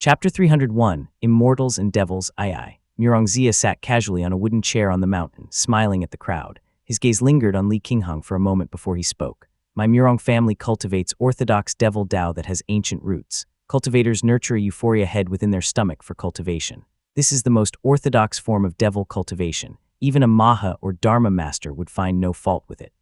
Chapter 301, Immortals and Devils II. Murongzia sat casually on a wooden chair on the mountain, smiling at the crowd. His gaze lingered on Li Qinghong for a moment before he spoke. My Murong family cultivates orthodox devil Dao that has ancient roots. Cultivators nurture a euphoria head within their stomach for cultivation. This is the most orthodox form of devil cultivation. Even a Maha or Dharma master would find no fault with it.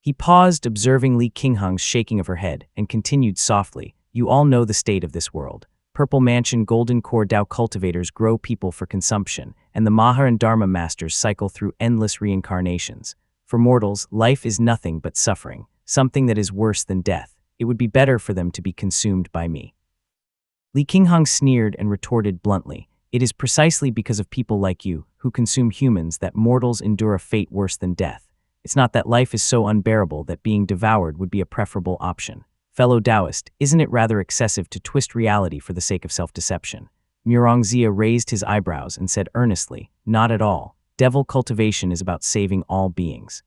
He paused, observing Li Qinghong's shaking of her head, and continued softly, "You all know the state of this world. Purple Mansion Golden Core Dao cultivators grow people for consumption, and the Maha and Dharma masters cycle through endless reincarnations. For mortals, life is nothing but suffering, something that is worse than death. It would be better for them to be consumed by me." Li Qinghong sneered and retorted bluntly, "It is precisely because of people like you, who consume humans, that mortals endure a fate worse than death. It's not that life is so unbearable that being devoured would be a preferable option. Fellow Taoist, isn't it rather excessive to twist reality for the sake of self-deception?" Murongzia raised his eyebrows and said earnestly, "Not at all. Devil cultivation is about saving all beings.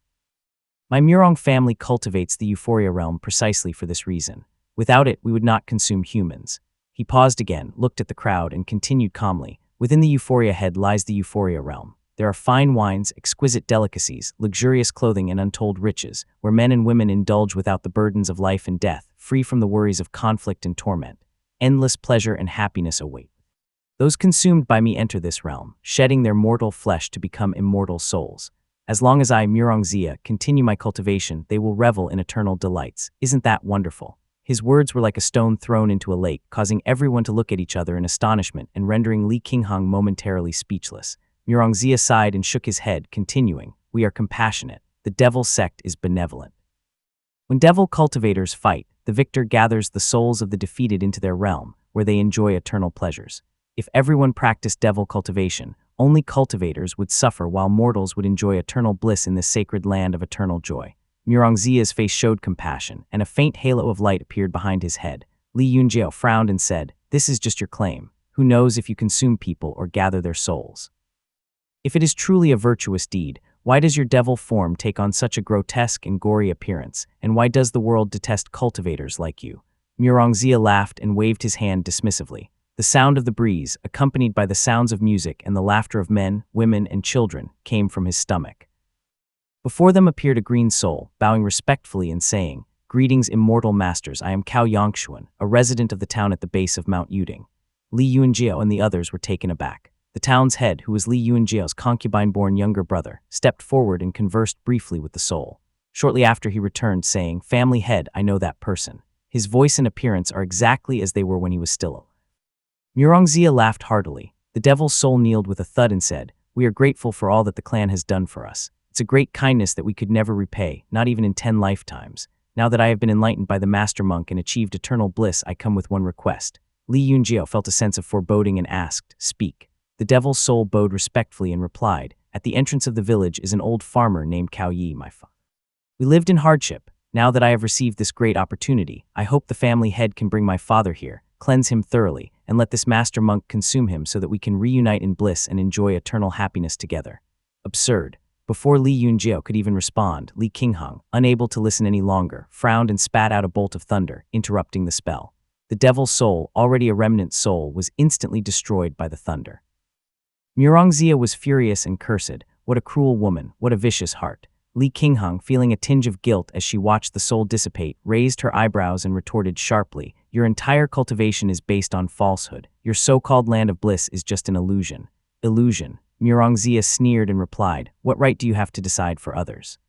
My Murong family cultivates the Euphoria realm precisely for this reason. Without it, we would not consume humans." He paused again, looked at the crowd, and continued calmly, "Within the Euphoria head lies the Euphoria realm. There are fine wines, exquisite delicacies, luxurious clothing, and untold riches, where men and women indulge without the burdens of life and death, free from the worries of conflict and torment. Endless pleasure and happiness await. Those consumed by me enter this realm, shedding their mortal flesh to become immortal souls. As long as I, Murongzia, continue my cultivation, they will revel in eternal delights. Isn't that wonderful?" His words were like a stone thrown into a lake, causing everyone to look at each other in astonishment and rendering Li Qinghong momentarily speechless. Murongzia sighed and shook his head, continuing, "We are compassionate. The devil sect is benevolent. When devil cultivators fight, the victor gathers the souls of the defeated into their realm, where they enjoy eternal pleasures. If everyone practiced devil cultivation, only cultivators would suffer while mortals would enjoy eternal bliss in this sacred land of eternal joy." Murongzia's face showed compassion, and a faint halo of light appeared behind his head. Li Yunjiao frowned and said, "This is just your claim. Who knows if you consume people or gather their souls? If it is truly a virtuous deed, why does your devil form take on such a grotesque and gory appearance, and why does the world detest cultivators like you?" Murongzia laughed and waved his hand dismissively. The sound of the breeze, accompanied by the sounds of music and the laughter of men, women, and children, came from his stomach. Before them appeared a green soul, bowing respectfully and saying, "Greetings, immortal masters. I am Cao Yangshuan, a resident of the town at the base of Mount Yuding." Li Yunjiao and the others were taken aback. The town's head, who was Li Yunjiao's concubine-born younger brother, stepped forward and conversed briefly with the soul. Shortly after he returned, saying, "Family head, I know that person. His voice and appearance are exactly as they were when he was still alive." Murongzia laughed heartily. The devil's soul kneeled with a thud and said, "We are grateful for all that the clan has done for us. It's a great kindness that we could never repay, not even in 10 lifetimes. Now that I have been enlightened by the master monk and achieved eternal bliss, I come with one request." Li Yunjiao felt a sense of foreboding and asked, "Speak." The devil's soul bowed respectfully and replied, "At the entrance of the village is an old farmer named Cao Yi, my father. We lived in hardship. Now that I have received this great opportunity, I hope the family head can bring my father here, cleanse him thoroughly, and let this master monk consume him so that we can reunite in bliss and enjoy eternal happiness together." Absurd. Before Li Yunjiao could even respond, Li Qinghong, unable to listen any longer, frowned and spat out a bolt of thunder, interrupting the spell. The devil's soul, already a remnant soul, was instantly destroyed by the thunder. Murongzia was furious and cursed. What a cruel woman, what a vicious heart. Li Qinghong, feeling a tinge of guilt as she watched the soul dissipate, raised her eyebrows and retorted sharply, "Your entire cultivation is based on falsehood. Your so-called land of bliss is just an illusion." "Illusion?" Murongzia sneered and replied, "What right do you have to decide for others?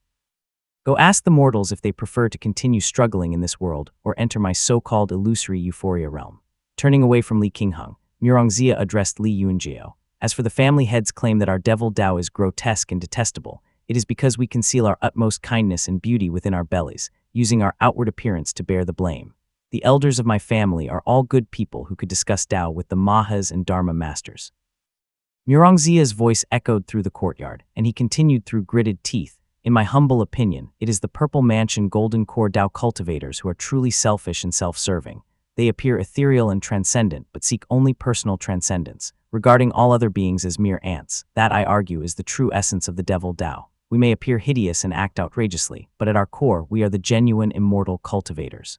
Go ask the mortals if they prefer to continue struggling in this world or enter my so-called illusory euphoria realm." Turning away from Li Qinghong, Murongzia addressed Li Yunjiao. "As for the family head's claim that our devil Dao is grotesque and detestable, it is because we conceal our utmost kindness and beauty within our bellies, using our outward appearance to bear the blame. The elders of my family are all good people who could discuss Dao with the Mahas and Dharma masters." Murongzia's voice echoed through the courtyard, and he continued through gritted teeth, "In my humble opinion, it is the Purple Mansion Golden Core Dao cultivators who are truly selfish and self-serving. They appear ethereal and transcendent, but seek only personal transcendence, regarding all other beings as mere ants. That, I argue, is the true essence of the devil Dao. We may appear hideous and act outrageously, but at our core, we are the genuine immortal cultivators."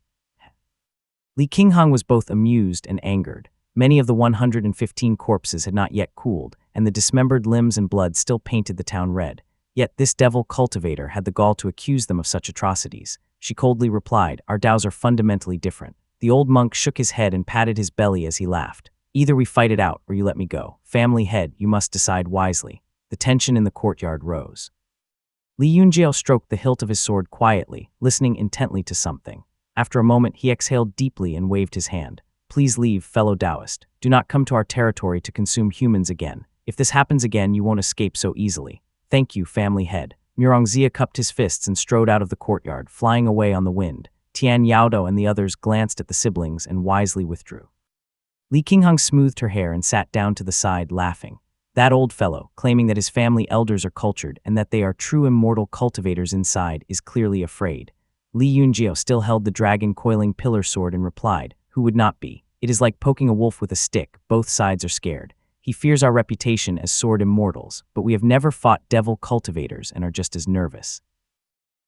Li Qinghong was both amused and angered. Many of the 115 corpses had not yet cooled, and the dismembered limbs and blood still painted the town red. Yet this devil cultivator had the gall to accuse them of such atrocities. She coldly replied, "Our Daos are fundamentally different." The old monk shook his head and patted his belly as he laughed. "Either we fight it out, or you let me go. Family head, you must decide wisely." The tension in the courtyard rose. Li Yunjiao stroked the hilt of his sword quietly, listening intently to something. After a moment, he exhaled deeply and waved his hand. "Please leave, fellow Taoist. Do not come to our territory to consume humans again. If this happens again, you won't escape so easily." "Thank you, family head." Murongzia cupped his fists and strode out of the courtyard, flying away on the wind. Tian Yaodo and the others glanced at the siblings and wisely withdrew. Li Qingheng smoothed her hair and sat down to the side, laughing. That old fellow, claiming that his family elders are cultured and that they are true immortal cultivators inside, is clearly afraid. Li Yunjiao still held the dragon-coiling pillar sword and replied, "Who would not be? It is like poking a wolf with a stick. Both sides are scared. He fears our reputation as sword immortals, but we have never fought devil cultivators and are just as nervous.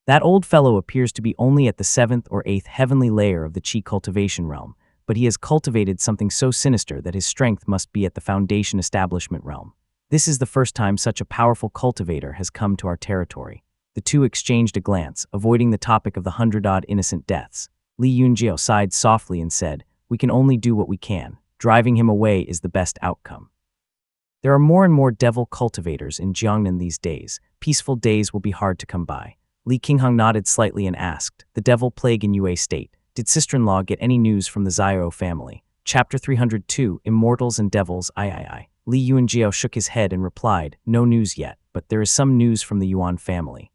That old fellow appears to be only at the 7th or 8th heavenly layer of the Qi cultivation realm, but he has cultivated something so sinister that his strength must be at the foundation establishment realm. This is the first time such a powerful cultivator has come to our territory." The two exchanged a glance, avoiding the topic of the 100-odd innocent deaths. Li Yunjiao sighed softly and said, "We can only do what we can. Driving him away is the best outcome. There are more and more devil cultivators in Jiangnan these days. Peaceful days will be hard to come by." Li Qingheng nodded slightly and asked, "The devil plague in Yue State. Did sister-in-law get any news from the Zhao family?" Chapter 302, Immortals and Devils, III. Li Yunjiao shook his head and replied, "No news yet, but there is some news from the Yuan family."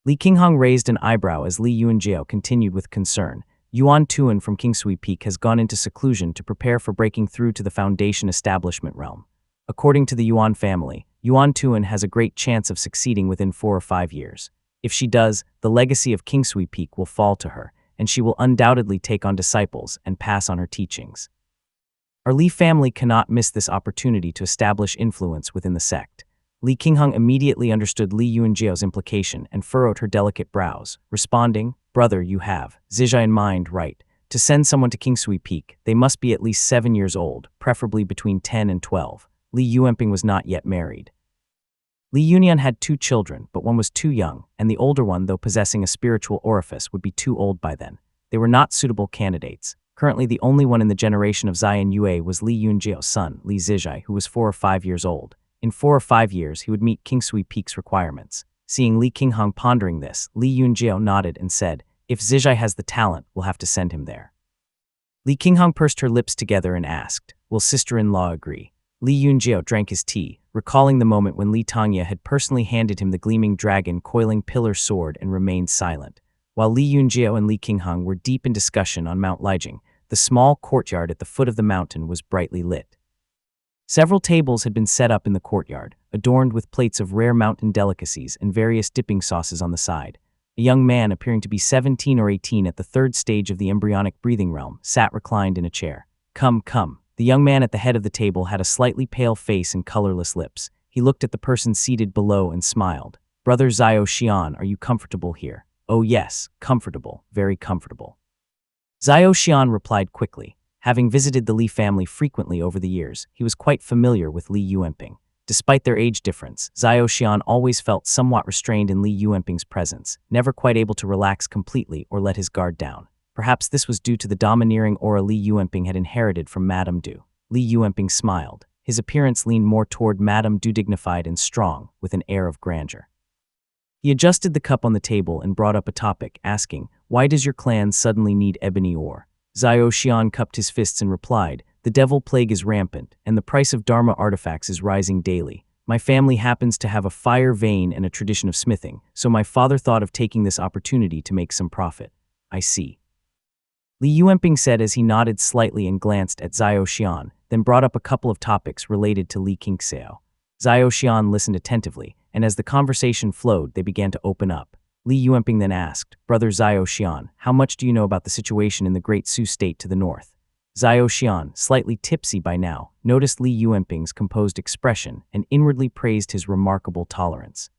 Li Qingheng raised an eyebrow as Li Yunjiao continued with concern. "Yuan Tuan from Kingsui Peak has gone into seclusion to prepare for breaking through to the Foundation Establishment realm. According to the Yuan family, Yuan Tuan has a great chance of succeeding within 4 or 5 years. If she does, the legacy of Kingsui Peak will fall to her, and she will undoubtedly take on disciples and pass on her teachings. Our Li family cannot miss this opportunity to establish influence within the sect." Li Qingheng immediately understood Li Yunjiao's implication and furrowed her delicate brows, responding, "Brother, you have Zijia in mind, right? To send someone to Kingsui Peak, they must be at least 7 years old, preferably between 10 and 12. Li Yuanping was not yet married. Li Yunian had 2 children, but one was too young, and the older one, though possessing a spiritual orifice, would be too old by then. They were not suitable candidates. Currently, the only one in the generation of Zion Yue was Li Yunjiao's son, Li Zijia, who was 4 or 5 years old. In 4 or 5 years, he would meet Kingsui Peak's requirements. Seeing Li Qingheng pondering this, Li Yunjiao nodded and said, "If Zijia has the talent, we'll have to send him there." Li Qingheng pursed her lips together and asked, "Will sister-in-law agree?" Li Yunjiao drank his tea, recalling the moment when Li Tanya had personally handed him the gleaming dragon-coiling pillar sword and remained silent. While Li Yunjiao and Li Qingheng were deep in discussion on Mount Lijing, the small courtyard at the foot of the mountain was brightly lit. Several tables had been set up in the courtyard, adorned with plates of rare mountain delicacies and various dipping sauces on the side. A young man, appearing to be 17 or 18 at the 3rd stage of the embryonic breathing realm, sat reclined in a chair. Come. The young man at the head of the table had a slightly pale face and colorless lips. He looked at the person seated below and smiled. "Brother Zhao Xian, are you comfortable here?" "Oh yes, comfortable, very comfortable." Zhao Xian replied quickly. Having visited the Li family frequently over the years, he was quite familiar with Li Yuanping. Despite their age difference, Zhao Xian always felt somewhat restrained in Li Yuanping's presence, never quite able to relax completely or let his guard down. Perhaps this was due to the domineering aura Li Yuanping had inherited from Madame Du. Li Yuanping smiled. His appearance leaned more toward Madame Du, dignified and strong, with an air of grandeur. He adjusted the cup on the table and brought up a topic, asking, "Why does your clan suddenly need ebony ore?" Zhao Xian cupped his fists and replied, "The devil plague is rampant, and the price of Dharma artifacts is rising daily. My family happens to have a fire vein and a tradition of smithing, so my father thought of taking this opportunity to make some profit." "I see," Li Yuanping said as he nodded slightly and glanced at Zhao Xian, then brought up a couple of topics related to Li Qingxiao. Zhao Xian listened attentively, and as the conversation flowed, they began to open up. Li Yuanping then asked, "Brother Zhao Xian, how much do you know about the situation in the Great Su State to the north?" Zhao Xian, slightly tipsy by now, noticed Li Yuanping's composed expression and inwardly praised his remarkable tolerance.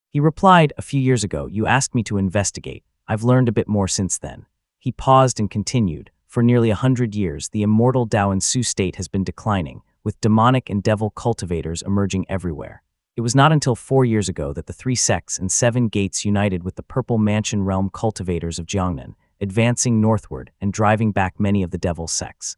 He replied, "A few years ago, you asked me to investigate. I've learned a bit more since then." He paused and continued, For nearly 100 years, the immortal Dao and Su state has been declining, with demonic and devil cultivators emerging everywhere. It was not until 4 years ago that the 3 sects and 7 gates united with the Purple Mansion realm cultivators of Jiangnan, advancing northward and driving back many of the devil sects.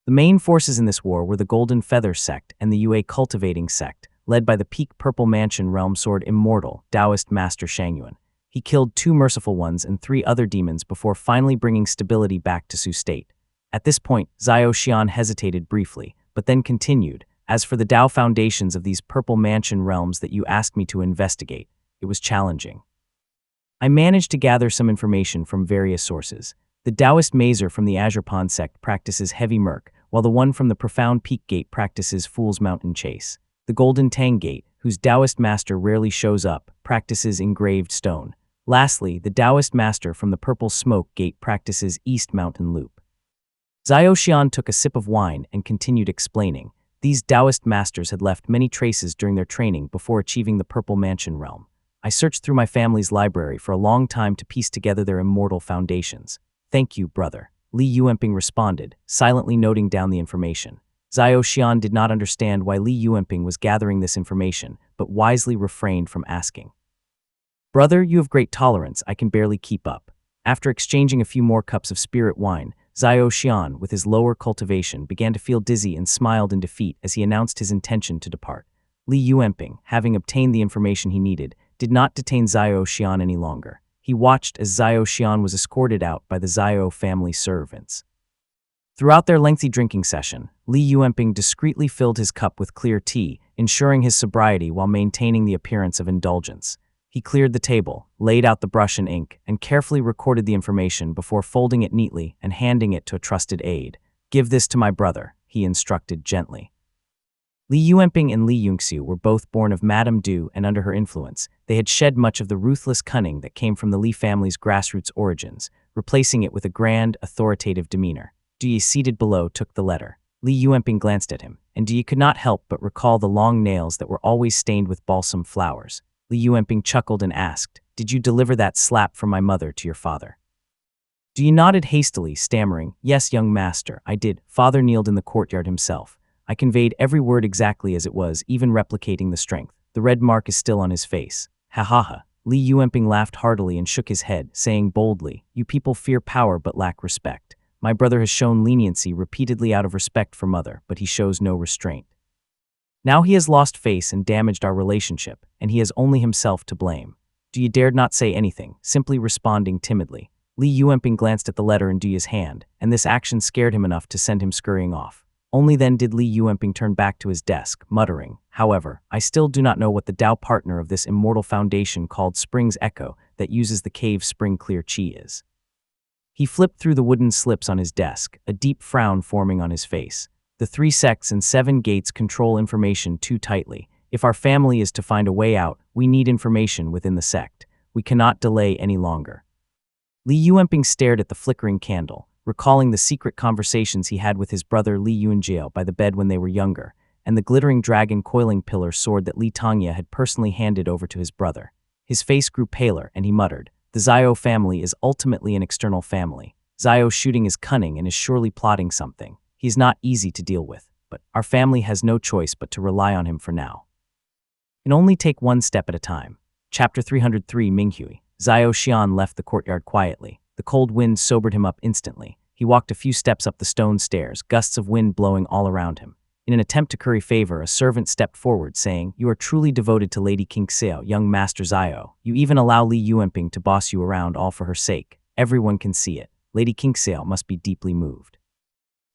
The main forces in this war were the Golden Feather sect and the Yue cultivating sect, led by the Peak Purple Mansion realm sword immortal Taoist master Shangyuan. He killed 2 merciful ones and 3 other demons before finally bringing stability back to Su state. At this point, Zhao Xian hesitated briefly, but then continued. As for the Dao foundations of these Purple Mansion realms that you asked me to investigate, it was challenging. I managed to gather some information from various sources. The Taoist Mazer from the Azure Pond sect practices heavy murk, while the one from the Profound Peak Gate practices Fool's Mountain Chase. The Golden Tang Gate, whose Taoist master rarely shows up, practices engraved stone. Lastly, the Taoist master from the Purple Smoke Gate practices East Mountain Loop. Zhao Xian took a sip of wine and continued explaining. These Taoist masters had left many traces during their training before achieving the Purple Mansion realm. I searched through my family's library for a long time to piece together their immortal foundations. Thank you, brother, Li Yuanping responded, silently noting down the information. Zhao Xian did not understand why Li Yuanping was gathering this information, but wisely refrained from asking. Brother, you have great tolerance, I can barely keep up. After exchanging a few more cups of spirit wine, Zhao Xian, with his lower cultivation, began to feel dizzy and smiled in defeat as he announced his intention to depart. Li Yuanping, having obtained the information he needed, did not detain Zhao Xian any longer. He watched as Zhao Xian was escorted out by the Zhao family servants. Throughout their lengthy drinking session, Li Yuanping discreetly filled his cup with clear tea, ensuring his sobriety while maintaining the appearance of indulgence. He cleared the table, laid out the brush and ink, and carefully recorded the information before folding it neatly and handing it to a trusted aide. Give this to my brother, he instructed gently. Li Yuanping and Li Yunxiu were both born of Madame Du, and under her influence, they had shed much of the ruthless cunning that came from the Li family's grassroots origins, replacing it with a grand, authoritative demeanor. Du Yi, seated below, took the letter. Li Yuanping glanced at him, and Du Yi could not help but recall the long nails that were always stained with balsam flowers. Li Yuanping chuckled and asked, "Did you deliver that slap from my mother to your father?" Du Yi nodded hastily, stammering, "Yes, young master, I did." Father kneeled in the courtyard himself. I conveyed every word exactly as it was, even replicating the strength. The red mark is still on his face. Ha ha ha. Li Yuanping laughed heartily and shook his head, saying boldly, "You people fear power but lack respect. My brother has shown leniency repeatedly out of respect for mother, but he shows no restraint. Now he has lost face and damaged our relationship, and he has only himself to blame." Du Yi dared not say anything, simply responding timidly. Li Yuanping glanced at the letter in Du Yi's hand, and this action scared him enough to send him scurrying off. Only then did Li Yuanping turn back to his desk, muttering, "However, I still do not know what the Dao partner of this immortal foundation called Spring's Echo that uses the cave spring clear chi is." He flipped through the wooden slips on his desk, a deep frown forming on his face. The 3 sects and 7 gates control information too tightly. If our family is to find a way out, we need information within the sect. We cannot delay any longer. Li Yuanping stared at the flickering candle, recalling the secret conversations he had with his brother Li Yunjiao by the bed when they were younger, and the glittering dragon coiling pillar sword that Li Tongya had personally handed over to his brother. His face grew paler, and he muttered, "The Zhao family is ultimately an external family. Zhao shooting is cunning and is surely plotting something. He is not easy to deal with, but our family has no choice but to rely on him for now. And only take one step at a time." Chapter 303 Minghui. Zhao Xian left the courtyard quietly. The cold wind sobered him up instantly. He walked a few steps up the stone stairs, gusts of wind blowing all around him. In an attempt to curry favor, a servant stepped forward, saying, "You are truly devoted to Lady Qingxiao, young Master Zhao. You even allow Li Yuanping to boss you around all for her sake. Everyone can see it. Lady Qingxiao must be deeply moved."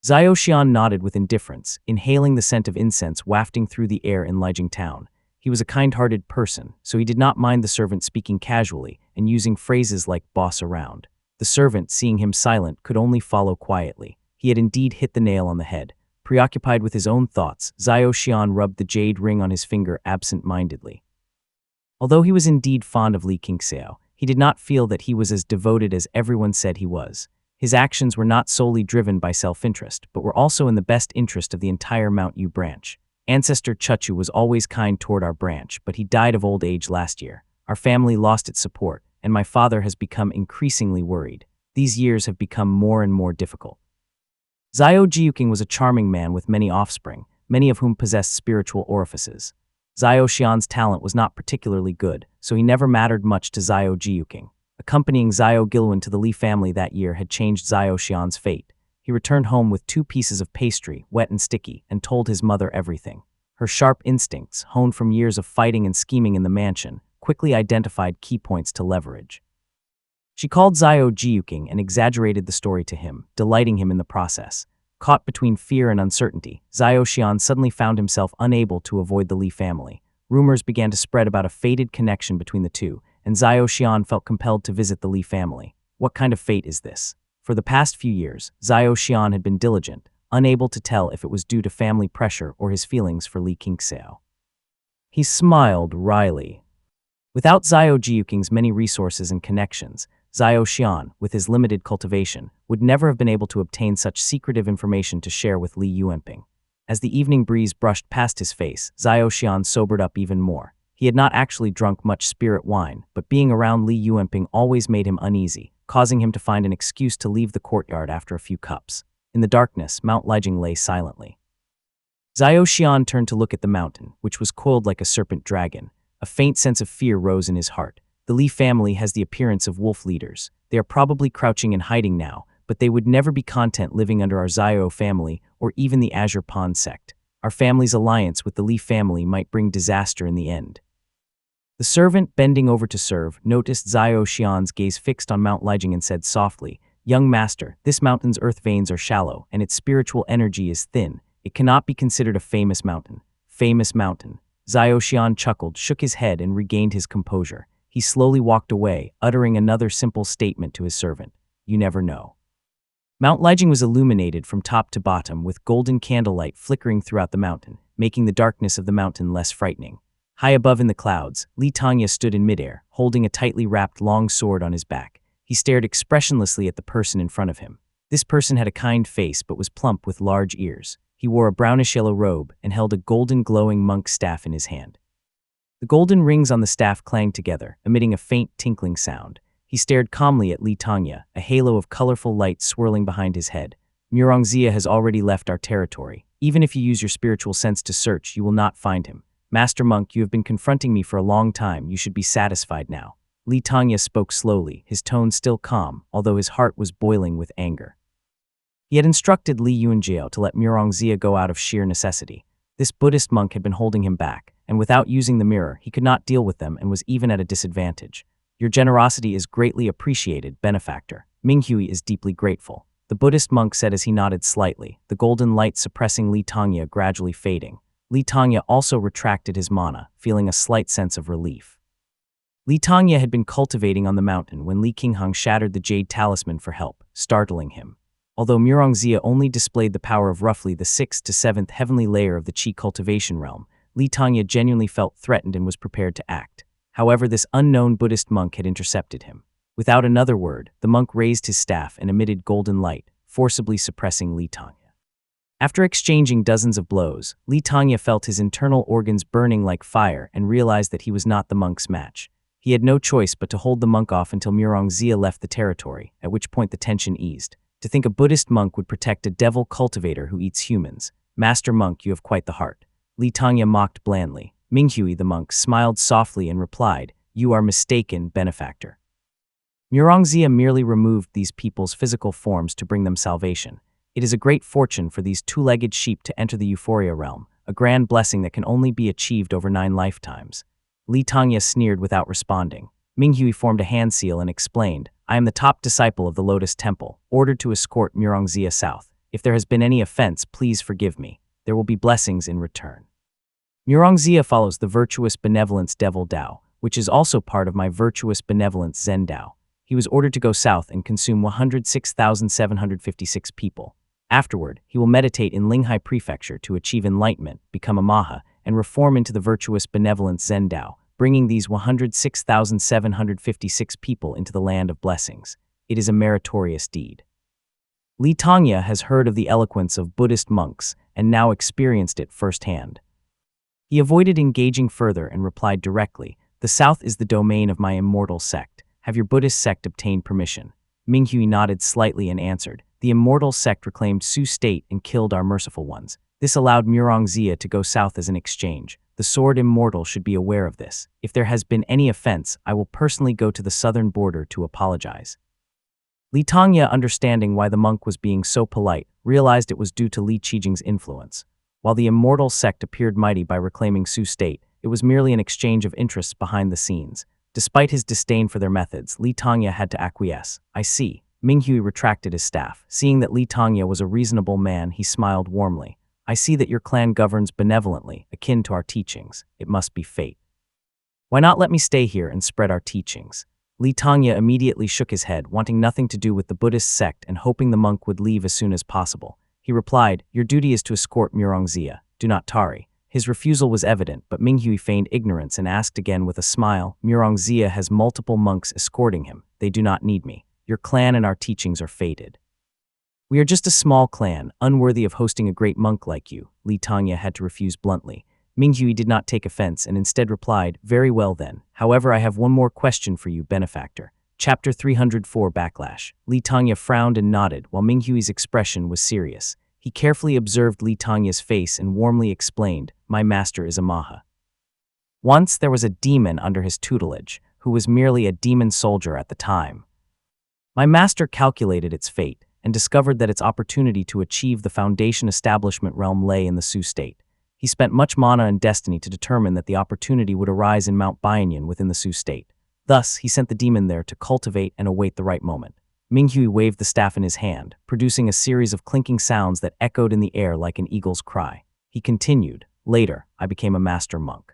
Zhao Xian nodded with indifference, inhaling the scent of incense wafting through the air in Lijiang Town. He was a kind-hearted person, so he did not mind the servant speaking casually and using phrases like "boss around." The servant, seeing him silent, could only follow quietly. He had indeed hit the nail on the head. Preoccupied with his own thoughts, Zhao Xian rubbed the jade ring on his finger absent-mindedly. Although he was indeed fond of Li Qingxiao, he did not feel that he was as devoted as everyone said he was. His actions were not solely driven by self-interest, but were also in the best interest of the entire Mount Yu branch. Ancestor Chuchu was always kind toward our branch, but he died of old age last year. Our family lost its support, and my father has become increasingly worried. These years have become more and more difficult. Zhao Jiuqing was a charming man with many offspring, many of whom possessed spiritual orifices. Zhao Xian's talent was not particularly good, so he never mattered much to Zhao Jiuqing. Accompanying Zhao Gilwen to the Li family that year had changed Zhao Xian's fate. He returned home with 2 pieces of pastry, wet and sticky, and told his mother everything. Her sharp instincts, honed from years of fighting and scheming in the mansion, quickly identified key points to leverage. She called Zhao Jiuqing and exaggerated the story to him, delighting him in the process. Caught between fear and uncertainty, Zhao Xian suddenly found himself unable to avoid the Li family. Rumors began to spread about a fated connection between the two, and Zhao Xian felt compelled to visit the Li family. What kind of fate is this? For the past few years, Zhao Xian had been diligent, unable to tell if it was due to family pressure or his feelings for Li Qingxiao. He smiled wryly. Without Zhao Jiuqing's many resources and connections, Zhao Xian, with his limited cultivation, would never have been able to obtain such secretive information to share with Li Yuanping. As the evening breeze brushed past his face, Zhao Xian sobered up even more. He had not actually drunk much spirit wine, but being around Li Yuanping always made him uneasy, causing him to find an excuse to leave the courtyard after a few cups. In the darkness, Mount Lijing lay silently. Zhao Xian turned to look at the mountain, which was coiled like a serpent dragon. A faint sense of fear rose in his heart. The Li family has the appearance of wolf leaders. They are probably crouching and hiding now, but they would never be content living under our Zhao family or even the Azure Pond sect. Our family's alliance with the Li family might bring disaster in the end. The servant, bending over to serve, noticed Zhao Xian's gaze fixed on Mount Lijing and said softly, "Young master, this mountain's earth veins are shallow, and its spiritual energy is thin. It cannot be considered a famous mountain." Famous mountain. Zhao Xian chuckled, shook his head, and regained his composure. He slowly walked away, uttering another simple statement to his servant. "You never know." Mount Lijing was illuminated from top to bottom with golden candlelight flickering throughout the mountain, making the darkness of the mountain less frightening. High above in the clouds, Li Tanya stood in midair, holding a tightly wrapped long sword on his back. He stared expressionlessly at the person in front of him. This person had a kind face but was plump with large ears. He wore a brownish-yellow robe and held a golden glowing monk's staff in his hand. The golden rings on the staff clanged together, emitting a faint tinkling sound. He stared calmly at Li Tanya, a halo of colorful light swirling behind his head. "Murongzia has already left our territory. Even if you use your spiritual sense to search, you will not find him. Master Monk, you have been confronting me for a long time. You should be satisfied now." Li Tanya spoke slowly, his tone still calm, although his heart was boiling with anger. He had instructed Li Yuanjiao to let Murongzia go out of sheer necessity. This Buddhist monk had been holding him back, and without using the mirror, he could not deal with them and was even at a disadvantage. "Your generosity is greatly appreciated, benefactor." Minghui is deeply grateful, the Buddhist monk said as he nodded slightly, the golden light suppressing Li Tanya gradually fading. Li Tanya also retracted his mana, feeling a slight sense of relief. Li Tanya had been cultivating on the mountain when Li Qinghang shattered the jade talisman for help, startling him. Although Murongzia only displayed the power of roughly the 6th to 7th heavenly layer of the Qi cultivation realm, Li Tanya genuinely felt threatened and was prepared to act. However, this unknown Buddhist monk had intercepted him. Without another word, the monk raised his staff and emitted golden light, forcibly suppressing Li Tanya. After exchanging dozens of blows, Li Tanya felt his internal organs burning like fire and realized that he was not the monk's match. He had no choice but to hold the monk off until Murongzia left the territory, at which point the tension eased. To think a Buddhist monk would protect a devil cultivator who eats humans. "Master Monk, you have quite the heart." Li Tanya mocked blandly. Minghui the monk smiled softly and replied, "You are mistaken, benefactor." Murongzia merely removed these people's physical forms to bring them salvation. It is a great fortune for these 2-legged sheep to enter the Euphoria realm, a grand blessing that can only be achieved over 9 lifetimes. Li Tanya sneered without responding. Minghui formed a hand seal and explained, "I am the top disciple of the Lotus Temple, ordered to escort Murongzia south. If there has been any offense, please forgive me. There will be blessings in return." Murongzia follows the Virtuous Benevolence Devil Dao, which is also part of my Virtuous Benevolence Zen Dao. He was ordered to go south and consume 106,756 people. Afterward, he will meditate in Linghai Prefecture to achieve enlightenment, become a Maha, and reform into the Virtuous Benevolence Zen Dao, bringing these 106,756 people into the land of blessings. It is a meritorious deed. Li Tanya has heard of the eloquence of Buddhist monks and now experienced it firsthand. He avoided engaging further and replied directly, "The south is the domain of my immortal sect. Have your Buddhist sect obtained permission?" Minghui nodded slightly and answered, the immortal sect reclaimed Su State and killed our merciful ones. This allowed Murongzia to go south as an exchange. The Sword Immortal should be aware of this. If there has been any offense, I will personally go to the southern border to apologize. Li Tongya, understanding why the monk was being so polite, realized it was due to Li Qijing's influence. While the immortal sect appeared mighty by reclaiming Su State, it was merely an exchange of interests behind the scenes. Despite his disdain for their methods, Li Tongya had to acquiesce. I see. Minghui retracted his staff. Seeing that Li Tongya was a reasonable man, he smiled warmly. I see that your clan governs benevolently, akin to our teachings. It must be fate. Why not let me stay here and spread our teachings? Li Tongya immediately shook his head, wanting nothing to do with the Buddhist sect and hoping the monk would leave as soon as possible. He replied, your duty is to escort Murongzia. Do not tarry. His refusal was evident, but Minghui feigned ignorance and asked again with a smile, Murongzia has multiple monks escorting him. They do not need me. Your clan and our teachings are fated. We are just a small clan, unworthy of hosting a great monk like you, Li Tongya had to refuse bluntly. Minghui did not take offense and instead replied, very well then. However, I have one more question for you, benefactor. Chapter 304 Backlash. Li Tongya frowned and nodded, while Minghui's expression was serious. He carefully observed Li Tongya's face and warmly explained, my master is a Maha. Once there was a demon under his tutelage, who was merely a demon soldier at the time. My master calculated its fate and discovered that its opportunity to achieve the Foundation Establishment realm lay in the Su State. He spent much mana and destiny to determine that the opportunity would arise in Mount Bianyan within the Su State. Thus, he sent the demon there to cultivate and await the right moment. Minghui waved the staff in his hand, producing a series of clinking sounds that echoed in the air like an eagle's cry. He continued, later, I became a master monk.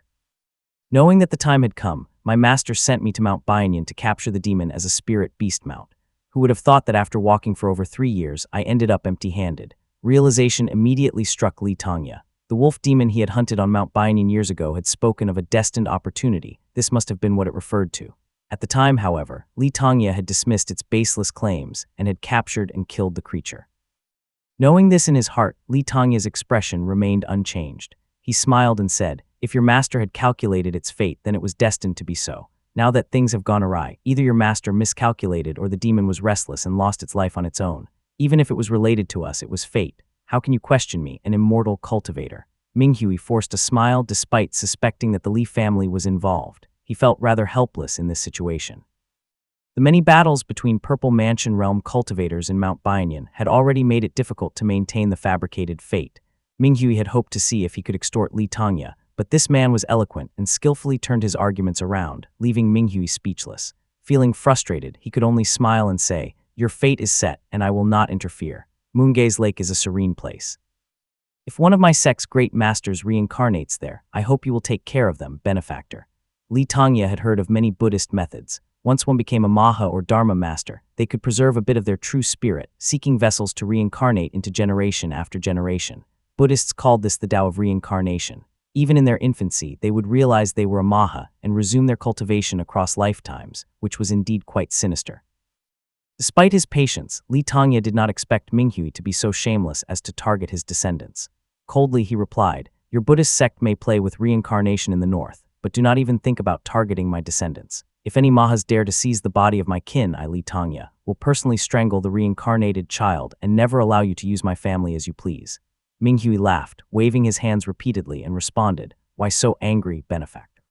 Knowing that the time had come, my master sent me to Mount Bianyan to capture the demon as a spirit beast mount. Who would have thought that after walking for over 3 years, I ended up empty-handed? Realization immediately struck Li Tongya. The wolf demon he had hunted on Mount Bianyan years ago had spoken of a destined opportunity. This must have been what it referred to. At the time, however, Li Tongya had dismissed its baseless claims and had captured and killed the creature. Knowing this in his heart, Li Tongya's expression remained unchanged. He smiled and said, if your master had calculated its fate, then it was destined to be so. Now that things have gone awry, either your master miscalculated or the demon was restless and lost its life on its own. Even if it was related to us, it was fate. How can you question me, an immortal cultivator? Minghui forced a smile despite suspecting that the Li family was involved. He felt rather helpless in this situation. The many battles between Purple Mansion realm cultivators in Mount Bianyan had already made it difficult to maintain the fabricated fate. Minghui had hoped to see if he could extort Li Tongya, but this man was eloquent and skillfully turned his arguments around, leaving Minghui speechless. Feeling frustrated, he could only smile and say, your fate is set, and I will not interfere. Moongaze Lake is a serene place. If one of my sect's great masters reincarnates there, I hope you will take care of them, benefactor. Li Tongya had heard of many Buddhist methods. Once one became a Maha or Dharma master, they could preserve a bit of their true spirit, seeking vessels to reincarnate into generation after generation. Buddhists called this the Tao of reincarnation. Even in their infancy, they would realize they were a Maha and resume their cultivation across lifetimes, which was indeed quite sinister. Despite his patience, Li Tongya did not expect Minghui to be so shameless as to target his descendants. Coldly he replied, your Buddhist sect may play with reincarnation in the north, but do not even think about targeting my descendants. If any Mahas dare to seize the body of my kin, I, Li Tongya, will personally strangle the reincarnated child and never allow you to use my family as you please. Minghui laughed, waving his hands repeatedly, and responded, why so angry, benefactor?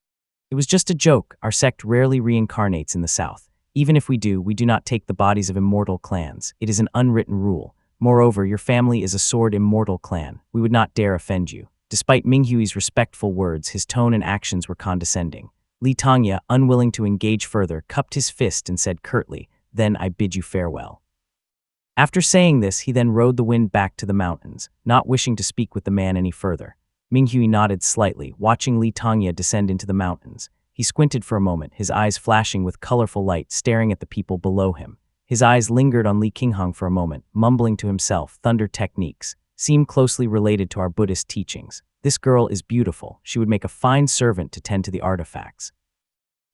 It was just a joke. Our sect rarely reincarnates in the south. Even if we do not take the bodies of immortal clans. It is an unwritten rule. Moreover, your family is a sword immortal clan. We would not dare offend you. Despite Minghui's respectful words, his tone and actions were condescending. Li Tongya, unwilling to engage further, cupped his fist and said curtly, then I bid you farewell. After saying this, he then rode the wind back to the mountains, not wishing to speak with the man any further. Minghui nodded slightly, watching Li Tongya descend into the mountains. He squinted for a moment, his eyes flashing with colorful light, staring at the people below him. His eyes lingered on Li Qinghong for a moment, mumbling to himself, thunder techniques seem closely related to our Buddhist teachings. This girl is beautiful. She would make a fine servant to tend to the artifacts.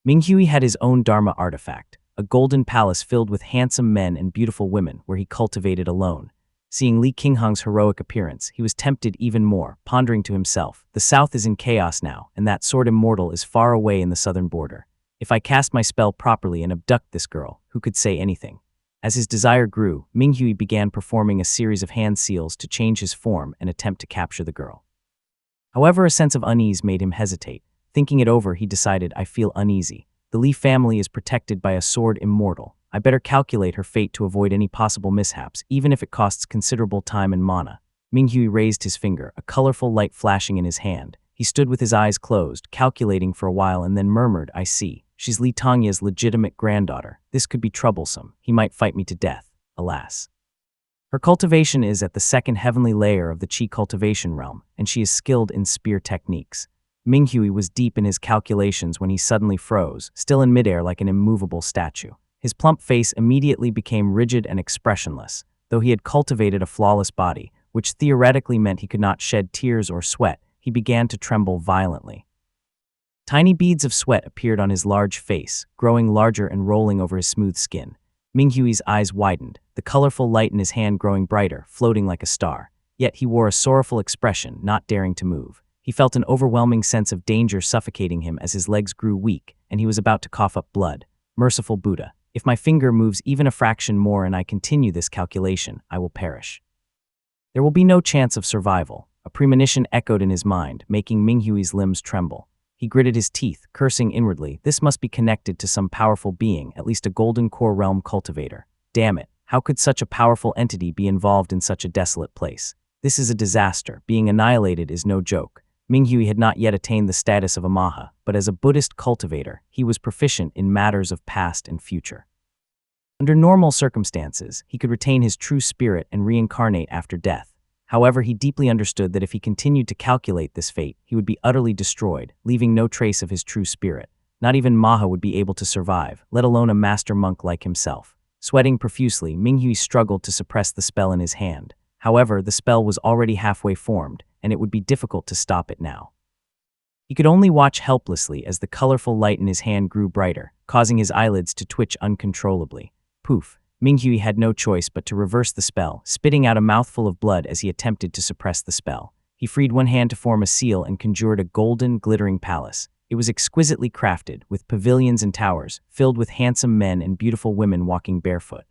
Minghui had his own Dharma artifact, a golden palace filled with handsome men and beautiful women where he cultivated alone. Seeing Li Qinghong's heroic appearance, he was tempted even more, pondering to himself, the south is in chaos now, and that sword immortal is far away in the southern border. If I cast my spell properly and abduct this girl, who could say anything? As his desire grew, Minghui began performing a series of hand seals to change his form and attempt to capture the girl. However, a sense of unease made him hesitate. Thinking it over, he decided, I feel uneasy. The Li family is protected by a sword immortal. I better calculate her fate to avoid any possible mishaps, even if it costs considerable time and mana. Minghui raised his finger, a colorful light flashing in his hand. He stood with his eyes closed, calculating for a while, and then murmured, I see. She's Li Tongya's legitimate granddaughter. This could be troublesome. He might fight me to death. Alas. Her cultivation is at the second heavenly layer of the Qi cultivation realm, and she is skilled in spear techniques. Minghui was deep in his calculations when he suddenly froze, still in midair like an immovable statue. His plump face immediately became rigid and expressionless. Though he had cultivated a flawless body, which theoretically meant he could not shed tears or sweat, he began to tremble violently. Tiny beads of sweat appeared on his large face, growing larger and rolling over his smooth skin. Minghui's eyes widened, the colorful light in his hand growing brighter, floating like a star. Yet he wore a sorrowful expression, not daring to move. He felt an overwhelming sense of danger suffocating him as his legs grew weak, and he was about to cough up blood. Merciful Buddha, if my finger moves even a fraction more and I continue this calculation, I will perish. There will be no chance of survival. A premonition echoed in his mind, making Minghui's limbs tremble. He gritted his teeth, cursing inwardly. This must be connected to some powerful being, at least a golden core realm cultivator. Damn it, how could such a powerful entity be involved in such a desolate place? This is a disaster. Being annihilated is no joke. Minghui had not yet attained the status of a Maha, but as a Buddhist cultivator, he was proficient in matters of past and future. Under normal circumstances, he could retain his true spirit and reincarnate after death. However, he deeply understood that if he continued to calculate this fate, he would be utterly destroyed, leaving no trace of his true spirit. Not even Maha would be able to survive, let alone a master monk like himself. Sweating profusely, Minghui struggled to suppress the spell in his hand. However, the spell was already halfway formed, and it would be difficult to stop it now. He could only watch helplessly as the colorful light in his hand grew brighter, causing his eyelids to twitch uncontrollably. Poof! Minghui had no choice but to reverse the spell, spitting out a mouthful of blood as he attempted to suppress the spell. He freed one hand to form a seal and conjured a golden, glittering palace. It was exquisitely crafted, with pavilions and towers, filled with handsome men and beautiful women walking barefoot.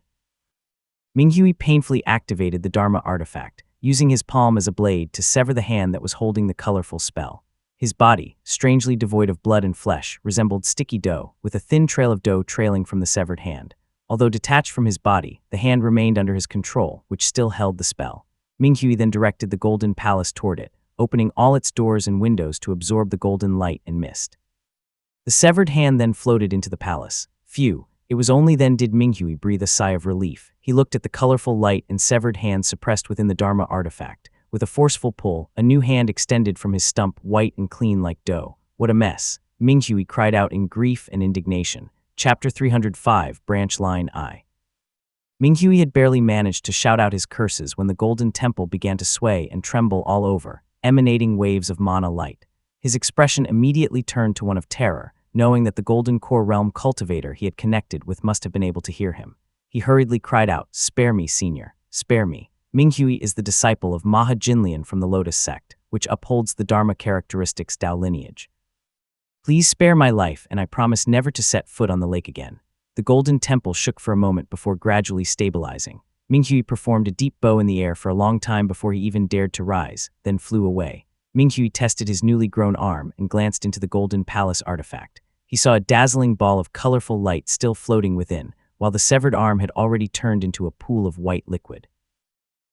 Minghui painfully activated the Dharma artifact, using his palm as a blade to sever the hand that was holding the colorful spell. His body, strangely devoid of blood and flesh, resembled sticky dough, with a thin trail of dough trailing from the severed hand. Although detached from his body, the hand remained under his control, which still held the spell. Minghui then directed the golden palace toward it, opening all its doors and windows to absorb the golden light and mist. The severed hand then floated into the palace. Phew! It was only then did Minghui breathe a sigh of relief. He looked at the colorful light and severed hand suppressed within the Dharma artifact. With a forceful pull, a new hand extended from his stump, white and clean like dough. What a mess! Minghui cried out in grief and indignation. Chapter 305, Branch Line I. Minghui had barely managed to shout out his curses when the golden temple began to sway and tremble all over, emanating waves of mana light. His expression immediately turned to one of terror, knowing that the golden core realm cultivator he had connected with must have been able to hear him. He hurriedly cried out, "Spare me, senior, spare me." Minghui is the disciple of Maha Jinlian from the Lotus sect, which upholds the Dharma characteristics Tao lineage. Please spare my life, and I promise never to set foot on the lake again. The golden temple shook for a moment before gradually stabilizing. Minghui performed a deep bow in the air for a long time before he even dared to rise, then flew away. Minghui tested his newly grown arm and glanced into the golden palace artifact. He saw a dazzling ball of colorful light still floating within, while the severed arm had already turned into a pool of white liquid.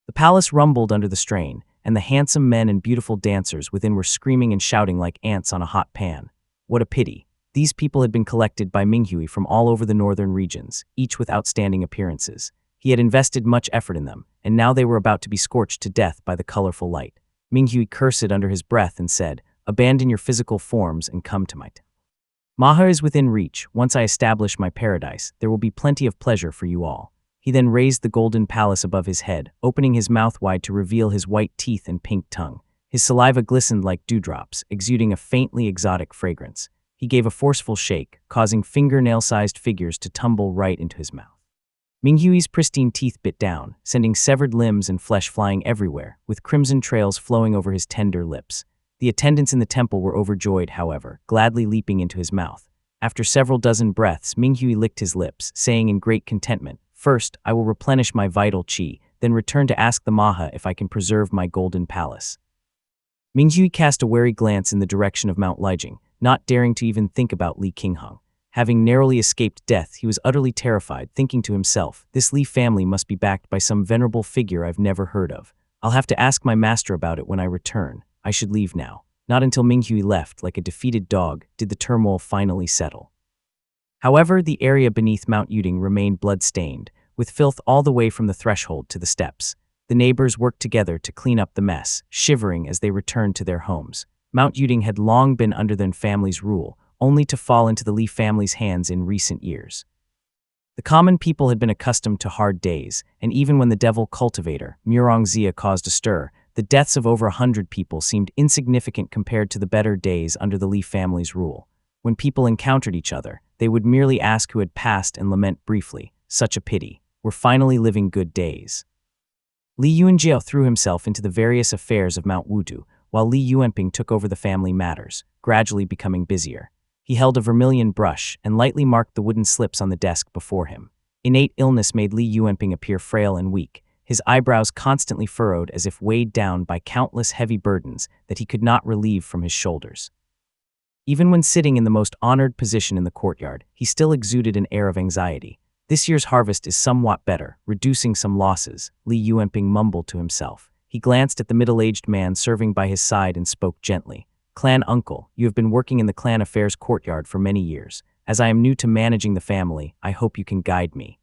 The palace rumbled under the strain, and the handsome men and beautiful dancers within were screaming and shouting like ants on a hot pan. What a pity. These people had been collected by Minghui from all over the northern regions, each with outstanding appearances. He had invested much effort in them, and now they were about to be scorched to death by the colorful light. Minghui cursed under his breath and said, "Abandon your physical forms and come to my temple. Maha is within reach. Once I establish my paradise, there will be plenty of pleasure for you all." He then raised the golden palace above his head, opening his mouth wide to reveal his white teeth and pink tongue. His saliva glistened like dewdrops, exuding a faintly exotic fragrance. He gave a forceful shake, causing fingernail-sized figures to tumble right into his mouth. Minghui's pristine teeth bit down, sending severed limbs and flesh flying everywhere, with crimson trails flowing over his tender lips. The attendants in the temple were overjoyed, however, gladly leaping into his mouth. After several dozen breaths, Minghui licked his lips, saying in great contentment, First, I will replenish my vital qi, then return to ask the Maha if I can preserve my golden palace. Mingyue cast a wary glance in the direction of Mount Lijing, not daring to even think about Li Qingheng. Having narrowly escaped death, he was utterly terrified, thinking to himself, this Li family must be backed by some venerable figure I've never heard of. I'll have to ask my master about it when I return. I should leave now. Not until Mingyue left, like a defeated dog, did the turmoil finally settle. However, the area beneath Mount Yuding remained blood-stained, with filth all the way from the threshold to the steps. The neighbors worked together to clean up the mess, shivering as they returned to their homes. Mount Yuding had long been under the family's rule, only to fall into the Li family's hands in recent years. The common people had been accustomed to hard days, and even when the devil cultivator, Murongzia, caused a stir, the deaths of over 100 people seemed insignificant compared to the better days under the Li family's rule. When people encountered each other, they would merely ask who had passed and lament briefly, such a pity, we're finally living good days. Li Yuanjiao threw himself into the various affairs of Mount Wudu, while Li Yuanping took over the family matters, gradually becoming busier. He held a vermilion brush and lightly marked the wooden slips on the desk before him. Innate illness made Li Yuanping appear frail and weak, his eyebrows constantly furrowed as if weighed down by countless heavy burdens that he could not relieve from his shoulders. Even when sitting in the most honored position in the courtyard, he still exuded an air of anxiety. This year's harvest is somewhat better, reducing some losses, Li Yuanping mumbled to himself. He glanced at the middle-aged man serving by his side and spoke gently. Clan uncle, you have been working in the clan affairs courtyard for many years. As I am new to managing the family, I hope you can guide me.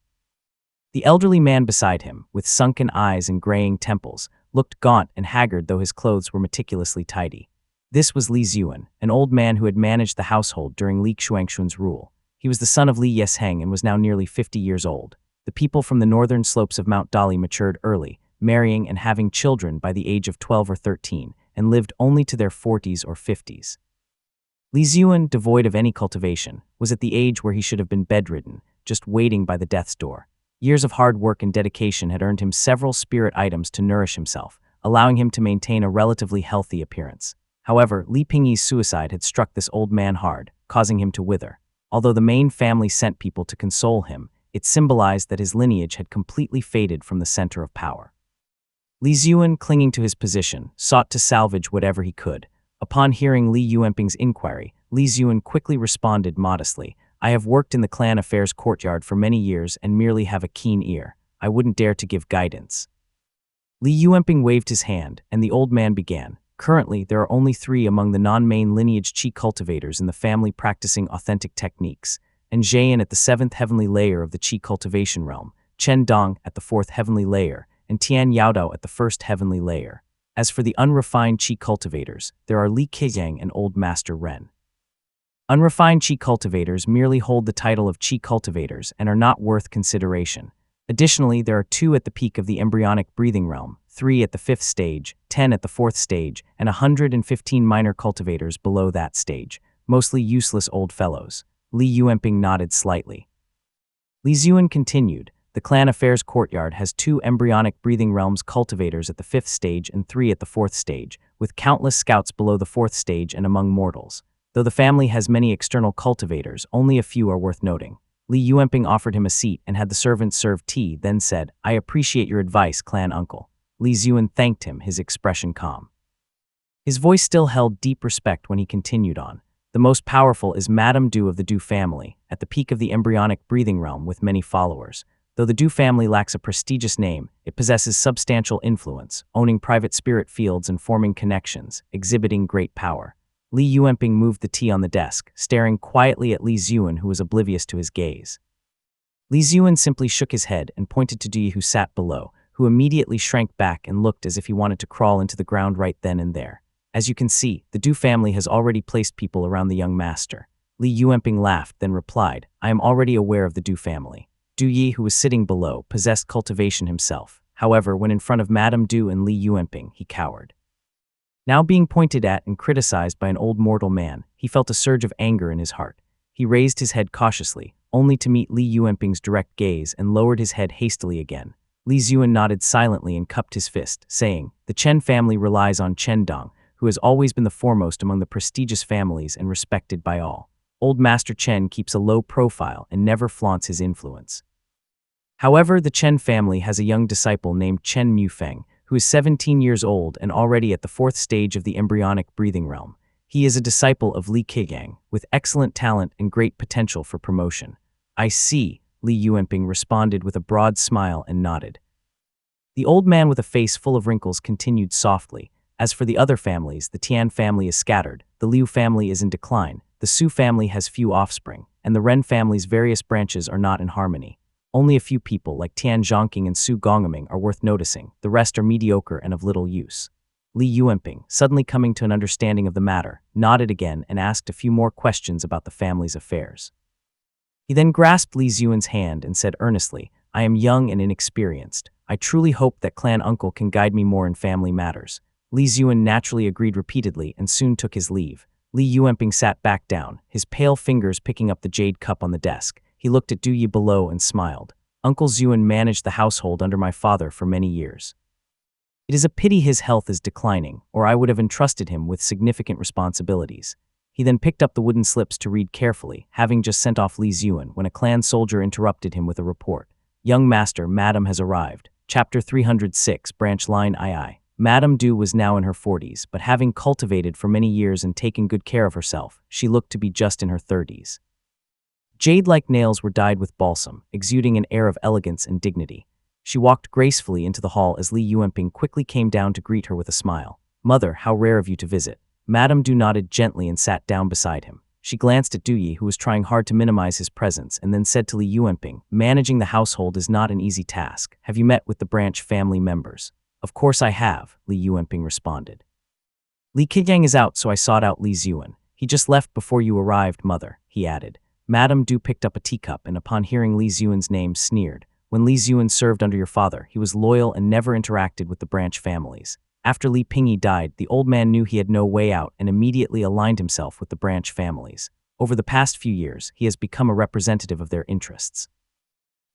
The elderly man beside him, with sunken eyes and graying temples, looked gaunt and haggard though his clothes were meticulously tidy. This was Li Ziyuan, an old man who had managed the household during Li Xuanxun's rule. He was the son of Li Yesheng and was now nearly 50 years old. The people from the northern slopes of Mount Dali matured early, marrying and having children by the age of 12 or 13, and lived only to their 40s or 50s. Li Ziyuan, devoid of any cultivation, was at the age where he should have been bedridden, just waiting by the death's door. Years of hard work and dedication had earned him several spirit items to nourish himself, allowing him to maintain a relatively healthy appearance. However, Li Pingyi's suicide had struck this old man hard, causing him to wither. Although the main family sent people to console him, it symbolized that his lineage had completely faded from the center of power. Li Ziyuan, clinging to his position, sought to salvage whatever he could. Upon hearing Li Yuanping's inquiry, Li Ziyuan quickly responded modestly, I have worked in the clan affairs courtyard for many years and merely have a keen ear. I wouldn't dare to give guidance. Li Yuanping waved his hand, and the old man began. Currently, there are only 3 among the non-main lineage qi cultivators in the family practicing authentic techniques, and Zhayan at the 7th heavenly layer of the qi cultivation realm, Chen Dong at the 4th heavenly layer, and Tian Yaodao at the 1st heavenly layer. As for the unrefined qi cultivators, there are Li Qiyang and Old Master Ren. Unrefined qi cultivators merely hold the title of qi cultivators and are not worth consideration. Additionally, there are 2 at the peak of the embryonic breathing realm, 3 at the 5th stage, 10 at the 4th stage, and 115 minor cultivators below that stage, mostly useless old fellows. Li Yuanping nodded slightly. Li Ziyuan continued, the clan affairs courtyard has 2 embryonic breathing realms cultivators at the 5th stage and 3 at the 4th stage, with countless scouts below the 4th stage and among mortals. Though the family has many external cultivators, only a few are worth noting. Li Yuanping offered him a seat and had the servants serve tea, then said, I appreciate your advice, clan uncle. Li Ziyuan thanked him, his expression calm. His voice still held deep respect when he continued on. The most powerful is Madame Du of the Du family, at the peak of the embryonic breathing realm with many followers. Though the Du family lacks a prestigious name, it possesses substantial influence, owning private spirit fields and forming connections, exhibiting great power. Li Yuanping moved the tea on the desk, staring quietly at Li Ziyuan, who was oblivious to his gaze. Li Ziyuan simply shook his head and pointed to Ji, who sat below, who immediately shrank back and looked as if he wanted to crawl into the ground right then and there. As you can see, the Du family has already placed people around the young master. Li Yuanping laughed, then replied, I am already aware of the Du family. Du Yi, who was sitting below, possessed cultivation himself. However, when in front of Madame Du and Li Yuanping, he cowered. Now being pointed at and criticized by an old mortal man, he felt a surge of anger in his heart. He raised his head cautiously, only to meet Li Yuanping's direct gaze, and lowered his head hastily again. Li Ziyuan nodded silently and cupped his fist, saying, the Chen family relies on Chen Dong, who has always been the foremost among the prestigious families and respected by all. Old Master Chen keeps a low profile and never flaunts his influence. However, the Chen family has a young disciple named Chen Mufeng, who is 17 years old and already at the fourth stage of the embryonic breathing realm. He is a disciple of Li Keqiang, with excellent talent and great potential for promotion. I see, Li Yuanping responded with a broad smile and nodded. The old man with a face full of wrinkles continued softly. As for the other families, the Tian family is scattered, the Liu family is in decline, the Su family has few offspring, and the Ren family's various branches are not in harmony. Only a few people like Tian Zhongqing and Su Gongming are worth noticing, the rest are mediocre and of little use. Li Yuanping, suddenly coming to an understanding of the matter, nodded again and asked a few more questions about the family's affairs. He then grasped Li Ziyuan's hand and said earnestly, I am young and inexperienced. I truly hope that clan uncle can guide me more in family matters. Li Ziyuan naturally agreed repeatedly and soon took his leave. Li Yuanping sat back down, his pale fingers picking up the jade cup on the desk. He looked at Du Yi below and smiled. Uncle Ziyuan managed the household under my father for many years. It is a pity his health is declining, or I would have entrusted him with significant responsibilities. He then picked up the wooden slips to read carefully, having just sent off Li Ziyuan when a clan soldier interrupted him with a report. Young master, Madam has arrived. Chapter 306, Branch Line II. Madame Du was now in her 40s, but having cultivated for many years and taken good care of herself, she looked to be just in her 30s. Jade-like nails were dyed with balsam, exuding an air of elegance and dignity. She walked gracefully into the hall as Li Yuanping quickly came down to greet her with a smile. Mother, how rare of you to visit. Madame Du nodded gently and sat down beside him. She glanced at Du Yi, who was trying hard to minimize his presence, and then said to Li Yuanping, managing the household is not an easy task. Have you met with the branch family members? Of course I have, Li Yuanping responded. Li Keqiang is out, so I sought out Li Ziyuan. He just left before you arrived, mother, he added. Madame Du picked up a teacup and upon hearing Li Ziyuan's name sneered. When Li Ziyuan served under your father, he was loyal and never interacted with the branch families. After Li Pingyi died, the old man knew he had no way out and immediately aligned himself with the branch families. Over the past few years, he has become a representative of their interests.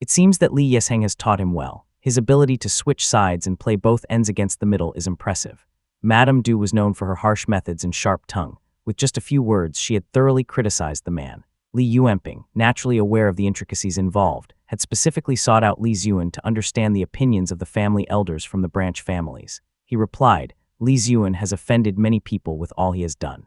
It seems that Li Yesheng has taught him well. His ability to switch sides and play both ends against the middle is impressive. Madame Du was known for her harsh methods and sharp tongue. With just a few words, she had thoroughly criticized the man. Li Yuanping, naturally aware of the intricacies involved, had specifically sought out Li Ziyuan to understand the opinions of the family elders from the branch families. He replied, Li Ziyuan has offended many people with all he has done.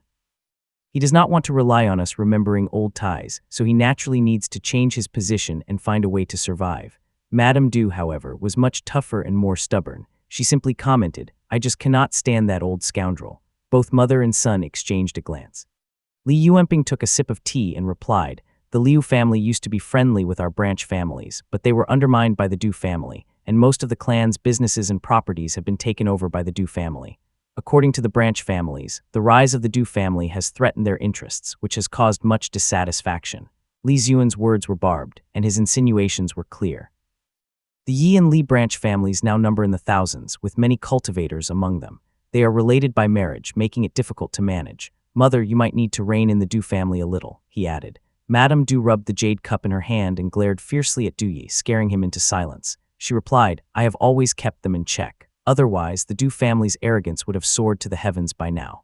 He does not want to rely on us remembering old ties, so he naturally needs to change his position and find a way to survive. Madame Du, however, was much tougher and more stubborn. She simply commented, I just cannot stand that old scoundrel. Both mother and son exchanged a glance. Li Yuanping took a sip of tea and replied, the Liu family used to be friendly with our branch families, but they were undermined by the Du family, and most of the clan's businesses and properties have been taken over by the Du family. According to the branch families, the rise of the Du family has threatened their interests, which has caused much dissatisfaction. Li Ziyuan's words were barbed, and his insinuations were clear. The Yi and Li branch families now number in the thousands, with many cultivators among them. They are related by marriage, making it difficult to manage. Mother, you might need to rein in the Du family a little, he added. Madame Du rubbed the jade cup in her hand and glared fiercely at Du Yi, scaring him into silence. She replied, I have always kept them in check. Otherwise, the Du family's arrogance would have soared to the heavens by now.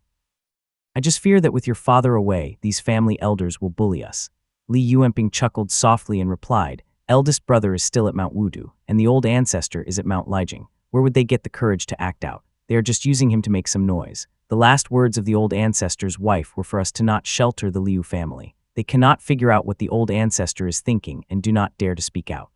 I just fear that with your father away, these family elders will bully us. Li Yuanping chuckled softly and replied, eldest brother is still at Mount Wudu, and the old ancestor is at Mount Lijiang. Where would they get the courage to act out? They are just using him to make some noise. The last words of the old ancestor's wife were for us to not shelter the Liu family. They cannot figure out what the old ancestor is thinking and do not dare to speak out.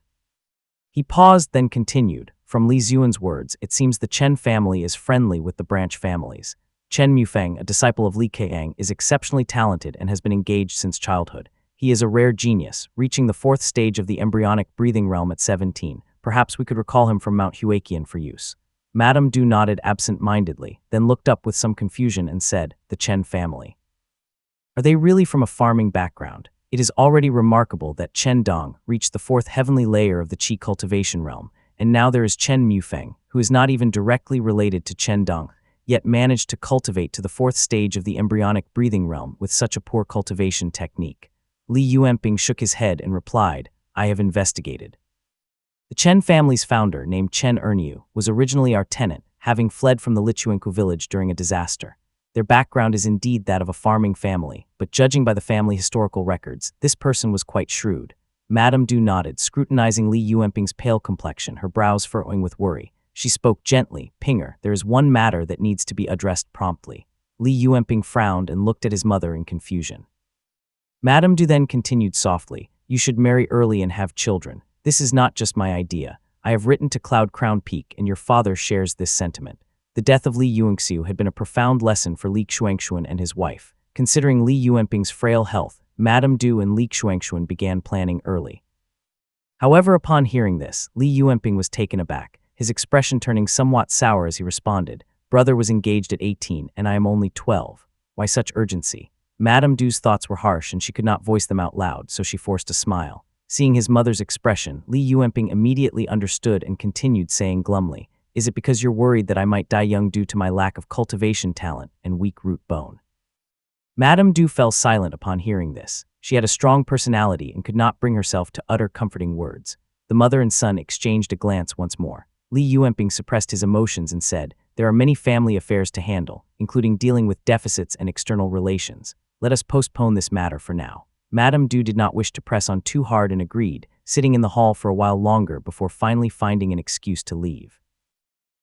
He paused, then continued. From Li Ziyuan's words, it seems the Chen family is friendly with the branch families. Chen Mufeng, a disciple of Li Keqiang, is exceptionally talented and has been engaged since childhood. He is a rare genius, reaching the fourth stage of the embryonic breathing realm at 17. Perhaps we could recall him from Mount Huaqian for use. Madame Du nodded absent-mindedly, then looked up with some confusion and said, the Chen family. Are they really from a farming background? It is already remarkable that Chen Dong reached the fourth heavenly layer of the Qi cultivation realm, and now there is Chen Mufeng, who is not even directly related to Chen Dong, yet managed to cultivate to the fourth stage of the embryonic breathing realm with such a poor cultivation technique. Li Yuanping shook his head and replied, I have investigated. The Chen family's founder, named Chen Erniu, was originally our tenant, having fled from the Lichuanku village during a disaster. Their background is indeed that of a farming family, but judging by the family historical records, this person was quite shrewd. Madame Du nodded, scrutinizing Li Yuanping's pale complexion, her brows furrowing with worry. She spoke gently, "Pinger, there is one matter that needs to be addressed promptly." Li Yuanping frowned and looked at his mother in confusion. Madame Du then continued softly, "You should marry early and have children. This is not just my idea. I have written to Cloud Crown Peak, and your father shares this sentiment." The death of Li Yuanxiu had been a profound lesson for Li Xuanxuan and his wife. Considering Li Yuanping's frail health, Madame Du and Li Xuanxuan began planning early. However, upon hearing this, Li Yuanping was taken aback, his expression turning somewhat sour as he responded, "Brother was engaged at 18 and I am only 12. Why such urgency?" Madame Du's thoughts were harsh and she could not voice them out loud, so she forced a smile. Seeing his mother's expression, Li Yuanping immediately understood and continued, saying glumly, "Is it because you're worried that I might die young due to my lack of cultivation talent and weak root bone?" Madame Du fell silent upon hearing this. She had a strong personality and could not bring herself to utter comforting words. The mother and son exchanged a glance once more. Li Yuanping suppressed his emotions and said, "There are many family affairs to handle, including dealing with deficits and external relations. Let us postpone this matter for now." Madame Du did not wish to press on too hard and agreed, sitting in the hall for a while longer before finally finding an excuse to leave.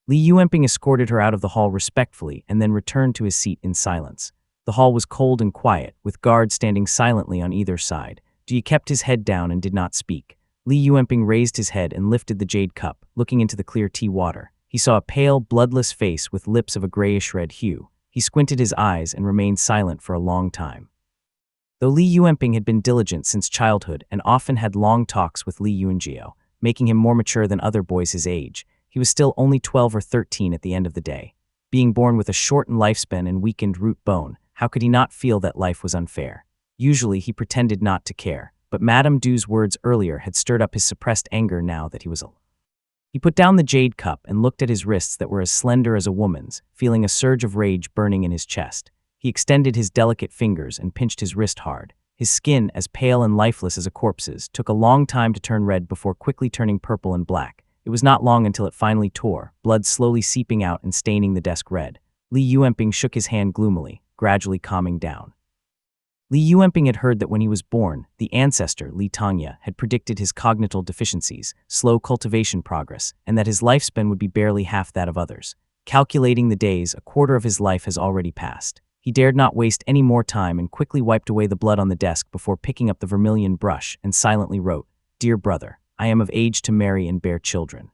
Li Yuanping escorted her out of the hall respectfully and then returned to his seat in silence. The hall was cold and quiet, with guards standing silently on either side. Ji kept his head down and did not speak. Li Yuanping raised his head and lifted the jade cup, looking into the clear tea water. He saw a pale, bloodless face with lips of a grayish-red hue. He squinted his eyes and remained silent for a long time. Though Li Yuanping had been diligent since childhood and often had long talks with Li Yuanjiao, making him more mature than other boys his age, he was still only 12 or 13 at the end of the day. Being born with a shortened lifespan and weakened root bone, how could he not feel that life was unfair? Usually he pretended not to care, but Madame Du's words earlier had stirred up his suppressed anger now that he was alone. He put down the jade cup and looked at his wrists that were as slender as a woman's, feeling a surge of rage burning in his chest. He extended his delicate fingers and pinched his wrist hard. His skin, as pale and lifeless as a corpse's, took a long time to turn red before quickly turning purple and black. It was not long until it finally tore, blood slowly seeping out and staining the desk red. Li Yuanping shook his hand gloomily, gradually calming down. Li Yuanping had heard that when he was born, the ancestor, Li Tongya, had predicted his cognitive deficiencies, slow cultivation progress, and that his lifespan would be barely half that of others. Calculating the days, a quarter of his life has already passed. He dared not waste any more time and quickly wiped away the blood on the desk before picking up the vermilion brush and silently wrote, "Dear brother, I am of age to marry and bear children.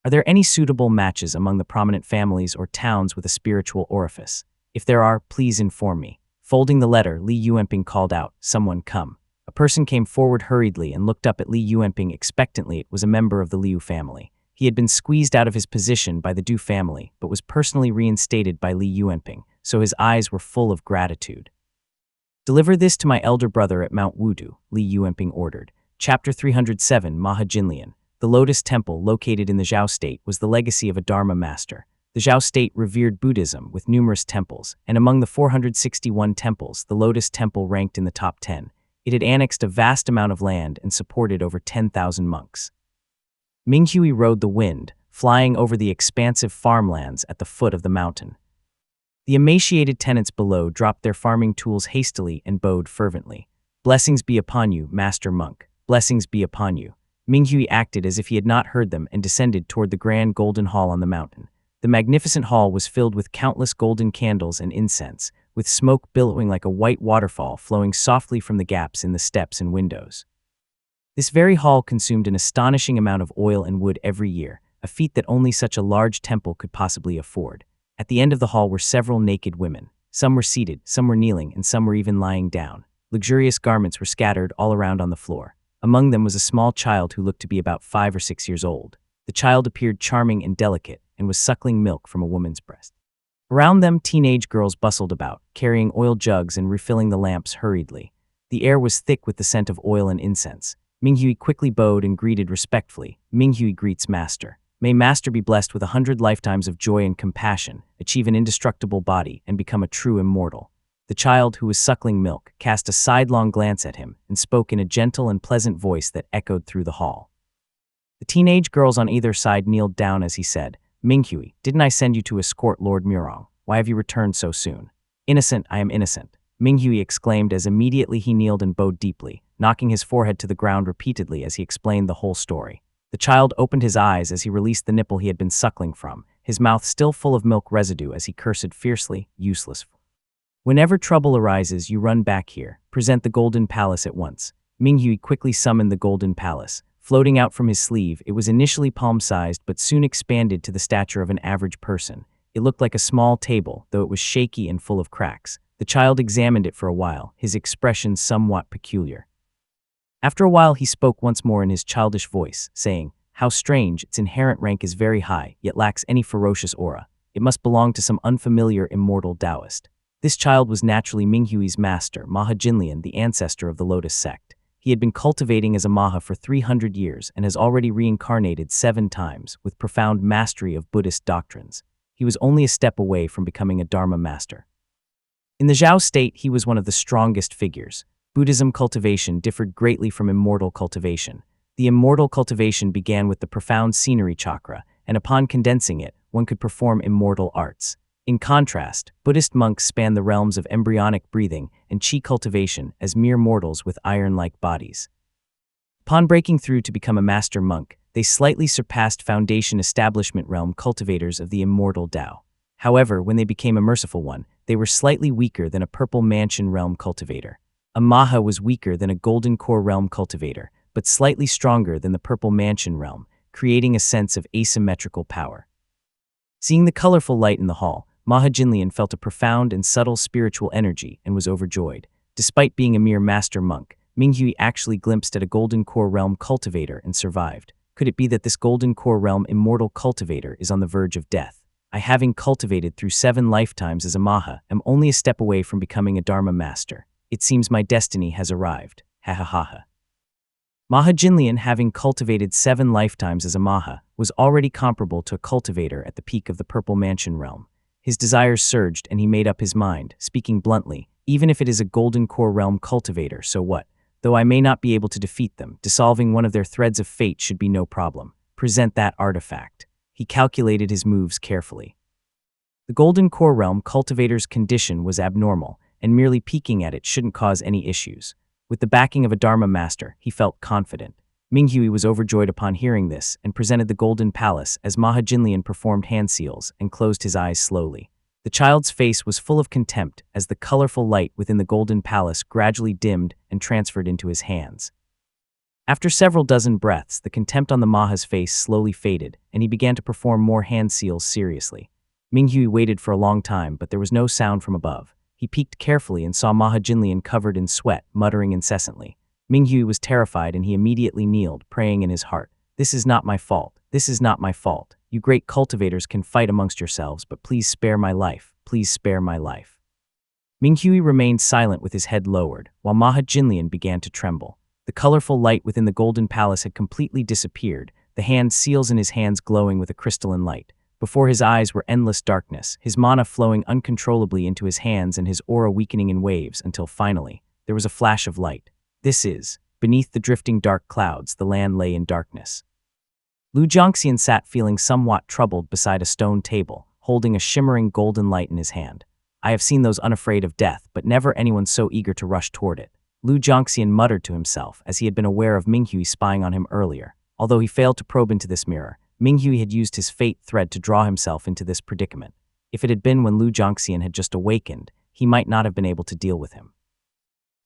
Are there any suitable matches among the prominent families or towns with a spiritual orifice? If there are, please inform me." Folding the letter, Li Yuanping called out, "Someone come." A person came forward hurriedly and looked up at Li Yuanping expectantly. It was a member of the Liu family. He had been squeezed out of his position by the Du family, but was personally reinstated by Li Yuanping, so his eyes were full of gratitude. "Deliver this to my elder brother at Mount Wudu," Li Yuanping ordered. Chapter 307, Maha Jinlian. The Lotus Temple, located in the Zhao State, was the legacy of a Dharma master. The Zhao State revered Buddhism with numerous temples, and among the 461 temples, the Lotus Temple ranked in the top 10. It had annexed a vast amount of land and supported over 10,000 monks. Minghui rode the wind, flying over the expansive farmlands at the foot of the mountain. The emaciated tenants below dropped their farming tools hastily and bowed fervently. "Blessings be upon you, Master Monk. Blessings be upon you." Minghui acted as if he had not heard them and descended toward the grand golden hall on the mountain. The magnificent hall was filled with countless golden candles and incense, with smoke billowing like a white waterfall flowing softly from the gaps in the steps and windows. This very hall consumed an astonishing amount of oil and wood every year, a feat that only such a large temple could possibly afford. At the end of the hall were several naked women. Some were seated, some were kneeling, and some were even lying down. Luxurious garments were scattered all around on the floor. Among them was a small child who looked to be about 5 or 6 years old. The child appeared charming and delicate, and was suckling milk from a woman's breast. Around them, teenage girls bustled about, carrying oil jugs and refilling the lamps hurriedly. The air was thick with the scent of oil and incense. Minghui quickly bowed and greeted respectfully. "Minghui greets Master. May Master be blessed with 100 lifetimes of joy and compassion, achieve an indestructible body, and become a true immortal." The child, who was suckling milk, cast a sidelong glance at him and spoke in a gentle and pleasant voice that echoed through the hall. The teenage girls on either side kneeled down as he said, "Minghui, didn't I send you to escort Lord Murong? Why have you returned so soon?" "Innocent, I am innocent," Minghui exclaimed as immediately he kneeled and bowed deeply. knocking his forehead to the ground repeatedly as he explained the whole story. The child opened his eyes as he released the nipple he had been suckling from, his mouth still full of milk residue as he cursed fiercely, useless. Whenever trouble arises, you run back here. Present the Golden Palace at once. Minghui quickly summoned the Golden Palace. Floating out from his sleeve, it was initially palm-sized but soon expanded to the stature of an average person. It looked like a small table, though it was shaky and full of cracks. The child examined it for a while, his expression somewhat peculiar. After a while, he spoke once more in his childish voice, saying, "How strange, its inherent rank is very high, yet lacks any ferocious aura. It must belong to some unfamiliar immortal Taoist." This child was naturally Minghui's master, Maha Jinlian, the ancestor of the Lotus sect. He had been cultivating as a Maha for 300 years and has already reincarnated 7 times, with profound mastery of Buddhist doctrines. He was only a step away from becoming a Dharma master. In the Zhao state, he was one of the strongest figures. Buddhism cultivation differed greatly from immortal cultivation. The immortal cultivation began with the profound scenery chakra, and upon condensing it, one could perform immortal arts. In contrast, Buddhist monks span the realms of embryonic breathing and qi cultivation as mere mortals with iron-like bodies. Upon breaking through to become a master monk, they slightly surpassed Foundation Establishment realm cultivators of the immortal Tao. However, when they became a merciful one, they were slightly weaker than a Purple Mansion realm cultivator. A Maha was weaker than a Golden Core realm cultivator, but slightly stronger than the Purple Mansion realm, creating a sense of asymmetrical power. Seeing the colorful light in the hall, Maha Jinlian felt a profound and subtle spiritual energy and was overjoyed. Despite being a mere master monk, Minghui actually glimpsed at a Golden Core realm cultivator and survived. Could it be that this Golden Core realm immortal cultivator is on the verge of death? I, having cultivated through 7 lifetimes as a Maha, am only a step away from becoming a Dharma master. It seems my destiny has arrived. Ha ha ha ha. Maha Jinlian, having cultivated 7 lifetimes as a Maha, was already comparable to a cultivator at the peak of the Purple Mansion realm. His desires surged and he made up his mind, speaking bluntly, even if it is a Golden Core realm cultivator, so what? Though I may not be able to defeat them, dissolving one of their threads of fate should be no problem. Present that artifact. He calculated his moves carefully. The Golden Core realm cultivator's condition was abnormal, and merely peeking at it shouldn't cause any issues. With the backing of a Dharma master, he felt confident. Minghui was overjoyed upon hearing this and presented the Golden Palace as Maha Jinlian performed hand seals and closed his eyes slowly. The child's face was full of contempt as the colorful light within the Golden Palace gradually dimmed and transferred into his hands. After several dozen breaths, the contempt on the Maha's face slowly faded, and he began to perform more hand seals seriously. Minghui waited for a long time, but there was no sound from above. He peeked carefully and saw Maha Jinlian covered in sweat, muttering incessantly. Minghui was terrified and he immediately kneeled, praying in his heart, "This is not my fault. This is not my fault. You great cultivators can fight amongst yourselves, but please spare my life. Please spare my life." Minghui remained silent with his head lowered, while Maha Jinlian began to tremble. The colorful light within the Golden Palace had completely disappeared, the hand seals in his hands glowing with a crystalline light. Before his eyes were endless darkness, his mana flowing uncontrollably into his hands and his aura weakening in waves until finally, there was a flash of light. This is, beneath the drifting dark clouds, the land lay in darkness. Lu Jiangxian sat feeling somewhat troubled beside a stone table, holding a shimmering golden light in his hand. I have seen those unafraid of death, but never anyone so eager to rush toward it. Lu Jiangxian muttered to himself as he had been aware of Minghui spying on him earlier. Although he failed to probe into this mirror, Minghui had used his fate thread to draw himself into this predicament. If it had been when Lu Jiangxian had just awakened, he might not have been able to deal with him.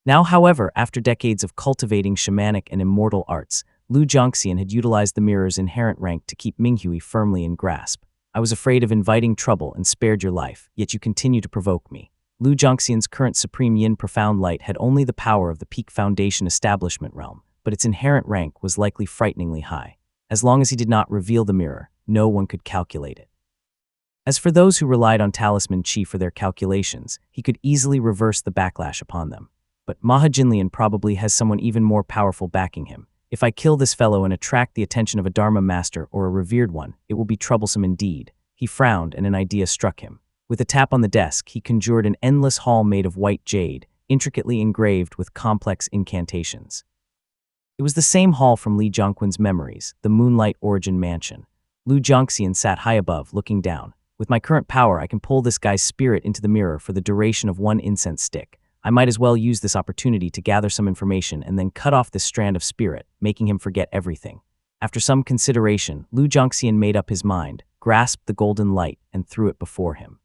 Now, however, after decades of cultivating shamanic and immortal arts, Lu Jiangxian had utilized the mirror's inherent rank to keep Minghui firmly in grasp. I was afraid of inviting trouble and spared your life, yet you continue to provoke me. Lu Jiangxian's current Supreme Yin Profound Light had only the power of the Peak Foundation Establishment realm, but its inherent rank was likely frighteningly high. As long as he did not reveal the mirror, no one could calculate it. As for those who relied on Talisman Qi for their calculations, he could easily reverse the backlash upon them. But Maha Jinlian probably has someone even more powerful backing him. If I kill this fellow and attract the attention of a Dharma master or a revered one, it will be troublesome indeed. He frowned and an idea struck him. With a tap on the desk, he conjured an endless hall made of white jade, intricately engraved with complex incantations. It was the same hall from Li Jiangquan's memories, the Moonlight Origin Mansion. Lu Jiangxian sat high above, looking down. With my current power, I can pull this guy's spirit into the mirror for the duration of one incense stick. I might as well use this opportunity to gather some information and then cut off this strand of spirit, making him forget everything. After some consideration, Lu Zhongxian made up his mind, grasped the golden light, and threw it before him.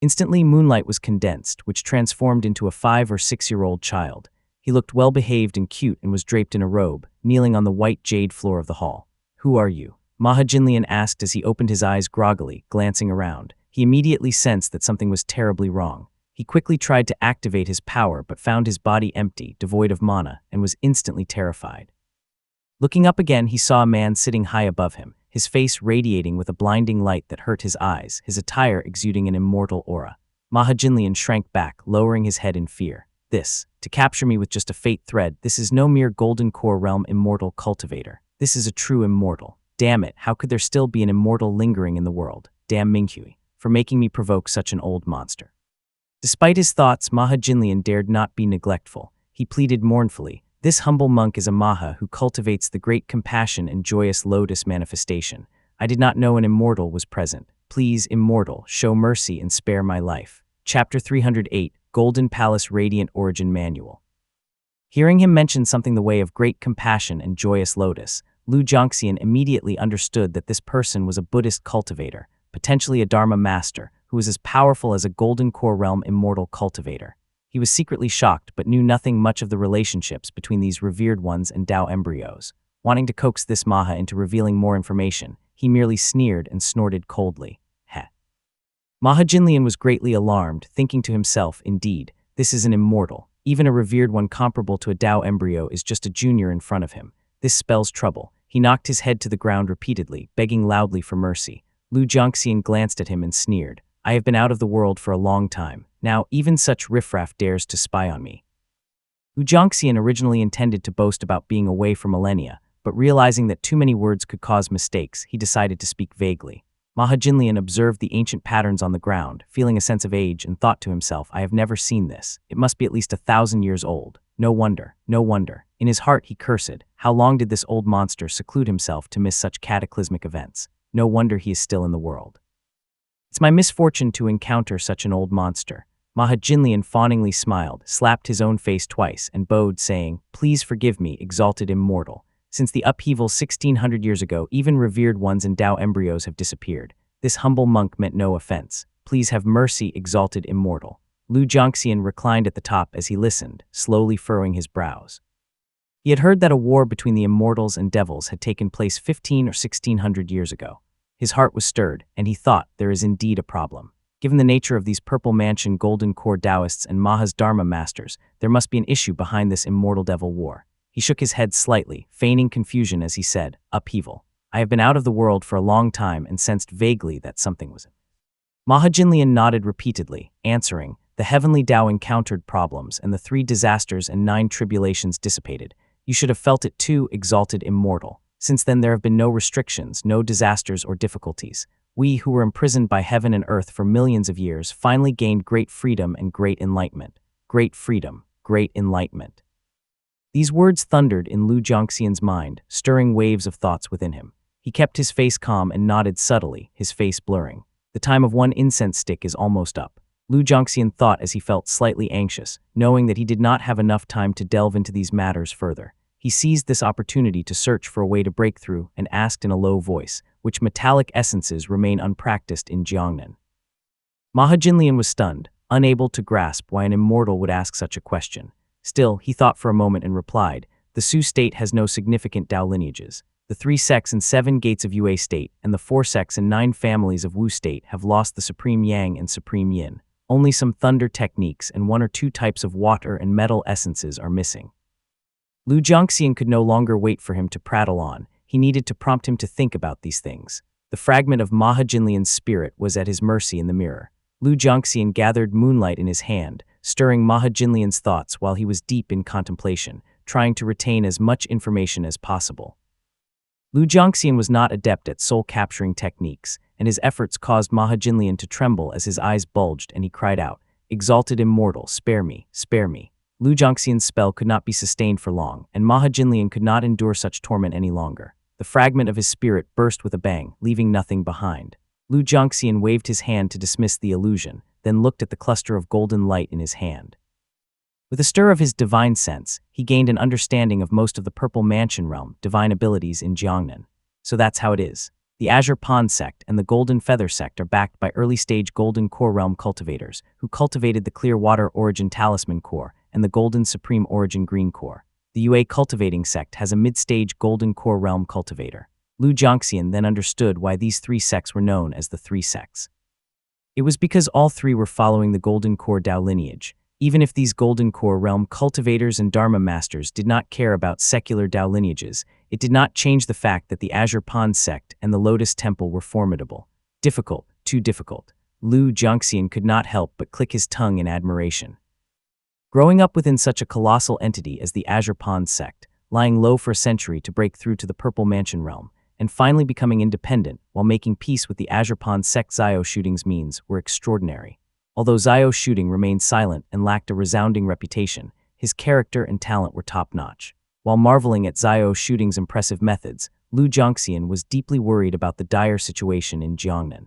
Instantly, moonlight was condensed, which transformed into a 5 or 6-year-old child. He looked well-behaved and cute and was draped in a robe, kneeling on the white jade floor of the hall. "Who are you?" Maha Jinlian asked as he opened his eyes groggily, glancing around. He immediately sensed that something was terribly wrong. He quickly tried to activate his power but found his body empty, devoid of mana, and was instantly terrified. Looking up again, he saw a man sitting high above him, his face radiating with a blinding light that hurt his eyes, his attire exuding an immortal aura. Maha Jinlian shrank back, lowering his head in fear. To capture me with just a fate thread, this is no mere Golden Core Realm immortal cultivator. This is a true immortal. Damn it, how could there still be an immortal lingering in the world? Damn Minghui, for making me provoke such an old monster. Despite his thoughts, Maha Jinlian dared not be neglectful. He pleaded mournfully, "This humble monk is a Maha who cultivates the great compassion and joyous lotus manifestation. I did not know an immortal was present. Please, immortal, show mercy and spare my life." Chapter 308, Golden Palace Radiant Origin Manual. Hearing him mention something the way of great compassion and joyous lotus, Lu Zhongxian immediately understood that this person was a Buddhist cultivator, potentially a Dharma master, who was as powerful as a Golden Core Realm immortal cultivator. He was secretly shocked but knew nothing much of the relationships between these revered ones and Dao embryos. Wanting to coax this Maha into revealing more information, he merely sneered and snorted coldly. Heh. Maha Jinlian was greatly alarmed, thinking to himself, indeed, this is an immortal. Even a revered one comparable to a Dao embryo is just a junior in front of him. This spells trouble. He knocked his head to the ground repeatedly, begging loudly for mercy. Lu Zhongxian glanced at him and sneered. "I have been out of the world for a long time. Now, even such riffraff dares to spy on me." Lu Zhongxian originally intended to boast about being away for millennia, but realizing that too many words could cause mistakes, he decided to speak vaguely. Maha Jinlian observed the ancient patterns on the ground, feeling a sense of age, and thought to himself, "I have never seen this. It must be at least 1,000 years old. No wonder, no wonder." In his heart he cursed. How long did this old monster seclude himself to miss such cataclysmic events? No wonder he is still in the world. It's my misfortune to encounter such an old monster. Maha Jinlian fawningly smiled, slapped his own face twice, and bowed, saying, "Please forgive me, exalted immortal. Since the upheaval 1,600 years ago, even revered ones and Dao embryos have disappeared. This humble monk meant no offense. Please have mercy, exalted immortal." Lu Zhongxian reclined at the top as he listened, slowly furrowing his brows. He had heard that a war between the immortals and devils had taken place 15 or 1,600 years ago. His heart was stirred, and he thought, there is indeed a problem. Given the nature of these Purple Mansion Golden Core Taoists and Maha's Dharma masters, there must be an issue behind this immortal devil war. He shook his head slightly, feigning confusion as he said, "Upheaval. I have been out of the world for a long time and sensed vaguely that something was." Maha Jinlian nodded repeatedly, answering, "The heavenly Tao encountered problems, and the 3 disasters and 9 tribulations dissipated. You should have felt it too, exalted immortal. Since then there have been no restrictions, no disasters or difficulties. We, who were imprisoned by heaven and earth for millions of years, finally gained great freedom and great enlightenment. Great freedom, great enlightenment." These words thundered in Lu Zhongxian's mind, stirring waves of thoughts within him. He kept his face calm and nodded subtly, his face blurring. The time of one incense stick is almost up. Lu Zhongxian thought as he felt slightly anxious, knowing that he did not have enough time to delve into these matters further. He seized this opportunity to search for a way to break through and asked in a low voice, "Which metallic essences remain unpracticed in Jiangnan?" Maha Jinlian was stunned, unable to grasp why an immortal would ask such a question. Still, he thought for a moment and replied, "The Su state has no significant Dao lineages. The 3 sects and 7 gates of Yue state and the 4 sects and 9 families of Wu state have lost the supreme Yang and supreme Yin. Only some thunder techniques and 1 or 2 types of water and metal essences are missing." Lu Zhongxian could no longer wait for him to prattle on. He needed to prompt him to think about these things. The fragment of Maha Jinlian's spirit was at his mercy in the mirror. Lu Zhongxian gathered moonlight in his hand, stirring Maha Jinlian's thoughts while he was deep in contemplation, trying to retain as much information as possible. Lu Zhongxian was not adept at soul-capturing techniques, and his efforts caused Maha Jinlian to tremble as his eyes bulged and he cried out, "Exalted immortal, spare me, spare me." Lu Zhongxian's spell could not be sustained for long, and Maha Jinlian could not endure such torment any longer. The fragment of his spirit burst with a bang, leaving nothing behind. Lu Zhongxian waved his hand to dismiss the illusion, then looked at the cluster of golden light in his hand. With a stir of his divine sense, he gained an understanding of most of the Purple Mansion realm divine abilities in Jiangnan. So that's how it is. The Azure Pond sect and the Golden Feather sect are backed by early-stage Golden Core realm cultivators who cultivated the Clear Water Origin Talisman Core and the Golden Supreme Origin Green Core. The UA Cultivating sect has a mid-stage Golden Core realm cultivator. Lu Jiangxian then understood why these three sects were known as the Three Sects. It was because all three were following the Golden Core Dao lineage. Even if these Golden Core realm cultivators and Dharma masters did not care about secular Dao lineages, it did not change the fact that the Azure Pond sect and the Lotus Temple were formidable. Difficult, too difficult. Lu Jiangxian could not help but click his tongue in admiration. Growing up within such a colossal entity as the Azure Pond sect, lying low for a century to break through to the Purple Mansion realm, and finally becoming independent while making peace with the Azure Pond sect Zio Shooting's means were extraordinary. Although Zio Shooting remained silent and lacked a resounding reputation, his character and talent were top-notch. While marveling at Zio Shooting's impressive methods, Lu Jiangxian was deeply worried about the dire situation in Jiangnan.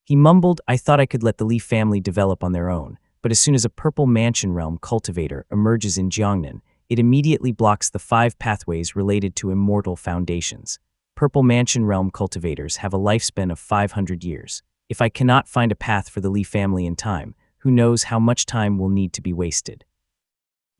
He mumbled, "I thought I could let the Li family develop on their own, but as soon as a Purple Mansion realm cultivator emerges in Jiangnan, it immediately blocks the 5 pathways related to immortal foundations. Purple Mansion realm cultivators have a lifespan of 500 years. If I cannot find a path for the Li family in time, who knows how much time will need to be wasted."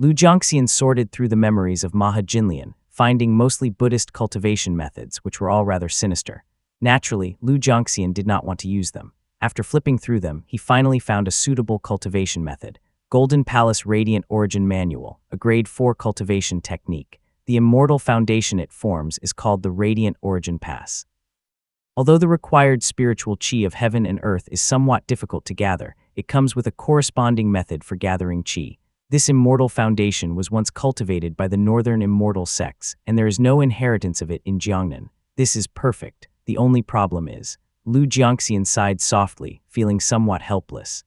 Lu Jiangxian sorted through the memories of Maha Jinlian, finding mostly Buddhist cultivation methods, which were all rather sinister. Naturally, Lu Jiangxian did not want to use them. After flipping through them, he finally found a suitable cultivation method: Golden Palace Radiant Origin Manual, a Grade 4 cultivation technique. The immortal foundation it forms is called the Radiant Origin Pass. Although the required spiritual qi of heaven and earth is somewhat difficult to gather, it comes with a corresponding method for gathering qi. This immortal foundation was once cultivated by the northern immortal sects, and there is no inheritance of it in Jiangnan. This is perfect. The only problem is, Lu Jiangxian sighed softly, feeling somewhat helpless.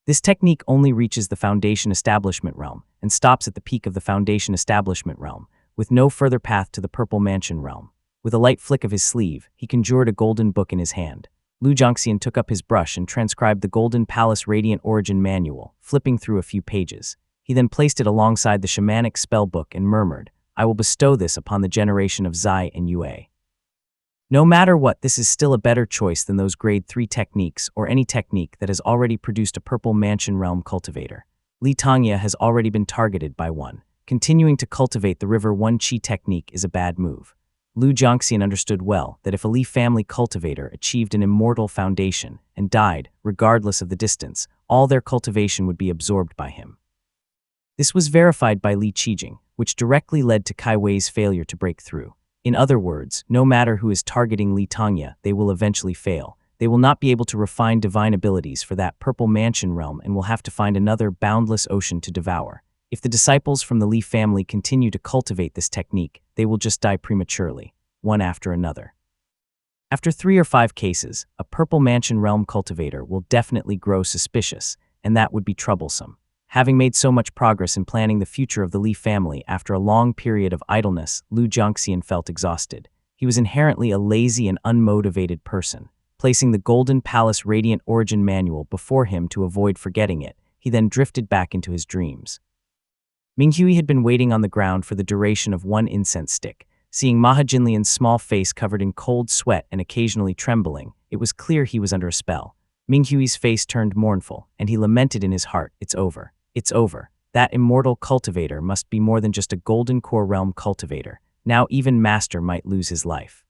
This technique only reaches the Foundation Establishment realm and stops at the peak of the Foundation Establishment realm, with no further path to the Purple Mansion realm. With a light flick of his sleeve, he conjured a golden book in his hand. Lu Jiangxian took up his brush and transcribed the Golden Palace Radiant Origin Manual, flipping through a few pages. He then placed it alongside the shamanic spell book and murmured, "I will bestow this upon the generation of Zai and Yue. No matter what, this is still a better choice than those Grade 3 techniques or any technique that has already produced a Purple Mansion realm cultivator. Li Tangya has already been targeted by one. Continuing to cultivate the River 1 Qi technique is a bad move." Lu Jiangxian understood well that if a Li family cultivator achieved an immortal foundation and died, regardless of the distance, all their cultivation would be absorbed by him. This was verified by Li Qijing, which directly led to Kai Wei's failure to break through. In other words, no matter who is targeting Li Tangya, they will eventually fail. They will not be able to refine divine abilities for that Purple Mansion realm and will have to find another boundless ocean to devour. If the disciples from the Li family continue to cultivate this technique, they will just die prematurely, one after another. After 3 or 5 cases, a Purple Mansion realm cultivator will definitely grow suspicious, and that would be troublesome. Having made so much progress in planning the future of the Li family after a long period of idleness, Lu Jiangxian felt exhausted. He was inherently a lazy and unmotivated person. Placing the Golden Palace Radiant Origin Manual before him to avoid forgetting it, he then drifted back into his dreams. Minghui had been waiting on the ground for the duration of one incense stick. Seeing Maha Jinlian's small face covered in cold sweat and occasionally trembling, it was clear he was under a spell. Minghui's face turned mournful, and he lamented in his heart, "It's over. It's over. That immortal cultivator must be more than just a Golden Core realm cultivator. Now even Master might lose his life."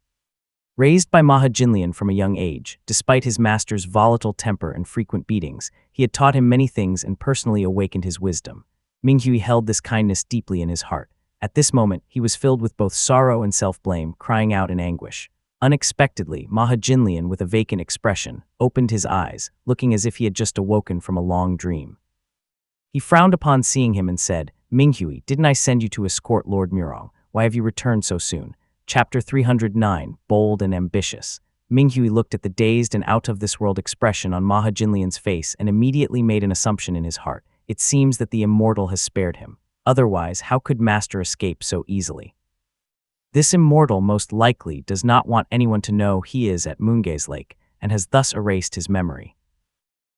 Raised by Maha Jinlian from a young age, despite his master's volatile temper and frequent beatings, he had taught him many things and personally awakened his wisdom. Minghui held this kindness deeply in his heart. At this moment, he was filled with both sorrow and self-blame, crying out in anguish. Unexpectedly, Maha Jinlian, with a vacant expression, opened his eyes, looking as if he had just awoken from a long dream. He frowned upon seeing him and said, "Minghui, didn't I send you to escort Lord Murong? Why have you returned so soon?" Chapter 309, Bold and Ambitious. Minghui looked at the dazed and out-of-this-world expression on Maha Jinlian's face and immediately made an assumption in his heart. It seems that the immortal has spared him. Otherwise, how could Master escape so easily? This immortal most likely does not want anyone to know he is at Moongaze Lake, and has thus erased his memory.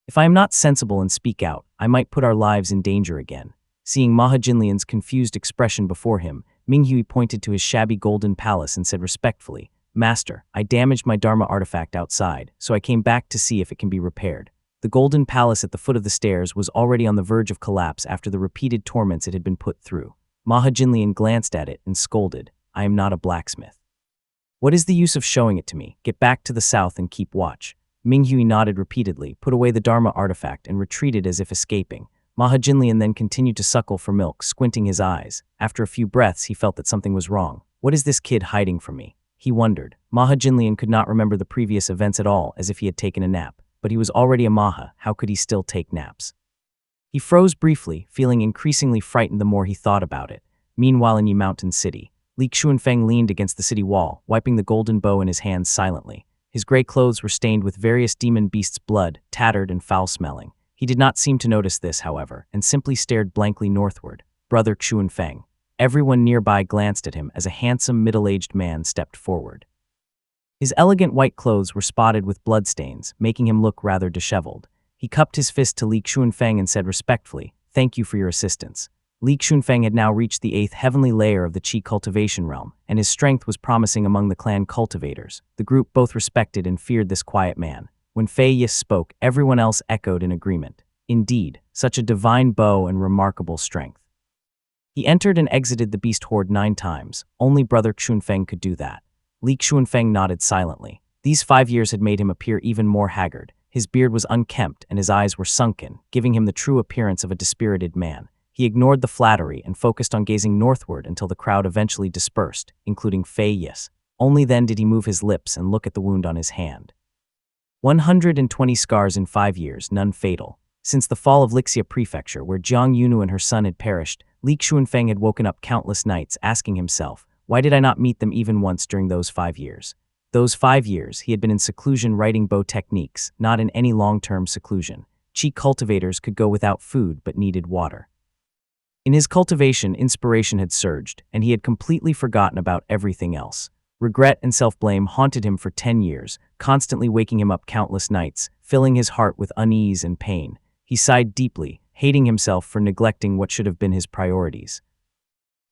If I am not sensible and speak out, I might put our lives in danger again. Seeing Mahajinlian's confused expression before him, Minghui pointed to his shabby golden palace and said respectfully, "Master, I damaged my Dharma artifact outside, so I came back to see if it can be repaired." The golden palace at the foot of the stairs was already on the verge of collapse after the repeated torments it had been put through. Mahajinlian glanced at it and scolded, "I am not a blacksmith. What is the use of showing it to me? Get back to the south and keep watch." Minghui nodded repeatedly, put away the Dharma artifact, and retreated as if escaping. Mahajinlian then continued to suckle for milk, squinting his eyes. After a few breaths, he felt that something was wrong. What is this kid hiding from me? He wondered. Mahajinlian could not remember the previous events at all, as if he had taken a nap. But he was already a Maha, how could he still take naps? He froze briefly, feeling increasingly frightened the more he thought about it. Meanwhile in Yi Mountain City, Li Xuanfeng leaned against the city wall, wiping the golden bow in his hands silently. His gray clothes were stained with various demon beasts' blood, tattered and foul-smelling. He did not seem to notice this, however, and simply stared blankly northward. Brother Xuanfeng. Everyone nearby glanced at him as a handsome, middle-aged man stepped forward. His elegant white clothes were spotted with bloodstains, making him look rather disheveled. He cupped his fist to Li Xuanfeng and said respectfully, "Thank you for your assistance." Li Xuanfeng had now reached the 8th heavenly layer of the Qi cultivation realm, and his strength was promising among the clan cultivators. The group both respected and feared this quiet man. When Fei Yi spoke, everyone else echoed in agreement. Indeed, such a divine bow and remarkable strength. He entered and exited the beast horde 9 times. Only Brother Xuanfeng could do that. Li Xuanfeng nodded silently. These 5 years had made him appear even more haggard. His beard was unkempt and his eyes were sunken, giving him the true appearance of a dispirited man. He ignored the flattery and focused on gazing northward until the crowd eventually dispersed, including Fei Yi. Only then did he move his lips and look at the wound on his hand. 120 scars in 5 years, none fatal. Since the fall of Lixia Prefecture, where Jiang Yunu and her son had perished, Li Xuanfeng had woken up countless nights asking himself, why did I not meet them even once during those 5 years? Those 5 years, he had been in seclusion writing bow techniques, not in any long-term seclusion. Qi cultivators could go without food but needed water. In his cultivation, inspiration had surged, and he had completely forgotten about everything else. Regret and self-blame haunted him for 10 years, constantly waking him up countless nights, filling his heart with unease and pain. He sighed deeply, hating himself for neglecting what should have been his priorities.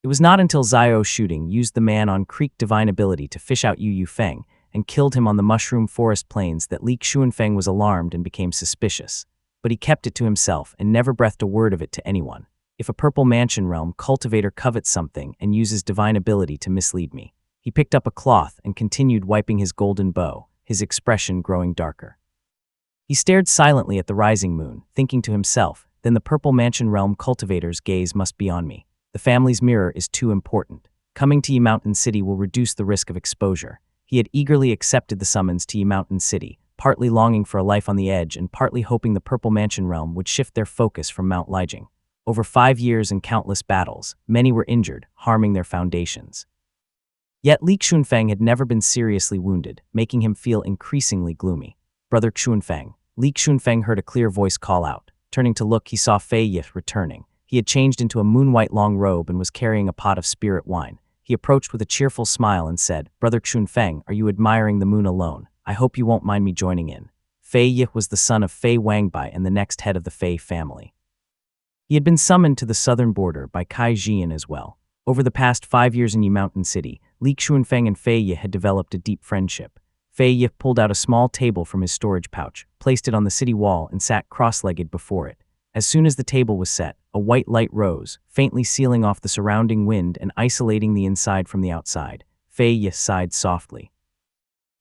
It was not until Zhao Shooting used the man on Creek divine ability to fish out Yu Yufeng and killed him on the mushroom forest plains that Li Xuanfeng was alarmed and became suspicious. But he kept it to himself and never breathed a word of it to anyone. If a Purple Mansion Realm cultivator covets something and uses divine ability to mislead me. He picked up a cloth and continued wiping his golden bow, his expression growing darker. He stared silently at the rising moon, thinking to himself, then the Purple Mansion Realm cultivator's gaze must be on me. The family's mirror is too important. Coming to Yi Mountain City will reduce the risk of exposure. He had eagerly accepted the summons to Yi Mountain City, partly longing for a life on the edge and partly hoping the Purple Mansion Realm would shift their focus from Mount Lijing. Over 5 years and countless battles, many were injured, harming their foundations. Yet Li Xuanfeng had never been seriously wounded, making him feel increasingly gloomy. Brother Xuanfeng. Li Xuanfeng heard a clear voice call out. Turning to look, he saw Fei Yi returning. He had changed into a moon-white long robe and was carrying a pot of spirit wine. He approached with a cheerful smile and said, "Brother Xuanfeng, are you admiring the moon alone? I hope you won't mind me joining in." Fei Yi was the son of Fei Wangbai and the next head of the Fei family. He had been summoned to the southern border by Kai Jian as well. Over the past 5 years in Yi Mountain City, Li Xuanfeng and Fei Yi had developed a deep friendship. Fei Yi pulled out a small table from his storage pouch, placed it on the city wall, and sat cross-legged before it. As soon as the table was set, a white light rose, faintly sealing off the surrounding wind and isolating the inside from the outside. Fei Yi sighed softly.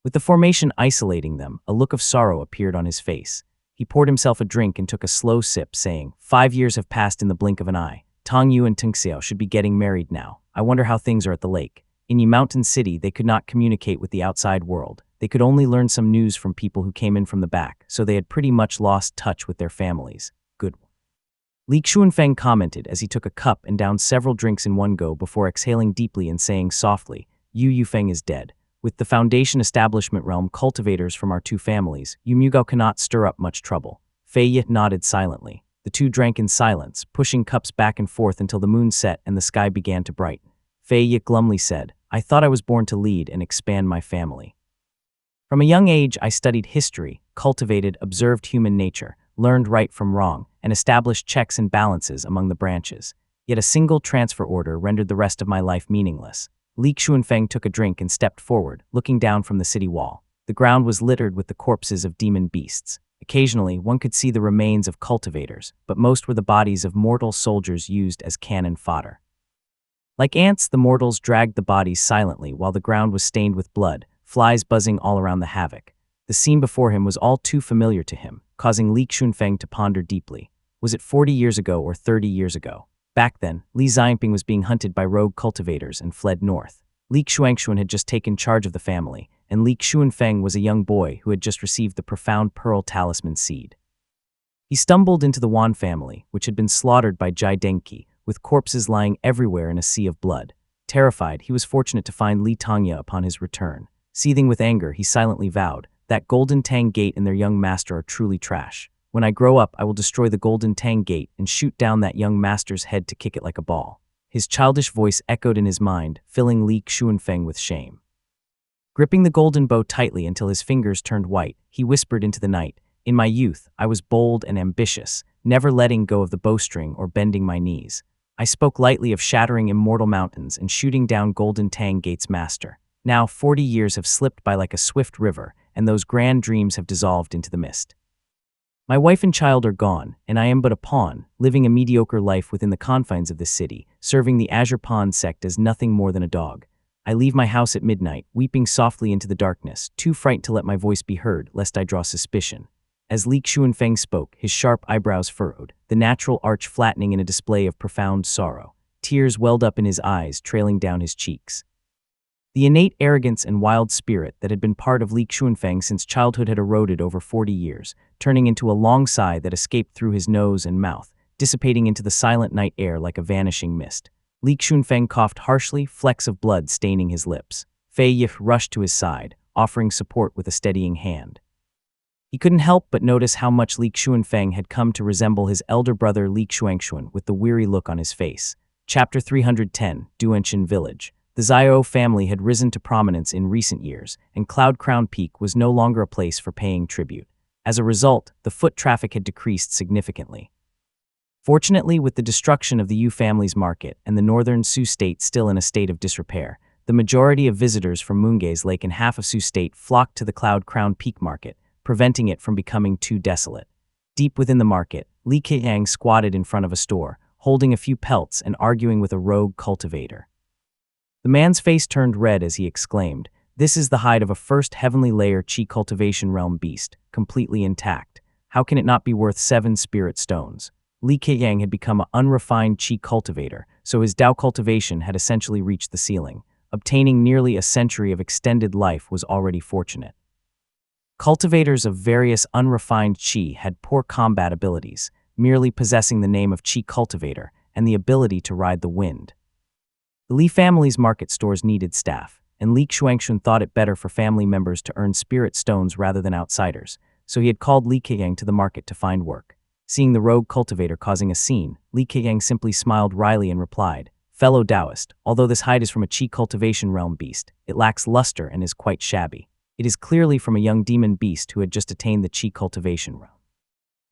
With the formation isolating them, a look of sorrow appeared on his face. He poured himself a drink and took a slow sip, saying, 5 years have passed in the blink of an eye. Tong Yu and Tung Xiao should be getting married now. I wonder how things are at the lake. In Yi Mountain City, they could not communicate with the outside world. They could only learn some news from people who came in from the back, so they had pretty much lost touch with their families. Good. Li Xuanfeng commented as he took a cup and downed several drinks in one go before exhaling deeply and saying softly, Yu Yufeng is dead. With the Foundation Establishment Realm cultivators from our 2 families, Yu Mugao cannot stir up much trouble. Fei Yi nodded silently. The 2 drank in silence, pushing cups back and forth until the moon set and the sky began to brighten. Fei Yi glumly said, I thought I was born to lead and expand my family. From a young age, I studied history, cultivated, observed human nature, learned right from wrong, and established checks and balances among the branches. Yet a single transfer order rendered the rest of my life meaningless. Li Xuanfeng took a drink and stepped forward, looking down from the city wall. The ground was littered with the corpses of demon beasts. Occasionally, one could see the remains of cultivators, but most were the bodies of mortal soldiers used as cannon fodder. Like ants, the mortals dragged the bodies silently while the ground was stained with blood, flies buzzing all around the havoc. The scene before him was all too familiar to him, causing Li Xuanfeng to ponder deeply. Was it 40 years ago or 30 years ago? Back then, Li Xianping was being hunted by rogue cultivators and fled north. Li Xuanxuan had just taken charge of the family, and Li Xuanfeng was a young boy who had just received the profound pearl talisman seed. He stumbled into the Wan family, which had been slaughtered by Jai Dengqi, with corpses lying everywhere in a sea of blood. Terrified, he was fortunate to find Li Tongya upon his return. Seething with anger, he silently vowed, "That Golden Tang Gate and their young master are truly trash. When I grow up, I will destroy the Golden Tang Gate and shoot down that young master's head to kick it like a ball." His childish voice echoed in his mind, filling Li Xuanfeng with shame. Gripping the golden bow tightly until his fingers turned white, he whispered into the night, "In my youth, I was bold and ambitious, never letting go of the bowstring or bending my knees. I spoke lightly of shattering immortal mountains and shooting down Golden Tang Gate's master. Now 40 years have slipped by like a swift river, and those grand dreams have dissolved into the mist. My wife and child are gone, and I am but a pawn, living a mediocre life within the confines of this city, serving the Azure Pawn sect as nothing more than a dog. I leave my house at midnight, weeping softly into the darkness, too frightened to let my voice be heard, lest I draw suspicion." As Li Xuanfeng spoke, his sharp eyebrows furrowed, the natural arch flattening in a display of profound sorrow. Tears welled up in his eyes, trailing down his cheeks. The innate arrogance and wild spirit that had been part of Li Xuanfeng since childhood had eroded over 40 years, turning into a long sigh that escaped through his nose and mouth, dissipating into the silent night air like a vanishing mist. Li Xuanfeng coughed harshly, flecks of blood staining his lips. Fei Yif rushed to his side, offering support with a steadying hand. He couldn't help but notice how much Li Xuanfeng had come to resemble his elder brother Li Xuanxuan with the weary look on his face. Chapter 310, Duanshan Village. The Xiao family had risen to prominence in recent years, and Cloud Crown Peak was no longer a place for paying tribute. As a result, the foot traffic had decreased significantly. Fortunately, with the destruction of the Yu family's market and the northern Su state still in a state of disrepair, the majority of visitors from Moongaze Lake and half of Su state flocked to the Cloud Crown Peak market, preventing it from becoming too desolate. Deep within the market, Li Keiyang squatted in front of a store, holding a few pelts and arguing with a rogue cultivator. The man's face turned red as he exclaimed, "This is the hide of a first heavenly layer Qi cultivation realm beast, completely intact. How can it not be worth 7 spirit stones?" Li Keiyang had become an unrefined Qi cultivator, so his Dao cultivation had essentially reached the ceiling. Obtaining nearly a century of extended life was already fortunate. Cultivators of various unrefined Qi had poor combat abilities, merely possessing the name of Qi cultivator and the ability to ride the wind. The Li family's market stores needed staff, and Li Xuanxuan thought it better for family members to earn spirit stones rather than outsiders, so he had called Li Keiyang to the market to find work. Seeing the rogue cultivator causing a scene, Li Keiyang simply smiled wryly and replied, "Fellow Taoist, although this hide is from a Qi cultivation realm beast, it lacks luster and is quite shabby. It is clearly from a young demon beast who had just attained the Qi cultivation realm.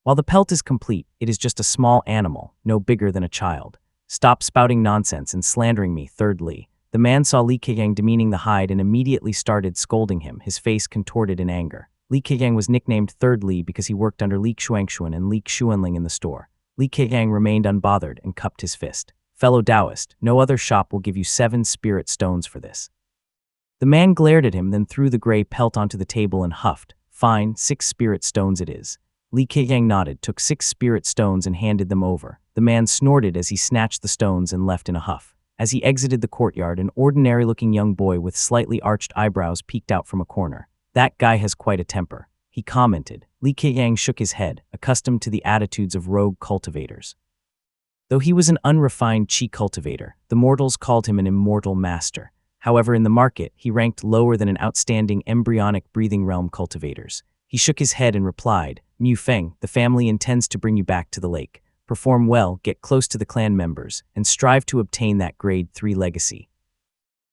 While the pelt is complete, it is just a small animal, no bigger than a child. Stop spouting nonsense and slandering me." Thirdly, the man saw Li Keiyang demeaning the hide and immediately started scolding him, his face contorted in anger. Li Keiyang was nicknamed Third Li because he worked under Li Xuanxuan and Li Xuanling in the store. Li Keiyang remained unbothered and cupped his fist. "Fellow Taoist, no other shop will give you 7 spirit stones for this." The man glared at him, then threw the gray pelt onto the table and huffed, "Fine, 6 spirit stones it is." Li Keiyang nodded, took 6 spirit stones and handed them over. The man snorted as he snatched the stones and left in a huff. As he exited the courtyard, an ordinary-looking young boy with slightly arched eyebrows peeked out from a corner. "That guy has quite a temper," he commented. Li Keiyang shook his head, accustomed to the attitudes of rogue cultivators. Though he was an unrefined Qi cultivator, the mortals called him an immortal master. However, in the market, he ranked lower than an outstanding embryonic breathing realm cultivators. He shook his head and replied, "Mu Feng, the family intends to bring you back to the lake. Perform well, get close to the clan members, and strive to obtain that grade 3 legacy."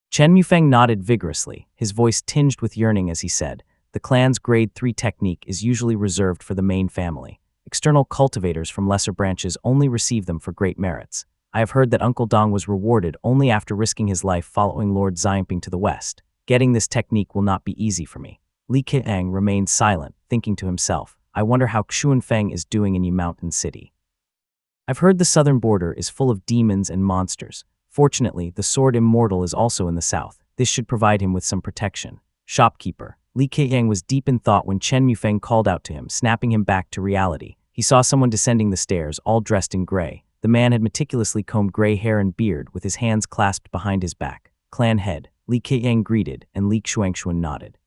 Chen Mufeng nodded vigorously, his voice tinged with yearning as he said, "The clan's grade 3 technique is usually reserved for the main family. External cultivators from lesser branches only receive them for great merits. I have heard that Uncle Dong was rewarded only after risking his life following Lord Xiamping to the west. Getting this technique will not be easy for me. Li Qiang remained silent, thinking to himself, I wonder how Xuanfeng is doing in Yi Mountain City. I've heard the southern border is full of demons and monsters. Fortunately, the sword immortal is also in the south. This should provide him with some protection. Shopkeeper. Li Qiang was deep in thought when Chen Mufeng called out to him, snapping him back to reality. He saw someone descending the stairs, all dressed in gray. The man had meticulously combed gray hair and beard, with his hands clasped behind his back. Clan head. Li Qiang greeted, and Li Xuanxuan nodded.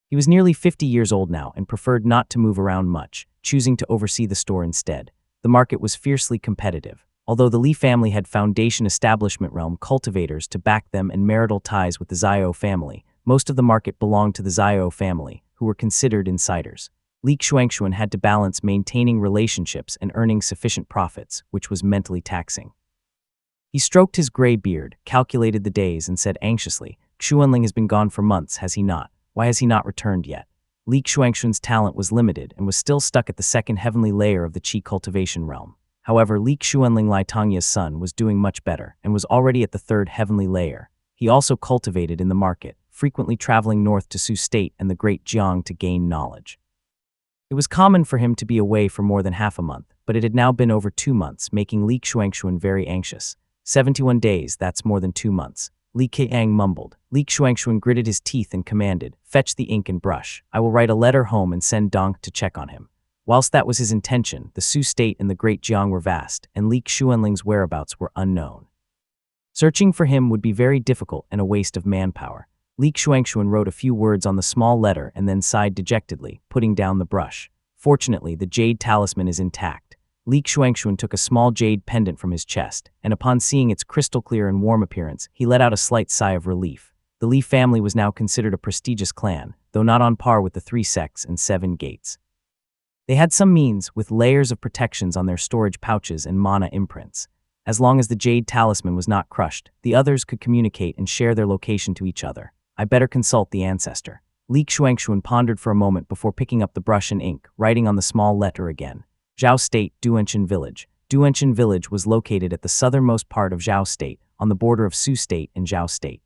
He was nearly 50 years old now and preferred not to move around much, choosing to oversee the store instead. The market was fiercely competitive. Although the Li family had foundation establishment realm cultivators to back them and marital ties with the Xiao family, most of the market belonged to the Xiao family, who were considered insiders. Li Xuanxuan had to balance maintaining relationships and earning sufficient profits, which was mentally taxing. He stroked his gray beard, calculated the days, and said anxiously, Xuanling has been gone for months, has he not? Why has he not returned yet? Li Xuanxuan's talent was limited and was still stuck at the second heavenly layer of the Qi cultivation realm. However, Li Xuanling Lai Tongya's son was doing much better and was already at the third heavenly layer. He also cultivated in the market, frequently traveling north to Su State and the Great Jiang to gain knowledge. It was common for him to be away for more than half a month, but it had now been over 2 months, making Li Xuanxuan very anxious. 71 days, that's more than 2 months. Li Qiang mumbled. Li Xuanxuan gritted his teeth and commanded, fetch the ink and brush. I will write a letter home and send Dong to check on him. Whilst that was his intention, the Su State and the Great Jiang were vast, and Li Xuanling's whereabouts were unknown. Searching for him would be very difficult and a waste of manpower. Li Xuanxuan wrote a few words on the small letter and then sighed dejectedly, putting down the brush. Fortunately, the jade talisman is intact. Li Xuanxuan took a small jade pendant from his chest, and upon seeing its crystal-clear and warm appearance, he let out a slight sigh of relief. The Li family was now considered a prestigious clan, though not on par with the 3 sects and 7 gates. They had some means, with layers of protections on their storage pouches and mana imprints. As long as the jade talisman was not crushed, the others could communicate and share their location to each other. I better consult the ancestor. Li Xuanxuan pondered for a moment before picking up the brush and ink, writing on the small letter again. Zhao State, Duanshan Village. Duanshan Village was located at the southernmost part of Zhao State, on the border of Su State and Zhao State.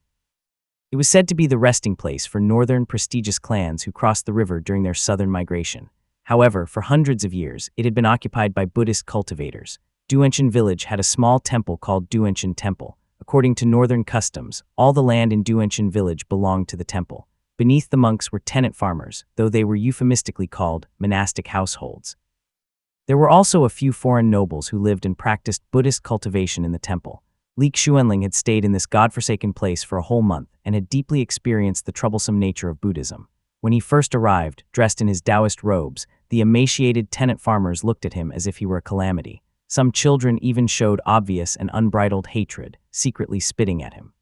It was said to be the resting place for northern prestigious clans who crossed the river during their southern migration. However, for hundreds of years, it had been occupied by Buddhist cultivators. Duanshan Village had a small temple called Duanshan Temple. According to northern customs, all the land in Duanshan Village belonged to the temple. Beneath the monks were tenant farmers, though they were euphemistically called monastic households. There were also a few foreign nobles who lived and practiced Buddhist cultivation in the temple. Li Xuanling had stayed in this godforsaken place for a whole month and had deeply experienced the troublesome nature of Buddhism. When he first arrived, dressed in his Taoist robes, the emaciated tenant farmers looked at him as if he were a calamity. Some children even showed obvious and unbridled hatred, secretly spitting at him.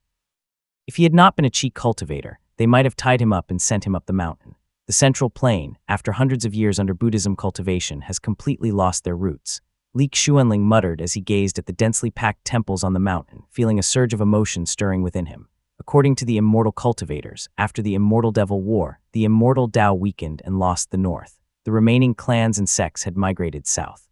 If he had not been a Qi cultivator, they might have tied him up and sent him up the mountain. The Central Plain, after hundreds of years under Buddhism cultivation, has completely lost their roots. Li Xuanling muttered as he gazed at the densely packed temples on the mountain, feeling a surge of emotion stirring within him. According to the immortal cultivators, after the Immortal Devil War, the immortal Tao weakened and lost the north. The remaining clans and sects had migrated south.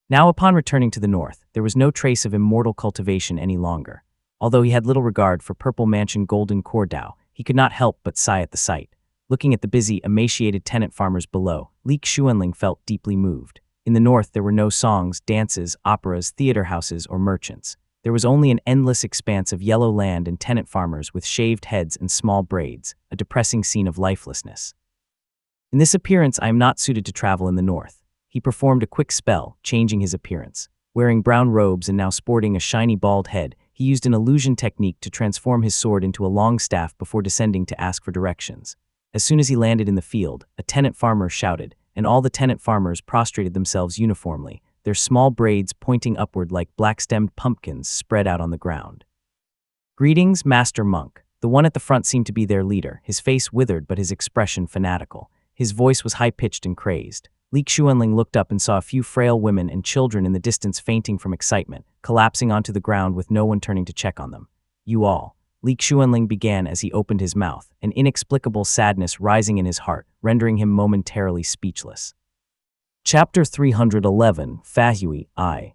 Now, upon returning to the north, there was no trace of immortal cultivation any longer. Although he had little regard for Purple Mansion Golden Core Dao, he could not help but sigh at the sight. Looking at the busy, emaciated tenant farmers below, Li Xuanling felt deeply moved. In the north, there were no songs, dances, operas, theater houses, or merchants. There was only an endless expanse of yellow land and tenant farmers with shaved heads and small braids, a depressing scene of lifelessness. In this appearance, I am not suited to travel in the north. He performed a quick spell, changing his appearance. Wearing brown robes and now sporting a shiny bald head, he used an illusion technique to transform his sword into a long staff before descending to ask for directions. As soon as he landed in the field, a tenant farmer shouted, and all the tenant farmers prostrated themselves uniformly, their small braids pointing upward like black-stemmed pumpkins spread out on the ground. Greetings, Master Monk. The one at the front seemed to be their leader, his face withered but his expression fanatical. His voice was high-pitched and crazed. Li Xuanling looked up and saw a few frail women and children in the distance fainting from excitement, collapsing onto the ground with no one turning to check on them. You all. Li Xuanling began as he opened his mouth, an inexplicable sadness rising in his heart, rendering him momentarily speechless. Chapter 311, Fahui I.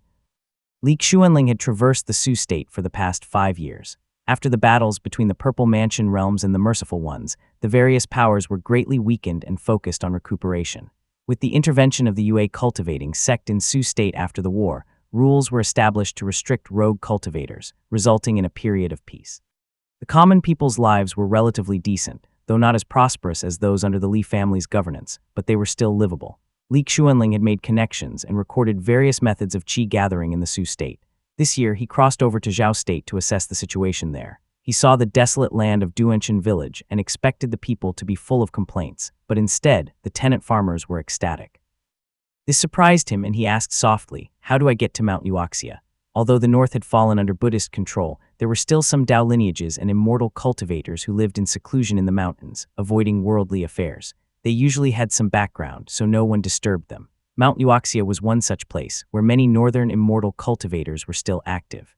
Li Xuanling had traversed the Su state for the past 5 years. After the battles between the Purple Mansion realms and the Merciful Ones, the various powers were greatly weakened and focused on recuperation. With the intervention of the Yue cultivating sect in Su state after the war, rules were established to restrict rogue cultivators, resulting in a period of peace. The common people's lives were relatively decent, though not as prosperous as those under the Li family's governance, but they were still livable. Li Xuanling had made connections and recorded various methods of qi gathering in the Su state. This year, he crossed over to Zhao state to assess the situation there. He saw the desolate land of Duanshan village and expected the people to be full of complaints, but instead, the tenant farmers were ecstatic. This surprised him and he asked softly, "How do I get to Mount Yuaxia?" Although the north had fallen under Buddhist control, there were still some Dao lineages and immortal cultivators who lived in seclusion in the mountains, avoiding worldly affairs. They usually had some background, so no one disturbed them. Mount Yuaxia was one such place, where many northern immortal cultivators were still active.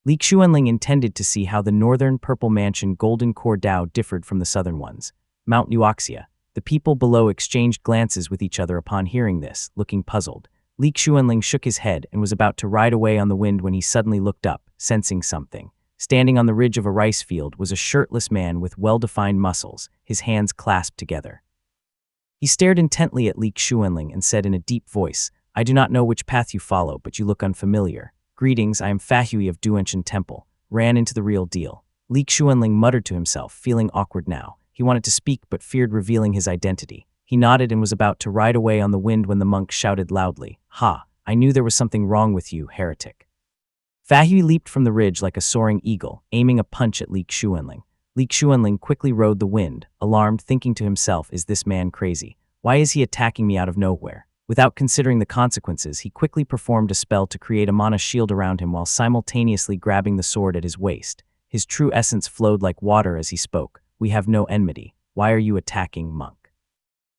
Li Xuanling intended to see how the northern Purple Mansion Golden Core Dao differed from the southern ones. Mount Yuaxia. The people below exchanged glances with each other upon hearing this, looking puzzled. Li Xuanling shook his head and was about to ride away on the wind when he suddenly looked up, sensing something. Standing on the ridge of a rice field was a shirtless man with well-defined muscles, his hands clasped together. He stared intently at Li Xuanling and said in a deep voice, "I do not know which path you follow, but you look unfamiliar. Greetings, I am Fahui of Duanshan Temple." Ran into the real deal. Li Xuanling muttered to himself, feeling awkward now. He wanted to speak but feared revealing his identity. He nodded and was about to ride away on the wind when the monk shouted loudly, "Ha! I knew there was something wrong with you, heretic." Fahui leaped from the ridge like a soaring eagle, aiming a punch at Li Xuanling. Li Xuanling quickly rode the wind, alarmed, thinking to himself, "Is this man crazy? Why is he attacking me out of nowhere?" Without considering the consequences, he quickly performed a spell to create a mana shield around him while simultaneously grabbing the sword at his waist. His true essence flowed like water as he spoke. "We have no enmity. Why are you attacking, monk?"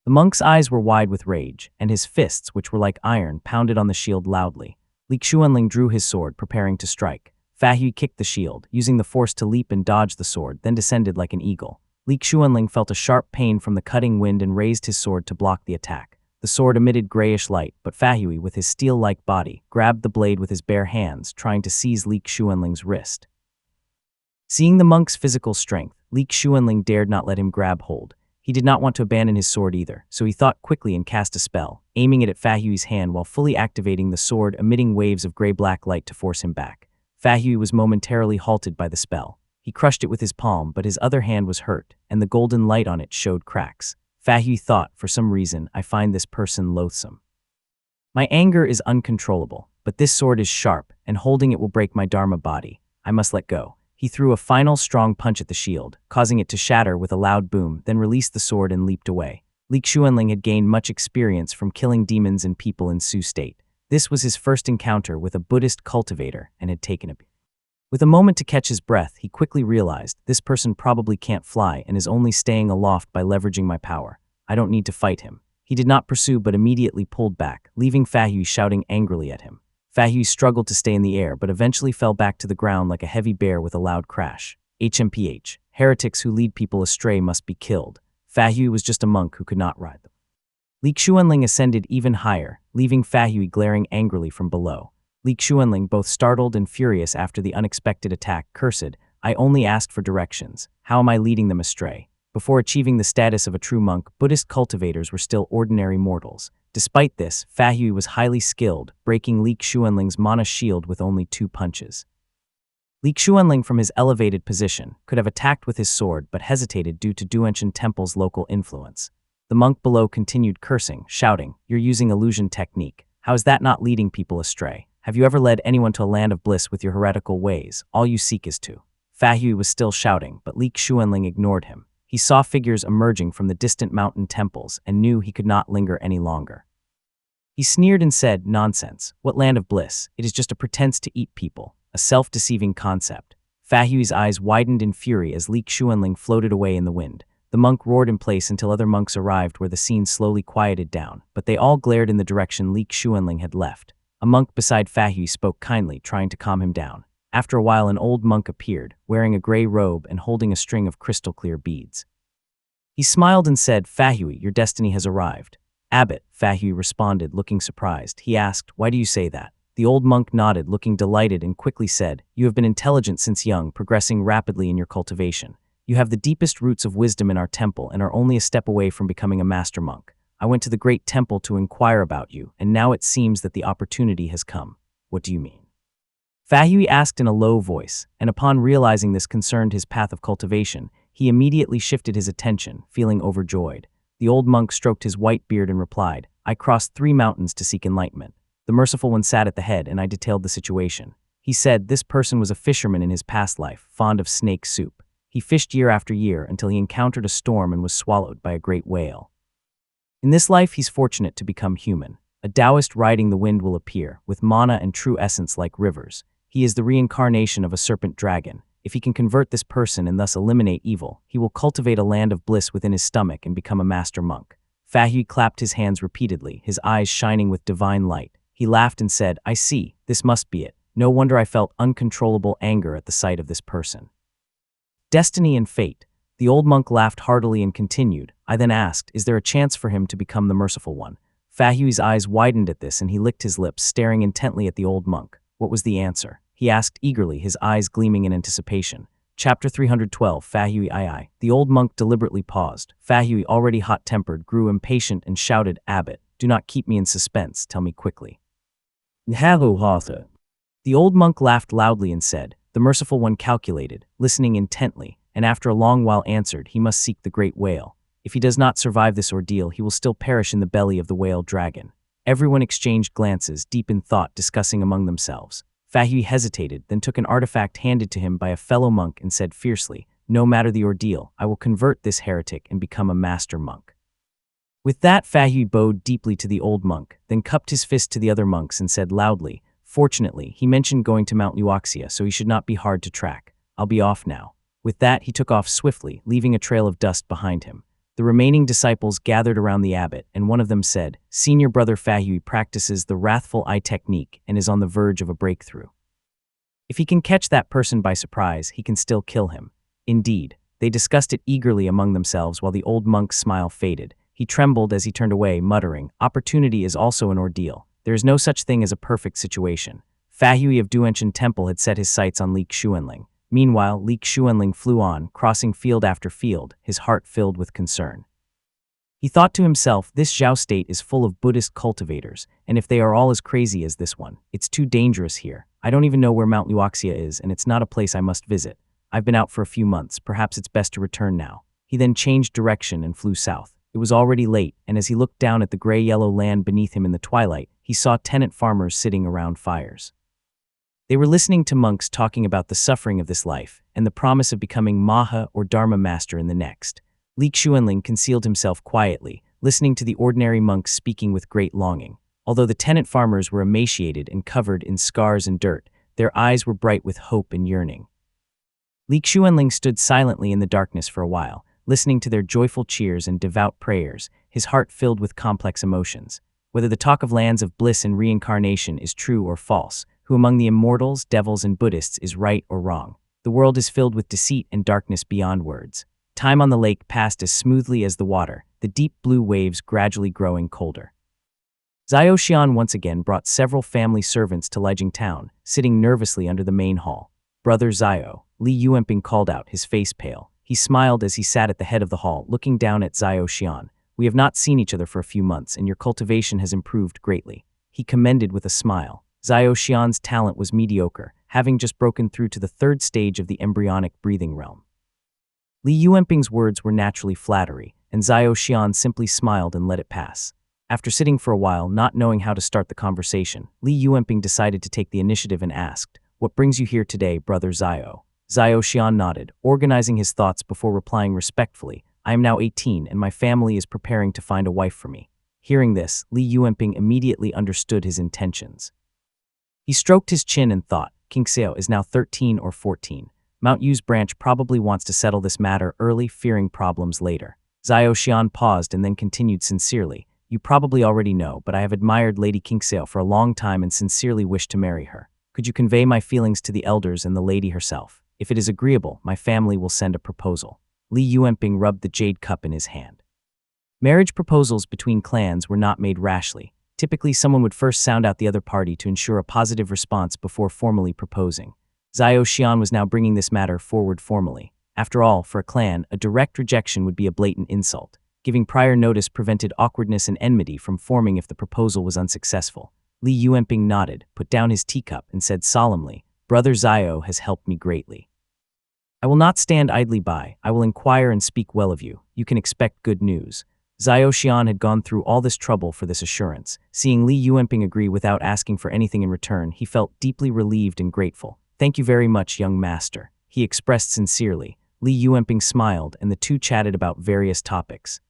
The monk's eyes were wide with rage, and his fists, which were like iron, pounded on the shield loudly. Li Xuanling drew his sword, preparing to strike. Fahui kicked the shield, using the force to leap and dodge the sword, then descended like an eagle. Li Xuanling felt a sharp pain from the cutting wind and raised his sword to block the attack. The sword emitted grayish light, but Fahui, with his steel-like body, grabbed the blade with his bare hands, trying to seize Li Xuanling's wrist. Seeing the monk's physical strength, Li Xuanling dared not let him grab hold. He did not want to abandon his sword either, so he thought quickly and cast a spell, aiming it at Fahui's hand while fully activating the sword, emitting waves of gray-black light to force him back. Fahui was momentarily halted by the spell. He crushed it with his palm, but his other hand was hurt, and the golden light on it showed cracks. Fahui thought, "For some reason, I find this person loathsome. My anger is uncontrollable, but this sword is sharp, and holding it will break my Dharma body. I must let go." He threw a final strong punch at the shield, causing it to shatter with a loud boom, then released the sword and leaped away. Li Xuanling had gained much experience from killing demons and people in Su state. This was his first encounter with a Buddhist cultivator and had taken a beat. With a moment to catch his breath, he quickly realized, this person probably can't fly and is only staying aloft by leveraging my power. I don't need to fight him. He did not pursue but immediately pulled back, leaving Fahui shouting angrily at him. Fahui struggled to stay in the air but eventually fell back to the ground like a heavy bear with a loud crash. HMPH. Heretics who lead people astray must be killed. Fahui was just a monk who could not ride them. Li Xuanling ascended even higher, leaving Fahui glaring angrily from below. Li Xuanling, both startled and furious after the unexpected attack, cursed, "I only asked for directions. How am I leading them astray?" Before achieving the status of a true monk, Buddhist cultivators were still ordinary mortals. Despite this, Fahui was highly skilled, breaking Li Xuanling's mana shield with only 2 punches. Li Xuanling, from his elevated position, could have attacked with his sword but hesitated due to Duanshan Temple's local influence. The monk below continued cursing, shouting, "You're using illusion technique. How is that not leading people astray? Have you ever led anyone to a land of bliss with your heretical ways? All you seek is to." Fahui was still shouting, but Li Xuanling ignored him. He saw figures emerging from the distant mountain temples and knew he could not linger any longer. He sneered and said, "Nonsense. What land of bliss? It is just a pretense to eat people, a self-deceiving concept." Fahui's eyes widened in fury as Li Xuanling floated away in the wind. The monk roared in place until other monks arrived where the scene slowly quieted down, but they all glared in the direction Li Xuanling had left. A monk beside Fahui spoke kindly, trying to calm him down. After a while, an old monk appeared, wearing a gray robe and holding a string of crystal-clear beads. He smiled and said, "Fahui, your destiny has arrived." "Abbot," Fahui responded, looking surprised. He asked, "Why do you say that?" The old monk nodded, looking delighted, and quickly said, "You have been intelligent since young, progressing rapidly in your cultivation. You have the deepest roots of wisdom in our temple and are only a step away from becoming a master monk. I went to the great temple to inquire about you, and now it seems that the opportunity has come. What do you mean?" Fahui asked in a low voice, and upon realizing this concerned his path of cultivation, he immediately shifted his attention, feeling overjoyed. The old monk stroked his white beard and replied, "I crossed 3 mountains to seek enlightenment. The Merciful One sat at the head, and I detailed the situation. He said this person was a fisherman in his past life, fond of snake soup. He fished year after year until he encountered a storm and was swallowed by a great whale. In this life, he's fortunate to become human. A Taoist riding the wind will appear, with mana and true essence like rivers. He is the reincarnation of a serpent dragon. If he can convert this person and thus eliminate evil, he will cultivate a land of bliss within his stomach and become a master monk." Fahui clapped his hands repeatedly, his eyes shining with divine light. He laughed and said, "I see, this must be it. No wonder I felt uncontrollable anger at the sight of this person. Destiny and fate." The old monk laughed heartily and continued, "I then asked, is there a chance for him to become the Merciful One?" Fahui's eyes widened at this and he licked his lips, staring intently at the old monk. What was the answer? He asked eagerly, his eyes gleaming in anticipation. Chapter 312, Fahui II. The old monk deliberately paused. Fahui, already hot-tempered, grew impatient and shouted, "Abbot, do not keep me in suspense, tell me quickly." The old monk laughed loudly and said, "The Merciful One calculated, listening intently, and after a long while answered, he must seek the great whale. If he does not survive this ordeal, he will still perish in the belly of the whale dragon." Everyone exchanged glances, deep in thought, discussing among themselves. Fahui hesitated, then took an artifact handed to him by a fellow monk and said fiercely, "No matter the ordeal, I will convert this heretic and become a master monk." With that, Fahui bowed deeply to the old monk, then cupped his fist to the other monks and said loudly, "Fortunately, he mentioned going to Mount Luoxia, so he should not be hard to track. I'll be off now." With that, he took off swiftly, leaving a trail of dust behind him. The remaining disciples gathered around the abbot, and one of them said, "Senior Brother Fahui practices the wrathful eye technique and is on the verge of a breakthrough. If he can catch that person by surprise, he can still kill him." Indeed, they discussed it eagerly among themselves while the old monk's smile faded. He trembled as he turned away, muttering, "Opportunity is also an ordeal. There is no such thing as a perfect situation." Fahui of Duanshan Temple had set his sights on Li Xuanling. Meanwhile, Li Xuanling flew on, crossing field after field, his heart filled with concern. He thought to himself, this Zhao state is full of Buddhist cultivators, and if they are all as crazy as this one, it's too dangerous here. I don't even know where Mount Luoxia is, and it's not a place I must visit. I've been out for a few months, perhaps it's best to return now. He then changed direction and flew south. It was already late, and as he looked down at the gray-yellow land beneath him in the twilight, he saw tenant farmers sitting around fires. They were listening to monks talking about the suffering of this life and the promise of becoming Maha or Dharma master in the next. Li Xuanling concealed himself quietly, listening to the ordinary monks speaking with great longing. Although the tenant farmers were emaciated and covered in scars and dirt, their eyes were bright with hope and yearning. Li Xuanling stood silently in the darkness for a while, listening to their joyful cheers and devout prayers, his heart filled with complex emotions. Whether the talk of lands of bliss and reincarnation is true or false, who among the immortals, devils, and Buddhists is right or wrong? The world is filled with deceit and darkness beyond words. Time on the lake passed as smoothly as the water, the deep blue waves gradually growing colder. Zhao Xian once again brought several family servants to Lijiang Town, sitting nervously under the main hall. "Brother Zhao," Li Yuanping called out, his face pale. He smiled as he sat at the head of the hall, looking down at Zhao Xian. "We have not seen each other for a few months, and your cultivation has improved greatly." He commended with a smile. Zhao Xian's talent was mediocre, having just broken through to the 3rd stage of the embryonic breathing realm. Li Yuanping's words were naturally flattery, and Zhao Xian simply smiled and let it pass. After sitting for a while, not knowing how to start the conversation, Li Yuanping decided to take the initiative and asked, "What brings you here today, Brother Zhao?" Zhao Xian nodded, organizing his thoughts before replying respectfully, "I am now 18 and my family is preparing to find a wife for me." Hearing this, Li Yuanping immediately understood his intentions. He stroked his chin and thought, King Xiao is now 13 or 14. Mount Yu's branch probably wants to settle this matter early, fearing problems later. Zhao Xian paused and then continued sincerely, "You probably already know, but I have admired Lady King Xiao for a long time and sincerely wish to marry her. Could you convey my feelings to the elders and the lady herself? If it is agreeable, my family will send a proposal." Li Yuanping rubbed the jade cup in his hand. Marriage proposals between clans were not made rashly. Typically, someone would first sound out the other party to ensure a positive response before formally proposing. Xiao Xian was now bringing this matter forward formally. After all, for a clan, a direct rejection would be a blatant insult. Giving prior notice prevented awkwardness and enmity from forming if the proposal was unsuccessful. Li Yuanping nodded, put down his teacup, and said solemnly, "Brother Xiao has helped me greatly. I will not stand idly by. I will inquire and speak well of you. You can expect good news." Xiao Xian had gone through all this trouble for this assurance. Seeing Li Yuanping agree without asking for anything in return, he felt deeply relieved and grateful. "Thank you very much, young master," he expressed sincerely. Li Yuanping smiled, and the two chatted about various topics.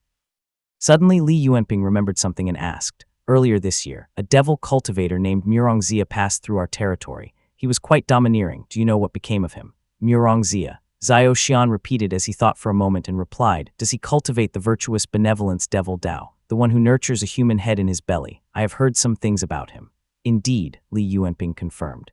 Suddenly, Li Yuanping remembered something and asked, "Earlier this year, a devil cultivator named Murongzia passed through our territory. He was quite domineering. Do you know what became of him?" "Murongzia," Xiao Xian repeated as he thought for a moment and replied, "Does he cultivate the virtuous benevolence devil Dao, the one who nurtures a human head in his belly? I have heard some things about him." "Indeed," Li Yuanping confirmed.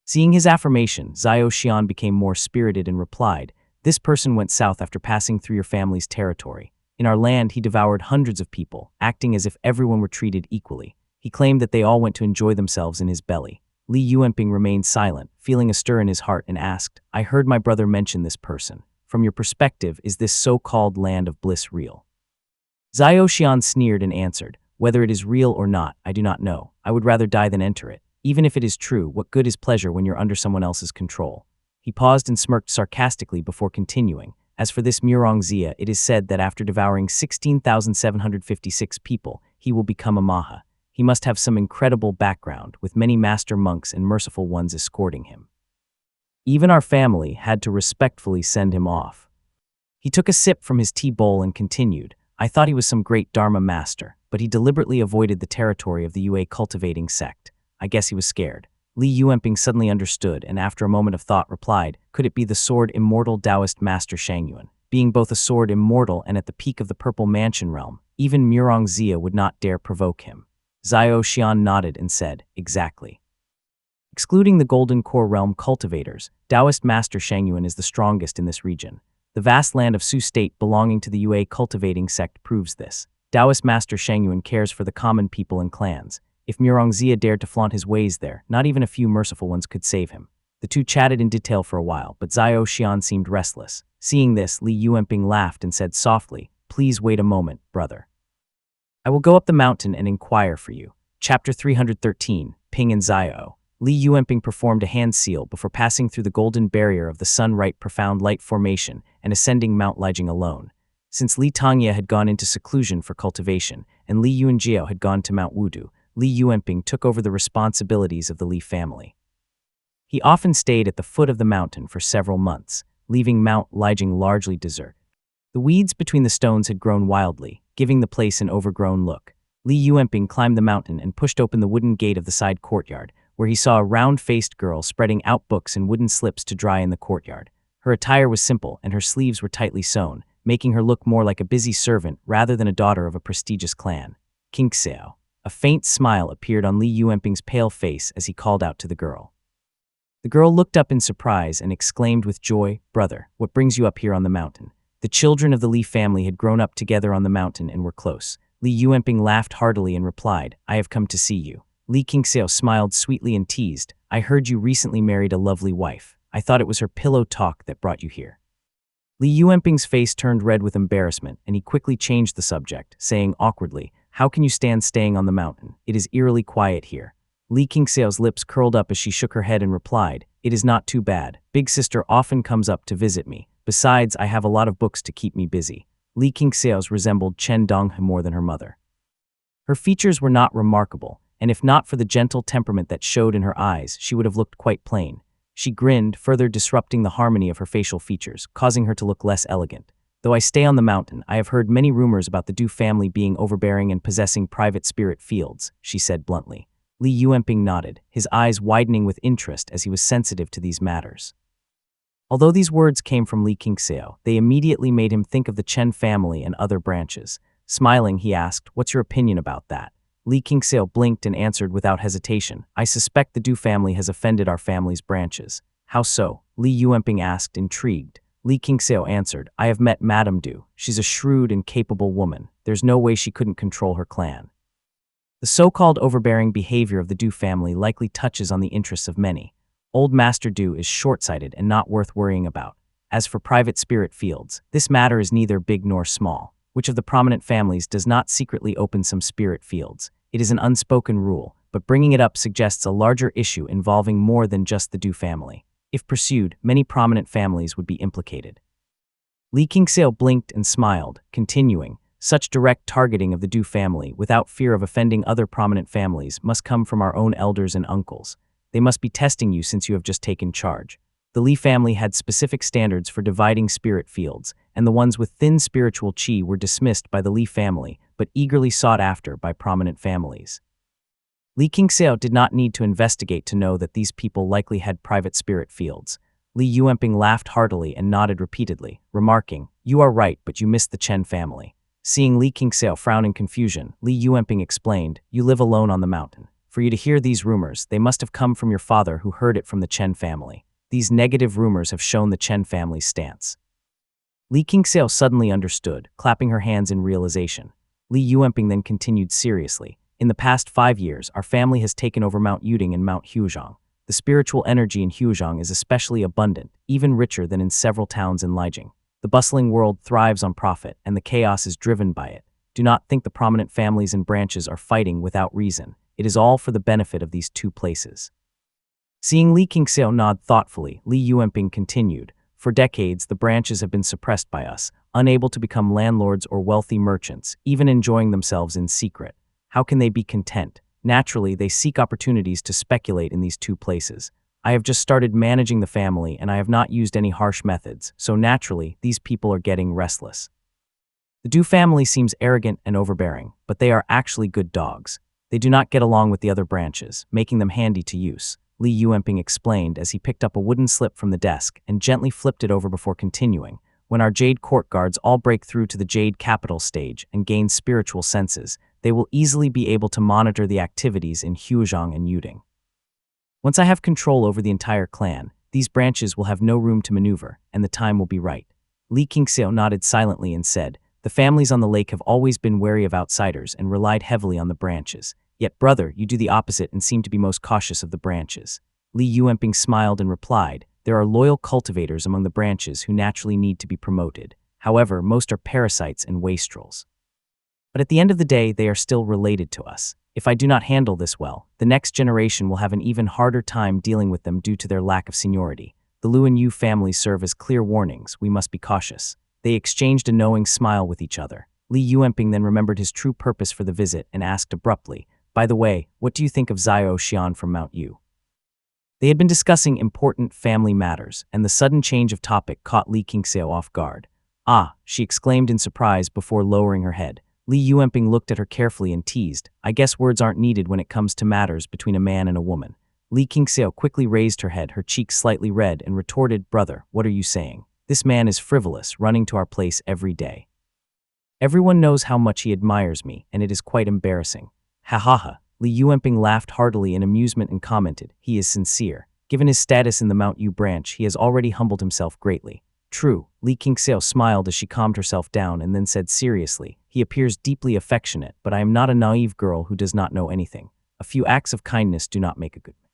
Seeing his affirmation, Xiao Xian became more spirited and replied, "This person went south after passing through your family's territory. In our land, he devoured hundreds of people, acting as if everyone were treated equally. He claimed that they all went to enjoy themselves in his belly." Li Yuanping remained silent, feeling a stir in his heart, and asked, "I heard my brother mention this person. From your perspective, is this so-called land of bliss real?" Xiao Xian sneered and answered, "Whether it is real or not, I do not know. I would rather die than enter it. Even if it is true, what good is pleasure when you're under someone else's control?" He paused and smirked sarcastically before continuing, "As for this Murongzia, it is said that after devouring 16,756 people, he will become a Maha. He must have some incredible background, with many master monks and merciful ones escorting him. Even our family had to respectfully send him off." He took a sip from his tea bowl and continued, "I thought he was some great Dharma master, but he deliberately avoided the territory of the Yue cultivating sect. I guess he was scared." Li Yuanping suddenly understood and after a moment of thought replied, "Could it be the sword immortal Taoist master Shangyuan? Being both a sword immortal and at the peak of the Purple Mansion realm, even Murongzia would not dare provoke him." Xiao Xian nodded and said, "Exactly." Excluding the Golden Core realm cultivators, Taoist master Shangyuan is the strongest in this region. The vast land of Su State belonging to the Yue cultivating sect proves this. Taoist master Shangyuan cares for the common people and clans. If Murongzia dared to flaunt his ways there, not even a few merciful ones could save him. The two chatted in detail for a while, but Xiao Xian seemed restless. Seeing this, Li Yuanping laughed and said softly, "Please wait a moment, brother. I will go up the mountain and inquire for you." Chapter 313, Ping and Xiao. Li Yuanping performed a hand seal before passing through the golden barrier of the Sun-Right Profound Light Formation and ascending Mount Lijing alone. Since Li Tongya had gone into seclusion for cultivation, and Li Yuanjiao had gone to Mount Wudu, Li Yuanping took over the responsibilities of the Li family. He often stayed at the foot of the mountain for several months, leaving Mount Lijing largely desert. The weeds between the stones had grown wildly, giving the place an overgrown look. Li Yuanping climbed the mountain and pushed open the wooden gate of the side courtyard, where he saw a round-faced girl spreading out books and wooden slips to dry in the courtyard. Her attire was simple and her sleeves were tightly sewn, making her look more like a busy servant rather than a daughter of a prestigious clan. "Qingxiao." A faint smile appeared on Li Yuanping's pale face as he called out to the girl. The girl looked up in surprise and exclaimed with joy, "Brother, what brings you up here on the mountain?" The children of the Li family had grown up together on the mountain and were close. Li Yuanping laughed heartily and replied, "I have come to see you." Li Qingxiao smiled sweetly and teased, "I heard you recently married a lovely wife. I thought it was her pillow talk that brought you here." Li Yuanping's face turned red with embarrassment, and he quickly changed the subject, saying awkwardly, "How can you stand staying on the mountain? It is eerily quiet here." Li Qingxiao's lips curled up as she shook her head and replied, "It is not too bad. Big sister often comes up to visit me. Besides, I have a lot of books to keep me busy." Li Qingxiao's resembled Chen Donghe more than her mother. Her features were not remarkable, and if not for the gentle temperament that showed in her eyes, she would have looked quite plain. She grinned, further disrupting the harmony of her facial features, causing her to look less elegant. "Though I stay on the mountain, I have heard many rumors about the Du family being overbearing and possessing private spirit fields," she said bluntly. Li Yuanping nodded, his eyes widening with interest as he was sensitive to these matters. Although these words came from Li Qingxiao, they immediately made him think of the Chen family and other branches. Smiling, he asked, "What's your opinion about that?" Li Qingxiao blinked and answered without hesitation, "I suspect the Du family has offended our family's branches." "How so?" Li Yuanping asked, intrigued. Li Qingxiao answered, "I have met Madame Du. She's a shrewd and capable woman. There's no way she couldn't control her clan." The so-called overbearing behavior of the Du family likely touches on the interests of many. Old Master Du is short-sighted and not worth worrying about. As for private spirit fields, this matter is neither big nor small. Which of the prominent families does not secretly open some spirit fields? It is an unspoken rule, but bringing it up suggests a larger issue involving more than just the Du family. If pursued, many prominent families would be implicated. Li Qingseo blinked and smiled, continuing, such direct targeting of the Du family without fear of offending other prominent families must come from our own elders and uncles. They must be testing you since you have just taken charge. The Li family had specific standards for dividing spirit fields, and the ones with thin spiritual qi were dismissed by the Li family, but eagerly sought after by prominent families. Li Qingseo did not need to investigate to know that these people likely had private spirit fields. Li Yuanping laughed heartily and nodded repeatedly, remarking, "You are right, but you missed the Chen family." Seeing Li Qingseo frown in confusion, Li Yuanping explained, "You live alone on the mountain. For you to hear these rumors, they must have come from your father who heard it from the Chen family. These negative rumors have shown the Chen family's stance." Li Qingseo suddenly understood, clapping her hands in realization. Li Yuanping then continued seriously, "In the past 5 years, our family has taken over Mount Yuding and Mount Huizhong. The spiritual energy in Huizhong is especially abundant, even richer than in several towns in Lijiang. The bustling world thrives on profit, and the chaos is driven by it. Do not think the prominent families and branches are fighting without reason. It is all for the benefit of these 2 places." Seeing Li Qingseo nod thoughtfully, Li Yuanping continued, "For decades, the branches have been suppressed by us, unable to become landlords or wealthy merchants, even enjoying themselves in secret. How can they be content? Naturally, they seek opportunities to speculate in these 2 places. I have just started managing the family and I have not used any harsh methods, so naturally, these people are getting restless. The Du family seems arrogant and overbearing, but they are actually good dogs. They do not get along with the other branches, making them handy to use," Li Yuanping explained as he picked up a wooden slip from the desk and gently flipped it over before continuing. "When our Jade Court guards all break through to the Jade Capital stage and gain spiritual senses, they will easily be able to monitor the activities in Huizhong and Yuding. Once I have control over the entire clan, these branches will have no room to maneuver, and the time will be right." Li Qingseo nodded silently and said, "The families on the lake have always been wary of outsiders and relied heavily on the branches. Yet, brother, you do the opposite and seem to be most cautious of the branches." Li Yuanping smiled and replied, "There are loyal cultivators among the branches who naturally need to be promoted. However, most are parasites and wastrels. But at the end of the day, they are still related to us. If I do not handle this well, the next generation will have an even harder time dealing with them due to their lack of seniority. The Lu and Yu families serve as clear warnings. We must be cautious." They exchanged a knowing smile with each other. Li Yuanping then remembered his true purpose for the visit and asked abruptly, "By the way, what do you think of Xiao Xian from Mount Yu?" They had been discussing important family matters, and the sudden change of topic caught Li Qingseo off guard. "Ah," she exclaimed in surprise before lowering her head. Li Yuanping looked at her carefully and teased, "I guess words aren't needed when it comes to matters between a man and a woman." Li Qingseo quickly raised her head, her cheeks slightly red, and retorted, "Brother, what are you saying? This man is frivolous, running to our place every day. Everyone knows how much he admires me, and it is quite embarrassing." "Ha ha ha." Li Yuanping laughed heartily in amusement and commented, "He is sincere. Given his status in the Mount Yu branch, he has already humbled himself greatly." "True." Li Qingseo smiled as she calmed herself down and then said seriously, "He appears deeply affectionate, but I am not a naive girl who does not know anything. A few acts of kindness do not make a good man.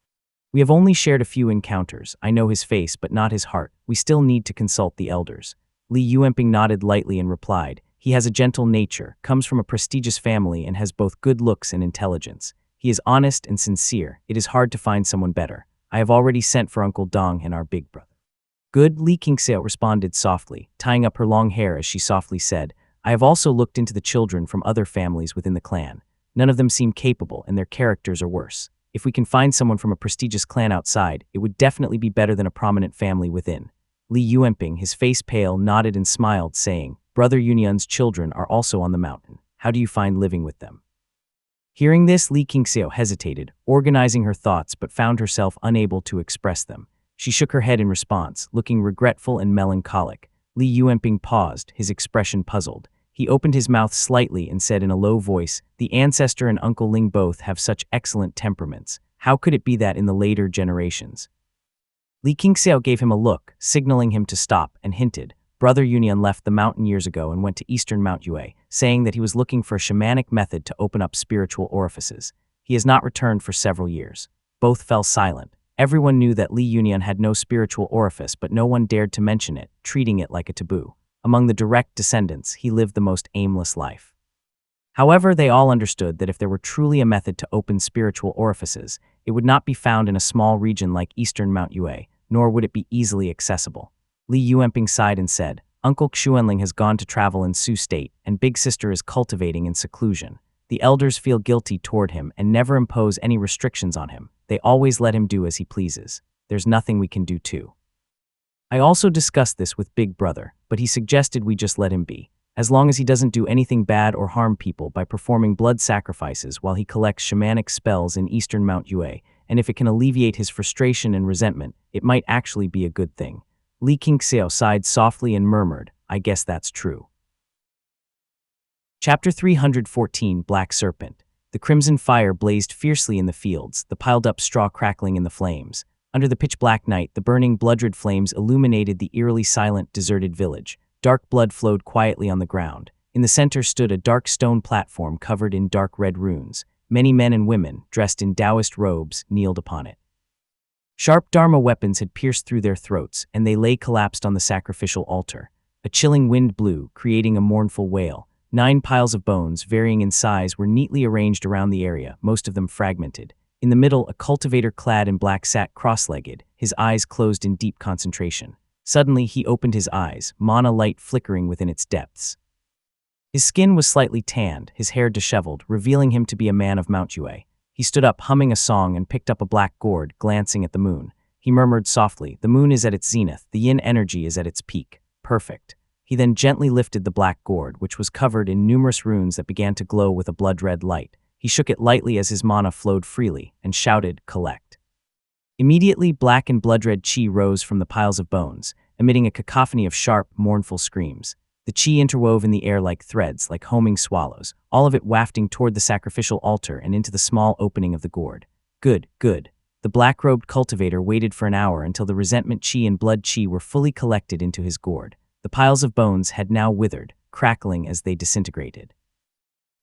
We have only shared a few encounters. I know his face, but not his heart. We still need to consult the elders." Li Yuanping nodded lightly and replied, "He has a gentle nature, comes from a prestigious family, and has both good looks and intelligence. He is honest and sincere. It is hard to find someone better. I have already sent for Uncle Dong and our big brother." "Good," Li Qingseo responded softly, tying up her long hair as she softly said, "I have also looked into the children from other families within the clan. None of them seem capable, and their characters are worse. If we can find someone from a prestigious clan outside, it would definitely be better than a prominent family within." Li Yuanping, his face pale, nodded and smiled, saying, "Brother Yunyan's children are also on the mountain. How do you find living with them?" Hearing this, Li Qingseo hesitated, organizing her thoughts, but found herself unable to express them. She shook her head in response, looking regretful and melancholic. Li Yuanping paused, his expression puzzled. He opened his mouth slightly and said in a low voice, "The ancestor and Uncle Ling both have such excellent temperaments. How could it be that in the later generations?" Li Qingseo gave him a look, signaling him to stop, and hinted, Brother Yunian left the mountain years ago and went to eastern Mount Yue, saying that he was looking for a shamanic method to open up spiritual orifices. He has not returned for several years. Both fell silent. Everyone knew that Li Yunian had no spiritual orifice, but no one dared to mention it, treating it like a taboo. Among the direct descendants, he lived the most aimless life. However, they all understood that if there were truly a method to open spiritual orifices, it would not be found in a small region like eastern Mount Yue, nor would it be easily accessible. Li Yuanping sighed and said, Uncle Xuanling has gone to travel in Sioux State, and Big Sister is cultivating in seclusion. The elders feel guilty toward him and never impose any restrictions on him. They always let him do as he pleases. There's nothing we can do too. I also discussed this with Big Brother, but he suggested we just let him be, as long as he doesn't do anything bad or harm people by performing blood sacrifices while he collects shamanic spells in eastern Mount Yue, and if it can alleviate his frustration and resentment, it might actually be a good thing. Li Qingxiao sighed softly and murmured, I guess that's true. Chapter 314, Black Serpent. The crimson fire blazed fiercely in the fields, the piled-up straw crackling in the flames. Under the pitch-black night, the burning blood-red flames illuminated the eerily silent, deserted village. Dark blood flowed quietly on the ground. In the center stood a dark stone platform covered in dark red runes. Many men and women, dressed in Taoist robes, kneeled upon it. Sharp Dharma weapons had pierced through their throats, and they lay collapsed on the sacrificial altar. A chilling wind blew, creating a mournful wail. 9 piles of bones, varying in size, were neatly arranged around the area, most of them fragmented. In the middle, a cultivator clad in black sat cross-legged, his eyes closed in deep concentration. Suddenly, he opened his eyes, mana light flickering within its depths. His skin was slightly tanned, his hair disheveled, revealing him to be a man of Mount Yue. He stood up, humming a song, and picked up a black gourd, glancing at the moon. He murmured softly, the moon is at its zenith, the yin energy is at its peak. Perfect. He then gently lifted the black gourd, which was covered in numerous runes that began to glow with a blood-red light. He shook it lightly as his mana flowed freely, and shouted, collect. Immediately, black and blood-red qi rose from the piles of bones, emitting a cacophony of sharp, mournful screams. The qi interwove in the air like threads, like homing swallows, all of it wafting toward the sacrificial altar and into the small opening of the gourd. Good, good. The black-robed cultivator waited for an hour until the resentment qi and blood qi were fully collected into his gourd. The piles of bones had now withered, crackling as they disintegrated.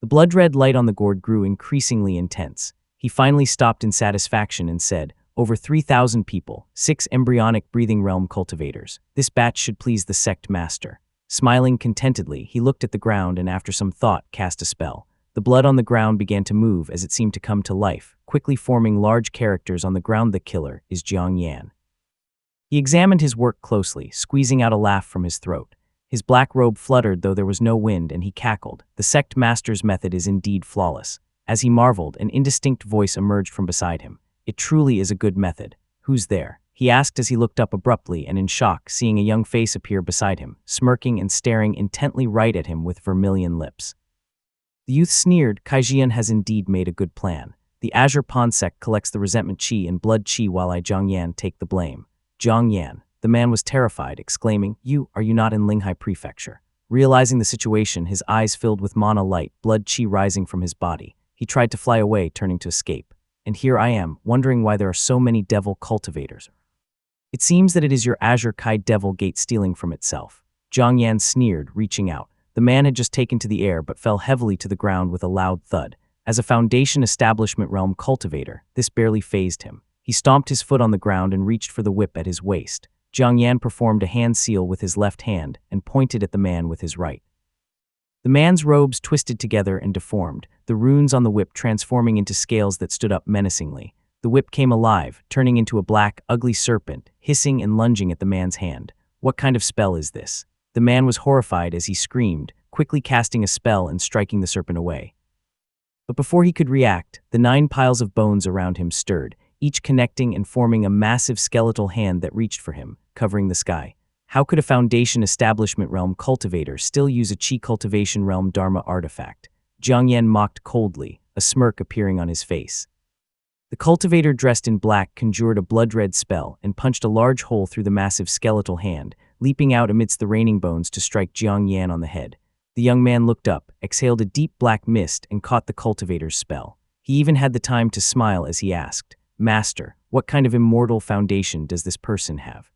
The blood-red light on the gourd grew increasingly intense. He finally stopped in satisfaction and said, over 3,000 people, 6 embryonic breathing realm cultivators. This batch should please the sect master. Smiling contentedly, he looked at the ground and after some thought cast a spell. The blood on the ground began to move as it seemed to come to life, quickly forming large characters on the ground. The killer is Jiang Yan. He examined his work closely, squeezing out a laugh from his throat. His black robe fluttered though there was no wind, and he cackled. The sect master's method is indeed flawless. As he marveled, an indistinct voice emerged from beside him. It truly is a good method. Who's there? He asked as he looked up abruptly and in shock, seeing a young face appear beside him, smirking and staring intently right at him with vermilion lips. The youth sneered, Kaijian has indeed made a good plan. The Azure Pond sect collects the resentment qi and blood qi while I, Jiang Yan, take the blame. Jiang Yan. The man was terrified, exclaiming, are you not in Linghai Prefecture? Realizing the situation, his eyes filled with mana light, blood qi rising from his body. He tried to fly away, turning to escape. And here I am, wondering why there are so many devil cultivators. It seems that it is your Azure Kai devil gate stealing from itself. Jiang Yan sneered, reaching out. The man had just taken to the air but fell heavily to the ground with a loud thud. As a Foundation Establishment Realm cultivator, this barely fazed him. He stomped his foot on the ground and reached for the whip at his waist. Jiang Yan performed a hand seal with his left hand and pointed at the man with his right. The man's robes twisted together and deformed, the runes on the whip transforming into scales that stood up menacingly. The whip came alive, turning into a black, ugly serpent, hissing and lunging at the man's hand. What kind of spell is this? The man was horrified as he screamed, quickly casting a spell and striking the serpent away. But before he could react, the 9 piles of bones around him stirred, each connecting and forming a massive skeletal hand that reached for him, covering the sky. How could a Foundation Establishment Realm cultivator still use a Qi Cultivation Realm Dharma artifact? Jiang Yan mocked coldly, a smirk appearing on his face. The cultivator dressed in black conjured a blood-red spell and punched a large hole through the massive skeletal hand, leaping out amidst the raining bones to strike Jiang Yan on the head. The young man looked up, exhaled a deep black mist, and caught the cultivator's spell. He even had the time to smile as he asked, Master, what kind of immortal foundation does this person have?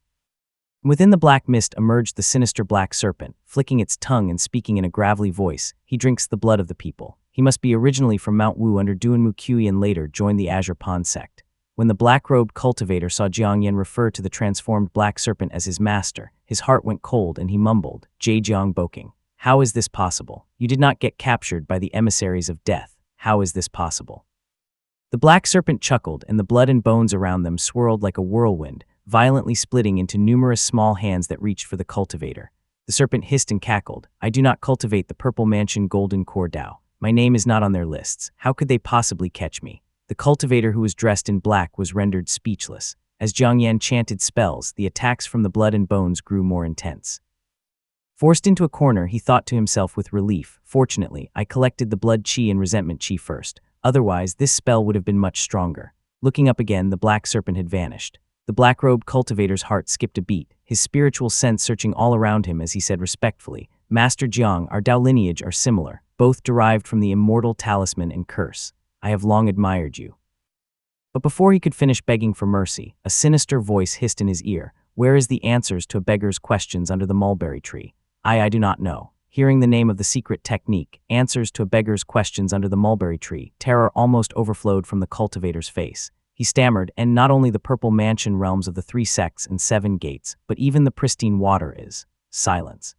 Within the black mist emerged the sinister black serpent, flicking its tongue and speaking in a gravelly voice. He drinks the blood of the people. He must be originally from Mount Wu under Duanmu Kui and later joined the Azure Pond sect. When the black-robed cultivator saw Jiang Yan refer to the transformed black serpent as his master, his heart went cold and he mumbled, Zhejiang Boking. How is this possible? You did not get captured by the emissaries of death. How is this possible? The black serpent chuckled and the blood and bones around them swirled like a whirlwind, violently splitting into numerous small hands that reached for the cultivator. The serpent hissed and cackled. I do not cultivate the Purple Mansion Golden Core Dao. My name is not on their lists. How could they possibly catch me? The cultivator who was dressed in black was rendered speechless. As Jiang Yan chanted spells, the attacks from the blood and bones grew more intense. Forced into a corner, he thought to himself with relief, fortunately, I collected the blood chi and resentment chi first. Otherwise, this spell would have been much stronger. Looking up again, the black serpent had vanished. The black-robed cultivator's heart skipped a beat, his spiritual sense searching all around him as he said respectfully, Master Jiang, our Dao lineage are similar, both derived from the immortal talisman and curse. I have long admired you. But before he could finish begging for mercy, a sinister voice hissed in his ear, Where is the answers to a beggar's questions under the mulberry tree? I do not know. Hearing the name of the secret technique, answers to a beggar's questions under the mulberry tree, terror almost overflowed from the cultivator's face. He stammered, and not only the Purple Mansion realms of the 3 sects and 7 gates, but even the pristine water is. Silence.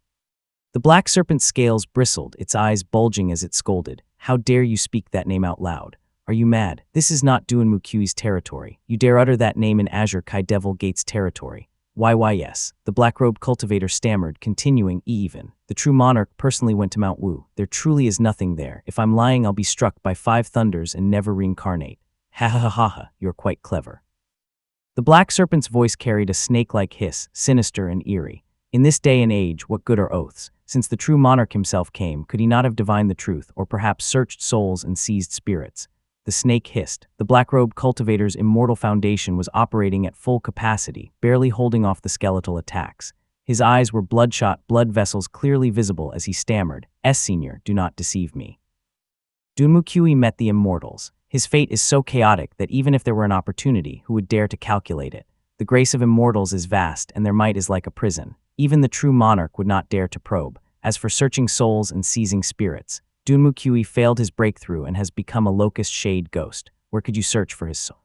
The black serpent's scales bristled, its eyes bulging as it scolded. How dare you speak that name out loud? Are you mad? This is not Duanmu Kui's territory. You dare utter that name in Azure Kai Devil Gate's territory. Why yes. The black-robed cultivator stammered, continuing, even. The true monarch personally went to Mount Wu. There truly is nothing there. If I'm lying, I'll be struck by 5 thunders and never reincarnate. Ha ha ha ha ha, you're quite clever. The black serpent's voice carried a snake-like hiss, sinister and eerie. In this day and age, what good are oaths? Since the true monarch himself came, could he not have divined the truth, or perhaps searched souls and seized spirits? The snake hissed. The black-robed cultivator's immortal foundation was operating at full capacity, barely holding off the skeletal attacks. His eyes were bloodshot, blood vessels clearly visible as he stammered, Senior, do not deceive me. Duanmu Kui met the immortals. His fate is so chaotic that even if there were an opportunity, who would dare to calculate it? The grace of immortals is vast, and their might is like a prison. Even the true monarch would not dare to probe. As for searching souls and seizing spirits, Duanmu Kui failed his breakthrough and has become a locust shade ghost. Where could you search for his soul?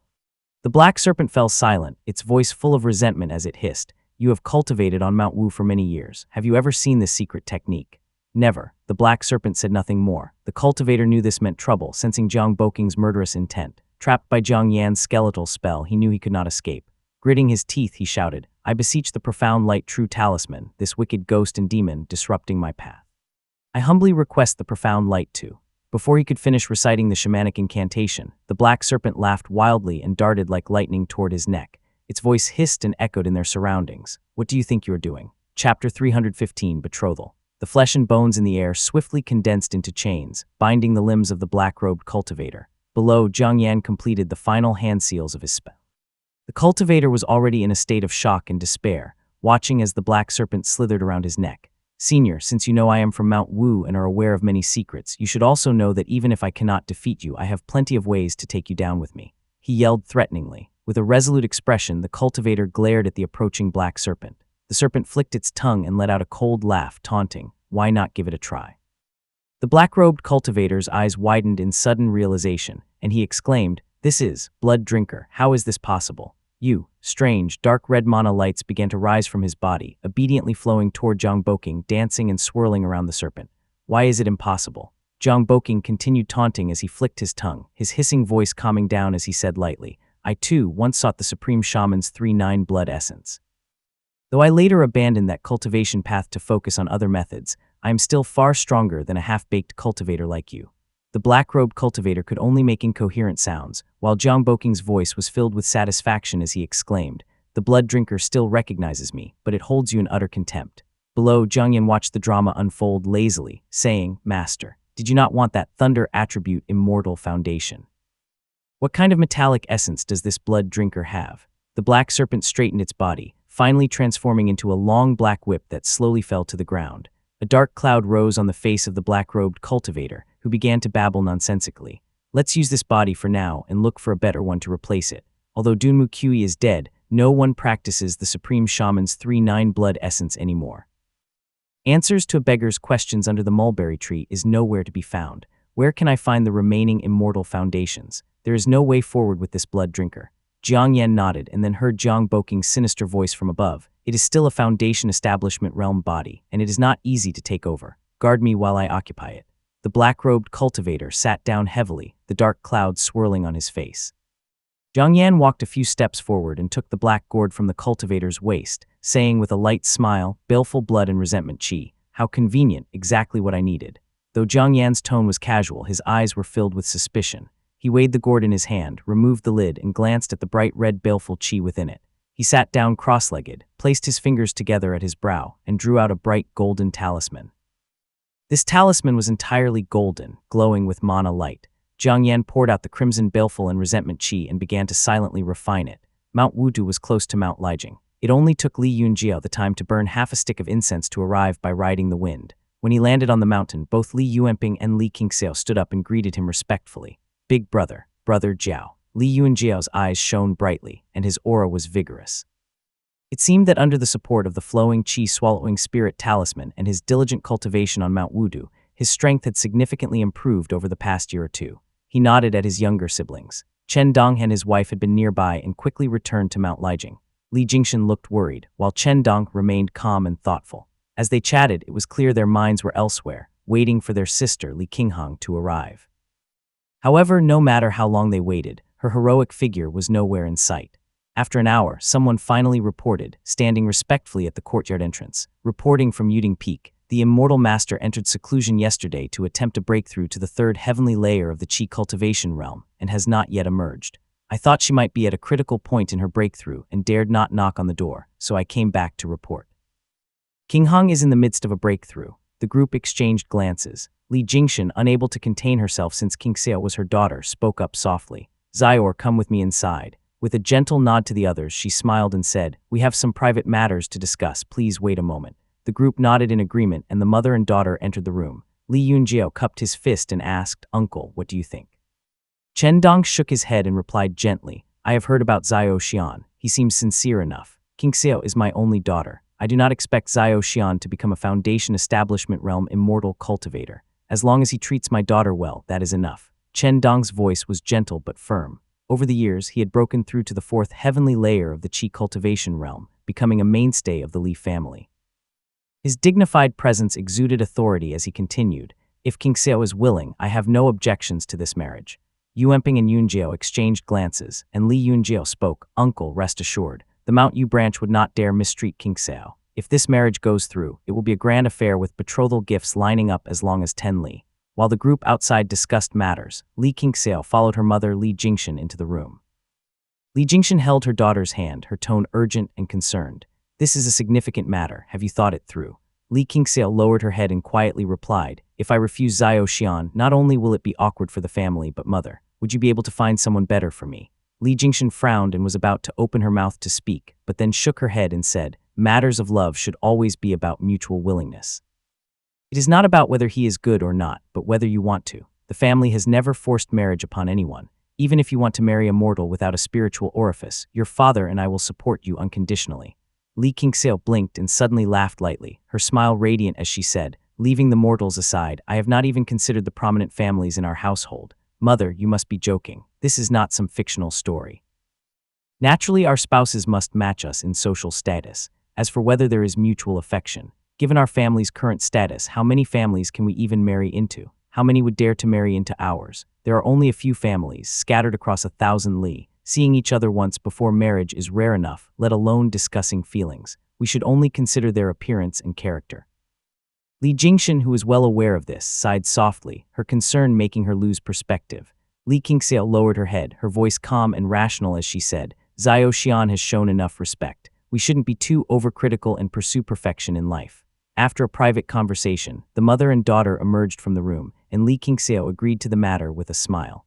The black serpent fell silent, its voice full of resentment as it hissed. You have cultivated on Mount Wu for many years. Have you ever seen this secret technique? Never. The black serpent said nothing more. The cultivator knew this meant trouble, sensing Jiang Boking's murderous intent. Trapped by Jiang Yan's skeletal spell, he knew he could not escape. Gritting his teeth, he shouted, I beseech the profound light true talisman, this wicked ghost and demon disrupting my path. I humbly request the profound light to. Before he could finish reciting the shamanic incantation, the black serpent laughed wildly and darted like lightning toward his neck. Its voice hissed and echoed in their surroundings. What do you think you are doing? Chapter 315, Betrothal. The flesh and bones in the air swiftly condensed into chains, binding the limbs of the black-robed cultivator. Below, Jiang Yan completed the final hand seals of his spell. The cultivator was already in a state of shock and despair, watching as the black serpent slithered around his neck. Senior, since you know I am from Mount Wu and are aware of many secrets, you should also know that even if I cannot defeat you, I have plenty of ways to take you down with me. He yelled threateningly. With a resolute expression, the cultivator glared at the approaching black serpent. The serpent flicked its tongue and let out a cold laugh, taunting, why not give it a try? The black-robed cultivator's eyes widened in sudden realization, and he exclaimed, This is, blood drinker, how is this possible? You, strange, dark red mana lights began to rise from his body, obediently flowing toward Jiang Boking, dancing and swirling around the serpent. Why is it impossible? Jiang Boking continued taunting as he flicked his tongue, his hissing voice calming down as he said lightly, I too once sought the Supreme Shaman's 3-9 blood essence. Though I later abandoned that cultivation path to focus on other methods, I am still far stronger than a half-baked cultivator like you. The black-robed cultivator could only make incoherent sounds, while Jiang Boking's voice was filled with satisfaction as he exclaimed, The blood drinker still recognizes me, but it holds you in utter contempt. Below, Jiang Yan watched the drama unfold lazily, saying, Master, did you not want that thunder attribute immortal foundation? What kind of metallic essence does this blood drinker have? The black serpent straightened its body, finally transforming into a long black whip that slowly fell to the ground. A dark cloud rose on the face of the black-robed cultivator, who began to babble nonsensically. Let's use this body for now and look for a better one to replace it. Although Duanmu Kui is dead, no one practices the Supreme Shaman's 3-9 blood essence anymore. Answers to a beggar's questions under the mulberry tree is nowhere to be found. Where can I find the remaining immortal foundations? There is no way forward with this blood drinker. Jiang Yan nodded and then heard Jiang Boking's sinister voice from above. It is still a foundation establishment realm body, and it is not easy to take over. Guard me while I occupy it. The black-robed cultivator sat down heavily, the dark clouds swirling on his face. Jiang Yan walked a few steps forward and took the black gourd from the cultivator's waist, saying with a light smile, baleful blood and resentment chi, how convenient, exactly what I needed. Though Jiang Yan's tone was casual, his eyes were filled with suspicion. He weighed the gourd in his hand, removed the lid, and glanced at the bright red baleful chi within it. He sat down cross-legged, placed his fingers together at his brow, and drew out a bright golden talisman. This talisman was entirely golden, glowing with mana light. Jiang Yan poured out the crimson baleful and resentment chi and began to silently refine it. Mount Wudu was close to Mount Lijiang. It only took Li Yunjiao the time to burn half a stick of incense to arrive by riding the wind. When he landed on the mountain, both Li Yuanping and Li Qingxiao stood up and greeted him respectfully. Big brother, Brother Jiao. Li Yunjiao's eyes shone brightly, and his aura was vigorous. It seemed that under the support of the flowing chi-swallowing spirit talisman and his diligent cultivation on Mount Wudu, his strength had significantly improved over the past year or two. He nodded at his younger siblings. Chen Dong and his wife had been nearby and quickly returned to Mount Lijiang. Li Jingshan looked worried, while Chen Dong remained calm and thoughtful. As they chatted, it was clear their minds were elsewhere, waiting for their sister Li Qinghang to arrive. However, no matter how long they waited, her heroic figure was nowhere in sight. After an hour, someone finally reported, standing respectfully at the courtyard entrance. Reporting from Yuding Peak, the immortal master entered seclusion yesterday to attempt a breakthrough to the third heavenly layer of the Qi cultivation realm, and has not yet emerged. I thought she might be at a critical point in her breakthrough and dared not knock on the door, so I came back to report. Qinghang is in the midst of a breakthrough. The group exchanged glances. Li Jingshan, unable to contain herself since Qingxiao was her daughter, spoke up softly. Xiaor, come with me inside. With a gentle nod to the others, she smiled and said, we have some private matters to discuss, please wait a moment. The group nodded in agreement and the mother and daughter entered the room. Li Yunjiao cupped his fist and asked, Uncle, what do you think? Chen Dong shook his head and replied gently, I have heard about Xiao Xian. He seems sincere enough. Qingxiao is my only daughter. I do not expect Xiao Xian to become a foundation establishment realm immortal cultivator. As long as he treats my daughter well, that is enough. Chen Dong's voice was gentle but firm. Over the years, he had broken through to the fourth heavenly layer of the Qi cultivation realm, becoming a mainstay of the Li family. His dignified presence exuded authority as he continued, if Qingxiao is willing, I have no objections to this marriage. Yuanping and Yunjiao exchanged glances, and Li Yunjiao spoke, Uncle, rest assured, the Mount Yu branch would not dare mistreat Qingxiao. If this marriage goes through, it will be a grand affair with betrothal gifts lining up as long as 10 li. While the group outside discussed matters, Li Qingxiao followed her mother Li Jingshan into the room. Li Jingshan held her daughter's hand, her tone urgent and concerned. This is a significant matter, have you thought it through? Li Qingxiao lowered her head and quietly replied, if I refuse Xiao Xian, not only will it be awkward for the family, but mother, would you be able to find someone better for me? Li Jingshan frowned and was about to open her mouth to speak, but then shook her head and said, matters of love should always be about mutual willingness. It is not about whether he is good or not, but whether you want to. The family has never forced marriage upon anyone. Even if you want to marry a mortal without a spiritual orifice, your father and I will support you unconditionally. Li Qingxiao blinked and suddenly laughed lightly, her smile radiant as she said, leaving the mortals aside, I have not even considered the prominent families in our household. Mother, you must be joking. This is not some fictional story. Naturally, our spouses must match us in social status. As for whether there is mutual affection, given our family's current status, how many families can we even marry into? How many would dare to marry into ours? There are only a few families, scattered across 1,000 li. Seeing each other once before marriage is rare enough, let alone discussing feelings. We should only consider their appearance and character. Li Jingshan, who was well aware of this, sighed softly, her concern making her lose perspective. Li Qingxiao lowered her head, her voice calm and rational as she said, Xiao Xian has shown enough respect. We shouldn't be too overcritical and pursue perfection in life. After a private conversation, the mother and daughter emerged from the room, and Li Qingxiao agreed to the matter with a smile.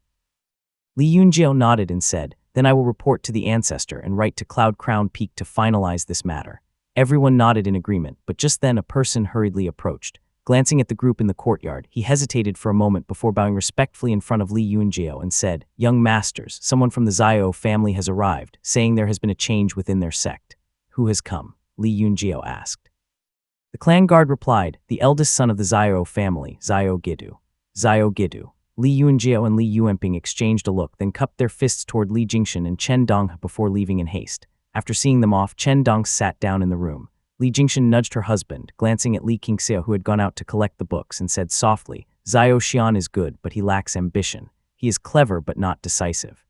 Li Yunjiao nodded and said, then I will report to the ancestor and write to Cloud Crown Peak to finalize this matter. Everyone nodded in agreement, but just then a person hurriedly approached. Glancing at the group in the courtyard, he hesitated for a moment before bowing respectfully in front of Li Yunjiao and said, "Young masters, someone from the Xiao family has arrived, saying there has been a change within their sect." "Who has come?" Li Yunjiao asked. The clan guard replied, "The eldest son of the Xiao family, Xiao Gidu." Xiao Gidu. Li Yunjiao and Li Yuanping exchanged a look, then cupped their fists toward Li Jingshan and Chen Dong before leaving in haste. After seeing them off, Chen Dong sat down in the room. Li Jingshan nudged her husband, glancing at Li Qingxiao, who had gone out to collect the books, and said softly, "Xiao Xian is good, but he lacks ambition. He is clever but not decisive.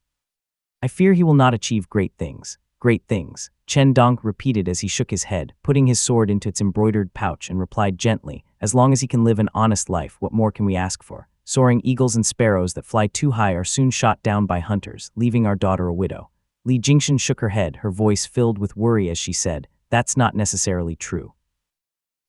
I fear he will not achieve great things." "Great things," Chen Dong repeated as he shook his head, putting his sword into its embroidered pouch, and replied gently, "As long as he can live an honest life, what more can we ask for? Soaring eagles and sparrows that fly too high are soon shot down by hunters, leaving our daughter a widow." Li Jingshan shook her head, her voice filled with worry as she said, "That's not necessarily true.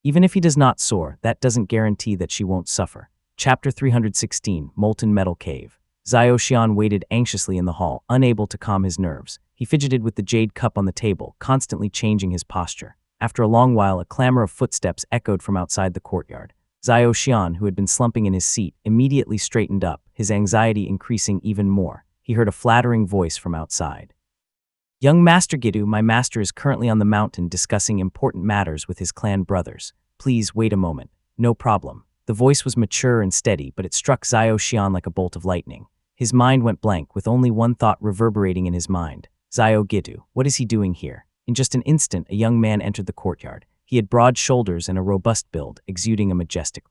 Even if he does not soar, that doesn't guarantee that she won't suffer." Chapter 316, Molten Metal Cave. Xiao Xian waited anxiously in the hall, unable to calm his nerves. He fidgeted with the jade cup on the table, constantly changing his posture. After a long while, a clamor of footsteps echoed from outside the courtyard. Xiao Xian, who had been slumping in his seat, immediately straightened up, his anxiety increasing even more. He heard a flattering voice from outside. "Young Master Gidu, my master is currently on the mountain discussing important matters with his clan brothers. Please wait a moment." "No problem." The voice was mature and steady, but it struck Xiao Xian like a bolt of lightning. His mind went blank, with only one thought reverberating in his mind. Xiao Gidu, what is he doing here? In just an instant, a young man entered the courtyard. He had broad shoulders and a robust build, exuding a majestic.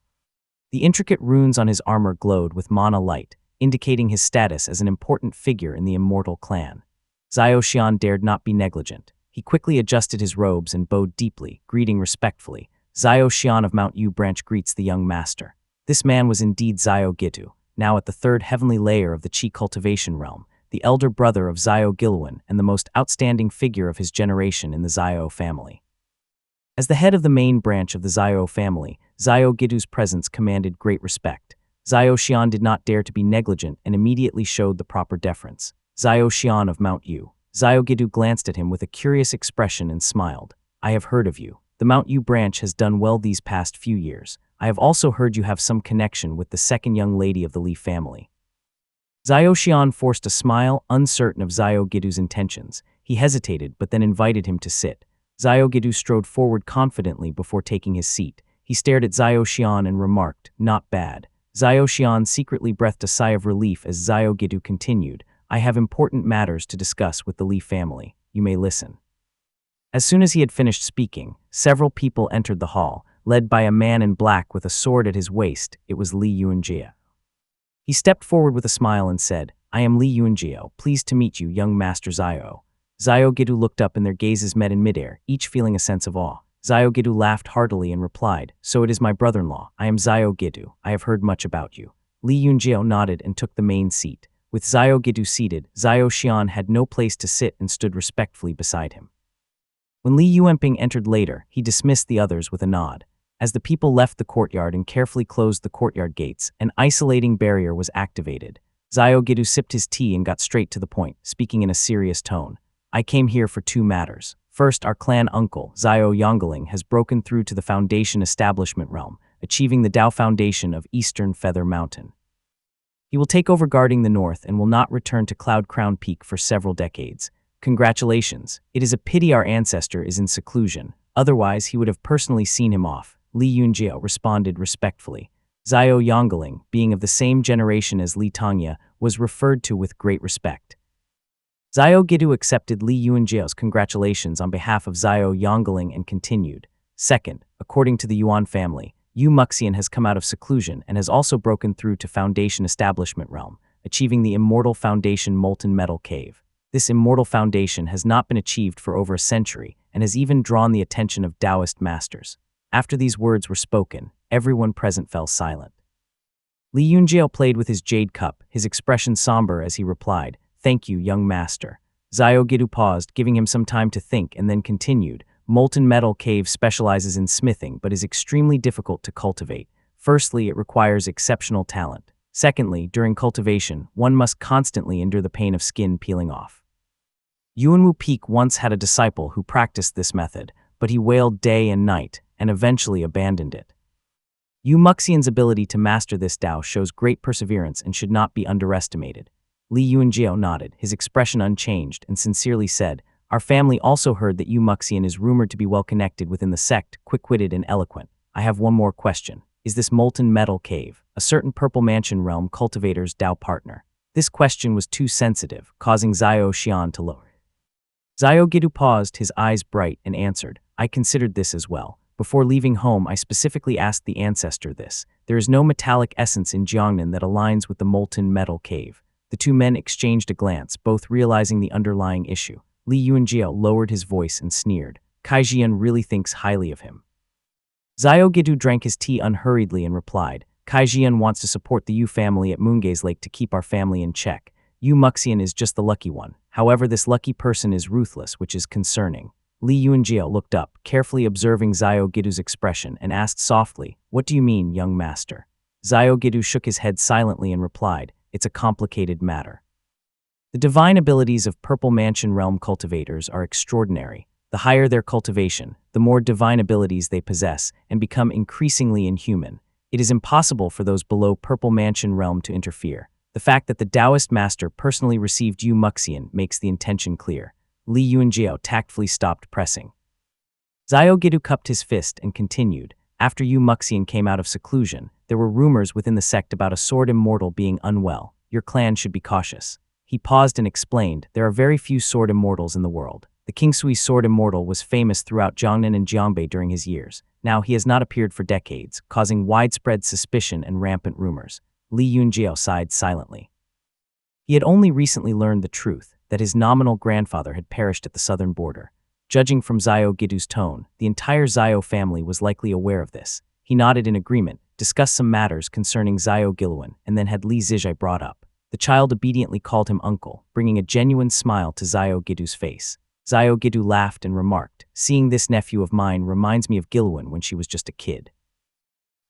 The intricate runes on his armor glowed with mana light, indicating his status as an important figure in the immortal clan. Xiao Xian dared not be negligent. He quickly adjusted his robes and bowed deeply, greeting respectfully. "Xiao Xian of Mount Yu branch greets the young master." This man was indeed Xiao Gidu, now at the third heavenly layer of the Qi cultivation realm, the elder brother of Xiao Giluan and the most outstanding figure of his generation in the Xiao family. As the head of the main branch of the Xiao family, Xiao Gidu's presence commanded great respect. Xiao Xian did not dare to be negligent and immediately showed the proper deference. "Xiao Xian of Mount Yu." Xiao Gidu glanced at him with a curious expression and smiled. "I have heard of you. The Mount Yu branch has done well these past few years. I have also heard you have some connection with the second young lady of the Li family." Xiao Xian forced a smile, uncertain of Xiao Gidu's intentions. He hesitated, but then invited him to sit. Xiao Gidu strode forward confidently before taking his seat. He stared at Xiao Xian and remarked, "Not bad." Xiao Xian secretly breathed a sigh of relief as Xiao Gidu continued, "I have important matters to discuss with the Li family. You may listen." As soon as he had finished speaking, several people entered the hall, led by a man in black with a sword at his waist. It was Li Yuanjiao. He stepped forward with a smile and said, "I am Li Yuanjiao, pleased to meet you, young Master Xiao." Xiao Gidu looked up and their gazes met in midair, each feeling a sense of awe. Xiao Gidu laughed heartily and replied, "So it is my brother-in-law. I am Xiao Gidu. I have heard much about you." Li Yunjiao nodded and took the main seat. With Xiao Gidu seated, Xiao Xian had no place to sit and stood respectfully beside him. When Li Yuanping entered later, he dismissed the others with a nod. As the people left the courtyard and carefully closed the courtyard gates, an isolating barrier was activated. Xiao Gidu sipped his tea and got straight to the point, speaking in a serious tone. "I came here for two matters. First, our clan uncle, Xiao Yongling, has broken through to the Foundation establishment realm, achieving the Dao Foundation of Eastern Feather Mountain. He will take over guarding the north and will not return to Cloud Crown Peak for several decades. Congratulations. It is a pity our ancestor is in seclusion. Otherwise, he would have personally seen him off." Li Yunjiao responded respectfully. Xiao Yongling, being of the same generation as Li Tongya, was referred to with great respect. Xiao Gidu accepted Li Yunjiao's congratulations on behalf of Xiao Yongling and continued. "Second, according to the Yuan family, Yu Muxian has come out of seclusion and has also broken through to Foundation Establishment Realm, achieving the Immortal Foundation Molten Metal Cave. This Immortal Foundation has not been achieved for over a century and has even drawn the attention of Taoist masters." After these words were spoken, everyone present fell silent. Li Yunjiao played with his jade cup, his expression somber as he replied, "Thank you, young master." Xiao Gidu paused, giving him some time to think, and then continued. "Molten Metal Cave specializes in smithing but is extremely difficult to cultivate. Firstly, it requires exceptional talent. Secondly, during cultivation, one must constantly endure the pain of skin peeling off. Yuanwu Peak once had a disciple who practiced this method, but he wailed day and night and eventually abandoned it. Yu Muxian's ability to master this Dao shows great perseverance and should not be underestimated. Li Yuanjiao nodded, his expression unchanged, and sincerely said, "Our family also heard that Yu Muxian is rumored to be well connected within the sect, quick-witted and eloquent. I have one more question. Is this molten metal cave a certain Purple Mansion Realm cultivator's Dao partner?" This question was too sensitive, causing Xiao Xian to lower. Xiao Gidu paused, his eyes bright, and answered, "I considered this as well. Before leaving home, I specifically asked the ancestor this. There is no metallic essence in Jiangnan that aligns with the molten metal cave." The two men exchanged a glance, both realizing the underlying issue. Li Yuanjiao lowered his voice and sneered. "Kai Jian really thinks highly of him." Xiao Gidu drank his tea unhurriedly and replied, "Kai Jian wants to support the Yu family at Moongaze Lake to keep our family in check. Yu Muxian is just the lucky one. However, this lucky person is ruthless, which is concerning." Li Yuanjiao looked up, carefully observing Xiao Gidu's expression, and asked softly, "What do you mean, young master?" Xiao Gidu shook his head silently and replied, "It's a complicated matter. The divine abilities of Purple Mansion Realm cultivators are extraordinary. The higher their cultivation, the more divine abilities they possess and become increasingly inhuman. It is impossible for those below Purple Mansion Realm to interfere. The fact that the Taoist master personally received Yu Muxian makes the intention clear." Li Yuanjiao tactfully stopped pressing. Xiao Gidu cupped his fist and continued, "After Yu Muxian came out of seclusion, there were rumors within the sect about a sword immortal being unwell. Your clan should be cautious." He paused and explained, "There are very few sword immortals in the world. The Kingsui sword immortal was famous throughout Jiangnan and Jiangbei during his years. Now he has not appeared for decades, causing widespread suspicion and rampant rumors." Li Yuanjiao sighed silently. He had only recently learned the truth, that his nominal grandfather had perished at the southern border. Judging from Xiao Gidu's tone, the entire Xiao family was likely aware of this. He nodded in agreement, discussed some matters concerning Xiao Giluan, and then had Li Zijai brought up. The child obediently called him uncle, bringing a genuine smile to Xiao Gidu's face. Xiao Gidu laughed and remarked, "Seeing this nephew of mine reminds me of Giluan when she was just a kid.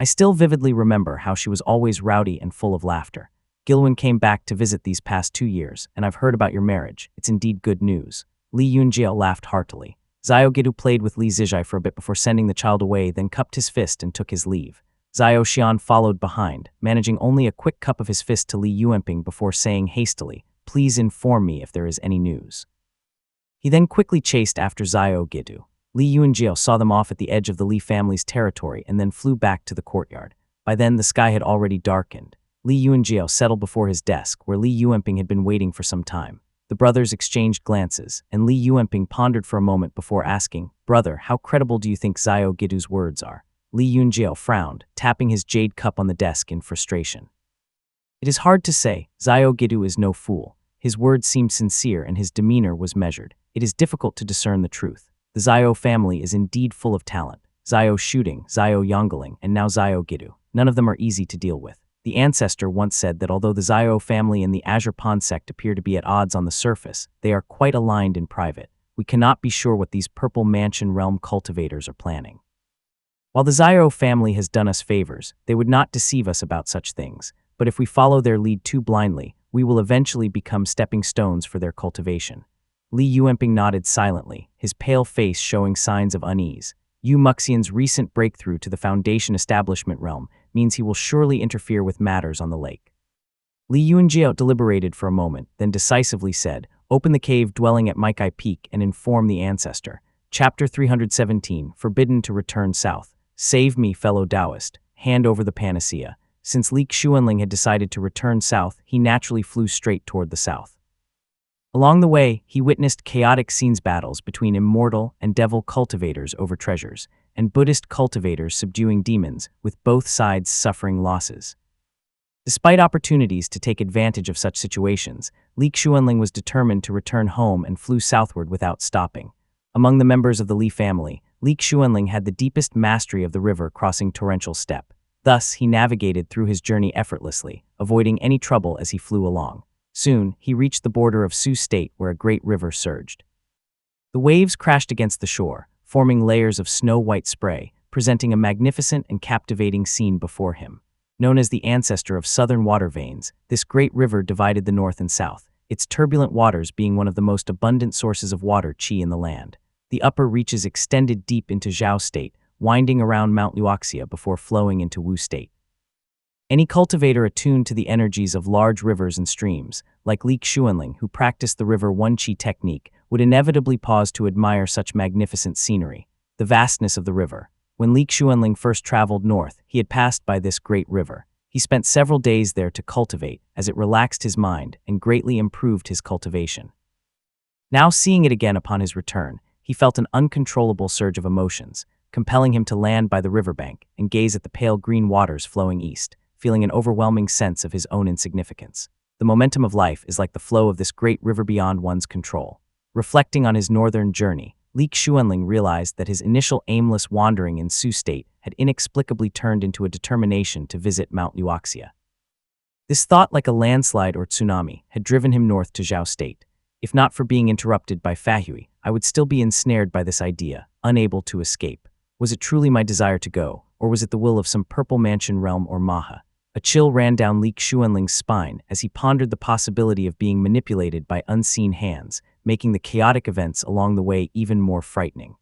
I still vividly remember how she was always rowdy and full of laughter. Giluan came back to visit these past 2 years, and I've heard about your marriage. It's indeed good news." Li Yuanjiao laughed heartily. Xiao Gidu played with Li Zijai for a bit before sending the child away, then cupped his fist and took his leave. Xiao Xian followed behind, managing only a quick cup of his fist to Li Yuanping before saying hastily, "Please inform me if there is any news." He then quickly chased after Xiao Gidu. Li Yuanjiao saw them off at the edge of the Li family's territory and then flew back to the courtyard. By then, the sky had already darkened. Li Yuanjiao settled before his desk, where Li Yuanping had been waiting for some time. The brothers exchanged glances, and Li Yuanping pondered for a moment before asking, "Brother, how credible do you think Xiao Gidu's words are?" Li Yuanjiao frowned, tapping his jade cup on the desk in frustration. "It is hard to say. Xiao Gidu is no fool. His words seemed sincere and his demeanor was measured. It is difficult to discern the truth. The Xiao family is indeed full of talent. Xiao Shooting, Xiao Yongling, and now Xiao Gidu. None of them are easy to deal with. The ancestor once said that although the Xiao family and the Azure Pond sect appear to be at odds on the surface, they are quite aligned in private. We cannot be sure what these Purple Mansion Realm cultivators are planning. While the Xiao family has done us favors, they would not deceive us about such things, but if we follow their lead too blindly, we will eventually become stepping stones for their cultivation." Li Yuanping nodded silently, his pale face showing signs of unease. Yu Muxian's recent breakthrough to the Foundation Establishment realm means he will surely interfere with matters on the lake. Li Yuanjiao deliberated for a moment, then decisively said, "Open the cave dwelling at Maikai Peak and inform the ancestor." Chapter 317, Forbidden to Return South. "Save me, fellow Taoist. Hand over the panacea." Since Li Xuanling had decided to return south, he naturally flew straight toward the south. Along the way, he witnessed chaotic scenes battles between immortal and devil cultivators over treasures, and Buddhist cultivators subduing demons, with both sides suffering losses. Despite opportunities to take advantage of such situations, Li Xuanling was determined to return home and flew southward without stopping. Among the members of the Li family, Li Xuanling had the deepest mastery of the river crossing torrential steppe. Thus, he navigated through his journey effortlessly, avoiding any trouble as he flew along. Soon, he reached the border of Su State where a great river surged. The waves crashed against the shore, forming layers of snow-white spray, presenting a magnificent and captivating scene before him. Known as the ancestor of southern water veins, this great river divided the north and south, its turbulent waters being one of the most abundant sources of water qi in the land. The upper reaches extended deep into Zhao State, winding around Mount Luoxia before flowing into Wu State. Any cultivator attuned to the energies of large rivers and streams, like Li Xuanling, who practiced the river Wen Qi technique, would inevitably pause to admire such magnificent scenery. The vastness of the river. When Li Xuanling first traveled north, he had passed by this great river. He spent several days there to cultivate, as it relaxed his mind and greatly improved his cultivation. Now seeing it again upon his return, he felt an uncontrollable surge of emotions, compelling him to land by the riverbank and gaze at the pale green waters flowing east, feeling an overwhelming sense of his own insignificance. The momentum of life is like the flow of this great river beyond one's control. Reflecting on his northern journey, Li Xuanling realized that his initial aimless wandering in Sioux State had inexplicably turned into a determination to visit Mount Luoxia. This thought, like a landslide or tsunami, had driven him north to Zhao State. If not for being interrupted by Fahui, I would still be ensnared by this idea, unable to escape. Was it truly my desire to go, or was it the will of some purple mansion realm or Maha? A chill ran down Li Xuanling's spine as he pondered the possibility of being manipulated by unseen hands, making the chaotic events along the way even more frightening.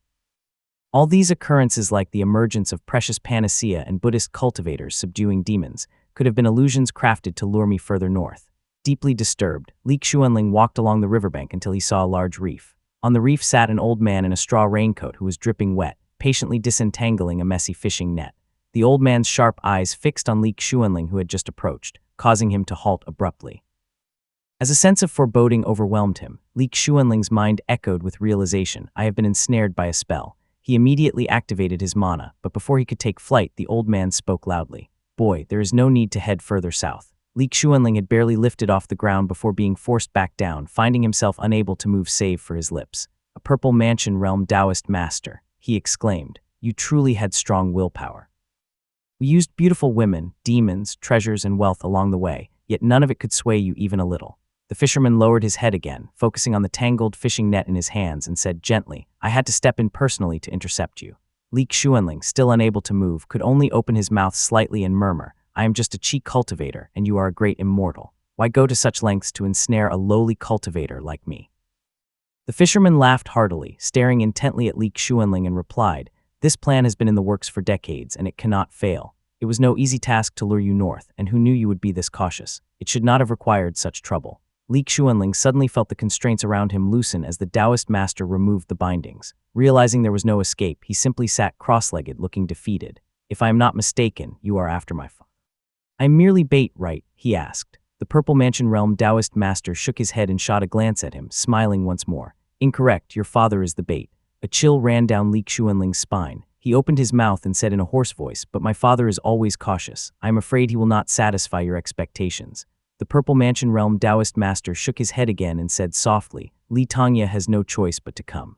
All these occurrences, like the emergence of precious panacea and Buddhist cultivators subduing demons, could have been illusions crafted to lure me further north. Deeply disturbed, Li Xuanling walked along the riverbank until he saw a large reef. On the reef sat an old man in a straw raincoat who was dripping wet, patiently disentangling a messy fishing net. The old man's sharp eyes fixed on Li Xuanling, who had just approached, causing him to halt abruptly. As a sense of foreboding overwhelmed him, Li Xuanling's mind echoed with realization. I have been ensnared by a spell. He immediately activated his mana, but before he could take flight, the old man spoke loudly. Boy, there is no need to head further south. Li Xuanling had barely lifted off the ground before being forced back down, finding himself unable to move save for his lips. A purple mansion realm Taoist master, he exclaimed. You truly had strong willpower. We used beautiful women, demons, treasures, and wealth along the way, yet none of it could sway you even a little. The fisherman lowered his head again, focusing on the tangled fishing net in his hands, and said gently, I had to step in personally to intercept you. Li Xuanling, still unable to move, could only open his mouth slightly and murmur, I am just a cheap cultivator, and you are a great immortal. Why go to such lengths to ensnare a lowly cultivator like me? The fisherman laughed heartily, staring intently at Li Xuanling, and replied, This plan has been in the works for decades, and it cannot fail. It was no easy task to lure you north, and who knew you would be this cautious? It should not have required such trouble. Li Xuanling suddenly felt the constraints around him loosen as the Taoist master removed the bindings. Realizing there was no escape, he simply sat cross-legged, looking defeated. If I am not mistaken, you are after my father. I am merely bait, right? He asked. The Purple Mansion Realm Taoist master shook his head and shot a glance at him, smiling once more. Incorrect, your father is the bait. A chill ran down Li Xuanling's spine. He opened his mouth and said in a hoarse voice, but my father is always cautious. I am afraid he will not satisfy your expectations. The Purple Mansion Realm Taoist master shook his head again and said softly, Li Tongya has no choice but to come.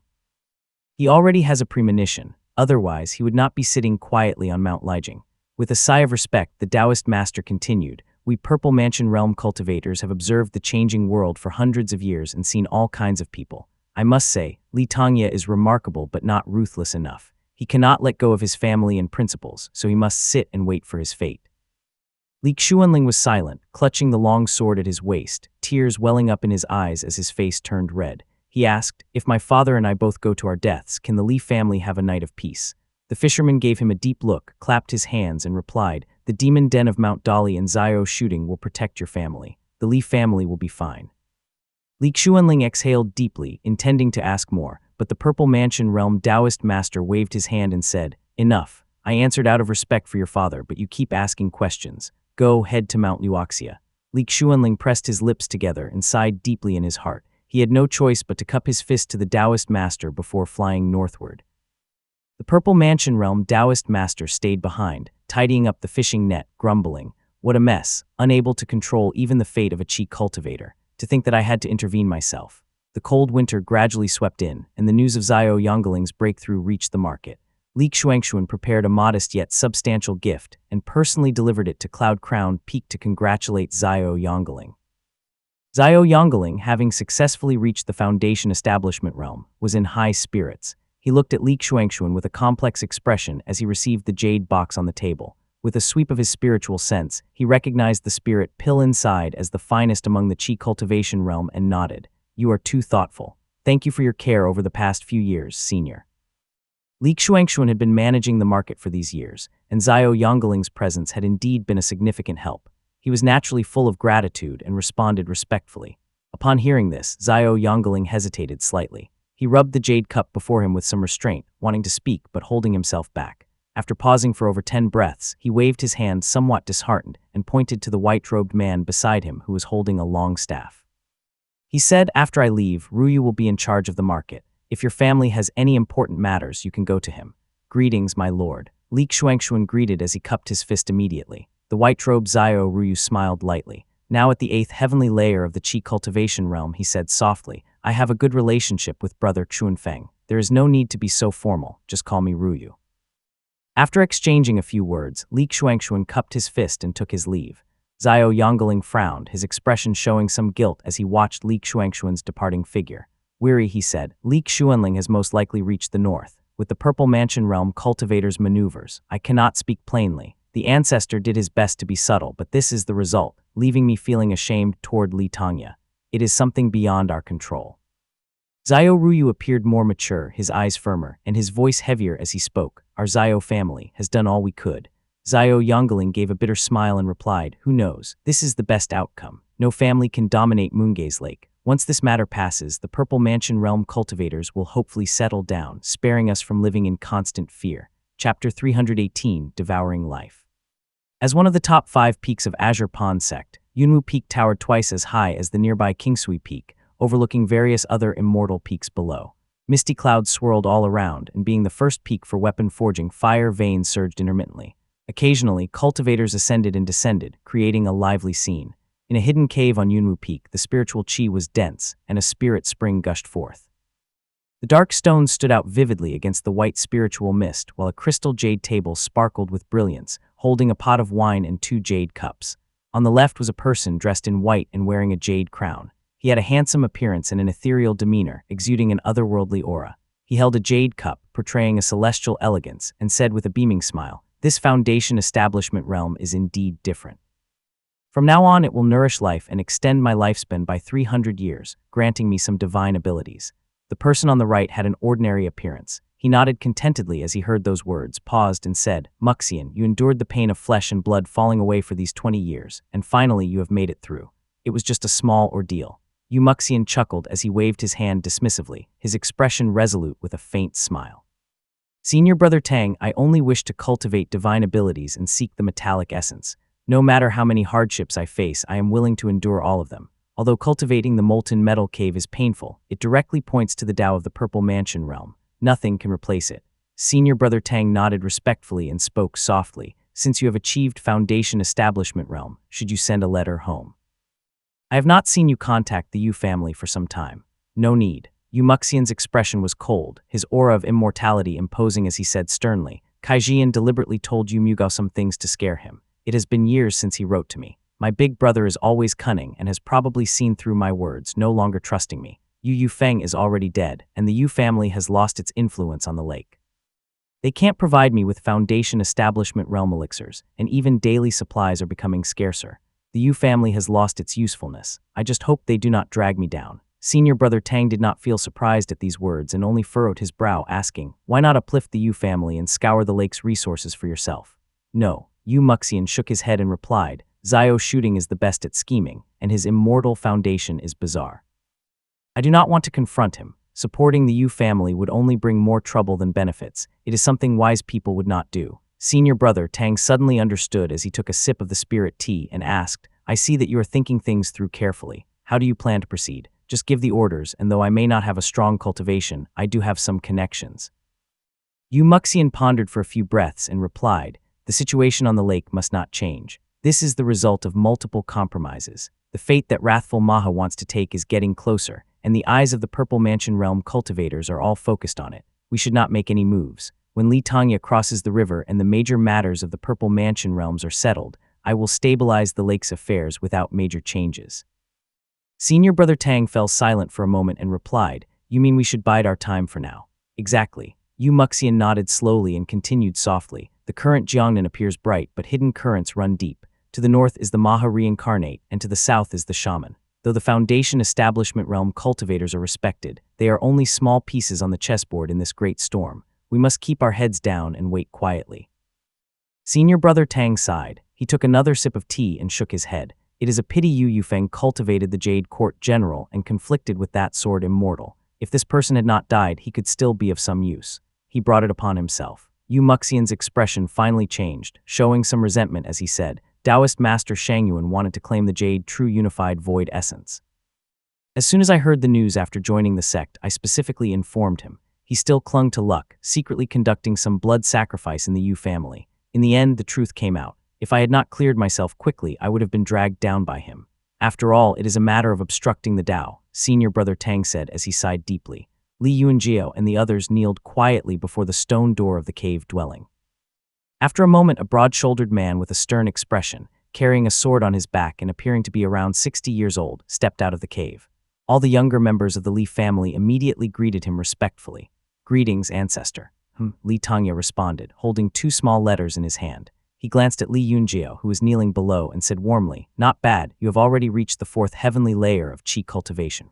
He already has a premonition, otherwise he would not be sitting quietly on Mount Lijing. With a sigh of respect, the Taoist master continued, we Purple Mansion Realm cultivators have observed the changing world for hundreds of years and seen all kinds of people. I must say, Li Tongya is remarkable but not ruthless enough. He cannot let go of his family and principles, so he must sit and wait for his fate. Li Xuanling was silent, clutching the long sword at his waist, tears welling up in his eyes as his face turned red. He asked, if my father and I both go to our deaths, can the Li family have a night of peace? The fisherman gave him a deep look, clapped his hands, and replied, the demon den of Mount Dali and Zio shooting will protect your family. The Li family will be fine. Li Xuanling exhaled deeply, intending to ask more, but the Purple Mansion Realm Taoist master waved his hand and said, enough. I answered out of respect for your father, but you keep asking questions. Go, head to Mount Luoxia. Li Xuanling pressed his lips together and sighed deeply in his heart. He had no choice but to cup his fist to the Taoist master before flying northward. The Purple Mansion Realm Taoist master stayed behind, tidying up the fishing net, grumbling, what a mess, unable to control even the fate of a Qi cultivator. To think that I had to intervene myself. The cold winter gradually swept in, and the news of Zio Yongling's breakthrough reached the market. Li Xuanxuan prepared a modest yet substantial gift and personally delivered it to Cloud Crown Peak to congratulate Zio Yongling. Zio Yongling, having successfully reached the Foundation Establishment realm, was in high spirits. He looked at Li Xuanxuan with a complex expression as he received the jade box on the table. With a sweep of his spiritual sense, he recognized the spirit pill inside as the finest among the Qi cultivation realm and nodded. You are too thoughtful. Thank you for your care over the past few years, Senior. Li Shuangxuan had been managing the market for these years, and Zhao Yongling's presence had indeed been a significant help. He was naturally full of gratitude and responded respectfully. Upon hearing this, Zhao Yongling hesitated slightly. He rubbed the jade cup before him with some restraint, wanting to speak but holding himself back. After pausing for over 10 breaths, he waved his hand somewhat disheartened and pointed to the white-robed man beside him who was holding a long staff. He said, "After I leave, Ruyu will be in charge of the market. If your family has any important matters, you can go to him." "Greetings, my lord." Li Shuangxuan greeted as he cupped his fist immediately. The white-robed Zhao Ruyu smiled lightly. Now at the 8th heavenly layer of the Qi cultivation realm, he said softly, "I have a good relationship with brother Chuanfeng. There is no need to be so formal, just call me Ruyu." After exchanging a few words, Li Shuangxuan cupped his fist and took his leave. Zhao Yongling frowned, his expression showing some guilt as he watched Li Shuangxuan's departing figure. Weary, he said, "Li Xuanling has most likely reached the north. With the Purple Mansion realm cultivator's maneuvers, I cannot speak plainly. The ancestor did his best to be subtle, but this is the result, leaving me feeling ashamed toward Li Tongya. It is something beyond our control." Zhao Ruyu appeared more mature, his eyes firmer, and his voice heavier as he spoke. "Our Zhao family has done all we could." Zhao Yongling gave a bitter smile and replied, "Who knows? This is the best outcome. No family can dominate Moongaze Lake. Once this matter passes, the Purple Mansion realm cultivators will hopefully settle down, sparing us from living in constant fear." Chapter 318, Devouring Life. As one of the top 5 peaks of Azure Pond Sect, Yunwu Peak towered twice as high as the nearby Kingsui Peak, overlooking various other immortal peaks below. Misty clouds swirled all around, and being the first peak for weapon forging, fire veins surged intermittently. Occasionally, cultivators ascended and descended, creating a lively scene. In a hidden cave on Yunwu Peak, the spiritual qi was dense, and a spirit spring gushed forth. The dark stones stood out vividly against the white spiritual mist, while a crystal jade table sparkled with brilliance, holding a pot of wine and 2 jade cups. On the left was a person dressed in white and wearing a jade crown. He had a handsome appearance and an ethereal demeanor, exuding an otherworldly aura. He held a jade cup, portraying a celestial elegance, and said with a beaming smile, "This Foundation establishment realm is indeed different. From now on, it will nourish life and extend my lifespan by 300 years, granting me some divine abilities." The person on the right had an ordinary appearance. He nodded contentedly as he heard those words, paused and said, "Muxian, you endured the pain of flesh and blood falling away for these 20 years, and finally you have made it through. It was just a small ordeal." Yu Muxian chuckled as he waved his hand dismissively, his expression resolute with a faint smile. "Senior Brother Tang, I only wish to cultivate divine abilities and seek the metallic essence. No matter how many hardships I face, I am willing to endure all of them. Although cultivating the molten metal cave is painful, it directly points to the Tao of the Purple Mansion realm. Nothing can replace it." Senior Brother Tang nodded respectfully and spoke softly, "Since you have achieved Foundation Establishment realm, should you send a letter home? I have not seen you contact the Yu family for some time." "No need." Yu Muxian's expression was cold, his aura of immortality imposing as he said sternly, "Kaijian deliberately told Yu Mugao some things to scare him. It has been years since he wrote to me. My big brother is always cunning and has probably seen through my words, no longer trusting me. Yu Feng is already dead, and the Yu family has lost its influence on the lake. They can't provide me with Foundation Establishment realm elixirs, and even daily supplies are becoming scarcer. The Yu family has lost its usefulness. I just hope they do not drag me down." Senior Brother Tang did not feel surprised at these words and only furrowed his brow, asking, "Why not uplift the Yu family and scour the lake's resources for yourself?" "No." Yu Muxian shook his head and replied, "Zhao Shooting is the best at scheming, and his immortal foundation is bizarre. I do not want to confront him. Supporting the Yu family would only bring more trouble than benefits. It is something wise people would not do." Senior Brother Tang suddenly understood as he took a sip of the spirit tea and asked, "I see that you are thinking things through carefully. How do you plan to proceed? Just give the orders, and though I may not have a strong cultivation, I do have some connections." Yu Muxian pondered for a few breaths and replied, "The situation on the lake must not change. This is the result of multiple compromises. The fate that Wrathful Maha wants to take is getting closer, and the eyes of the Purple Mansion realm cultivators are all focused on it. We should not make any moves. When Li Tongya crosses the river and the major matters of the Purple Mansion realms are settled, I will stabilize the lake's affairs without major changes." Senior Brother Tang fell silent for a moment and replied, "You mean we should bide our time for now?" "Exactly." Yu Muxian nodded slowly and continued softly, "The current Jiangnan appears bright, but hidden currents run deep. To the north is the Maha reincarnate, and to the south is the shaman. Though the Foundation Establishment realm cultivators are respected, they are only small pieces on the chessboard in this great storm. We must keep our heads down and wait quietly. Senior brother Tang sighed. He took another sip of tea and shook his head. It is a pity Yu Yufeng cultivated the Jade Court General and conflicted with that sword immortal. If this person had not died, he could still be of some use. He brought it upon himself. Yu Muxian's expression finally changed, showing some resentment as he said, Taoist Master Shangyuan wanted to claim the Jade True Unified Void Essence. As soon as I heard the news after joining the sect, I specifically informed him. He still clung to luck, secretly conducting some blood sacrifice in the Yu family. In the end, the truth came out. If I had not cleared myself quickly, I would have been dragged down by him. After all, it is a matter of obstructing the Tao, Senior Brother Tang said as he sighed deeply. Li Yunjiao and the others kneeled quietly before the stone door of the cave dwelling. After a moment, a broad-shouldered man with a stern expression, carrying a sword on his back and appearing to be around 60 years old, stepped out of the cave. All the younger members of the Li family immediately greeted him respectfully. Greetings, ancestor. Li Tangya responded, holding 2 small letters in his hand. He glanced at Li Yunjiao, who was kneeling below, and said warmly, Not bad, you have already reached the 4th heavenly layer of qi cultivation.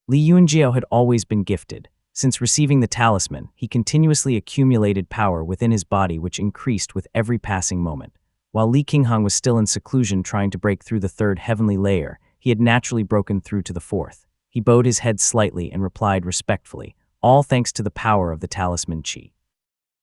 Li Yunjiao had always been gifted. Since receiving the talisman, he continuously accumulated power within his body which increased with every passing moment. While Li Qinghang was still in seclusion trying to break through the 3rd heavenly layer, he had naturally broken through to the 4th. He bowed his head slightly and replied respectfully, all thanks to the power of the talisman qi.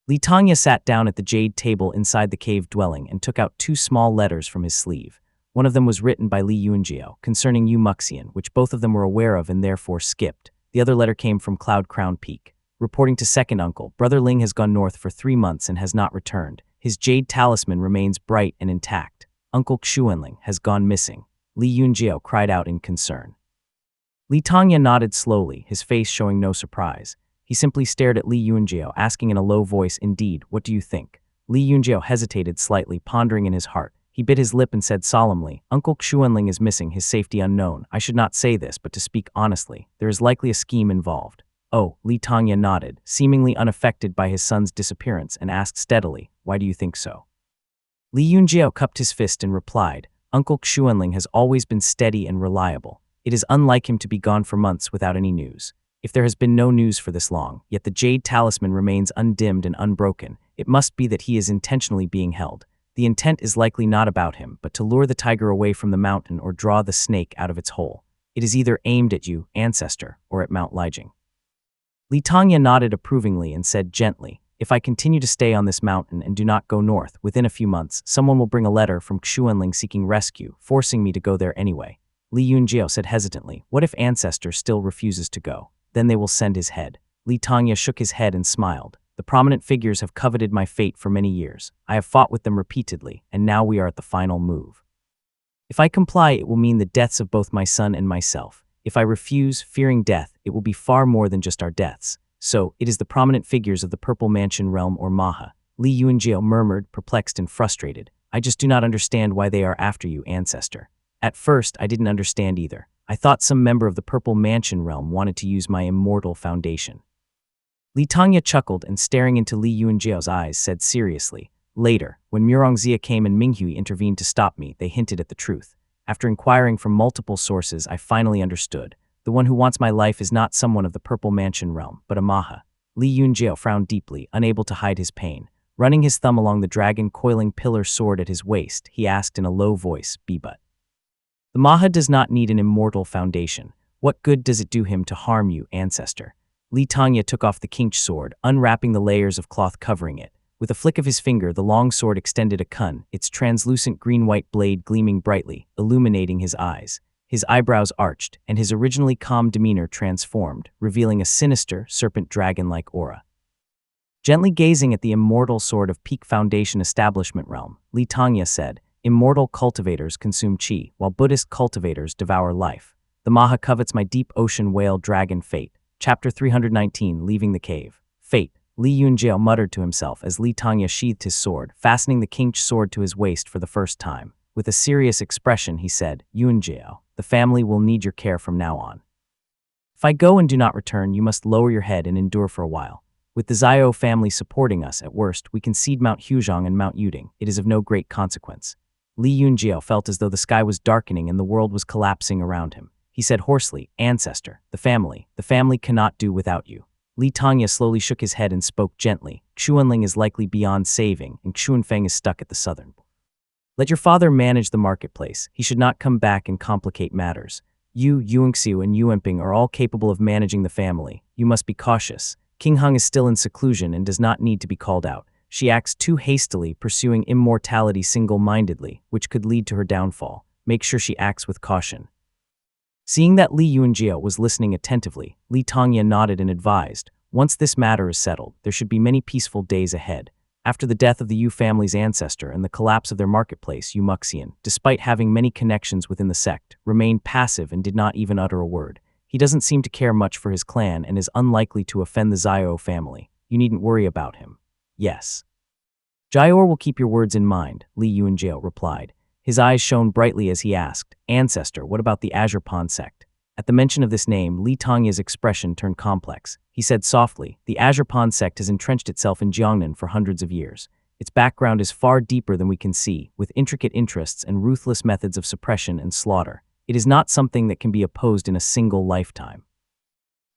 Li Tangya sat down at the jade table inside the cave dwelling and took out 2 small letters from his sleeve. One of them was written by Li Yunjiao concerning Yu Muxian, which both of them were aware of and therefore skipped. The other letter came from Cloud Crown Peak. Reporting to second uncle, Brother Ling has gone north for 3 months and has not returned. His jade talisman remains bright and intact. Uncle Xuanling has gone missing. Li Yunjiao cried out in concern. Li Tangya nodded slowly, his face showing no surprise. He simply stared at Li Yunjiao, asking in a low voice, Indeed, what do you think? Li Yunjiao hesitated slightly, pondering in his heart. He bit his lip and said solemnly, Uncle Xuanling is missing, his safety unknown. I should not say this, but to speak honestly, there is likely a scheme involved. Oh, Li Tangya nodded, seemingly unaffected by his son's disappearance, and asked steadily, Why do you think so? Li Yunjiao cupped his fist and replied, Uncle Xuanling has always been steady and reliable. It is unlike him to be gone for months without any news. If there has been no news for this long, yet the jade talisman remains undimmed and unbroken, it must be that he is intentionally being held. The intent is likely not about him, but to lure the tiger away from the mountain or draw the snake out of its hole. It is either aimed at you, ancestor, or at Mount Lijing. Li Tangya nodded approvingly and said gently, If I continue to stay on this mountain and do not go north, within a few months, someone will bring a letter from Xuanling seeking rescue, forcing me to go there anyway. Li Yunjiao said hesitantly, What if ancestor still refuses to go? Then they will send his head. Li Tangya shook his head and smiled. The prominent figures have coveted my fate for many years. I have fought with them repeatedly, and now we are at the final move. If I comply, it will mean the deaths of both my son and myself. If I refuse, fearing death, it will be far more than just our deaths. So, it is the prominent figures of the Purple Mansion realm or Maha. Li Yunjiao murmured, perplexed and frustrated. I just do not understand why they are after you, ancestor. At first, I didn't understand either. I thought some member of the Purple Mansion realm wanted to use my immortal foundation. Li Tangya chuckled and staring into Li Yunjiao's eyes said seriously, Later, when Murongzia came and Minghui intervened to stop me, they hinted at the truth. After inquiring from multiple sources, I finally understood. The one who wants my life is not someone of the Purple Mansion realm, but a Maha. Li Yunjiao frowned deeply, unable to hide his pain. Running his thumb along the dragon-coiling pillar sword at his waist, he asked in a low voice, But the Maha does not need an immortal foundation. What good does it do him to harm you, ancestor? Li Tangya took off the Qingch sword, unwrapping the layers of cloth covering it. With a flick of his finger, the long sword extended a kun, its translucent green-white blade gleaming brightly, illuminating his eyes. His eyebrows arched, and his originally calm demeanor transformed, revealing a sinister, serpent-dragon-like aura. Gently gazing at the immortal sword of Peak Foundation Establishment Realm, Li Tangya said, Immortal cultivators consume qi, while Buddhist cultivators devour life. The Maha covets my deep ocean whale dragon fate. Chapter 319, Leaving the Cave. Fate. Li Yunjiao muttered to himself as Li Tangya sheathed his sword, fastening the Qingch sword to his waist for the first time. With a serious expression, he said, Yunjiao, the family will need your care from now on. If I go and do not return, you must lower your head and endure for a while. With the Zhao family supporting us, at worst, we can cede Mount Huzhong and Mount Yuding. It is of no great consequence. Li Yunjiao felt as though the sky was darkening and the world was collapsing around him. He said hoarsely, Ancestor, the family cannot do without you. Li Tanya slowly shook his head and spoke gently. Xuanling is likely beyond saving, and Xuanfeng is stuck at the southern. Let your father manage the marketplace. He should not come back and complicate matters. You, Yuanxiu, and Yuanping are all capable of managing the family. You must be cautious. King Hung is still in seclusion and does not need to be called out. She acts too hastily, pursuing immortality single-mindedly, which could lead to her downfall. Make sure she acts with caution. Seeing that Li Yuanjie was listening attentively, Li Tongye nodded and advised, once this matter is settled, there should be many peaceful days ahead. After the death of the Yu family's ancestor and the collapse of their marketplace, Yu Muxian, despite having many connections within the sect, remained passive and did not even utter a word. He doesn't seem to care much for his clan and is unlikely to offend the Zhao family. You needn't worry about him. Yes. Jaior will keep your words in mind, Li Yuanjie replied. His eyes shone brightly as he asked, Ancestor, what about the Azure Pond sect? At the mention of this name, Li Tongye's expression turned complex. He said softly, the Azure Pond sect has entrenched itself in Jiangnan for hundreds of years. Its background is far deeper than we can see, with intricate interests and ruthless methods of suppression and slaughter. It is not something that can be opposed in a single lifetime.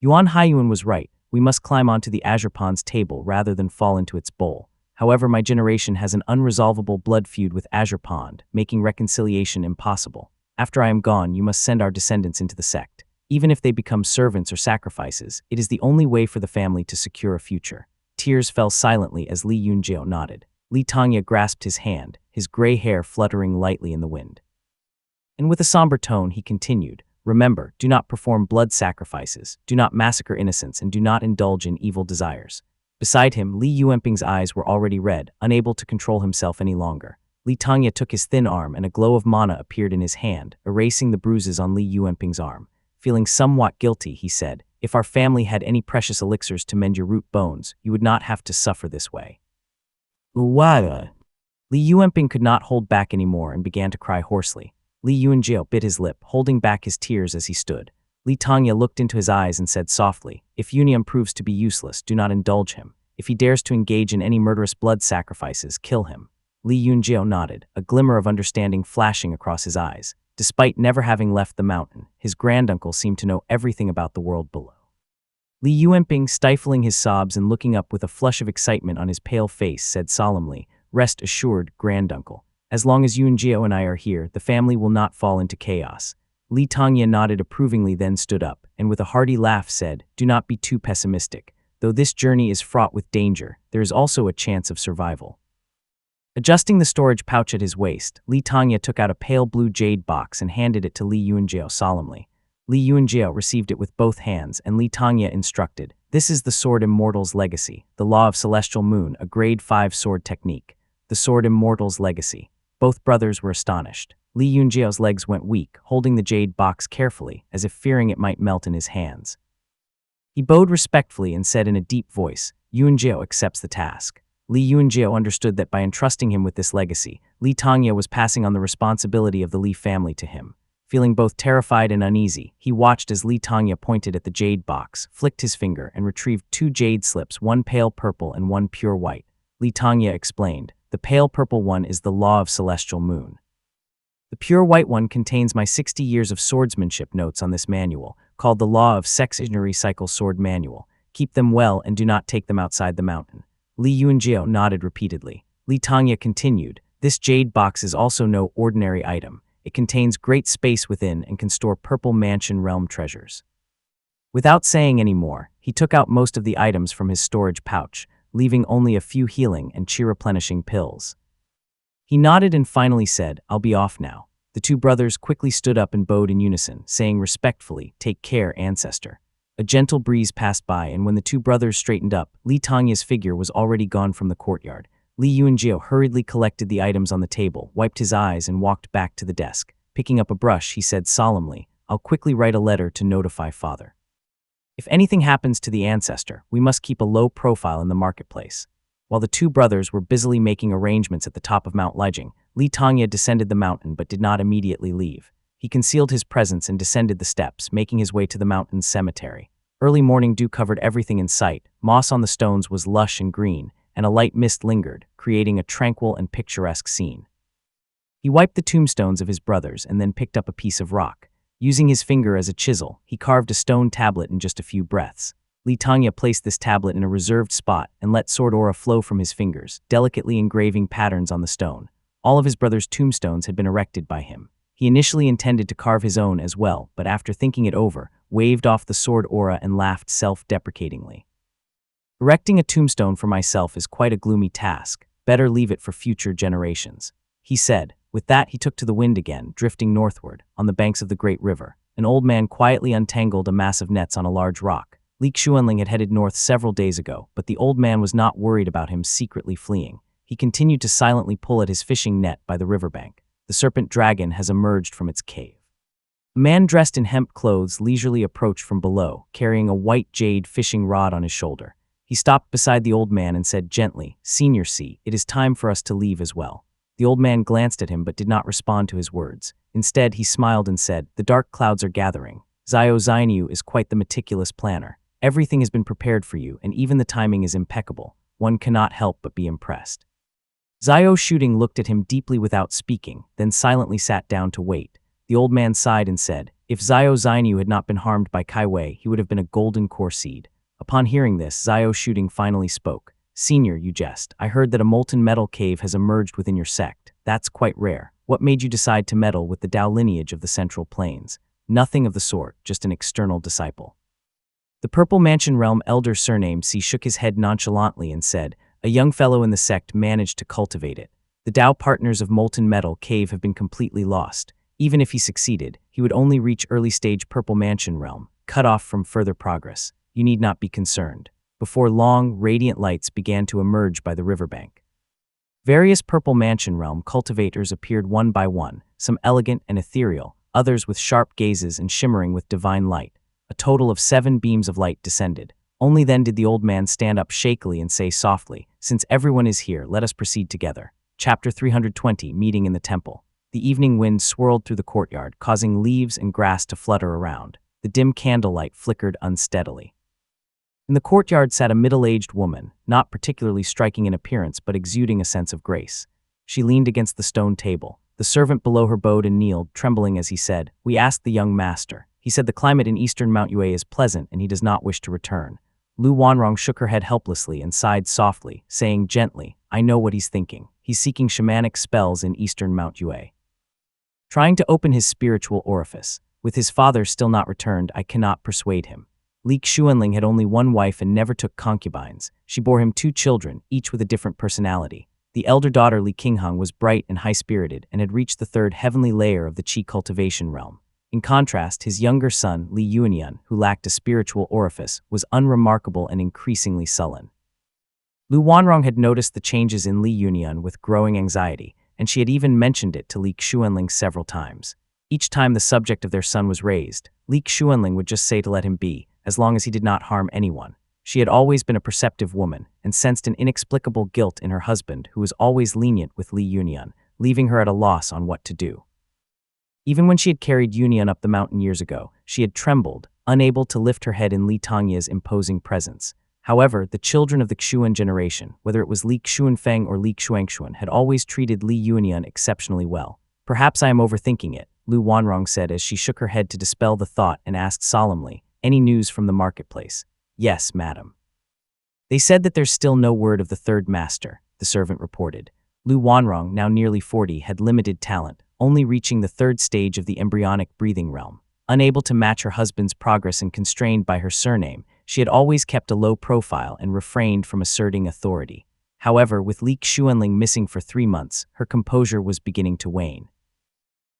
Yuan Haiyuan was right. We must climb onto the Azure Pond's table rather than fall into its bowl. However, my generation has an unresolvable blood feud with Azure Pond, making reconciliation impossible. After I am gone, you must send our descendants into the sect. Even if they become servants or sacrifices, it is the only way for the family to secure a future. Tears fell silently as Li Yunjie nodded. Li Tongye grasped his hand, his gray hair fluttering lightly in the wind. And with a somber tone, he continued, remember, do not perform blood sacrifices, do not massacre innocents, and do not indulge in evil desires. Beside him, Li Yuanping's eyes were already red, unable to control himself any longer. Li Tongye took his thin arm and a glow of mana appeared in his hand, erasing the bruises on Li Yuanping's arm. Feeling somewhat guilty, he said, if our family had any precious elixirs to mend your root bones, you would not have to suffer this way. Li Yuanping could not hold back anymore and began to cry hoarsely. Li Yuanjie bit his lip, holding back his tears as he stood. Li Tongye looked into his eyes and said softly, if Yuniam proves to be useless, do not indulge him. If he dares to engage in any murderous blood sacrifices, kill him. Li Yunjie nodded, a glimmer of understanding flashing across his eyes. Despite never having left the mountain, his granduncle seemed to know everything about the world below. Li Yuanping, stifling his sobs and looking up with a flush of excitement on his pale face, said solemnly, rest assured, granduncle. As long as Yunjie and I are here, the family will not fall into chaos. Li Tongye nodded approvingly, then stood up, and with a hearty laugh said, do not be too pessimistic. Though this journey is fraught with danger, there is also a chance of survival. Adjusting the storage pouch at his waist, Li Tongye took out a pale blue jade box and handed it to Li Yuanjie solemnly. Li Yuanjie received it with both hands, and Li Tongye instructed, this is the Sword Immortal's Legacy, the Law of Celestial Moon, a grade 5 sword technique. The Sword Immortal's Legacy. Both brothers were astonished. Li Yunjie's legs went weak, holding the jade box carefully, as if fearing it might melt in his hands. He bowed respectfully and said in a deep voice, Yunjie accepts the task. Li Yunjie understood that by entrusting him with this legacy, Li Tongye was passing on the responsibility of the Li family to him. Feeling both terrified and uneasy, he watched as Li Tongye pointed at the jade box, flicked his finger, and retrieved 2 jade slips, one pale purple and one pure white. Li Tongye explained, the pale purple one is the Law of Celestial Moon. The pure white one contains my 60 years of swordsmanship notes on this manual, called the Law of Sexagionary Cycle Sword Manual. Keep them well and do not take them outside the mountain. Li Yunjie nodded repeatedly. Li Tongye continued, this jade box is also no ordinary item. It contains great space within and can store purple mansion realm treasures. Without saying any more, he took out most of the items from his storage pouch, leaving only a few healing and chi-replenishing pills. He nodded and finally said, I'll be off now. The 2 brothers quickly stood up and bowed in unison, saying respectfully, take care, ancestor. A gentle breeze passed by, and when the 2 brothers straightened up, Li Tongye's figure was already gone from the courtyard. Li Yuanjie hurriedly collected the items on the table, wiped his eyes, and walked back to the desk. Picking up a brush, he said solemnly, I'll quickly write a letter to notify father. If anything happens to the ancestor, we must keep a low profile in the marketplace. While the 2 brothers were busily making arrangements at the top of Mount Lejing, Li Tongye descended the mountain but did not immediately leave. He concealed his presence and descended the steps, making his way to the mountain's cemetery. Early morning dew covered everything in sight, moss on the stones was lush and green, and a light mist lingered, creating a tranquil and picturesque scene. He wiped the tombstones of his brothers and then picked up a piece of rock. Using his finger as a chisel, he carved a stone tablet in just a few breaths. Li Tanya placed this tablet in a reserved spot and let sword aura flow from his fingers, delicately engraving patterns on the stone. All of his brother's tombstones had been erected by him. He initially intended to carve his own as well, but after thinking it over, waved off the sword aura and laughed self-deprecatingly. Erecting a tombstone for myself is quite a gloomy task. Better leave it for future generations, he said. With that, he took to the wind again, drifting northward, on the banks of the great river. An old man quietly untangled a mass of nets on a large rock. Li Xuanling had headed north several days ago, but the old man was not worried about him secretly fleeing. He continued to silently pull at his fishing net by the riverbank. The serpent dragon has emerged from its cave. A man dressed in hemp clothes leisurely approached from below, carrying a white jade fishing rod on his shoulder. He stopped beside the old man and said gently, "Senior C, it is time for us to leave as well." The old man glanced at him but did not respond to his words. Instead, he smiled and said, "The dark clouds are gathering. Xiao Xianyu is quite the meticulous planner. Everything has been prepared for you, and even the timing is impeccable. One cannot help but be impressed." Xiao Shooting looked at him deeply without speaking, then silently sat down to wait. The old man sighed and said, "If Xiao Xianyu had not been harmed by Kai Wei, he would have been a golden core seed." Upon hearing this, Xiao Shooting finally spoke. "Senior, you jest. I heard that a molten metal cave has emerged within your sect. That's quite rare. What made you decide to meddle with the Dao lineage of the Central Plains?" "Nothing of the sort, just an external disciple." The Purple Mansion Realm elder surnamed Si shook his head nonchalantly and said, "A young fellow in the sect managed to cultivate it. The Dao partners of Molten Metal Cave have been completely lost. Even if he succeeded, he would only reach early-stage Purple Mansion Realm, cut off from further progress. You need not be concerned." Before long, radiant lights began to emerge by the riverbank. Various Purple Mansion Realm cultivators appeared one by one, some elegant and ethereal, others with sharp gazes and shimmering with divine light. A total of 7 beams of light descended. Only then did the old man stand up shakily and say softly, "Since everyone is here, let us proceed together." Chapter 320, Meeting in the Temple. The evening wind swirled through the courtyard, causing leaves and grass to flutter around. The dim candlelight flickered unsteadily. In the courtyard sat a middle-aged woman, not particularly striking in appearance but exuding a sense of grace. She leaned against the stone table. The servant below her bowed and kneeled, trembling as he said, "We asked the young master. He said the climate in eastern Mount Yue is pleasant and he does not wish to return." Lu Wanrong shook her head helplessly and sighed softly, saying gently, "I know what he's thinking. He's seeking shamanic spells in eastern Mount Yue, trying to open his spiritual orifice. With his father still not returned, I cannot persuade him." Li Xuanling had only one wife and never took concubines. She bore him 2 children, each with a different personality. The elder daughter, Li Qinghang, was bright and high-spirited and had reached the 3rd heavenly layer of the Qi cultivation realm. In contrast, his younger son, Li Yuanian, who lacked a spiritual orifice, was unremarkable and increasingly sullen. Lu Wanrong had noticed the changes in Li Yuanian with growing anxiety, and she had even mentioned it to Li Xuanling several times. Each time the subject of their son was raised, Li Xuanling would just say to let him be, as long as he did not harm anyone. She had always been a perceptive woman and sensed an inexplicable guilt in her husband, who was always lenient with Li Yuanian, leaving her at a loss on what to do. Even when she had carried Yuanian up the mountain years ago, she had trembled, unable to lift her head in Li Tanya's imposing presence. However, the children of the Xuan generation, whether it was Li Xuanfeng or Li Xuanxuan, had always treated Li Yuanian exceptionally well. "Perhaps I am overthinking it," Lu Wanrong said as she shook her head to dispel the thought and asked solemnly, "Any news from the marketplace?" "Yes, madam. They said that there's still no word of the 3rd master," the servant reported. Lu Wanrong, now nearly 40, had limited talent, only reaching the 3rd stage of the embryonic breathing realm. Unable to match her husband's progress and constrained by her surname, she had always kept a low profile and refrained from asserting authority. However, with Li Xuanling missing for 3 months, her composure was beginning to wane.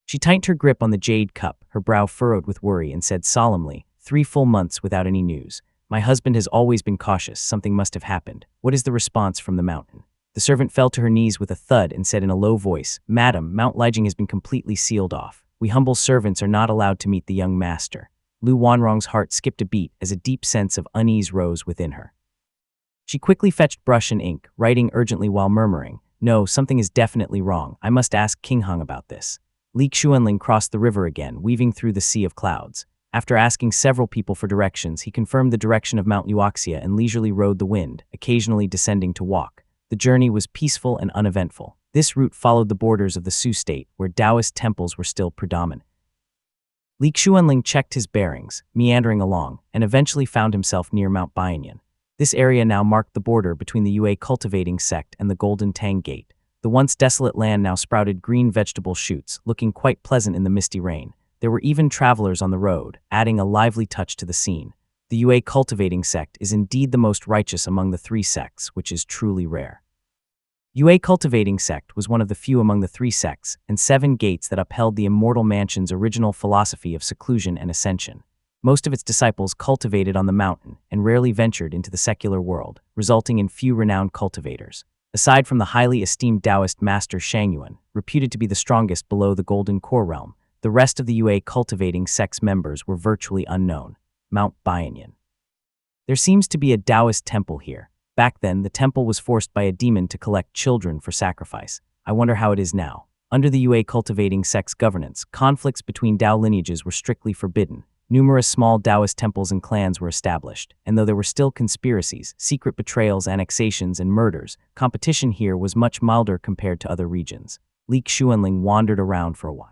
She tightened her grip on the jade cup, her brow furrowed with worry, and said solemnly, 3 full months without any news. My husband has always been cautious. Something must have happened. What is the response from the mountain?" The servant fell to her knees with a thud and said in a low voice, "Madam, Mount Lijing has been completely sealed off. We humble servants are not allowed to meet the young master." Lu Wanrong's heart skipped a beat as a deep sense of unease rose within her. She quickly fetched brush and ink, writing urgently while murmuring, "No, something is definitely wrong. I must ask Qinghang about this." Li Xuanling crossed the river again, weaving through the sea of clouds. After asking several people for directions, he confirmed the direction of Mount Yuaxia and leisurely rode the wind, occasionally descending to walk. The journey was peaceful and uneventful. This route followed the borders of the Su state, where Taoist temples were still predominant. Li Xuanling checked his bearings, meandering along, and eventually found himself near Mount Bianyan. This area now marked the border between the Yue cultivating sect and the Golden Tang Gate. The once desolate land now sprouted green vegetable shoots, looking quite pleasant in the misty rain. There were even travelers on the road, adding a lively touch to the scene. The Yue cultivating sect is indeed the most righteous among the three sects, which is truly rare. Yue cultivating sect was one of the few among the three sects and 7 gates that upheld the Immortal Mansion's original philosophy of seclusion and ascension. Most of its disciples cultivated on the mountain and rarely ventured into the secular world, resulting in few renowned cultivators. Aside from the highly esteemed Taoist master Shangyuan, reputed to be the strongest below the Golden Core realm, the rest of the Yue cultivating sect's members were virtually unknown. Mount Bianyan. There seems to be a Taoist temple here. Back then, the temple was forced by a demon to collect children for sacrifice. I wonder how it is now. Under the Yue cultivating sect's governance, conflicts between Tao lineages were strictly forbidden. Numerous small Taoist temples and clans were established, and though there were still conspiracies, secret betrayals, annexations, and murders, competition here was much milder compared to other regions. Li Xuanling wandered around for a while.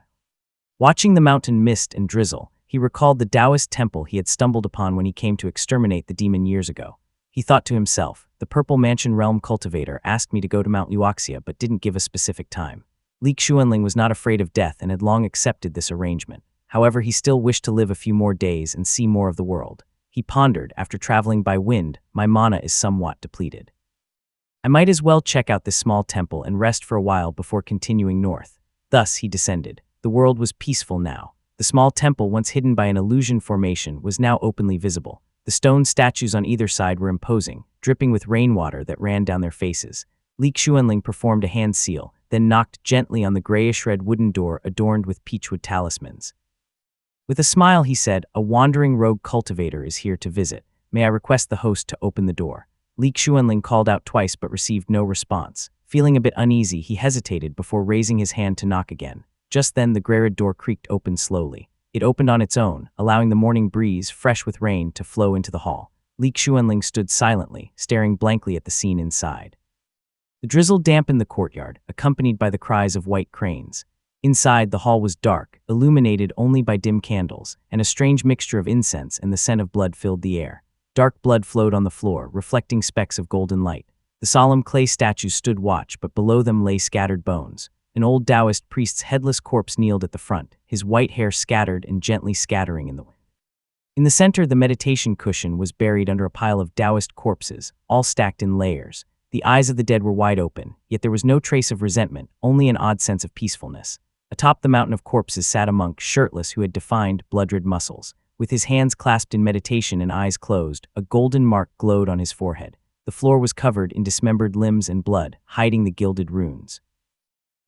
Watching the mountain mist and drizzle, he recalled the Taoist temple he had stumbled upon when he came to exterminate the demon years ago. He thought to himself, the Purple Mansion Realm cultivator asked me to go to Mount Luoxia but didn't give a specific time. Li Xuanling was not afraid of death and had long accepted this arrangement. However, he still wished to live a few more days and see more of the world. He pondered, after traveling by wind, my mana is somewhat depleted. I might as well check out this small temple and rest for a while before continuing north. Thus, he descended. The world was peaceful now. The small temple, once hidden by an illusion formation, was now openly visible. The stone statues on either side were imposing, dripping with rainwater that ran down their faces. Li Xuanling performed a hand seal, then knocked gently on the grayish-red wooden door adorned with peachwood talismans. With a smile, he said, "A wandering rogue cultivator is here to visit. May I request the host to open the door?" Li Xuanling called out twice but received no response. Feeling a bit uneasy, he hesitated before raising his hand to knock again. Just then, the grey-red door creaked open slowly. It opened on its own, allowing the morning breeze, fresh with rain, to flow into the hall. Li Xuanling stood silently, staring blankly at the scene inside. The drizzle dampened the courtyard, accompanied by the cries of white cranes. Inside, the hall was dark, illuminated only by dim candles, and a strange mixture of incense and the scent of blood filled the air. Dark blood flowed on the floor, reflecting specks of golden light. The solemn clay statues stood watch, but below them lay scattered bones. An old Taoist priest's headless corpse kneeled at the front, his white hair scattered and gently scattering in the wind. In the center, the meditation cushion was buried under a pile of Taoist corpses, all stacked in layers. The eyes of the dead were wide open, yet there was no trace of resentment, only an odd sense of peacefulness. Atop the mountain of corpses sat a monk, shirtless, who had defined, blood-red muscles. With his hands clasped in meditation and eyes closed, a golden mark glowed on his forehead. The floor was covered in dismembered limbs and blood, hiding the gilded runes.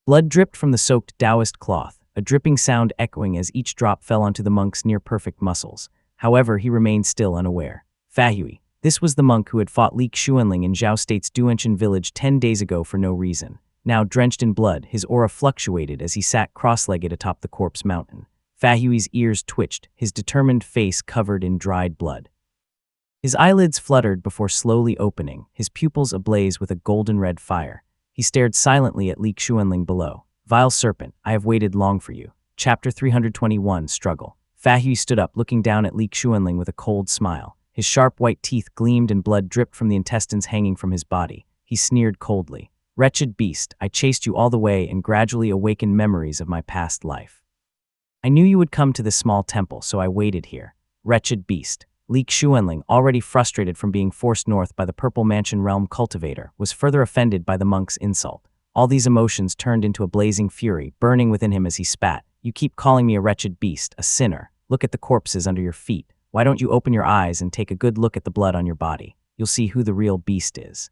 Blood dripped from the soaked Taoist cloth, a dripping sound echoing as each drop fell onto the monk's near-perfect muscles. However, he remained still unaware. Fahui. This was the monk who had fought Li Xuanling in Zhao State's Duanshan village 10 days ago for no reason. Now drenched in blood, his aura fluctuated as he sat cross-legged atop the corpse mountain. Fahui's ears twitched, his determined face covered in dried blood. His eyelids fluttered before slowly opening, his pupils ablaze with a golden-red fire. He stared silently at Li Xuanling below. "Vile serpent, I have waited long for you." Chapter 321, Struggle. Fahui stood up, looking down at Li Xuanling with a cold smile. His sharp white teeth gleamed and blood dripped from the intestines hanging from his body. He sneered coldly. "Wretched beast, I chased you all the way and gradually awakened memories of my past life. I knew you would come to this small temple, so I waited here. Wretched beast." Li Xuanling, already frustrated from being forced north by the Purple Mansion Realm cultivator, was further offended by the monk's insult. All these emotions turned into a blazing fury, burning within him as he spat. "You keep calling me a wretched beast, a sinner. Look at the corpses under your feet. Why don't you open your eyes and take a good look at the blood on your body? You'll see who the real beast is."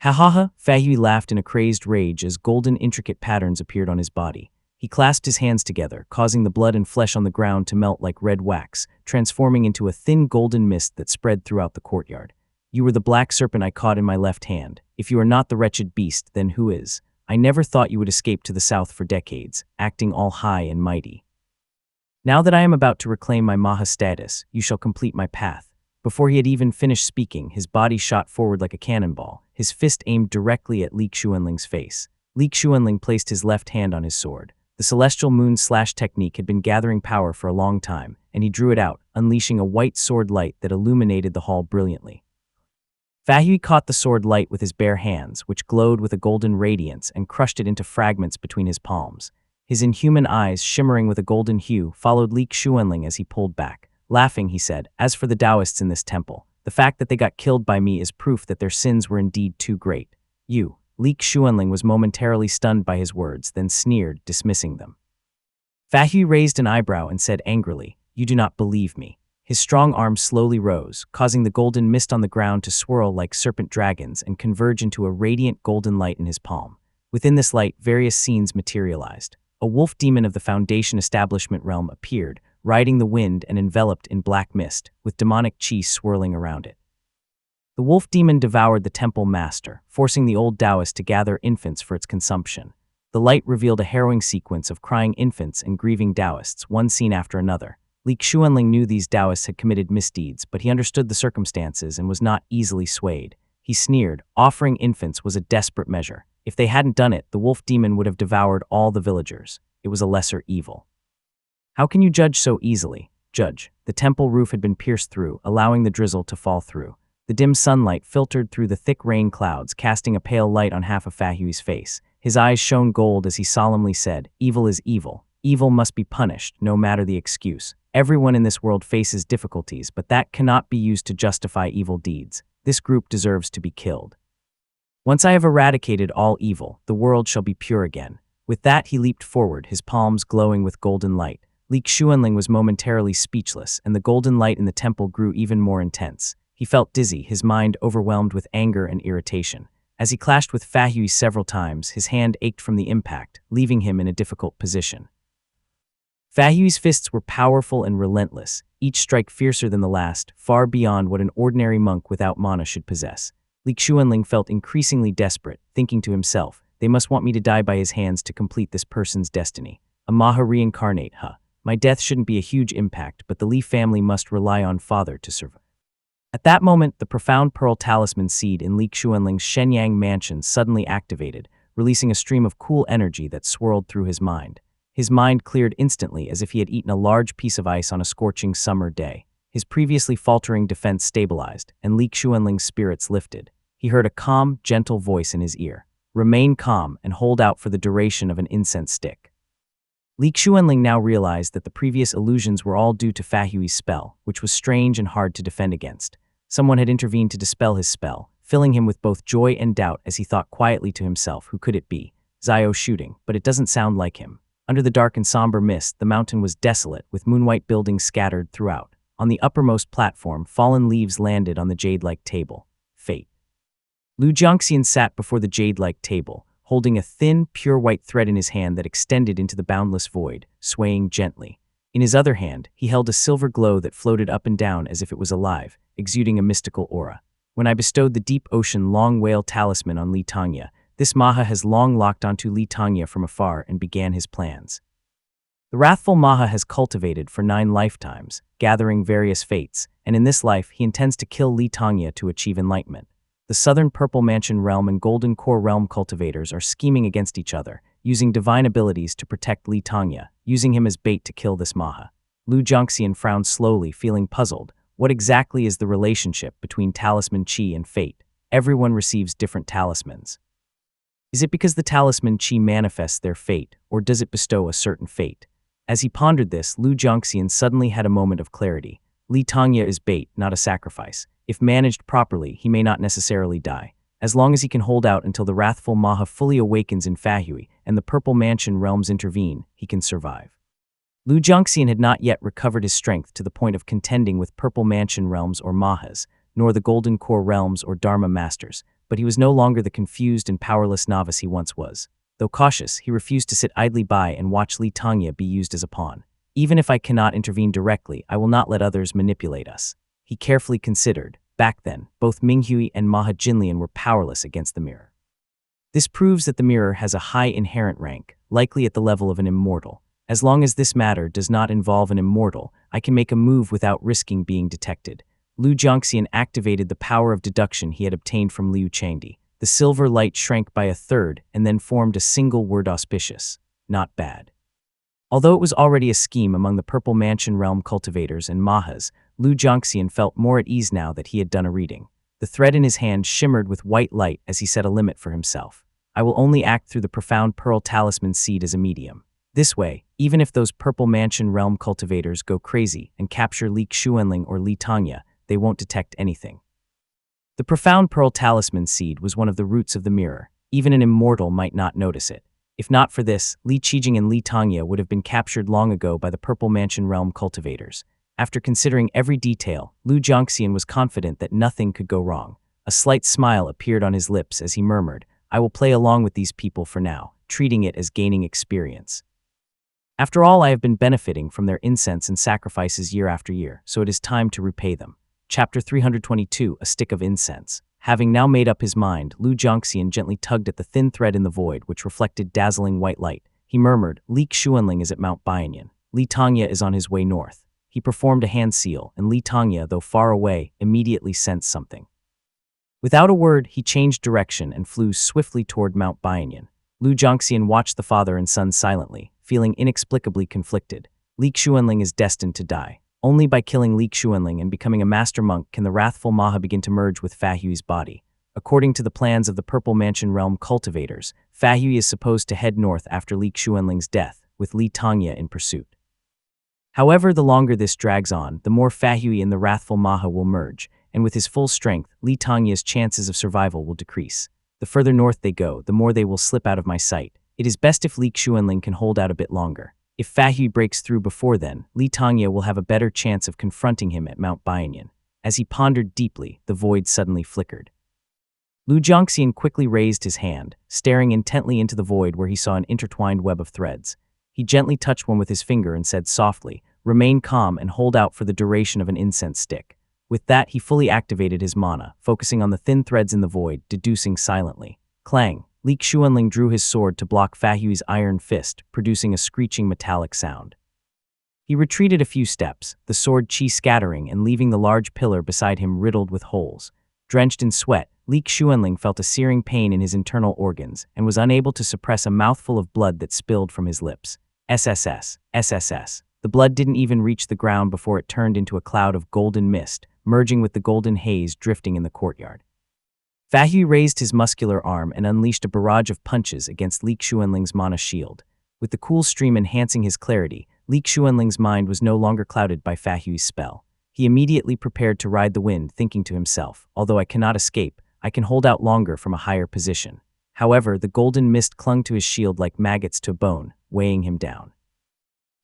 "Ha ha ha!" Fahui laughed in a crazed rage as golden intricate patterns appeared on his body. He clasped his hands together, causing the blood and flesh on the ground to melt like red wax, transforming into a thin golden mist that spread throughout the courtyard. "You were the black serpent I caught in my left hand. If you are not the wretched beast, then who is? I never thought you would escape to the south for decades, acting all high and mighty. Now that I am about to reclaim my Maha status, you shall complete my path." Before he had even finished speaking, his body shot forward like a cannonball, his fist aimed directly at Li Xuanling's face. Li Xuanling placed his left hand on his sword. The celestial moon/slash technique had been gathering power for a long time, and he drew it out, unleashing a white sword light that illuminated the hall brilliantly. Fahui caught the sword light with his bare hands, which glowed with a golden radiance, and crushed it into fragments between his palms. His inhuman eyes, shimmering with a golden hue, followed Li Xuanling as he pulled back. Laughing, he said, "As for the Taoists in this temple, the fact that they got killed by me is proof that their sins were indeed too great." Li Xuanling was momentarily stunned by his words, then sneered, dismissing them. Fahui raised an eyebrow and said angrily, "You do not believe me." His strong arms slowly rose, causing the golden mist on the ground to swirl like serpent dragons and converge into a radiant golden light in his palm. Within this light, various scenes materialized. A wolf demon of the Foundation Establishment realm appeared, riding the wind and enveloped in black mist, with demonic chi swirling around it. The wolf demon devoured the temple master, forcing the old Taoist to gather infants for its consumption. The light revealed a harrowing sequence of crying infants and grieving Taoists, one scene after another. Li Xuanling knew these Taoists had committed misdeeds, but he understood the circumstances and was not easily swayed. He sneered, offering infants was a desperate measure. If they hadn't done it, the wolf demon would have devoured all the villagers. It was a lesser evil. "How can you judge so easily?" "Judge." The temple roof had been pierced through, allowing the drizzle to fall through. The dim sunlight filtered through the thick rain clouds, casting a pale light on half of Fahui's face. His eyes shone gold as he solemnly said, "Evil is evil. Evil must be punished, no matter the excuse. Everyone in this world faces difficulties, but that cannot be used to justify evil deeds. This group deserves to be killed. Once I have eradicated all evil, the world shall be pure again." With that, he leaped forward, his palms glowing with golden light. Li Xuanling was momentarily speechless, and the golden light in the temple grew even more intense. He felt dizzy, his mind overwhelmed with anger and irritation. As he clashed with Fahui several times, his hand ached from the impact, leaving him in a difficult position. Fahui's fists were powerful and relentless, each strike fiercer than the last, far beyond what an ordinary monk without mana should possess. Li Xuanling felt increasingly desperate, thinking to himself, "They must want me to die by his hands to complete this person's destiny. A Maha reincarnate, huh? My death shouldn't be a huge impact, but the Li family must rely on father to survive." At that moment, the profound pearl talisman seed in Li Xuanling's Shenyang mansion suddenly activated, releasing a stream of cool energy that swirled through his mind. His mind cleared instantly as if he had eaten a large piece of ice on a scorching summer day. His previously faltering defense stabilized, and Li Xuanling's spirits lifted. He heard a calm, gentle voice in his ear. "Remain calm and hold out for the duration of an incense stick." Li Xuanling now realized that the previous illusions were all due to Fahui's spell, which was strange and hard to defend against. Someone had intervened to dispel his spell, filling him with both joy and doubt as he thought quietly to himself, who could it be? Zio shooting, but it doesn't sound like him. Under the dark and somber mist, the mountain was desolate, with moonwhite buildings scattered throughout. On the uppermost platform, fallen leaves landed on the jade-like table. Fate. Lu Jiangxian sat before the jade-like table, holding a thin, pure white thread in his hand that extended into the boundless void, swaying gently. In his other hand, he held a silver glow that floated up and down as if it was alive, exuding a mystical aura. "When I bestowed the deep ocean long whale talisman on Li Tangya, this Maha has long locked onto Li Tangya from afar and began his plans. The wrathful Maha has cultivated for 9 lifetimes, gathering various fates, and in this life he intends to kill Li Tangya to achieve enlightenment. The Southern Purple Mansion Realm and Golden Core Realm cultivators are scheming against each other, using divine abilities to protect Li Tangya, using him as bait to kill this Maha." Lu Jiangxian frowned slowly, feeling puzzled. What exactly is the relationship between talisman chi and fate? Everyone receives different talismans. Is it because the talisman chi manifests their fate, or does it bestow a certain fate? As he pondered this, Lu Jiangxian suddenly had a moment of clarity. Li Tangya is bait, not a sacrifice. If managed properly, he may not necessarily die. As long as he can hold out until the wrathful Maha fully awakens in Fahui and the Purple Mansion realms intervene, he can survive. Lu Jiangxian had not yet recovered his strength to the point of contending with Purple Mansion realms or Mahas, nor the Golden Core realms or Dharma masters, but he was no longer the confused and powerless novice he once was. Though cautious, he refused to sit idly by and watch Li Tangya be used as a pawn. "Even if I cannot intervene directly, I will not let others manipulate us," he carefully considered. Back then, both Minghui and Maha Jinlian were powerless against the mirror. This proves that the mirror has a high inherent rank, likely at the level of an immortal. As long as this matter does not involve an immortal, I can make a move without risking being detected. Lu Jiangxian activated the power of deduction he had obtained from Liu Changdi. The silver light shrank by a third and then formed a single word: auspicious. Not bad. Although it was already a scheme among the Purple Mansion realm cultivators and Mahas, Lu Jiangxian felt more at ease now that he had done a reading. The thread in his hand shimmered with white light as he set a limit for himself. I will only act through the profound pearl talisman seed as a medium. This way, even if those Purple Mansion realm cultivators go crazy and capture Li Xuanling or Li Tanya, they won't detect anything. The profound pearl talisman seed was one of the roots of the mirror. Even an immortal might not notice it. If not for this, Li Qijing and Li Tanya would have been captured long ago by the Purple Mansion realm cultivators. After considering every detail, Lu Jiangxian was confident that nothing could go wrong. A slight smile appeared on his lips as he murmured, "I will play along with these people for now, treating it as gaining experience. After all, I have been benefiting from their incense and sacrifices year after year, so it is time to repay them." Chapter 322, A Stick of Incense. Having now made up his mind, Lu Jiangxian gently tugged at the thin thread in the void which reflected dazzling white light. He murmured, "Li Xuanling is at Mount Bianyan. Li Tanya is on his way north." He performed a hand seal, and Li Tanya, though far away, immediately sensed something. Without a word, he changed direction and flew swiftly toward Mount Bianyan. Lu Jiangxian watched the father and son silently, feeling inexplicably conflicted. Li Xuanling is destined to die. Only by killing Li Xuanling and becoming a master monk can the wrathful Maha begin to merge with Fa Hui's body. According to the plans of the Purple Mansion realm cultivators, Fa Hui is supposed to head north after Li Xuanling's death, with Li Tanya in pursuit. However, the longer this drags on, the more Fa Hui and the wrathful Maha will merge, and with his full strength, Li Tanya's chances of survival will decrease. The further north they go, the more they will slip out of my sight. It is best if Li Xuanling can hold out a bit longer. If Fa Hui breaks through before then, Li Tanya will have a better chance of confronting him at Mount Bianyan. As he pondered deeply, the void suddenly flickered. Lu Jiangxian quickly raised his hand, staring intently into the void where he saw an intertwined web of threads. He gently touched one with his finger and said softly, "Remain calm and hold out for the duration of an incense stick." With that, he fully activated his mana, focusing on the thin threads in the void, deducing silently. Clang! Li Xuanling drew his sword to block Fa Hui's iron fist, producing a screeching metallic sound. He retreated a few steps, the sword chi scattering and leaving the large pillar beside him riddled with holes. Drenched in sweat, Li Xuanling felt a searing pain in his internal organs and was unable to suppress a mouthful of blood that spilled from his lips. SSS, SSS. The blood didn't even reach the ground before it turned into a cloud of golden mist, merging with the golden haze drifting in the courtyard. Fa Hui raised his muscular arm and unleashed a barrage of punches against Li Xuanling's mana shield. With the cool stream enhancing his clarity, Li Xuanling's mind was no longer clouded by Fa Hui's spell. He immediately prepared to ride the wind, thinking to himself, "Although I cannot escape, I can hold out longer from a higher position." However, the golden mist clung to his shield like maggots to a bone, weighing him down.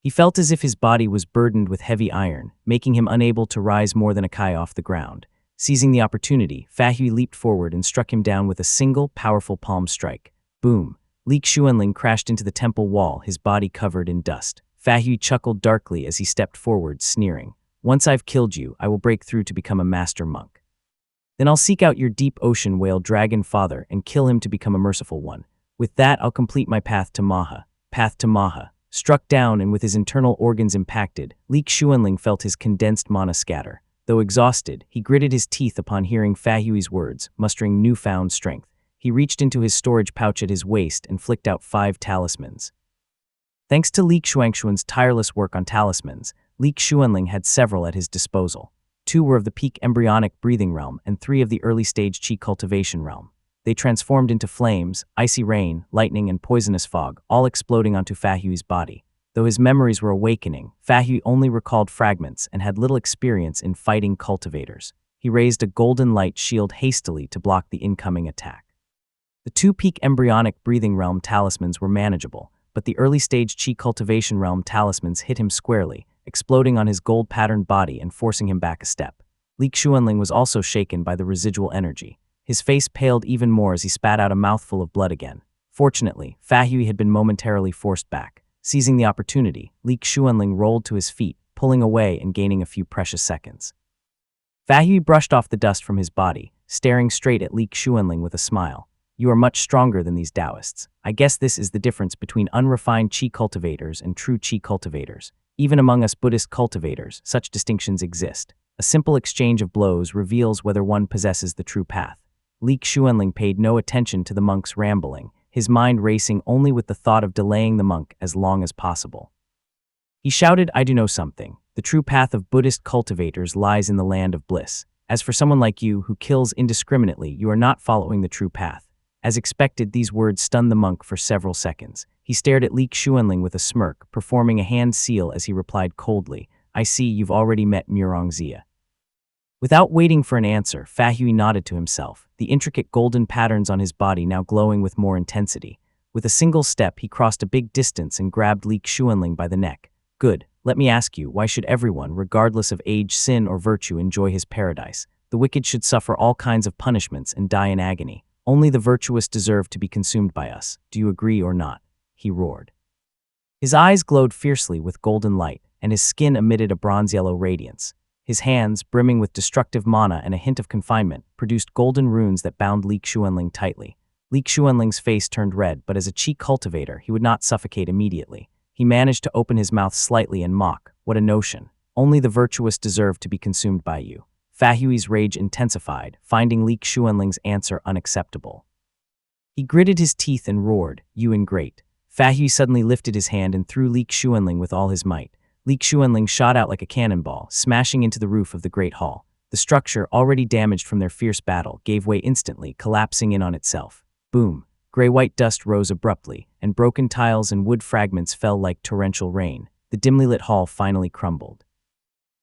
He felt as if his body was burdened with heavy iron, making him unable to rise more than a kai off the ground. Seizing the opportunity, Fa Hui leaped forward and struck him down with a single, powerful palm strike. Boom! Li Xuanling crashed into the temple wall, his body covered in dust. Fa Hui chuckled darkly as he stepped forward, sneering, "Once I've killed you, I will break through to become a master monk. Then I'll seek out your deep ocean whale dragon father and kill him to become a merciful one. With that, I'll complete my path to Maha." Path to Maha. Struck down and with his internal organs impacted, Li Xuanling felt his condensed mana scatter. Though exhausted, he gritted his teeth upon hearing Fa Hui's words, mustering newfound strength. He reached into his storage pouch at his waist and flicked out 5 talismans. Thanks to Li Xuanxuan's tireless work on talismans, Li Xuanling had several at his disposal. 2 were of the peak embryonic breathing realm and 3 of the early-stage chi cultivation realm. They transformed into flames, icy rain, lightning, and poisonous fog, all exploding onto Fa Hui's body. Though his memories were awakening, Fa Hui only recalled fragments and had little experience in fighting cultivators. He raised a golden light shield hastily to block the incoming attack. The 2 peak embryonic breathing realm talismans were manageable, but the early-stage chi cultivation realm talismans hit him squarely, exploding on his gold-patterned body and forcing him back a step. Li Xuanling was also shaken by the residual energy. His face paled even more as he spat out a mouthful of blood again. Fortunately, Fa Hui had been momentarily forced back. Seizing the opportunity, Li Xuanling rolled to his feet, pulling away and gaining a few precious seconds. Fa Hui brushed off the dust from his body, staring straight at Li Xuanling with a smile. "You are much stronger than these Taoists. I guess this is the difference between unrefined chi cultivators and true chi cultivators. Even among us Buddhist cultivators, such distinctions exist. A simple exchange of blows reveals whether one possesses the true path." Li Xuanling paid no attention to the monk's rambling, his mind racing only with the thought of delaying the monk as long as possible. He shouted, I do know something. The true path of Buddhist cultivators lies in the land of bliss. As for someone like you who kills indiscriminately, you are not following the true path. As expected, these words stunned the monk for several seconds. He stared at Li Xuanling with a smirk, performing a hand seal as he replied coldly, I see you've already met Murong Zia. Without waiting for an answer, Fa Hui nodded to himself, the intricate golden patterns on his body now glowing with more intensity. With a single step, he crossed a big distance and grabbed Li Xuanling by the neck. Good. Let me ask you, why should everyone, regardless of age, sin, or virtue, enjoy his paradise? The wicked should suffer all kinds of punishments and die in agony. Only the virtuous deserve to be consumed by us. Do you agree or not? He roared. His eyes glowed fiercely with golden light, and his skin emitted a bronze-yellow radiance. His hands, brimming with destructive mana and a hint of confinement, produced golden runes that bound Li Xuanling tightly. Li Xuanling's face turned red, but as a cheek cultivator, he would not suffocate immediately. He managed to open his mouth slightly and mock. What a notion. Only the virtuous deserve to be consumed by you. Fa Hui's rage intensified, finding Li Xuanling's answer unacceptable. He gritted his teeth and roared, you ingrate. Fa Hui suddenly lifted his hand and threw Li Xuanling with all his might. Li Xuanling shot out like a cannonball, smashing into the roof of the great hall. The structure, already damaged from their fierce battle, gave way instantly, collapsing in on itself. Boom. Gray-white dust rose abruptly, and broken tiles and wood fragments fell like torrential rain. The dimly lit hall finally crumbled.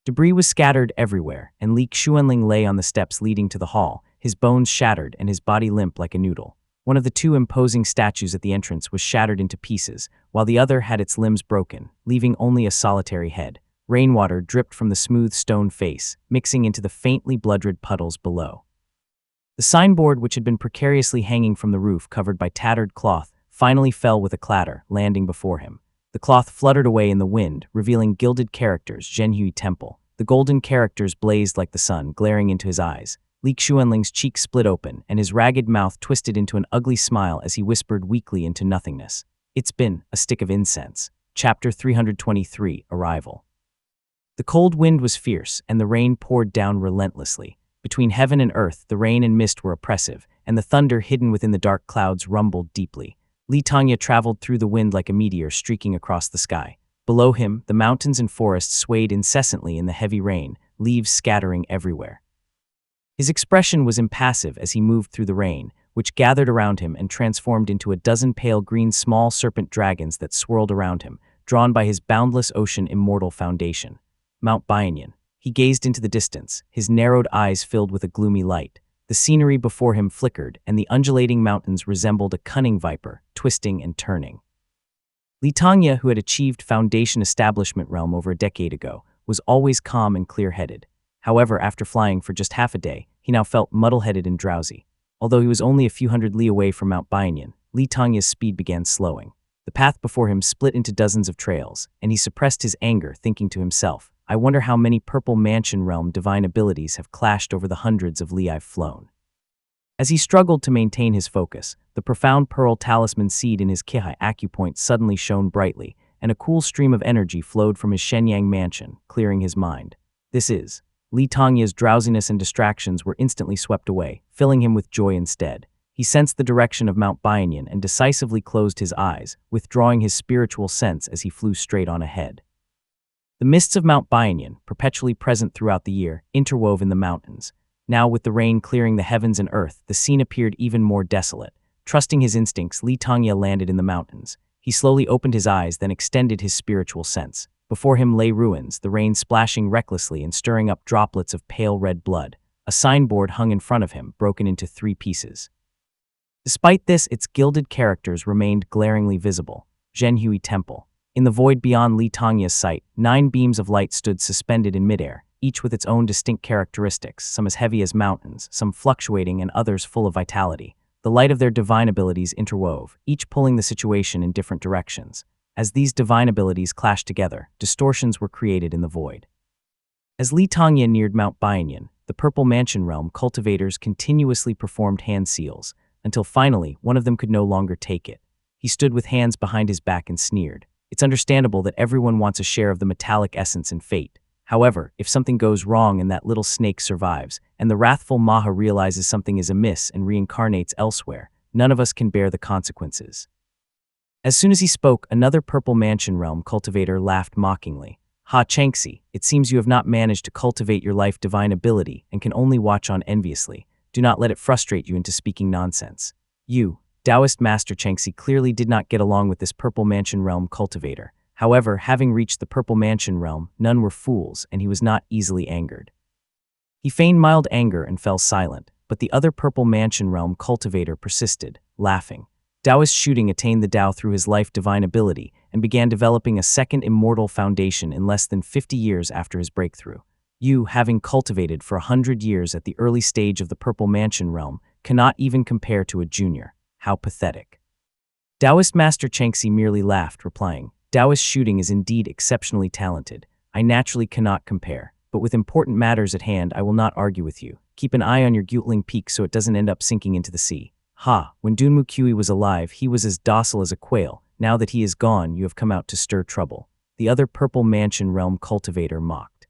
Debris was scattered everywhere, and Li Xuanling lay on the steps leading to the hall, his bones shattered and his body limp like a noodle. One of the two imposing statues at the entrance was shattered into pieces, while the other had its limbs broken, leaving only a solitary head. Rainwater dripped from the smooth stone face, mixing into the faintly blood-red puddles below. The signboard, which had been precariously hanging from the roof covered by tattered cloth, finally fell with a clatter, landing before him. The cloth fluttered away in the wind, revealing gilded characters, Zhenhui Temple. The golden characters blazed like the sun, glaring into his eyes. Li Xuanling's cheek split open, and his ragged mouth twisted into an ugly smile as he whispered weakly into nothingness. It's been a stick of incense. Chapter 323, Arrival. The cold wind was fierce, and the rain poured down relentlessly. Between heaven and earth, the rain and mist were oppressive, and the thunder hidden within the dark clouds rumbled deeply. Li Tanya traveled through the wind like a meteor streaking across the sky. Below him, the mountains and forests swayed incessantly in the heavy rain, leaves scattering everywhere. His expression was impassive as he moved through the rain, which gathered around him and transformed into a dozen pale green small serpent dragons that swirled around him, drawn by his boundless ocean immortal foundation. Mount Bianyan. He gazed into the distance, his narrowed eyes filled with a gloomy light. The scenery before him flickered, and the undulating mountains resembled a cunning viper, twisting and turning. Li Tanya, who had achieved Foundation Establishment Realm over a decade ago, was always calm and clear-headed. However, after flying for just half a day, he now felt muddle-headed and drowsy. Although he was only a few hundred li away from Mount Bianyan, Li Tanya's speed began slowing. The path before him split into dozens of trails, and he suppressed his anger, thinking to himself, I wonder how many Purple Mansion Realm divine abilities have clashed over the hundreds of li I've flown. As he struggled to maintain his focus, the profound pearl talisman seed in his Kihai acupoint suddenly shone brightly, and a cool stream of energy flowed from his Shenyang mansion, clearing his mind. Li Tanya's drowsiness and distractions were instantly swept away, filling him with joy instead. He sensed the direction of Mount Bianyan and decisively closed his eyes, withdrawing his spiritual sense as he flew straight on ahead. The mists of Mount Bianyan, perpetually present throughout the year, interwove in the mountains. Now, with the rain clearing the heavens and earth, the scene appeared even more desolate. Trusting his instincts, Li Tanya landed in the mountains. He slowly opened his eyes, then extended his spiritual sense. Before him lay ruins, the rain splashing recklessly and stirring up droplets of pale red blood. A signboard hung in front of him, broken into 3 pieces. Despite this, its gilded characters remained glaringly visible. Zhenhui Temple. In the void beyond Li Tanya's sight, 9 beams of light stood suspended in midair, each with its own distinct characteristics, some as heavy as mountains, some fluctuating and others full of vitality. The light of their divine abilities interwove, each pulling the situation in different directions. As these divine abilities clashed together, distortions were created in the void. As Li Tanya neared Mount Bianyan, the Purple Mansion Realm cultivators continuously performed hand seals, until finally one of them could no longer take it. He stood with hands behind his back and sneered. It's understandable that everyone wants a share of the metallic essence and fate. However, if something goes wrong and that little snake survives, and the wrathful Maha realizes something is amiss and reincarnates elsewhere, none of us can bear the consequences. As soon as he spoke, another Purple Mansion Realm cultivator laughed mockingly. Ha, Changxi, it seems you have not managed to cultivate your life divine ability and can only watch on enviously. Do not let it frustrate you into speaking nonsense. You, Taoist Master Changxi, clearly did not get along with this Purple Mansion Realm cultivator. However, having reached the Purple Mansion Realm, none were fools, and he was not easily angered. He feigned mild anger and fell silent, but the other Purple Mansion Realm cultivator persisted, laughing. Taoist Shooting attained the Tao through his life divine ability and began developing a second immortal foundation in less than 50 years after his breakthrough. You, having cultivated for 100 years at the early stage of the Purple Mansion Realm, cannot even compare to a junior. How pathetic. Taoist Master Changxi merely laughed, replying, Taoist Shooting is indeed exceptionally talented. I naturally cannot compare, but with important matters at hand I will not argue with you. Keep an eye on your Gutling Peak so it doesn't end up sinking into the sea. Ha, when Dunmu Kui was alive, he was as docile as a quail. Now that he is gone, you have come out to stir trouble. The other Purple Mansion Realm cultivator mocked.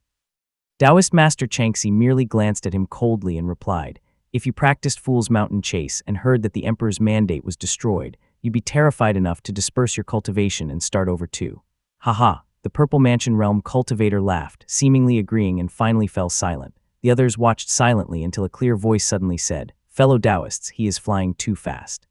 Taoist Master Changxi merely glanced at him coldly and replied, if you practiced Fool's Mountain Chase and heard that the Emperor's mandate was destroyed, you'd be terrified enough to disperse your cultivation and start over too. Haha, the Purple Mansion Realm cultivator laughed, seemingly agreeing, and finally fell silent. The others watched silently until a clear voice suddenly said, Fellow Taoists, he is flying too fast.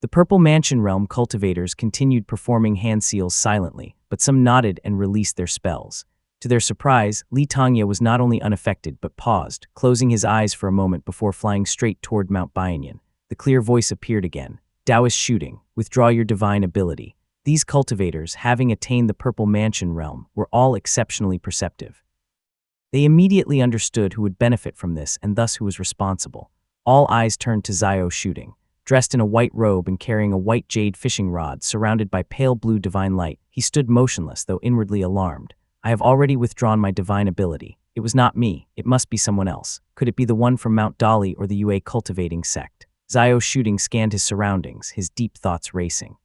The Purple Mansion Realm cultivators continued performing hand seals silently, but some nodded and released their spells. To their surprise, Li Tongya was not only unaffected but paused, closing his eyes for a moment before flying straight toward Mount Bianyan. The clear voice appeared again. Taoist Shooting, withdraw your divine ability. These cultivators, having attained the Purple Mansion Realm, were all exceptionally perceptive. They immediately understood who would benefit from this and thus who was responsible. All eyes turned to Xiao Shooting. Dressed in a white robe and carrying a white jade fishing rod surrounded by pale blue divine light, he stood motionless, though inwardly alarmed. I have already withdrawn my divine ability. It was not me. It must be someone else. Could it be the one from Mount Dali or the Yue cultivating sect? Xiao Shooting scanned his surroundings, his deep thoughts racing.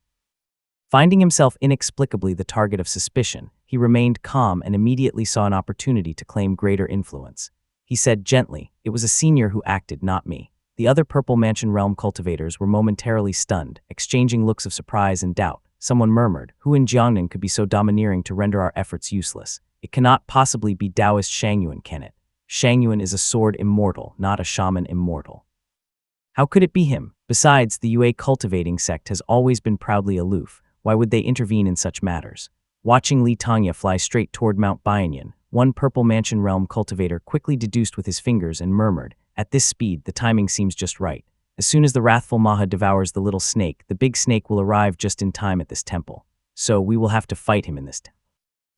Finding himself inexplicably the target of suspicion, he remained calm and immediately saw an opportunity to claim greater influence. He said gently, it was a senior who acted, not me. The other Purple Mansion Realm cultivators were momentarily stunned, exchanging looks of surprise and doubt. Someone murmured, who in Jiangnan could be so domineering to render our efforts useless? It cannot possibly be Taoist Shangyuan, can it? Shangyuan is a sword immortal, not a shaman immortal. How could it be him? Besides, the Yue cultivating sect has always been proudly aloof. Why would they intervene in such matters? Watching Li Tongya fly straight toward Mount Bianyan, one Purple Mansion Realm cultivator quickly deduced with his fingers and murmured, at this speed, the timing seems just right. As soon as the wrathful Maha devours the little snake, the big snake will arrive just in time at this temple. So we will have to fight him in this temple.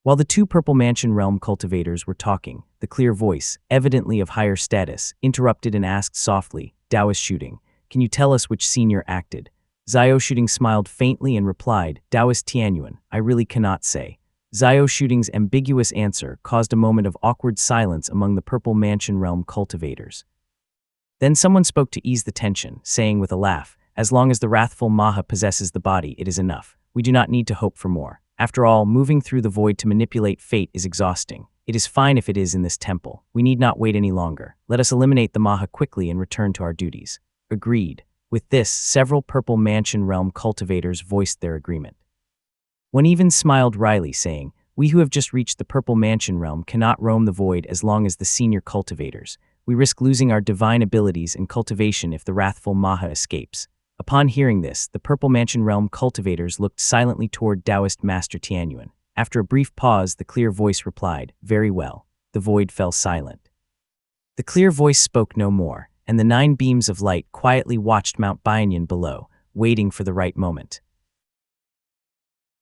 While the two Purple Mansion Realm cultivators were talking, the clear voice, evidently of higher status, interrupted and asked softly, Taoist Shooting, can you tell us which senior acted? Xiao Shooting smiled faintly and replied, Taoist Tianyuan, I really cannot say. Xiao Shooting's ambiguous answer caused a moment of awkward silence among the Purple Mansion Realm cultivators. Then someone spoke to ease the tension, saying with a laugh, as long as the wrathful Maha possesses the body, it is enough. We do not need to hope for more. After all, moving through the void to manipulate fate is exhausting. It is fine if it is in this temple. We need not wait any longer. Let us eliminate the Maha quickly and return to our duties. Agreed. With this, several Purple Mansion Realm cultivators voiced their agreement. One even smiled wryly, saying, we who have just reached the Purple Mansion Realm cannot roam the void as long as the senior cultivators. We risk losing our divine abilities and cultivation if the wrathful Maha escapes. Upon hearing this, the Purple Mansion Realm cultivators looked silently toward Taoist Master Tianyuan. After a brief pause, the clear voice replied, very well. The void fell silent. The clear voice spoke no more, and the 9 beams of light quietly watched Mount Bianyan below, waiting for the right moment.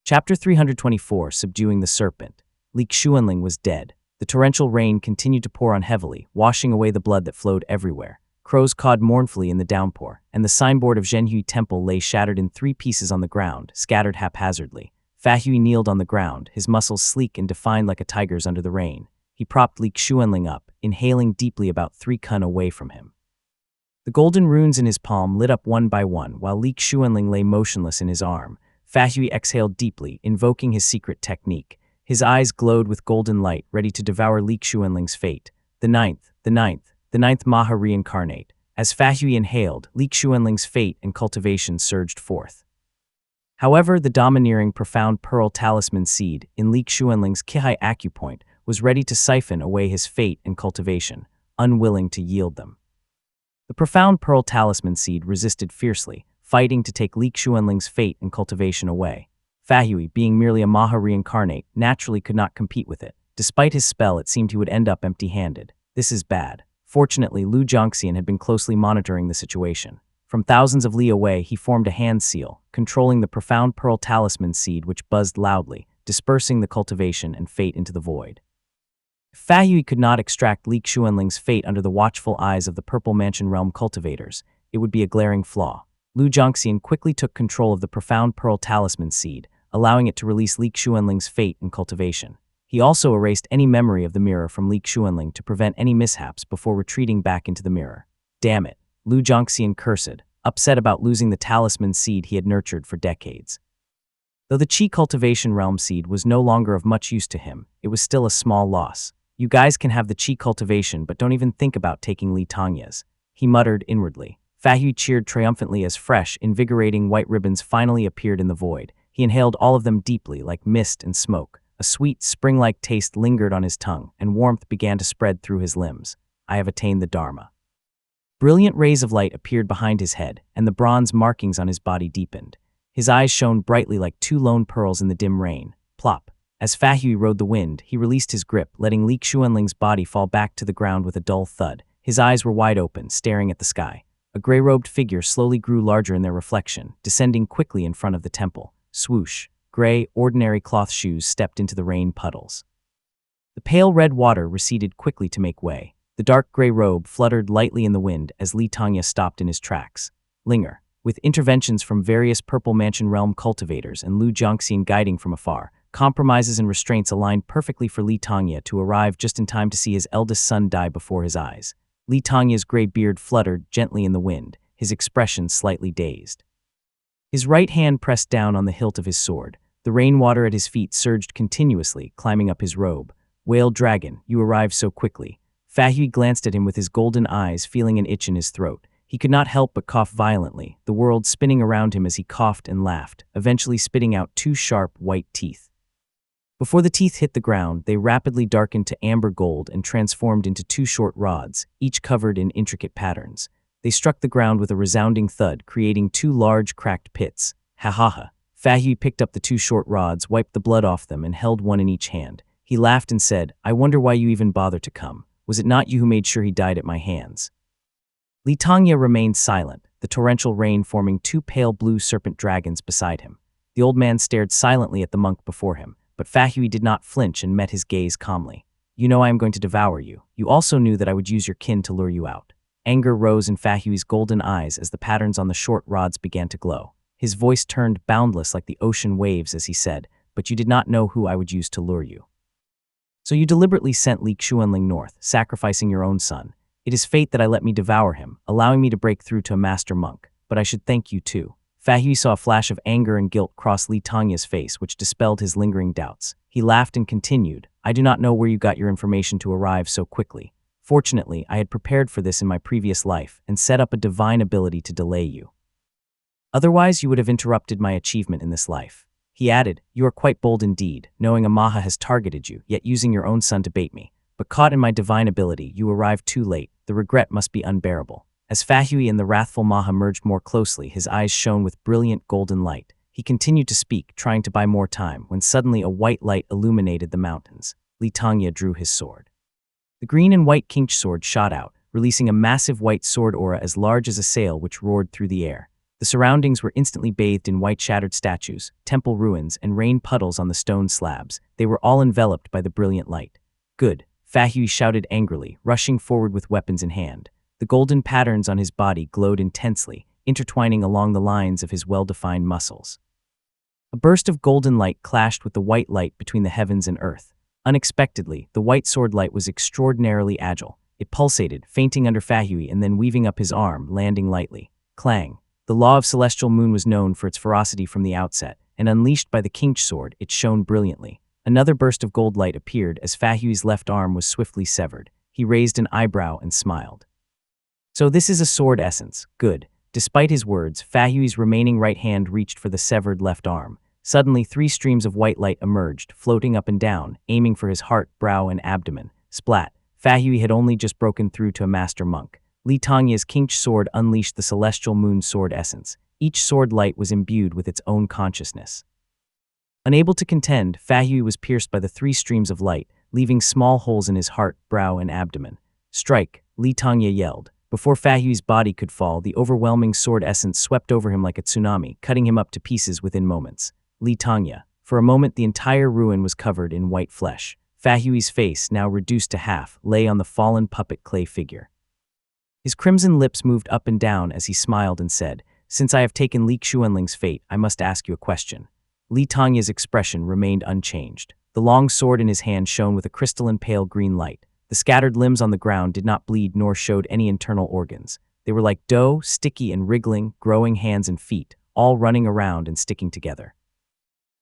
Chapter 324, Subduing the Serpent. Li Xuanling was dead. The torrential rain continued to pour on heavily, washing away the blood that flowed everywhere. Crows cawed mournfully in the downpour, and the signboard of Zhenhui Temple lay shattered in 3 pieces on the ground, scattered haphazardly. Fahui kneeled on the ground, his muscles sleek and defined like a tiger's under the rain. He propped Li Xuanling up, inhaling deeply about 3 kun away from him. The golden runes in his palm lit up one by one, while Li Xuanling lay motionless in his arm. Fahui exhaled deeply, invoking his secret technique. His eyes glowed with golden light, ready to devour Li Xuanling's fate. The ninth Maha reincarnate. As Fahui inhaled, Li Xuanling's fate and cultivation surged forth. However, the domineering profound pearl talisman seed in Li Xuanling's Qihai acupoint was ready to siphon away his fate and cultivation, unwilling to yield them. The profound pearl talisman seed resisted fiercely, fighting to take Li Xuanling's fate and cultivation away. Fahui, being merely a Maha reincarnate, naturally could not compete with it. Despite his spell, it seemed he would end up empty-handed. This is bad. Fortunately, Lu Zhongxian had been closely monitoring the situation. From thousands of li away, he formed a hand seal, controlling the profound pearl talisman seed which buzzed loudly, dispersing the cultivation and fate into the void. If Fahui could not extract Li Xuanling's fate under the watchful eyes of the Purple Mansion Realm cultivators, it would be a glaring flaw. Lu Zhongxian quickly took control of the profound pearl talisman seed, allowing it to release Li Xuanling's fate and cultivation. He also erased any memory of the mirror from Li Xuanling to prevent any mishaps before retreating back into the mirror. Damn it, Lu Zhongxian cursed, upset about losing the talisman seed he had nurtured for decades. Though the Qi cultivation realm seed was no longer of much use to him, it was still a small loss. You guys can have the Qi cultivation but don't even think about taking Li Tangya's, he muttered inwardly. Fahui cheered triumphantly as fresh, invigorating white ribbons finally appeared in the void. He inhaled all of them deeply like mist and smoke. A sweet, spring-like taste lingered on his tongue, and warmth began to spread through his limbs. I have attained the Dharma. Brilliant rays of light appeared behind his head, and the bronze markings on his body deepened. His eyes shone brightly like two lone pearls in the dim rain. Plop. As Fahui rode the wind, he released his grip, letting Li Xuanling's body fall back to the ground with a dull thud. His eyes were wide open, staring at the sky. A gray-robed figure slowly grew larger in their reflection, descending quickly in front of the temple. Swoosh. Gray, ordinary cloth shoes stepped into the rain puddles. The pale red water receded quickly to make way. The dark gray robe fluttered lightly in the wind as Li Tangya stopped in his tracks. Linger. With interventions from various Purple Mansion Realm cultivators and Lu Zhongxian guiding from afar, compromises and restraints aligned perfectly for Li Tangya to arrive just in time to see his eldest son die before his eyes. Li Tangya's gray beard fluttered gently in the wind, his expression slightly dazed. His right hand pressed down on the hilt of his sword. The rainwater at his feet surged continuously, climbing up his robe. Wailed Dragon, you arrived so quickly. Fahui glanced at him with his golden eyes, feeling an itch in his throat. He could not help but cough violently, the world spinning around him as he coughed and laughed, eventually spitting out two sharp, white teeth. Before the teeth hit the ground, they rapidly darkened to amber gold and transformed into two short rods, each covered in intricate patterns. They struck the ground with a resounding thud, creating two large, cracked pits. Ha ha ha. Fahui picked up the two short rods, wiped the blood off them, and held one in each hand. He laughed and said, I wonder why you even bothered to come. Was it not you who made sure he died at my hands? Li Tangya remained silent, the torrential rain forming two pale blue serpent dragons beside him. The old man stared silently at the monk before him, but Fahui did not flinch and met his gaze calmly. You know I am going to devour you. You also knew that I would use your kin to lure you out. Anger rose in Fahui's golden eyes as the patterns on the short rods began to glow. His voice turned boundless like the ocean waves as he said, but you did not know who I would use to lure you. So you deliberately sent Li Xuanling north, sacrificing your own son. It is fate that I let me devour him, allowing me to break through to a master monk, but I should thank you too. Fahui saw a flash of anger and guilt cross Li Tangya's face, which dispelled his lingering doubts. He laughed and continued, I do not know where you got your information to arrive so quickly. Fortunately, I had prepared for this in my previous life and set up a divine ability to delay you. Otherwise, you would have interrupted my achievement in this life. He added, you are quite bold indeed, knowing a Maha has targeted you, yet using your own son to bait me. But caught in my divine ability, you arrived too late. The regret must be unbearable. As Fahui and the wrathful Maha merged more closely, his eyes shone with brilliant golden light. He continued to speak, trying to buy more time, when suddenly a white light illuminated the mountains. Li Tangya drew his sword. The green and white Qingch sword shot out, releasing a massive white sword aura as large as a sail which roared through the air. The surroundings were instantly bathed in white shattered statues, temple ruins, and rain puddles on the stone slabs. They were all enveloped by the brilliant light. Good, Fahui shouted angrily, rushing forward with weapons in hand. The golden patterns on his body glowed intensely, intertwining along the lines of his well-defined muscles. A burst of golden light clashed with the white light between the heavens and earth. Unexpectedly, the white sword light was extraordinarily agile. It pulsated, feinting under Fahui and then weaving up his arm, landing lightly. Clang. The law of celestial moon was known for its ferocity from the outset, and unleashed by the Qingch sword, it shone brilliantly. Another burst of gold light appeared as Fahui's left arm was swiftly severed. He raised an eyebrow and smiled. So this is a sword essence. Good. Despite his words, Fahui's remaining right hand reached for the severed left arm. Suddenly, 3 streams of white light emerged, floating up and down, aiming for his heart, brow, and abdomen. Splat! Fahui had only just broken through to a master monk. Li Tangya's Kinch sword unleashed the celestial moon sword essence. Each sword light was imbued with its own consciousness. Unable to contend, Fahui was pierced by the 3 streams of light, leaving small holes in his heart, brow, and abdomen. Strike! Li Tangya yelled. Before Fahui's body could fall, the overwhelming sword essence swept over him like a tsunami, cutting him up to pieces within moments. Li Tangya. For a moment, the entire ruin was covered in white flesh. Fahui's face, now reduced to half, lay on the fallen puppet clay figure. His crimson lips moved up and down as he smiled and said, "Since I have taken Li Xuanling's fate, I must ask you a question." Li Tangya's expression remained unchanged. The long sword in his hand shone with a crystalline pale green light. The scattered limbs on the ground did not bleed nor showed any internal organs. They were like dough, sticky and wriggling, growing hands and feet, all running around and sticking together.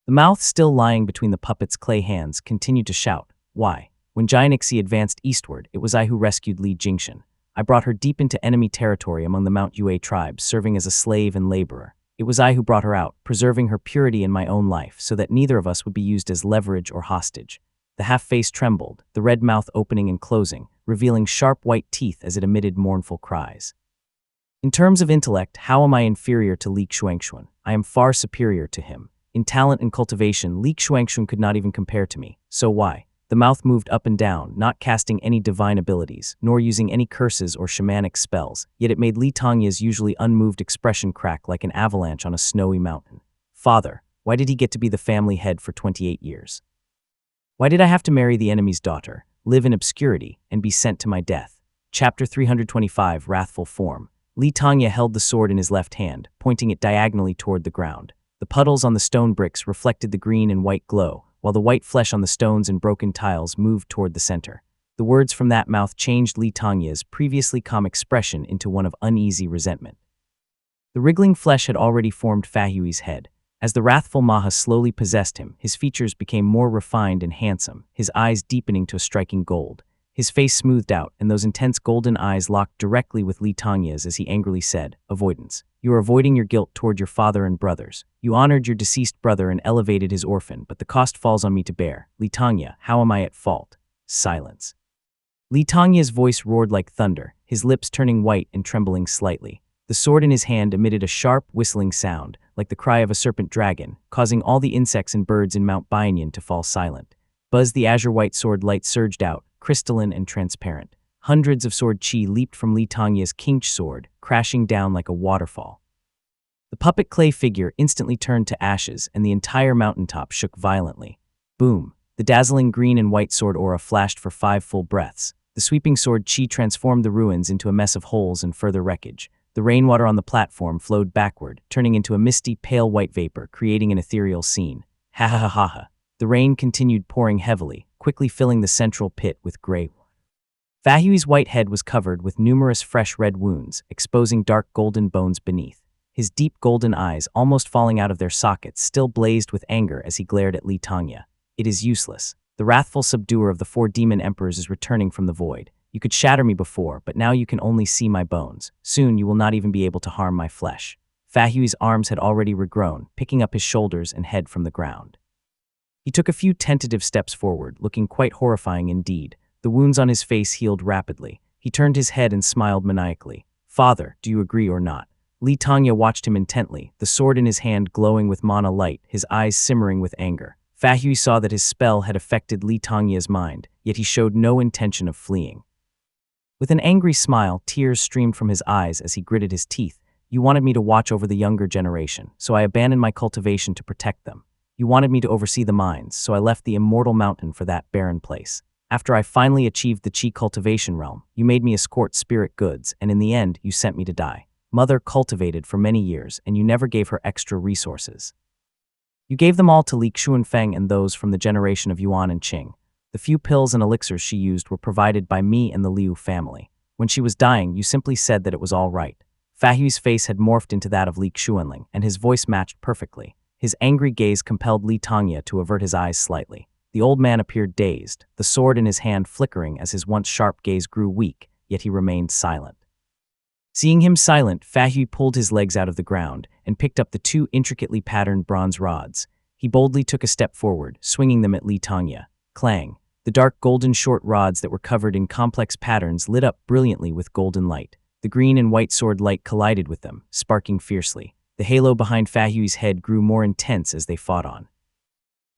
The mouth, still lying between the puppet's clay hands, continued to shout, "Why? When Jianixi advanced eastward, it was I who rescued Li Jingshan. I brought her deep into enemy territory among the Mount Yue tribes, serving as a slave and laborer. It was I who brought her out, preserving her purity in my own life, so that neither of us would be used as leverage or hostage." The half-face trembled, the red mouth opening and closing, revealing sharp white teeth as it emitted mournful cries. "In terms of intellect, how am I inferior to Li Xuanxun? I am far superior to him. In talent and cultivation, Li Xuanxun could not even compare to me. So why?" The mouth moved up and down, not casting any divine abilities, nor using any curses or shamanic spells, yet it made Li Tangya's usually unmoved expression crack like an avalanche on a snowy mountain. "Father, why did he get to be the family head for 28 years? Why did I have to marry the enemy's daughter, live in obscurity, and be sent to my death?" Chapter 325, Wrathful Form. Li Tangya held the sword in his left hand, pointing it diagonally toward the ground. The puddles on the stone bricks reflected the green and white glow, while the white flesh on the stones and broken tiles moved toward the center. The words from that mouth changed Li Tangya's previously calm expression into one of uneasy resentment. The wriggling flesh had already formed Fahui's head. As the wrathful Maha slowly possessed him, his features became more refined and handsome, his eyes deepening to a striking gold. His face smoothed out, and those intense golden eyes locked directly with Li Tangya's as he angrily said, "Avoidance. You are avoiding your guilt toward your father and brothers. You honored your deceased brother and elevated his orphan, but the cost falls on me to bear. Li Tangya, how am I at fault?" Silence. Li Tangya's voice roared like thunder, his lips turning white and trembling slightly. The sword in his hand emitted a sharp, whistling sound, like the cry of a serpent dragon, causing all the insects and birds in Mount Banyan to fall silent. Buzz, the azure-white sword light surged out, crystalline and transparent. Hundreds of sword chi leaped from Li Tangya's Kinch sword, crashing down like a waterfall. The puppet clay figure instantly turned to ashes, and the entire mountaintop shook violently. Boom! The dazzling green and white sword aura flashed for 5 full breaths. The sweeping sword chi transformed the ruins into a mess of holes and further wreckage. The rainwater on the platform flowed backward, turning into a misty, pale white vapor, creating an ethereal scene. Ha ha ha ha ha. The rain continued pouring heavily, quickly filling the central pit with gray. Fahui's white head was covered with numerous fresh red wounds, exposing dark golden bones beneath. His deep golden eyes, almost falling out of their sockets, still blazed with anger as he glared at Li Tangya. "It is useless. The wrathful subduer of the 4 demon emperors is returning from the void. You could shatter me before, but now you can only see my bones. Soon you will not even be able to harm my flesh." Fahui's arms had already regrown, picking up his shoulders and head from the ground. He took a few tentative steps forward, looking quite horrifying indeed. The wounds on his face healed rapidly. He turned his head and smiled maniacally. "Father, do you agree or not?" Li Tangya watched him intently, the sword in his hand glowing with mana light, his eyes simmering with anger. Fahui saw that his spell had affected Li Tangya's mind, yet he showed no intention of fleeing. With an angry smile, tears streamed from his eyes as he gritted his teeth. "You wanted me to watch over the younger generation, so I abandoned my cultivation to protect them. You wanted me to oversee the mines, so I left the immortal mountain for that barren place. After I finally achieved the Qi cultivation realm, you made me escort spirit goods, and in the end, you sent me to die. Mother cultivated for many years, and you never gave her extra resources. You gave them all to Li Xuanfeng and those from the generation of Yuan and Qing. The few pills and elixirs she used were provided by me and the Liu family. When she was dying, you simply said that it was all right." Fahui's face had morphed into that of Li Xuanling, and his voice matched perfectly. His angry gaze compelled Li Tangya to avert his eyes slightly. The old man appeared dazed, the sword in his hand flickering as his once sharp gaze grew weak, yet he remained silent. Seeing him silent, Fahui pulled his legs out of the ground and picked up the two intricately patterned bronze rods. He boldly took a step forward, swinging them at Li Tongya. Clang! The dark golden short rods that were covered in complex patterns lit up brilliantly with golden light. The green and white sword light collided with them, sparking fiercely. The halo behind Fahui's head grew more intense as they fought on.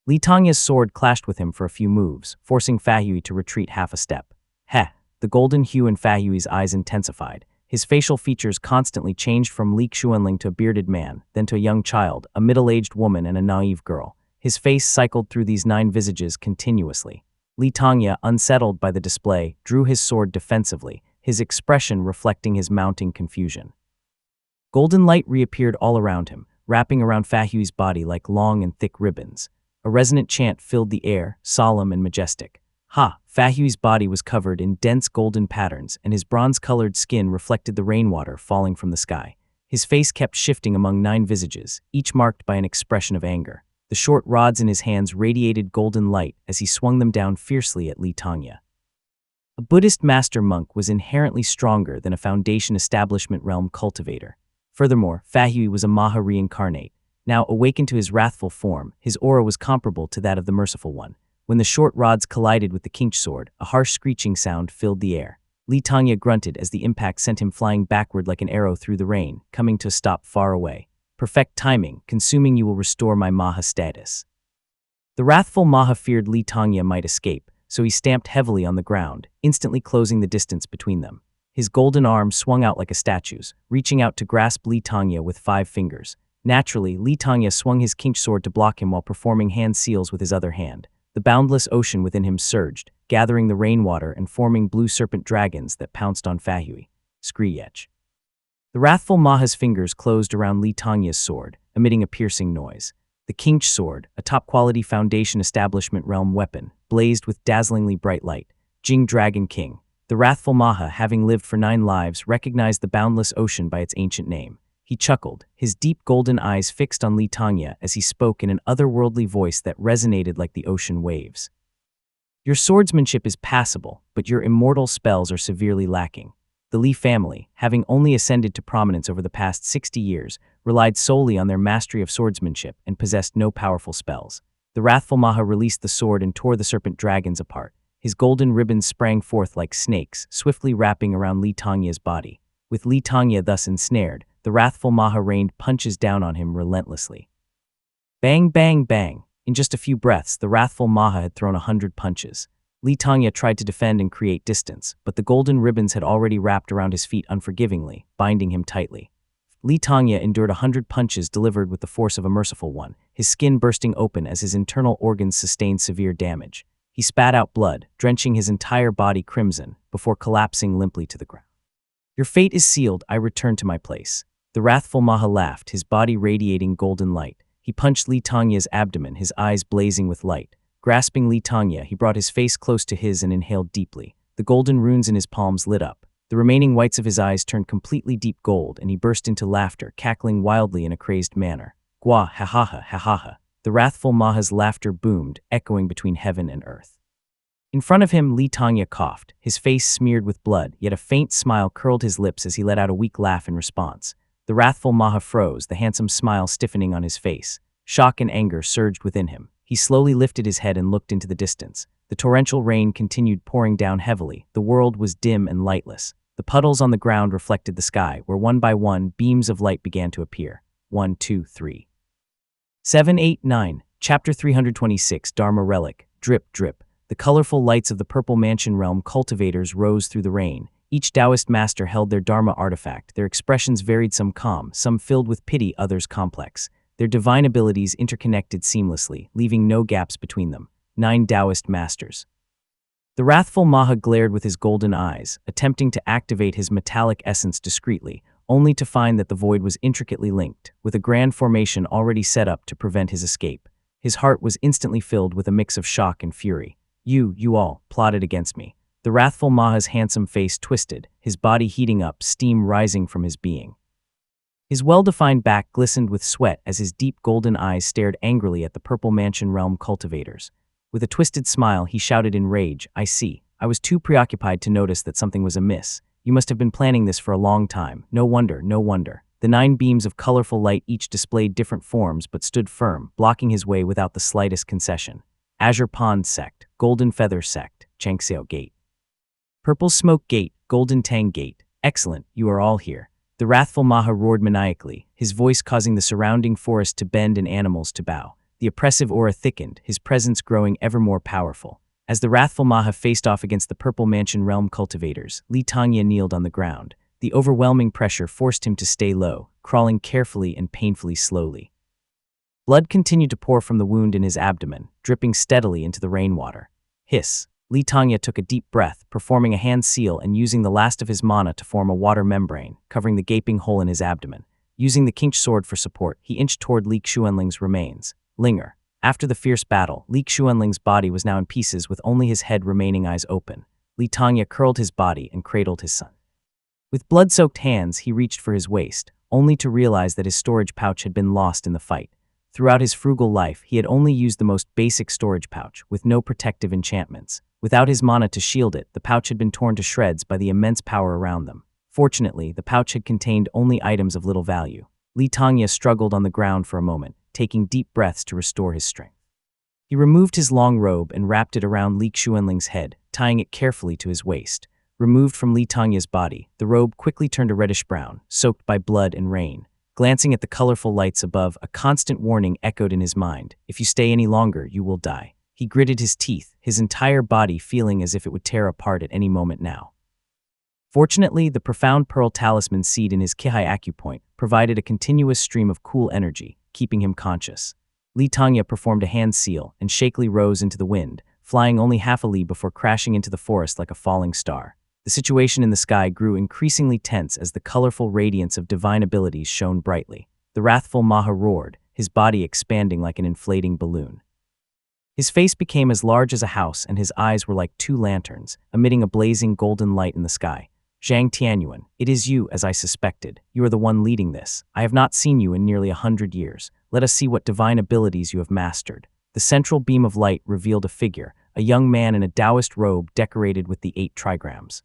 Li Tongya's sword clashed with him for a few moves, forcing Fahui to retreat half a step. Heh! The golden hue in Fahui's eyes intensified. His facial features constantly changed from Li Xuanling to a bearded man, then to a young child, a middle-aged woman, and a naive girl. His face cycled through these 9 visages continuously. Li Tongya, unsettled by the display, drew his sword defensively, his expression reflecting his mounting confusion. Golden light reappeared all around him, wrapping around Fahui's body like long and thick ribbons. A resonant chant filled the air, solemn and majestic. Ha! Fahui's body was covered in dense golden patterns, and his bronze-colored skin reflected the rainwater falling from the sky. His face kept shifting among 9 visages, each marked by an expression of anger. The short rods in his hands radiated golden light as he swung them down fiercely at Li Tongya. A Buddhist master monk was inherently stronger than a Foundation Establishment realm cultivator. Furthermore, Fahui was a Maha reincarnate. Now awakened to his wrathful form, his aura was comparable to that of the Merciful One. When the short rods collided with the Kinch sword, a harsh screeching sound filled the air. Li Tongya grunted as the impact sent him flying backward like an arrow through the rain, coming to a stop far away. Perfect timing, consuming you will restore my Maha status. The wrathful Maha feared Li Tongya might escape, so he stamped heavily on the ground, instantly closing the distance between them. His golden arm swung out like a statue's, reaching out to grasp Li Tongya with 5 fingers. Naturally, Li Tongya swung his Kinch sword to block him while performing hand seals with his other hand. The boundless ocean within him surged, gathering the rainwater and forming blue serpent dragons that pounced on Fahui. Screech. The wrathful Maha's fingers closed around Li Tongya's sword, emitting a piercing noise. The Kinch sword, a top-quality Foundation Establishment realm weapon, blazed with dazzlingly bright light. Jing Dragon King. The wrathful Maha, having lived for 9 lives, recognized the boundless ocean by its ancient name. He chuckled, his deep golden eyes fixed on Li Tongya as he spoke in an otherworldly voice that resonated like the ocean waves. Your swordsmanship is passable, but your immortal spells are severely lacking. The Li family, having only ascended to prominence over the past 60 years, relied solely on their mastery of swordsmanship and possessed no powerful spells. The wrathful Maha released the sword and tore the serpent dragons apart. His golden ribbons sprang forth like snakes, swiftly wrapping around Li Tongya's body. With Li Tongya thus ensnared, the wrathful Maha rained punches down on him relentlessly. Bang, bang, bang. In just a few breaths, the wrathful Maha had thrown 100 punches. Li Tongya tried to defend and create distance, but the golden ribbons had already wrapped around his feet unforgivingly, binding him tightly. Li Tongya endured 100 punches delivered with the force of a Merciful One, his skin bursting open as his internal organs sustained severe damage. He spat out blood, drenching his entire body crimson, before collapsing limply to the ground. Your fate is sealed, I return to my place. The wrathful Maha laughed, his body radiating golden light. He punched Li Tongya's abdomen, his eyes blazing with light. Grasping Li Tongya, he brought his face close to his and inhaled deeply. The golden runes in his palms lit up. The remaining whites of his eyes turned completely deep gold, and he burst into laughter, cackling wildly in a crazed manner. Gwa, ha ha ha ha ha ha. The wrathful Maha's laughter boomed, echoing between heaven and earth. In front of him, Li Tongya coughed, his face smeared with blood, yet a faint smile curled his lips as he let out a weak laugh in response. The wrathful Maha froze, the handsome smile stiffening on his face. Shock and anger surged within him. He slowly lifted his head and looked into the distance. The torrential rain continued pouring down heavily. The world was dim and lightless. The puddles on the ground reflected the sky, where one by one beams of light began to appear. 1, 2, 3. 7, 8, 9. Chapter 326, Dharma Relic. Drip, drip. The colorful lights of the Purple Mansion realm cultivators rose through the rain. Each Taoist master held their Dharma artifact. Their expressions varied, some calm, some filled with pity, others complex. Their divine abilities interconnected seamlessly, leaving no gaps between them. 9 Taoist masters. The wrathful Maha glared with his golden eyes, attempting to activate his metallic essence discreetly, only to find that the void was intricately linked, with a grand formation already set up to prevent his escape. His heart was instantly filled with a mix of shock and fury. You all, plotted against me. The wrathful Maha's handsome face twisted, his body heating up, steam rising from his being. His well-defined back glistened with sweat as his deep golden eyes stared angrily at the Purple Mansion realm cultivators. With a twisted smile, he shouted in rage, I see. I was too preoccupied to notice that something was amiss. You must have been planning this for a long time. No wonder, no wonder. The 9 beams of colorful light each displayed different forms but stood firm, blocking his way without the slightest concession. Azure Pond Sect, Golden Feather Sect, Changseo Gate. Purple Smoke Gate, Golden Tang Gate. Excellent, you are all here. The wrathful Maha roared maniacally, his voice causing the surrounding forest to bend and animals to bow. The oppressive aura thickened, his presence growing ever more powerful. As the wrathful Maha faced off against the Purple Mansion Realm cultivators, Li Tangye kneeled on the ground. The overwhelming pressure forced him to stay low, crawling carefully and painfully slowly. Blood continued to pour from the wound in his abdomen, dripping steadily into the rainwater. Hiss. Li Tangye took a deep breath, performing a hand seal and using the last of his mana to form a water membrane, covering the gaping hole in his abdomen. Using the Kinch sword for support, he inched toward Li Xuanling's remains. Linger. After the fierce battle, Li Xuanling's body was now in pieces with only his head remaining, eyes open. Li Tangye curled his body and cradled his son. With blood-soaked hands, he reached for his waist, only to realize that his storage pouch had been lost in the fight. Throughout his frugal life, he had only used the most basic storage pouch, with no protective enchantments. Without his mana to shield it, the pouch had been torn to shreds by the immense power around them. Fortunately, the pouch had contained only items of little value. Li Tangye struggled on the ground for a moment, taking deep breaths to restore his strength. He removed his long robe and wrapped it around Li Xuanling's head, tying it carefully to his waist. Removed from Li Tangye's body, the robe quickly turned a reddish-brown, soaked by blood and rain. Glancing at the colorful lights above, a constant warning echoed in his mind. If you stay any longer, you will die. He gritted his teeth, his entire body feeling as if it would tear apart at any moment now. Fortunately, the profound pearl talisman seed in his Kihai acupoint provided a continuous stream of cool energy, keeping him conscious. Li Tangye performed a hand seal and shakily rose into the wind, flying only half a li before crashing into the forest like a falling star. The situation in the sky grew increasingly tense as the colorful radiance of divine abilities shone brightly. The wrathful Maha roared, his body expanding like an inflating balloon. His face became as large as a house and his eyes were like 2 lanterns, emitting a blazing golden light in the sky. Zhang Tianyuan, it is you, as I suspected. You are the one leading this. I have not seen you in nearly 100 years. Let us see what divine abilities you have mastered. The central beam of light revealed a figure, a young man in a Taoist robe decorated with the 8 trigrams.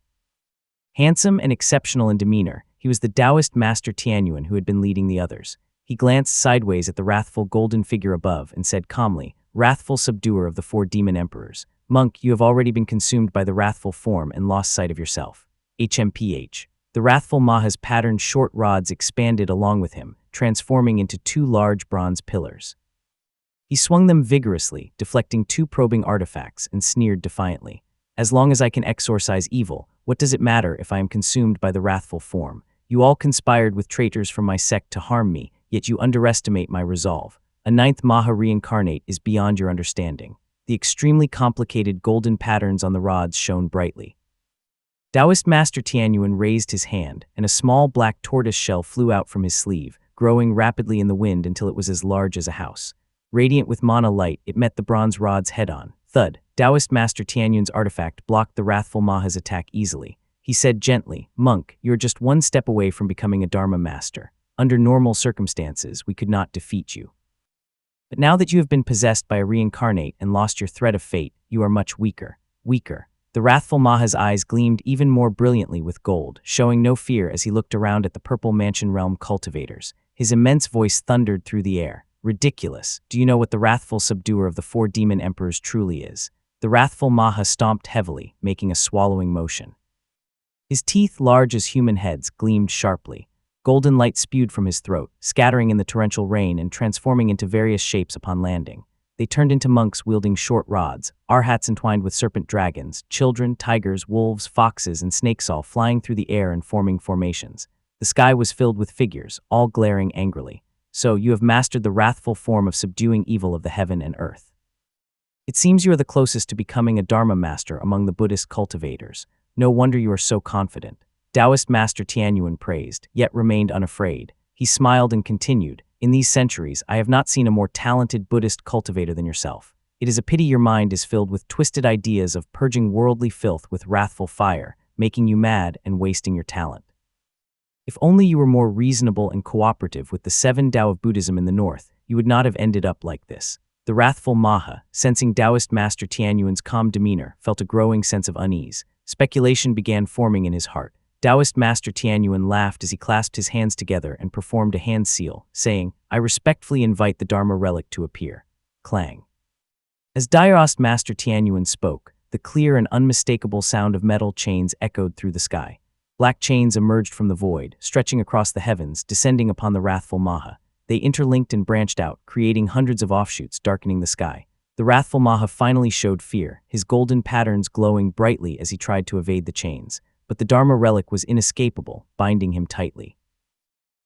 Handsome and exceptional in demeanor, he was the Taoist master Tianyuan who had been leading the others. He glanced sideways at the wrathful golden figure above and said calmly, "Wrathful subduer of the 4 demon emperors. Monk, you have already been consumed by the wrathful form and lost sight of yourself." HMPH. The wrathful Maha's patterned short rods expanded along with him, transforming into 2 large bronze pillars. He swung them vigorously, deflecting 2 probing artifacts, and sneered defiantly. "As long as I can exorcise evil, what does it matter if I am consumed by the wrathful form? You all conspired with traitors from my sect to harm me, yet you underestimate my resolve. A 9th Maha reincarnate is beyond your understanding." The extremely complicated golden patterns on the rods shone brightly. Taoist Master Tianyuan raised his hand, and a small black tortoise shell flew out from his sleeve, growing rapidly in the wind until it was as large as a house. Radiant with mana light, it met the bronze rods head-on. Thud. Taoist Master Tianyuan's artifact blocked the wrathful Maha's attack easily. He said gently, "Monk, you are just 1 step away from becoming a Dharma Master. Under normal circumstances, we could not defeat you. But now that you have been possessed by a reincarnate and lost your thread of fate, you are much weaker. Weaker." The wrathful Maha's eyes gleamed even more brilliantly with gold, showing no fear as he looked around at the Purple Mansion Realm cultivators. His immense voice thundered through the air. "Ridiculous. Do you know what the wrathful subduer of the 4 demon emperors truly is?" The wrathful Maha stomped heavily, making a swallowing motion. His teeth, large as human heads, gleamed sharply. Golden light spewed from his throat, scattering in the torrential rain and transforming into various shapes upon landing. They turned into monks wielding short rods, arhats entwined with serpent dragons, children, tigers, wolves, foxes, and snakes all flying through the air and forming formations. The sky was filled with figures, all glaring angrily. "So, you have mastered the wrathful form of subduing evil of the heaven and earth. It seems you are the closest to becoming a Dharma Master among the Buddhist cultivators. No wonder you are so confident." Taoist Master Tianyuan praised, yet remained unafraid. He smiled and continued, "In these centuries, I have not seen a more talented Buddhist cultivator than yourself. It is a pity your mind is filled with twisted ideas of purging worldly filth with wrathful fire, making you mad and wasting your talent. If only you were more reasonable and cooperative with the 7 Tao of Buddhism in the north, you would not have ended up like this." The wrathful Maha, sensing Taoist Master Tianyuan's calm demeanor, felt a growing sense of unease. Speculation began forming in his heart. Taoist Master Tianyuan laughed as he clasped his hands together and performed a hand seal, saying, "I respectfully invite the Dharma relic to appear." Clang. As Taoist Master Tianyuan spoke, the clear and unmistakable sound of metal chains echoed through the sky. Black chains emerged from the void, stretching across the heavens, descending upon the wrathful Maha. They interlinked and branched out, creating hundreds of offshoots darkening the sky. The wrathful Maha finally showed fear, his golden patterns glowing brightly as he tried to evade the chains. But the Dharma relic was inescapable, binding him tightly.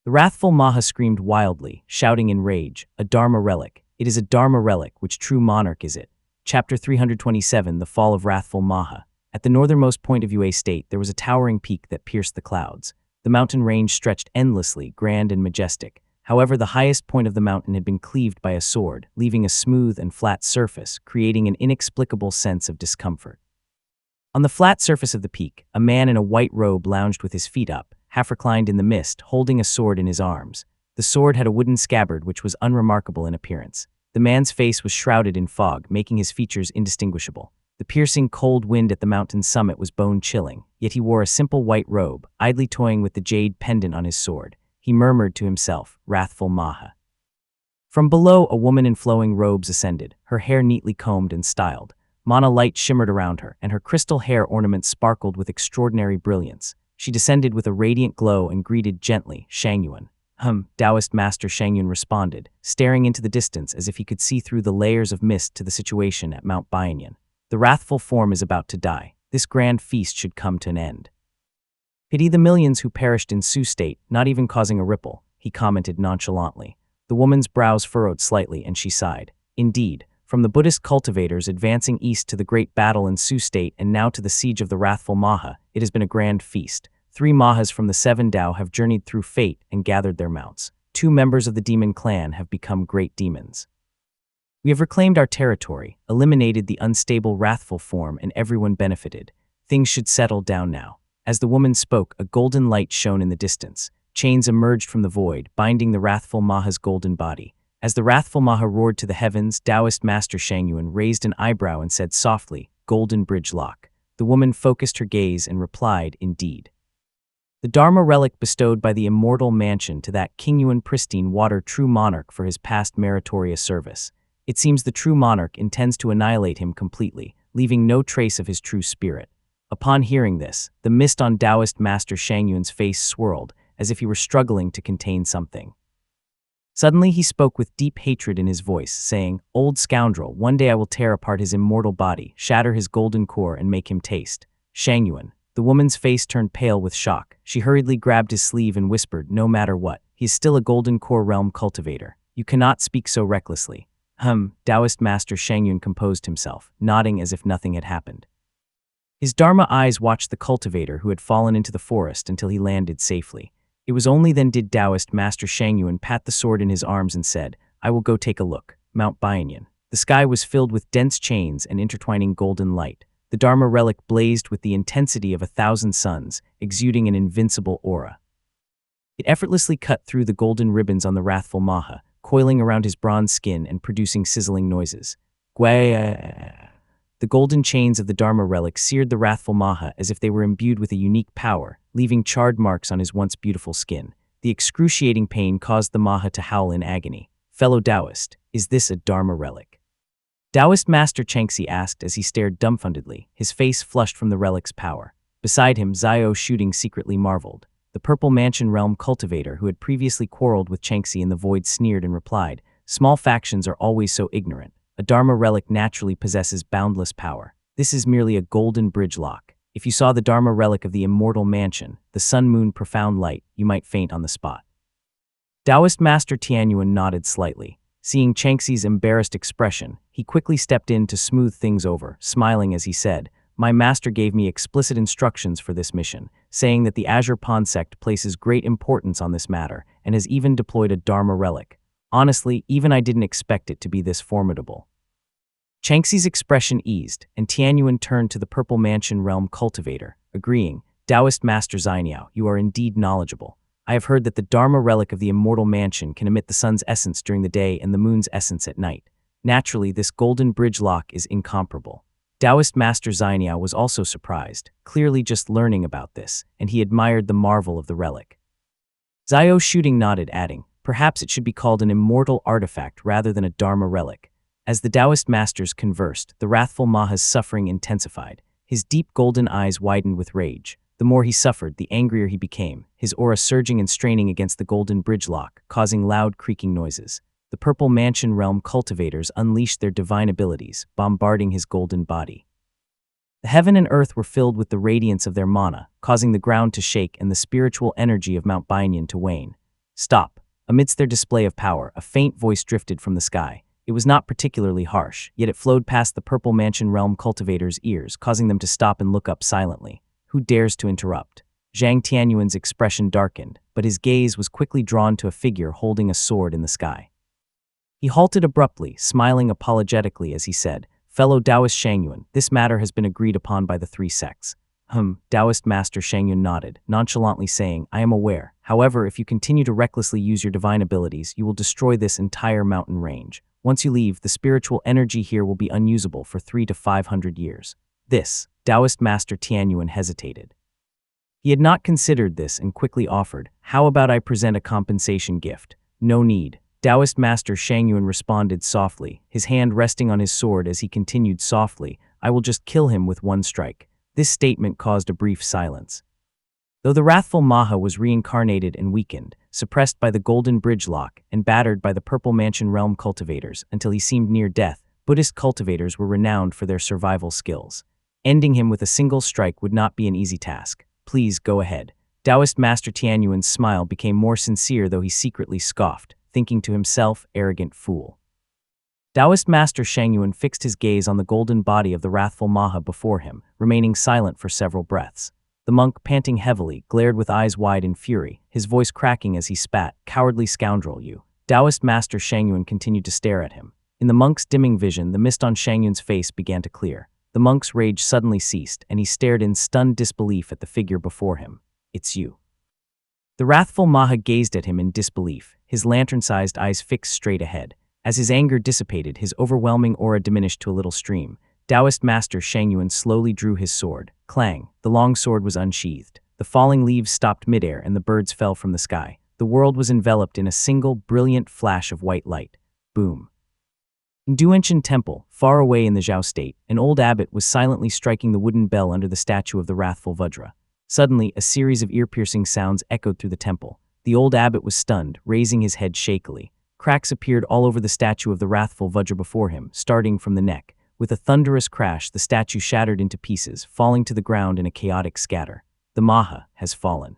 The wrathful Maha screamed wildly, shouting in rage, "A Dharma relic! It is a Dharma relic, which true monarch is it?" Chapter 327, The Fall of Wrathful Maha. At the northernmost point of Yue State, there was a towering peak that pierced the clouds. The mountain range stretched endlessly, grand and majestic. However, the highest point of the mountain had been cleaved by a sword, leaving a smooth and flat surface, creating an inexplicable sense of discomfort. On the flat surface of the peak, a man in a white robe lounged with his feet up, half reclined in the mist, holding a sword in his arms. The sword had a wooden scabbard which was unremarkable in appearance. The man's face was shrouded in fog, making his features indistinguishable. The piercing cold wind at the mountain's summit was bone-chilling, yet he wore a simple white robe, idly toying with the jade pendant on his sword. He murmured to himself, "Wrathful Maha." From below, a woman in flowing robes ascended, her hair neatly combed and styled. Mana light shimmered around her, and her crystal hair ornaments sparkled with extraordinary brilliance. She descended with a radiant glow and greeted gently, "Shangyuan." Taoist Master Shangyuan responded, staring into the distance as if he could see through the layers of mist to the situation at Mount Baiyan. "The wrathful form is about to die. This grand feast should come to an end. Pity the millions who perished in Sioux State, not even causing a ripple," he commented nonchalantly. The woman's brows furrowed slightly and she sighed. Indeed, from the Buddhist cultivators advancing east to the great battle in Sioux State and now to the siege of the wrathful Maha, it has been a grand feast. 3 Mahas from the 7 Dao have journeyed through fate and gathered their mounts. 2 members of the demon clan have become great demons. We have reclaimed our territory, eliminated the unstable wrathful form, and everyone benefited. Things should settle down now. As the woman spoke, a golden light shone in the distance. Chains emerged from the void, binding the wrathful Maha's golden body. As the wrathful Maha roared to the heavens, Taoist Master Shangyuan raised an eyebrow and said softly, "Golden bridge lock." The woman focused her gaze and replied, "Indeed." The Dharma relic bestowed by the immortal mansion to that King Yuan pristine water true monarch for his past meritorious service. It seems the true monarch intends to annihilate him completely, leaving no trace of his true spirit. Upon hearing this, the mist on Taoist Master Shangyuan's face swirled, as if he were struggling to contain something. Suddenly he spoke with deep hatred in his voice, saying, "Old scoundrel, one day I will tear apart his immortal body, shatter his golden core, and make him taste." Shangyuan. The woman's face turned pale with shock. She hurriedly grabbed his sleeve and whispered, "No matter what, he is still a golden core realm cultivator. You cannot speak so recklessly." Taoist Master Shangyuan composed himself, nodding as if nothing had happened. His Dharma eyes watched the cultivator who had fallen into the forest until he landed safely. It was only then did Taoist Master Shangyuan pat the sword in his arms and said, "I will go take a look." Mount Baiyan. The sky was filled with dense chains and intertwining golden light. The Dharma relic blazed with the intensity of 1,000 suns, exuding an invincible aura. It effortlessly cut through the golden ribbons on the wrathful Maha, coiling around his bronze skin and producing sizzling noises. The golden chains of the Dharma relic seared the wrathful Maha as if they were imbued with a unique power, leaving charred marks on his once beautiful skin. The excruciating pain caused the Maha to howl in agony. "Fellow Taoist, is this a Dharma relic?" Taoist Master Chengxi asked as he stared dumbfoundedly, his face flushed from the relic's power. Beside him, Zio Shooting secretly marveled. The Purple Mansion realm cultivator who had previously quarreled with Chengxi in the void sneered and replied, "Small factions are always so ignorant. A Dharma relic naturally possesses boundless power. This is merely a golden bridge lock. If you saw the Dharma relic of the immortal mansion, the sun-moon profound light, you might faint on the spot." Taoist Master Tianyuan nodded slightly. Seeing Chengxi's embarrassed expression, he quickly stepped in to smooth things over, smiling as he said, "My master gave me explicit instructions for this mission, saying that the Azure Pond sect places great importance on this matter and has even deployed a Dharma relic. Honestly, even I didn't expect it to be this formidable." Chengxi's expression eased, and Tianyuan turned to the Purple Mansion realm cultivator, agreeing, "Taoist Master Zainiao, you are indeed knowledgeable. I have heard that the Dharma relic of the immortal mansion can emit the sun's essence during the day and the moon's essence at night. Naturally, this golden bridge lock is incomparable." Taoist Master Zainiao was also surprised, clearly just learning about this, and he admired the marvel of the relic. Zhao Shooting nodded, adding, "Perhaps it should be called an immortal artifact rather than a Dharma relic." As the Taoist masters conversed, the wrathful Maha's suffering intensified. His deep golden eyes widened with rage. The more he suffered, the angrier he became, his aura surging and straining against the golden bridge lock, causing loud creaking noises. The Purple Mansion Realm cultivators unleashed their divine abilities, bombarding his golden body. The heaven and earth were filled with the radiance of their mana, causing the ground to shake and the spiritual energy of Mount Banyan to wane. "Stop!" Amidst their display of power, a faint voice drifted from the sky. It was not particularly harsh, yet it flowed past the Purple Mansion Realm cultivators' ears, causing them to stop and look up silently. "Who dares to interrupt?" Zhang Tianyuan's expression darkened, but his gaze was quickly drawn to a figure holding a sword in the sky. He halted abruptly, smiling apologetically as he said, "Fellow Taoist Shangyuan, this matter has been agreed upon by the three sects." Taoist Master Shangyuan nodded, nonchalantly saying, "I am aware. However, if you continue to recklessly use your divine abilities, you will destroy this entire mountain range. Once you leave, the spiritual energy here will be unusable for 300 to 500 years. This, Taoist Master Tianyuan hesitated. He had not considered this and quickly offered, "How about I present a compensation gift?" "No need." Taoist Master Shangyuan responded softly, his hand resting on his sword as he continued softly, "I will just kill him with one strike." This statement caused a brief silence. Though the wrathful Maha was reincarnated and weakened, suppressed by the Golden Bridge Lock, and battered by the Purple Mansion Realm cultivators until he seemed near death, Buddhist cultivators were renowned for their survival skills. Ending him with a single strike would not be an easy task. "Please go ahead." Taoist Master Tianyuan's smile became more sincere, though he secretly scoffed, thinking to himself, "Arrogant fool." Taoist Master Shangyuan fixed his gaze on the golden body of the wrathful Maha before him, remaining silent for several breaths. The monk, panting heavily, glared with eyes wide in fury, his voice cracking as he spat, "Cowardly scoundrel, you." Taoist Master Shangyuan continued to stare at him. In the monk's dimming vision, the mist on Shangyuan's face began to clear. The monk's rage suddenly ceased, and he stared in stunned disbelief at the figure before him. "It's you." The wrathful Maha gazed at him in disbelief, his lantern-sized eyes fixed straight ahead. As his anger dissipated, his overwhelming aura diminished to a little stream. Taoist Master Shangyuan slowly drew his sword. Clang! The long sword was unsheathed. The falling leaves stopped midair and the birds fell from the sky. The world was enveloped in a single, brilliant flash of white light. Boom! In Duenshan Temple, far away in the Zhao State, an old abbot was silently striking the wooden bell under the statue of the wrathful Vajra. Suddenly, a series of ear-piercing sounds echoed through the temple. The old abbot was stunned, raising his head shakily. Cracks appeared all over the statue of the wrathful Vajra before him, starting from the neck. With a thunderous crash, the statue shattered into pieces, falling to the ground in a chaotic scatter. The Maha has fallen.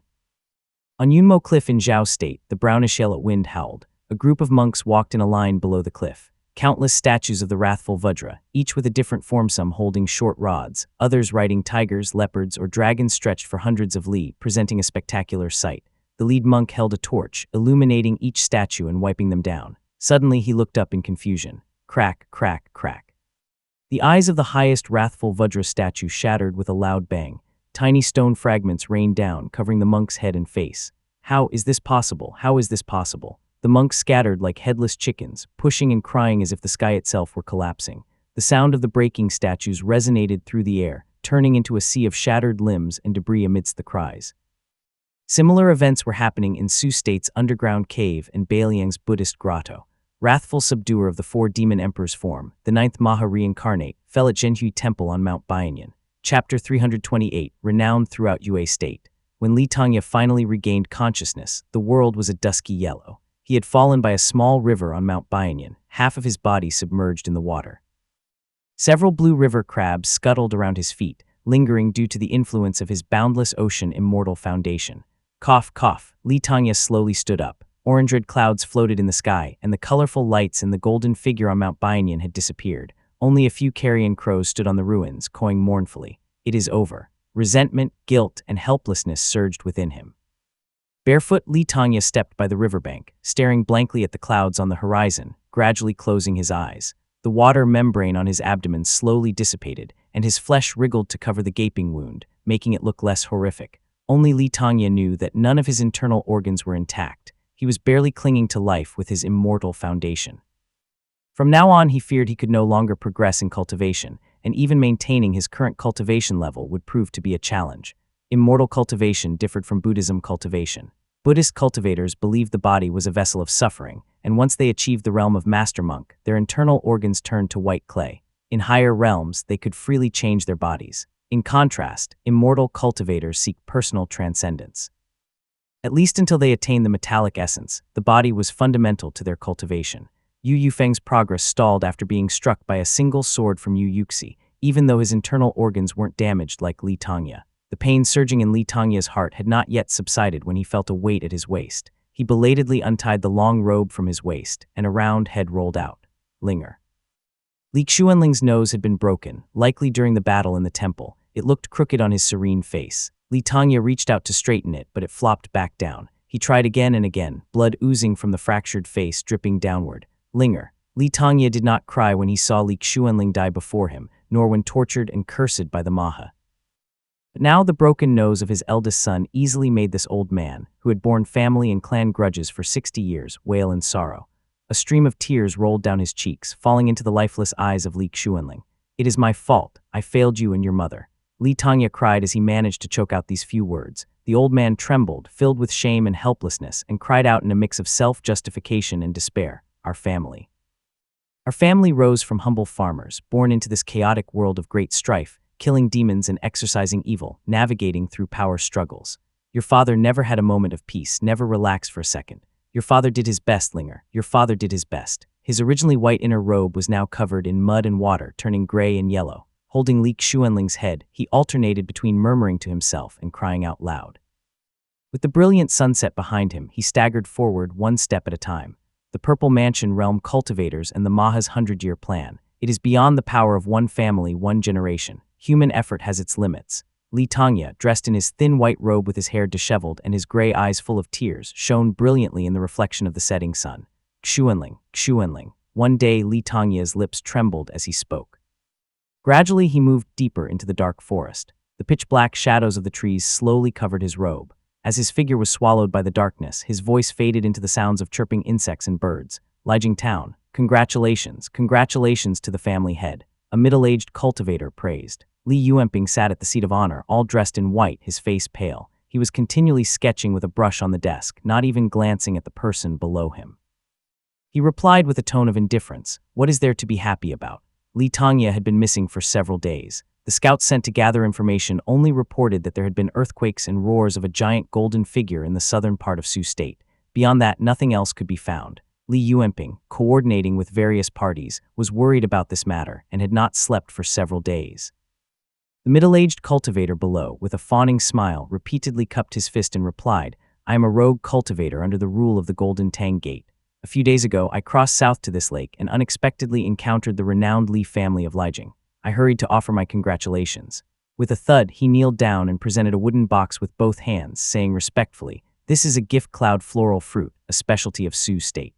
On Yunmo Cliff in Zhao State, the brownish yellow wind howled. A group of monks walked in a line below the cliff. Countless statues of the wrathful Vajra, each with a different form, some holding short rods, others riding tigers, leopards, or dragons stretched for hundreds of li, presenting a spectacular sight. The lead monk held a torch, illuminating each statue and wiping them down. Suddenly he looked up in confusion. Crack, crack, crack. The eyes of the highest wrathful Vajra statue shattered with a loud bang. Tiny stone fragments rained down, covering the monk's head and face. "How is this possible? How is this possible?" The monks scattered like headless chickens, pushing and crying as if the sky itself were collapsing. The sound of the breaking statues resonated through the air, turning into a sea of shattered limbs and debris amidst the cries. Similar events were happening in Su State's underground cave and Bailiang's Buddhist grotto. Wrathful subduer of the four demon emperors' form, the ninth Maha reincarnate, fell at Zhenhui Temple on Mount Banyan. Chapter 328, renowned throughout Yue State. When Li Tongya finally regained consciousness, the world was a dusky yellow. He had fallen by a small river on Mount Banyan, half of his body submerged in the water. Several blue river crabs scuttled around his feet, lingering due to the influence of his boundless ocean immortal foundation. Cough, cough, Li Tongya slowly stood up. Orange-red clouds floated in the sky, and the colorful lights and the golden figure on Mount Banyan had disappeared. Only a few carrion crows stood on the ruins, cawing mournfully. It is over. Resentment, guilt, and helplessness surged within him. Barefoot, Li Tongya stepped by the riverbank, staring blankly at the clouds on the horizon, gradually closing his eyes. The water membrane on his abdomen slowly dissipated, and his flesh wriggled to cover the gaping wound, making it look less horrific. Only Li Tongya knew that none of his internal organs were intact. He was barely clinging to life with his immortal foundation. From now on, he feared he could no longer progress in cultivation, and even maintaining his current cultivation level would prove to be a challenge. Immortal cultivation differed from Buddhism cultivation. Buddhist cultivators believed the body was a vessel of suffering, and once they achieved the realm of master monk, their internal organs turned to white clay. In higher realms, they could freely change their bodies. In contrast, immortal cultivators seek personal transcendence. At least until they attained the metallic essence, the body was fundamental to their cultivation. Yu Yufeng's progress stalled after being struck by a single sword from Yu Yuxi, even though his internal organs weren't damaged like Li Tongya. The pain surging in Li Tongya's heart had not yet subsided when he felt a weight at his waist. He belatedly untied the long robe from his waist, and a round head rolled out. Linger. Li Xuanling's nose had been broken, likely during the battle in the temple. It looked crooked on his serene face. Li Tongya reached out to straighten it, but it flopped back down. He tried again and again, blood oozing from the fractured face, dripping downward. Linger. Li Tongya did not cry when he saw Li Xuanling die before him, nor when tortured and cursed by the Maha. But now the broken nose of his eldest son easily made this old man, who had borne family and clan grudges for 60 years, wail in sorrow. A stream of tears rolled down his cheeks, falling into the lifeless eyes of Li Xuanling. "It is my fault. I failed you and your mother." Li Tongya cried as he managed to choke out these few words. The old man trembled, filled with shame and helplessness, and cried out in a mix of self-justification and despair, "Our family. Our family rose from humble farmers, born into this chaotic world of great strife, killing demons and exorcising evil, navigating through power struggles. Your father never had a moment of peace, never relaxed for a second. Your father did his best, Linger. Your father did his best." His originally white inner robe was now covered in mud and water, turning gray and yellow. Holding Li Xuanling's head, he alternated between murmuring to himself and crying out loud. With the brilliant sunset behind him, he staggered forward one step at a time. The Purple Mansion realm cultivators and the Maha's 100-year plan. It is beyond the power of one family, one generation. Human effort has its limits. Li Tongya, dressed in his thin white robe with his hair disheveled and his gray eyes full of tears, shone brilliantly in the reflection of the setting sun. "Xuanling, Xuanling." One day, Li Tongya's lips trembled as he spoke. Gradually, he moved deeper into the dark forest. The pitch-black shadows of the trees slowly covered his robe. As his figure was swallowed by the darkness, his voice faded into the sounds of chirping insects and birds. "Lijiang Town, congratulations, congratulations to the family head," a middle-aged cultivator praised. Li Yuanping sat at the seat of honor, all dressed in white, his face pale. He was continually sketching with a brush on the desk, not even glancing at the person below him. He replied with a tone of indifference, "What is there to be happy about?" Li Tongya had been missing for several days. The scouts sent to gather information only reported that there had been earthquakes and roars of a giant golden figure in the southern part of Sioux State. Beyond that, nothing else could be found. Li Yuanping, coordinating with various parties, was worried about this matter and had not slept for several days. The middle-aged cultivator below, with a fawning smile, repeatedly cupped his fist and replied, "I am a rogue cultivator under the rule of the Golden Tang Gate. A few days ago, I crossed south to this lake and unexpectedly encountered the renowned Li family of Lijiang. I hurried to offer my congratulations." With a thud, he kneeled down and presented a wooden box with both hands, saying respectfully, "This is a gift cloud floral fruit, a specialty of Sioux State.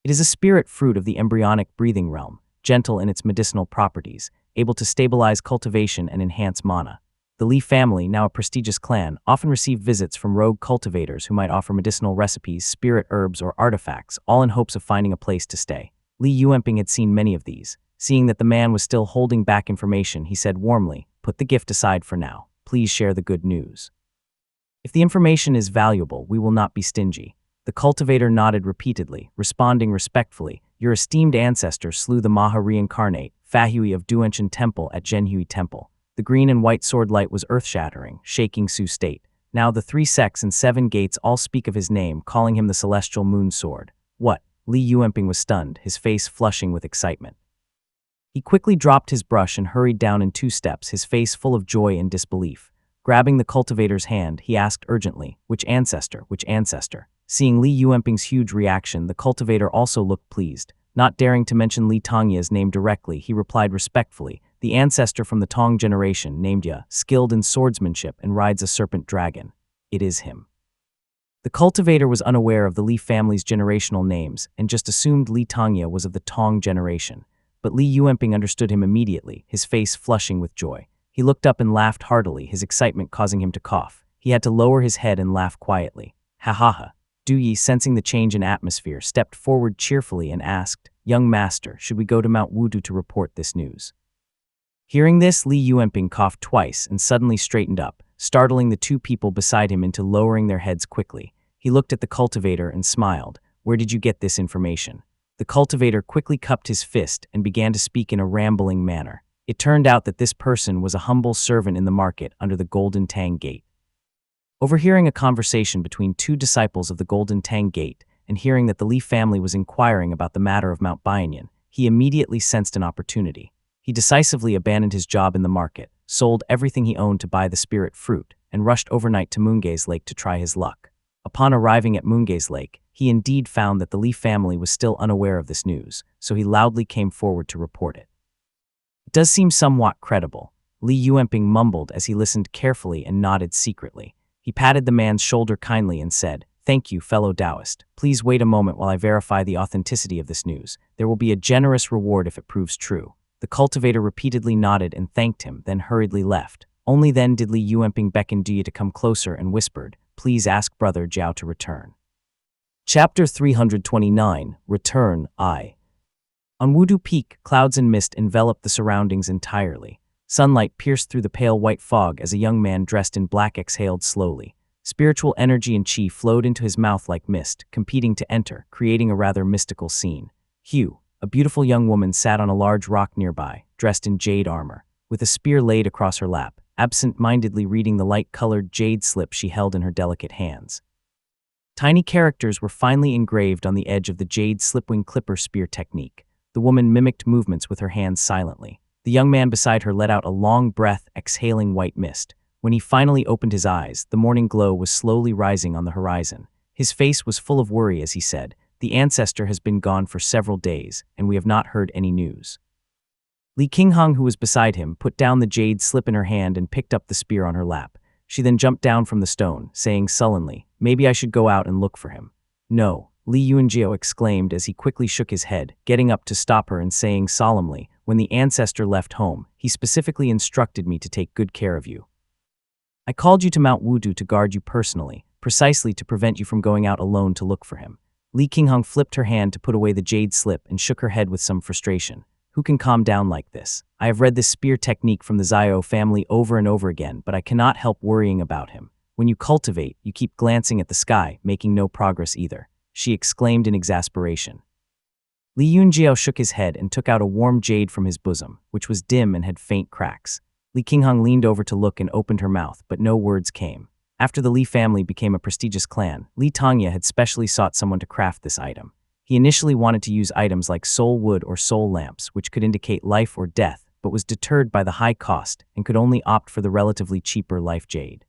It is a spirit fruit of the embryonic breathing realm, gentle in its medicinal properties, able to stabilize cultivation and enhance mana. The Li family, now a prestigious clan, often receive visits from rogue cultivators who might offer medicinal recipes, spirit herbs, or artifacts, all in hopes of finding a place to stay." Li Yuanping had seen many of these. Seeing that the man was still holding back information, he said warmly, "Put the gift aside for now. Please share the good news. If the information is valuable, we will not be stingy." The cultivator nodded repeatedly, responding respectfully, "Your esteemed ancestor slew the Maha reincarnate, Fahui of Duanshan Temple at Zhenhui Temple. The green and white sword light was earth-shattering, shaking Sioux State. Now the 3 sects and 7 gates all speak of his name, calling him the Celestial Moon Sword." "What?" Li Yuanping was stunned, his face flushing with excitement. He quickly dropped his brush and hurried down in 2 steps, his face full of joy and disbelief. Grabbing the cultivator's hand, he asked urgently, "Which ancestor? Which ancestor?" Seeing Li Yuanping's huge reaction, the cultivator also looked pleased. Not daring to mention Li Tongya's name directly, he replied respectfully, "The ancestor from the Tong generation, named Ya, skilled in swordsmanship and rides a serpent dragon. It is him." The cultivator was unaware of the Li family's generational names and just assumed Li Tongya was of the Tong generation. But Li Yuanping understood him immediately, his face flushing with joy. He looked up and laughed heartily, his excitement causing him to cough. He had to lower his head and laugh quietly. "Ha ha ha." Du Yi, sensing the change in atmosphere, stepped forward cheerfully and asked, "Young master, should we go to Mount Wudu to report this news?" Hearing this, Li Yuanping coughed twice and suddenly straightened up, startling the two people beside him into lowering their heads quickly. He looked at the cultivator and smiled. "Where did you get this information?" The cultivator quickly cupped his fist and began to speak in a rambling manner. It turned out that this person was a humble servant in the market under the Golden Tang Gate. Overhearing a conversation between two disciples of the Golden Tang Gate and hearing that the Li family was inquiring about the matter of Mount Bianyan, he immediately sensed an opportunity. He decisively abandoned his job in the market, sold everything he owned to buy the spirit fruit, and rushed overnight to Moongaze Lake to try his luck. Upon arriving at Moongaze Lake, he indeed found that the Li family was still unaware of this news, so he loudly came forward to report it. "It does seem somewhat credible," Li Yuanping mumbled as he listened carefully and nodded secretly. He patted the man's shoulder kindly and said, "Thank you, fellow Taoist. Please wait a moment while I verify the authenticity of this news. There will be a generous reward if it proves true." The cultivator repeatedly nodded and thanked him, then hurriedly left. Only then did Li Yuanping beckon Dia to come closer and whispered, "Please ask Brother Jiao to return." Chapter 329, Return, I. On Wudu Peak, clouds and mist enveloped the surroundings entirely. Sunlight pierced through the pale white fog as a young man dressed in black exhaled slowly. Spiritual energy and chi flowed into his mouth like mist, competing to enter, creating a rather mystical scene. Hugh, a beautiful young woman, sat on a large rock nearby, dressed in jade armor, with a spear laid across her lap, absent-mindedly reading the light-colored jade slip she held in her delicate hands. Tiny characters were finely engraved on the edge of the jade slipwing clipper spear technique. The woman mimicked movements with her hands silently. The young man beside her let out a long breath, exhaling white mist. When he finally opened his eyes, the morning glow was slowly rising on the horizon. His face was full of worry as he said, "The ancestor has been gone for several days, and we have not heard any news." Li Qinghong, who was beside him, put down the jade slip in her hand and picked up the spear on her lap. She then jumped down from the stone, saying sullenly, "Maybe I should go out and look for him." "No," Li Yuanjiao exclaimed as he quickly shook his head, getting up to stop her and saying solemnly, "When the ancestor left home, he specifically instructed me to take good care of you. I called you to Mount Wudu to guard you personally, precisely to prevent you from going out alone to look for him." Li Qinghong flipped her hand to put away the jade slip and shook her head with some frustration. "Who can calm down like this? I have read this spear technique from the Xiao family over and over again, but I cannot help worrying about him. When you cultivate, you keep glancing at the sky, making no progress either," she exclaimed in exasperation. Li Yunjiao shook his head and took out a warm jade from his bosom, which was dim and had faint cracks. Li Qinghong leaned over to look and opened her mouth, but no words came. After the Li family became a prestigious clan, Li Tongya had specially sought someone to craft this item. He initially wanted to use items like soul wood or soul lamps, which could indicate life or death, but was deterred by the high cost and could only opt for the relatively cheaper life jade.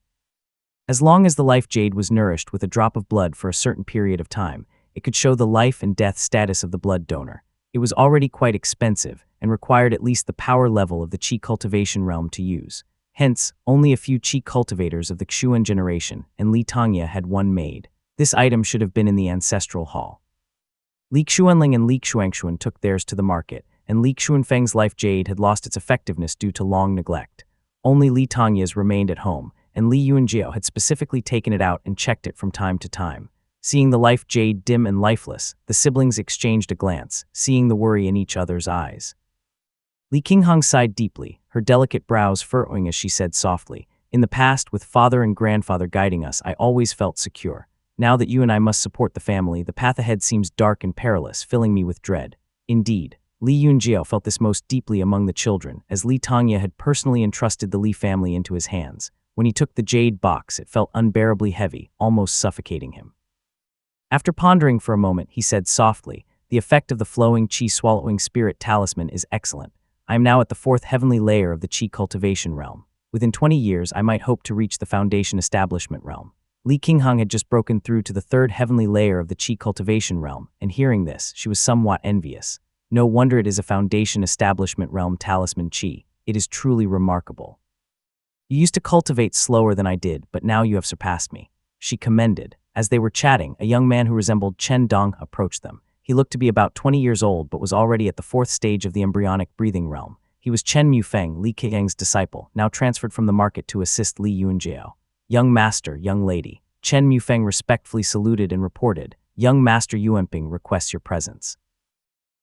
As long as the life jade was nourished with a drop of blood for a certain period of time, it could show the life and death status of the blood donor. It was already quite expensive and required at least the power level of the Qi cultivation realm to use. Hence, only a few Qi cultivators of the Xuan generation and Li Tongya had one made. This item should have been in the ancestral hall. Li Xuanling and Li Xuangshuan took theirs to the market, and Li Xuanfeng's life jade had lost its effectiveness due to long neglect. Only Li Tongya's remained at home, and Li Yuanjiao had specifically taken it out and checked it from time to time. Seeing the life jade dim and lifeless, the siblings exchanged a glance, seeing the worry in each other's eyes. Li Qinghong sighed deeply, her delicate brows furrowing as she said softly, "In the past, with father and grandfather guiding us, I always felt secure. Now that you and I must support the family, the path ahead seems dark and perilous, filling me with dread." Indeed, Li Yunjiao felt this most deeply among the children, as Li Tongya had personally entrusted the Li family into his hands. When he took the jade box, it felt unbearably heavy, almost suffocating him. After pondering for a moment, he said softly, "The effect of the flowing Qi swallowing spirit talisman is excellent. I am now at the 4th heavenly layer of the Qi cultivation realm. Within 20 years, I might hope to reach the foundation establishment realm." Li Qinghong had just broken through to the 3rd heavenly layer of the Qi cultivation realm, and hearing this, she was somewhat envious. No wonder it is a foundation establishment realm talisman Qi. It is truly remarkable. "You used to cultivate slower than I did, but now you have surpassed me," she commended. As they were chatting, a young man who resembled Chen Dong approached them. He looked to be about 20 years old, but was already at the 4th stage of the embryonic breathing realm. He was Chen Mufeng, Li Qing's disciple, now transferred from the market to assist Li Yunjiao. "Young master, young lady." Chen Mufeng respectfully saluted and reported, "Young master Yuanping requests your presence.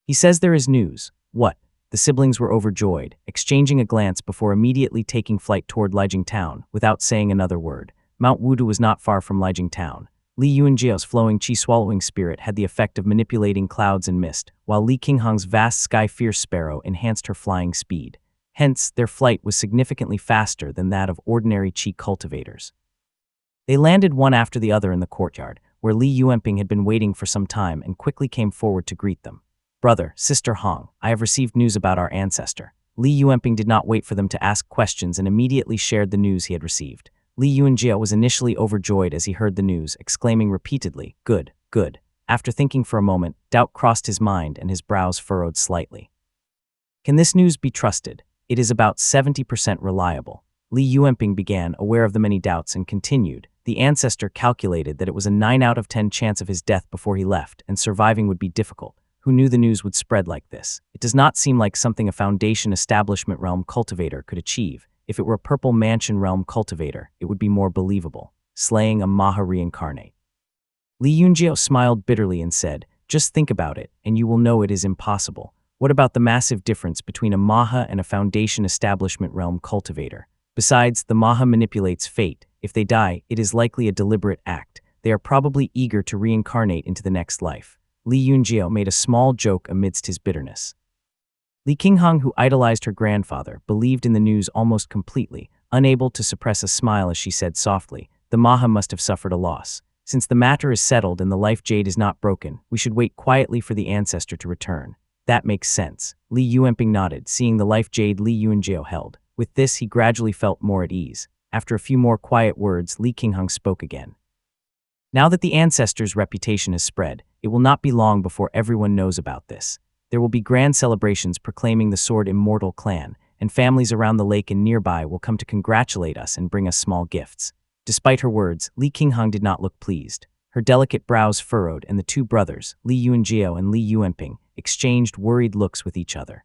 He says there is news." "What?" The siblings were overjoyed, exchanging a glance before immediately taking flight toward Lijiang Town without saying another word. Mount Wudu was not far from Lijiang Town. Li Yuanjiao's flowing qi-swallowing spirit had the effect of manipulating clouds and mist, while Li Qinghang's vast sky-fierce sparrow enhanced her flying speed. Hence, their flight was significantly faster than that of ordinary qi cultivators. They landed one after the other in the courtyard, where Li Yuanping had been waiting for some time and quickly came forward to greet them. "Brother, Sister Hong, I have received news about our ancestor." Li Yuanping did not wait for them to ask questions and immediately shared the news he had received. Li Yuanjia was initially overjoyed as he heard the news, exclaiming repeatedly, "Good, good." After thinking for a moment, doubt crossed his mind and his brows furrowed slightly. "Can this news be trusted? It is about 70% reliable." Li Yuanping began, aware of the many doubts, and continued, "The ancestor calculated that it was a 9 out of 10 chance of his death before he left, and surviving would be difficult. Who knew the news would spread like this? It does not seem like something a Foundation Establishment Realm cultivator could achieve. If it were a Purple Mansion Realm cultivator, it would be more believable. Slaying a Maha reincarnate." Li Yunjiao smiled bitterly and said, "Just think about it, and you will know it is impossible. What about the massive difference between a Maha and a Foundation Establishment Realm cultivator? Besides, the Maha manipulates fate. If they die, it is likely a deliberate act. They are probably eager to reincarnate into the next life." Li Yunjiao made a small joke amidst his bitterness. Li Qinghang, who idolized her grandfather, believed in the news almost completely, unable to suppress a smile as she said softly, "The Maha must have suffered a loss. Since the matter is settled and the life jade is not broken, we should wait quietly for the ancestor to return." "That makes sense." Li Yuanping nodded, seeing the life jade Li Yuanjiao held. With this, he gradually felt more at ease. After a few more quiet words, Li Qinghang spoke again. "Now that the ancestor's reputation has spread, it will not be long before everyone knows about this. There will be grand celebrations proclaiming the Sword Immortal clan, and families around the lake and nearby will come to congratulate us and bring us small gifts." Despite her words, Li Qinghang did not look pleased. Her delicate brows furrowed, and the two brothers, Li Yuanjiao and Li Yuanping, exchanged worried looks with each other.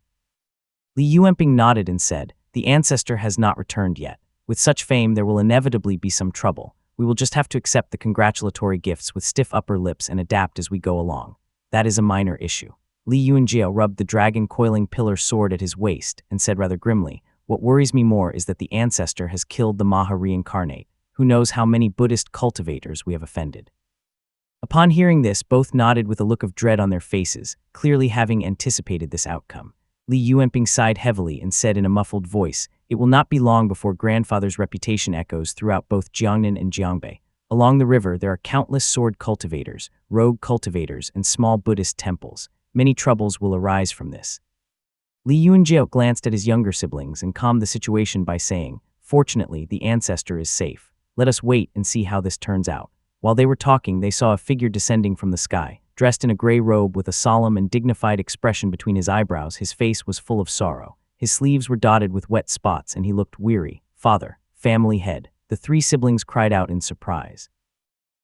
Li Yuanping nodded and said, "The ancestor has not returned yet. With such fame, there will inevitably be some trouble. We will just have to accept the congratulatory gifts with stiff upper lips and adapt as we go along. That is a minor issue." Li Yuanjiao rubbed the dragon coiling pillar sword at his waist and said rather grimly, "What worries me more is that the ancestor has killed the Maha reincarnate. Who knows how many Buddhist cultivators we have offended." Upon hearing this, both nodded with a look of dread on their faces, clearly having anticipated this outcome. Li Yuanping sighed heavily and said in a muffled voice, "It will not be long before grandfather's reputation echoes throughout both Jiangnan and Jiangbei. Along the river, there are countless sword cultivators, rogue cultivators, and small Buddhist temples. Many troubles will arise from this." Li Yuanjiao glanced at his younger siblings and calmed the situation by saying, "Fortunately, the ancestor is safe. Let us wait and see how this turns out." While they were talking, they saw a figure descending from the sky. Dressed in a gray robe with a solemn and dignified expression between his eyebrows, his face was full of sorrow. His sleeves were dotted with wet spots and he looked weary. "Father, family head." The three siblings cried out in surprise.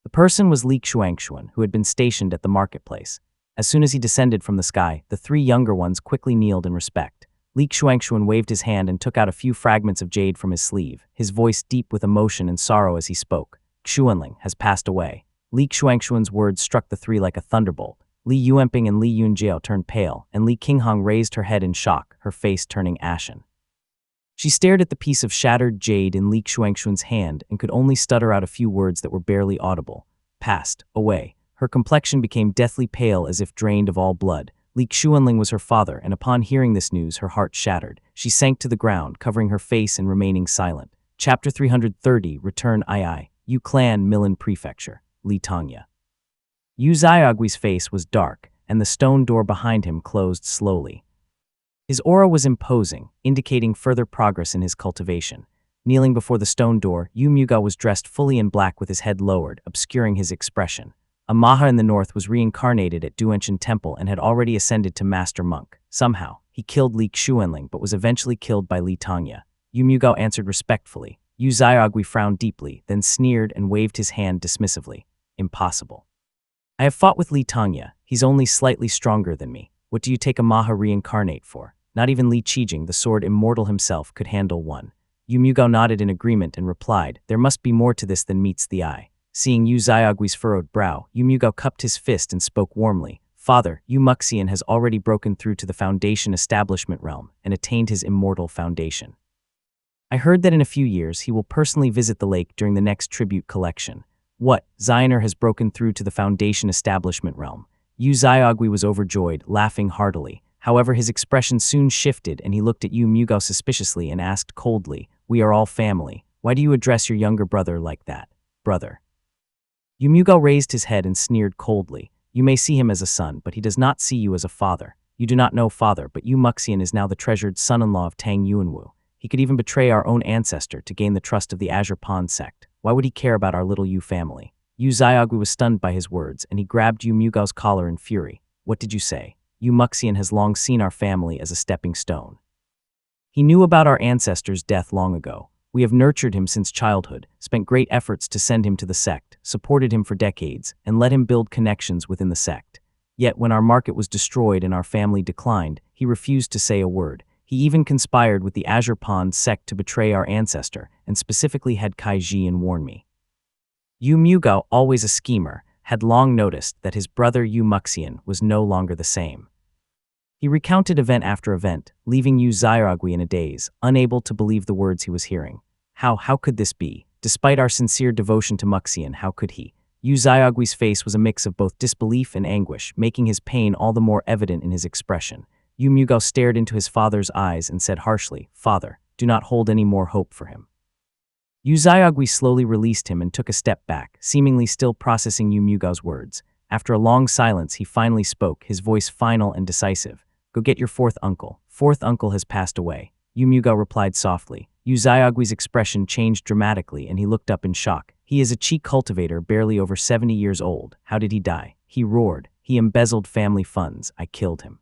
The person was Li Xuanxuan, who had been stationed at the marketplace. As soon as he descended from the sky, the three younger ones quickly kneeled in respect. Li Xuanxuan waved his hand and took out a few fragments of jade from his sleeve, his voice deep with emotion and sorrow as he spoke. "Xuanling has passed away." Li Xuanxuan's words struck the three like a thunderbolt. Li Yuanping and Li Yunjiao turned pale, and Li Qinghang raised her head in shock, her face turning ashen. She stared at the piece of shattered jade in Li Xuanxuan's hand and could only stutter out a few words that were barely audible. "Passed away." Her complexion became deathly pale as if drained of all blood. Li Xuanling was her father, and upon hearing this news, her heart shattered. She sank to the ground, covering her face and remaining silent. Chapter 330, Return II, Yu Clan, Milan Prefecture, Li Tongya. Yu Xiaogui's face was dark, and the stone door behind him closed slowly. His aura was imposing, indicating further progress in his cultivation. Kneeling before the stone door, Yu Muga was dressed fully in black with his head lowered, obscuring his expression. A Maha in the north was reincarnated at Duanshan Temple and had already ascended to Master Monk. Somehow, he killed Li Xuanling but was eventually killed by Li Tongya. Yu Mugao answered respectfully. Yu Xiaogui frowned deeply, then sneered and waved his hand dismissively. "Impossible. I have fought with Li Tongya. He's only slightly stronger than me. What do you take a Maha reincarnate for? Not even Li Qijing, the Sword Immortal himself, could handle one." Yu Mugao nodded in agreement and replied, "There must be more to this than meets the eye." Seeing Yu Xiaogui's furrowed brow, Yu Mugao cupped his fist and spoke warmly. "Father, Yu Muxian has already broken through to the Foundation establishment realm and attained his immortal foundation. I heard that in a few years he will personally visit the lake during the next tribute collection." What? Xioner has broken through to the Foundation establishment realm. Yu Xiaogui was overjoyed, laughing heartily. However, his expression soon shifted and he looked at Yu Mugao suspiciously and asked coldly, "We are all family. Why do you address your younger brother like that, brother?" Yu Mugao raised his head and sneered coldly. "You may see him as a son, but he does not see you as a father. You do not know, father, but Yu Muxian is now the treasured son-in-law of Tang Yuanwu. He could even betray our own ancestor to gain the trust of the Azure Pond sect. Why would he care about our little Yu family?" Yu Xiaogui was stunned by his words, and he grabbed Yu Mugao's collar in fury. "What did you say? Yu Muxian has long seen our family as a stepping stone. He knew about our ancestors' death long ago. We have nurtured him since childhood, spent great efforts to send him to the sect, supported him for decades, and let him build connections within the sect. Yet when our market was destroyed and our family declined, he refused to say a word. He even conspired with the Azure Pond sect to betray our ancestor, and specifically had Kai Jian warn me." Yu Mugao, always a schemer, had long noticed that his brother Yu Muxian was no longer the same. He recounted event after event, leaving Yu Xiaogui in a daze, unable to believe the words he was hearing. How could this be? Despite our sincere devotion to Muxian, how could he? Yu Xiaogui's face was a mix of both disbelief and anguish, making his pain all the more evident in his expression. Yu Mugao stared into his father's eyes and said harshly, "Father, do not hold any more hope for him." Yu Xiaogui slowly released him and took a step back, seemingly still processing Yu Mugao's words. After a long silence, he finally spoke, his voice final and decisive. "Go get your fourth uncle. Fourth uncle has passed away." Yu Mugao replied softly. Yu Xiaogui's expression changed dramatically and he looked up in shock. "He is a cheek cultivator barely over 70 years old. How did he die?" He roared. "He embezzled family funds. I killed him."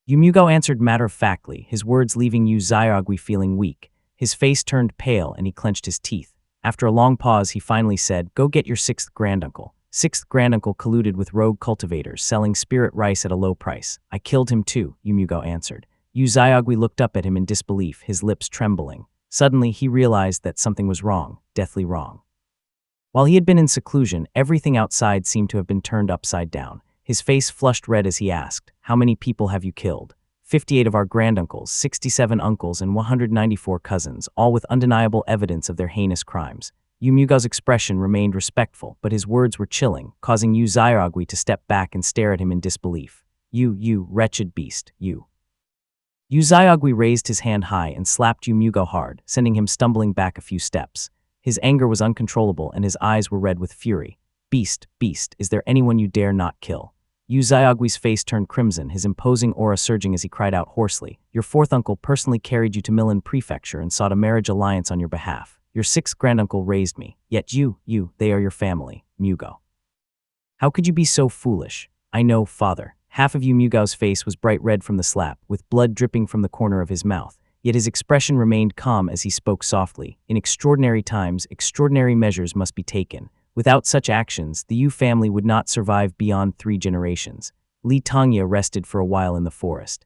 Yu Mugao answered matter-of-factly, his words leaving Yu Xiaogui feeling weak. His face turned pale and he clenched his teeth. After a long pause, he finally said, "Go get your sixth granduncle." Sixth granduncle colluded with rogue cultivators, selling spirit rice at a low price. "I killed him too," Yu Mugao answered. Yu Xiaogui looked up at him in disbelief, his lips trembling. Suddenly, he realized that something was wrong, deathly wrong. While he had been in seclusion, everything outside seemed to have been turned upside down. His face flushed red as he asked, "How many people have you killed?" 58 of our granduncles, 67 uncles, and 194 cousins, all with undeniable evidence of their heinous crimes. Yu Mugao's expression remained respectful, but his words were chilling, causing Yu Xiaogui to step back and stare at him in disbelief. You, wretched beast, you." Yu Xiaogui raised his hand high and slapped Yu Mugao hard, sending him stumbling back a few steps. His anger was uncontrollable and his eyes were red with fury. Beast, is there anyone you dare not kill?" Yu Xiaogui's face turned crimson, his imposing aura surging as he cried out hoarsely. "Your fourth uncle personally carried you to Milan Prefecture and sought a marriage alliance on your behalf. Your sixth granduncle raised me. Yet they are your family, Mugao. How could you be so foolish?" "I know, father." Half of Yu Mugao's face was bright red from the slap, with blood dripping from the corner of his mouth. Yet his expression remained calm as he spoke softly. "In extraordinary times, extraordinary measures must be taken. Without such actions, the Yu family would not survive beyond 3 generations." Li Tongya rested for a while in the forest.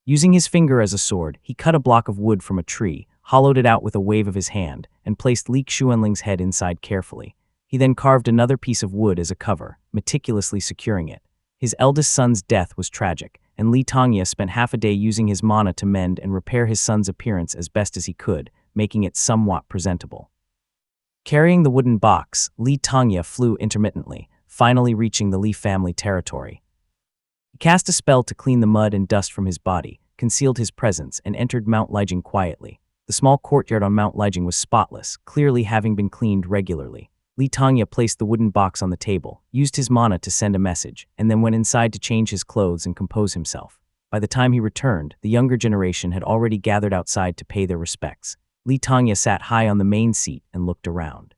Using his finger as a sword, he cut a block of wood from a tree, hollowed it out with a wave of his hand, and placed Li Xuanling's head inside carefully. He then carved another piece of wood as a cover, meticulously securing it. His eldest son's death was tragic, and Li Tongya spent half a day using his mana to mend and repair his son's appearance as best as he could, making it somewhat presentable. Carrying the wooden box, Li Tongya flew intermittently, finally reaching the Li family territory. He cast a spell to clean the mud and dust from his body, concealed his presence, and entered Mount Lijing quietly. The small courtyard on Mount Lijing was spotless, clearly having been cleaned regularly. Li Tongya placed the wooden box on the table, used his mana to send a message, and then went inside to change his clothes and compose himself. By the time he returned, the younger generation had already gathered outside to pay their respects. Li Tongya sat high on the main seat and looked around.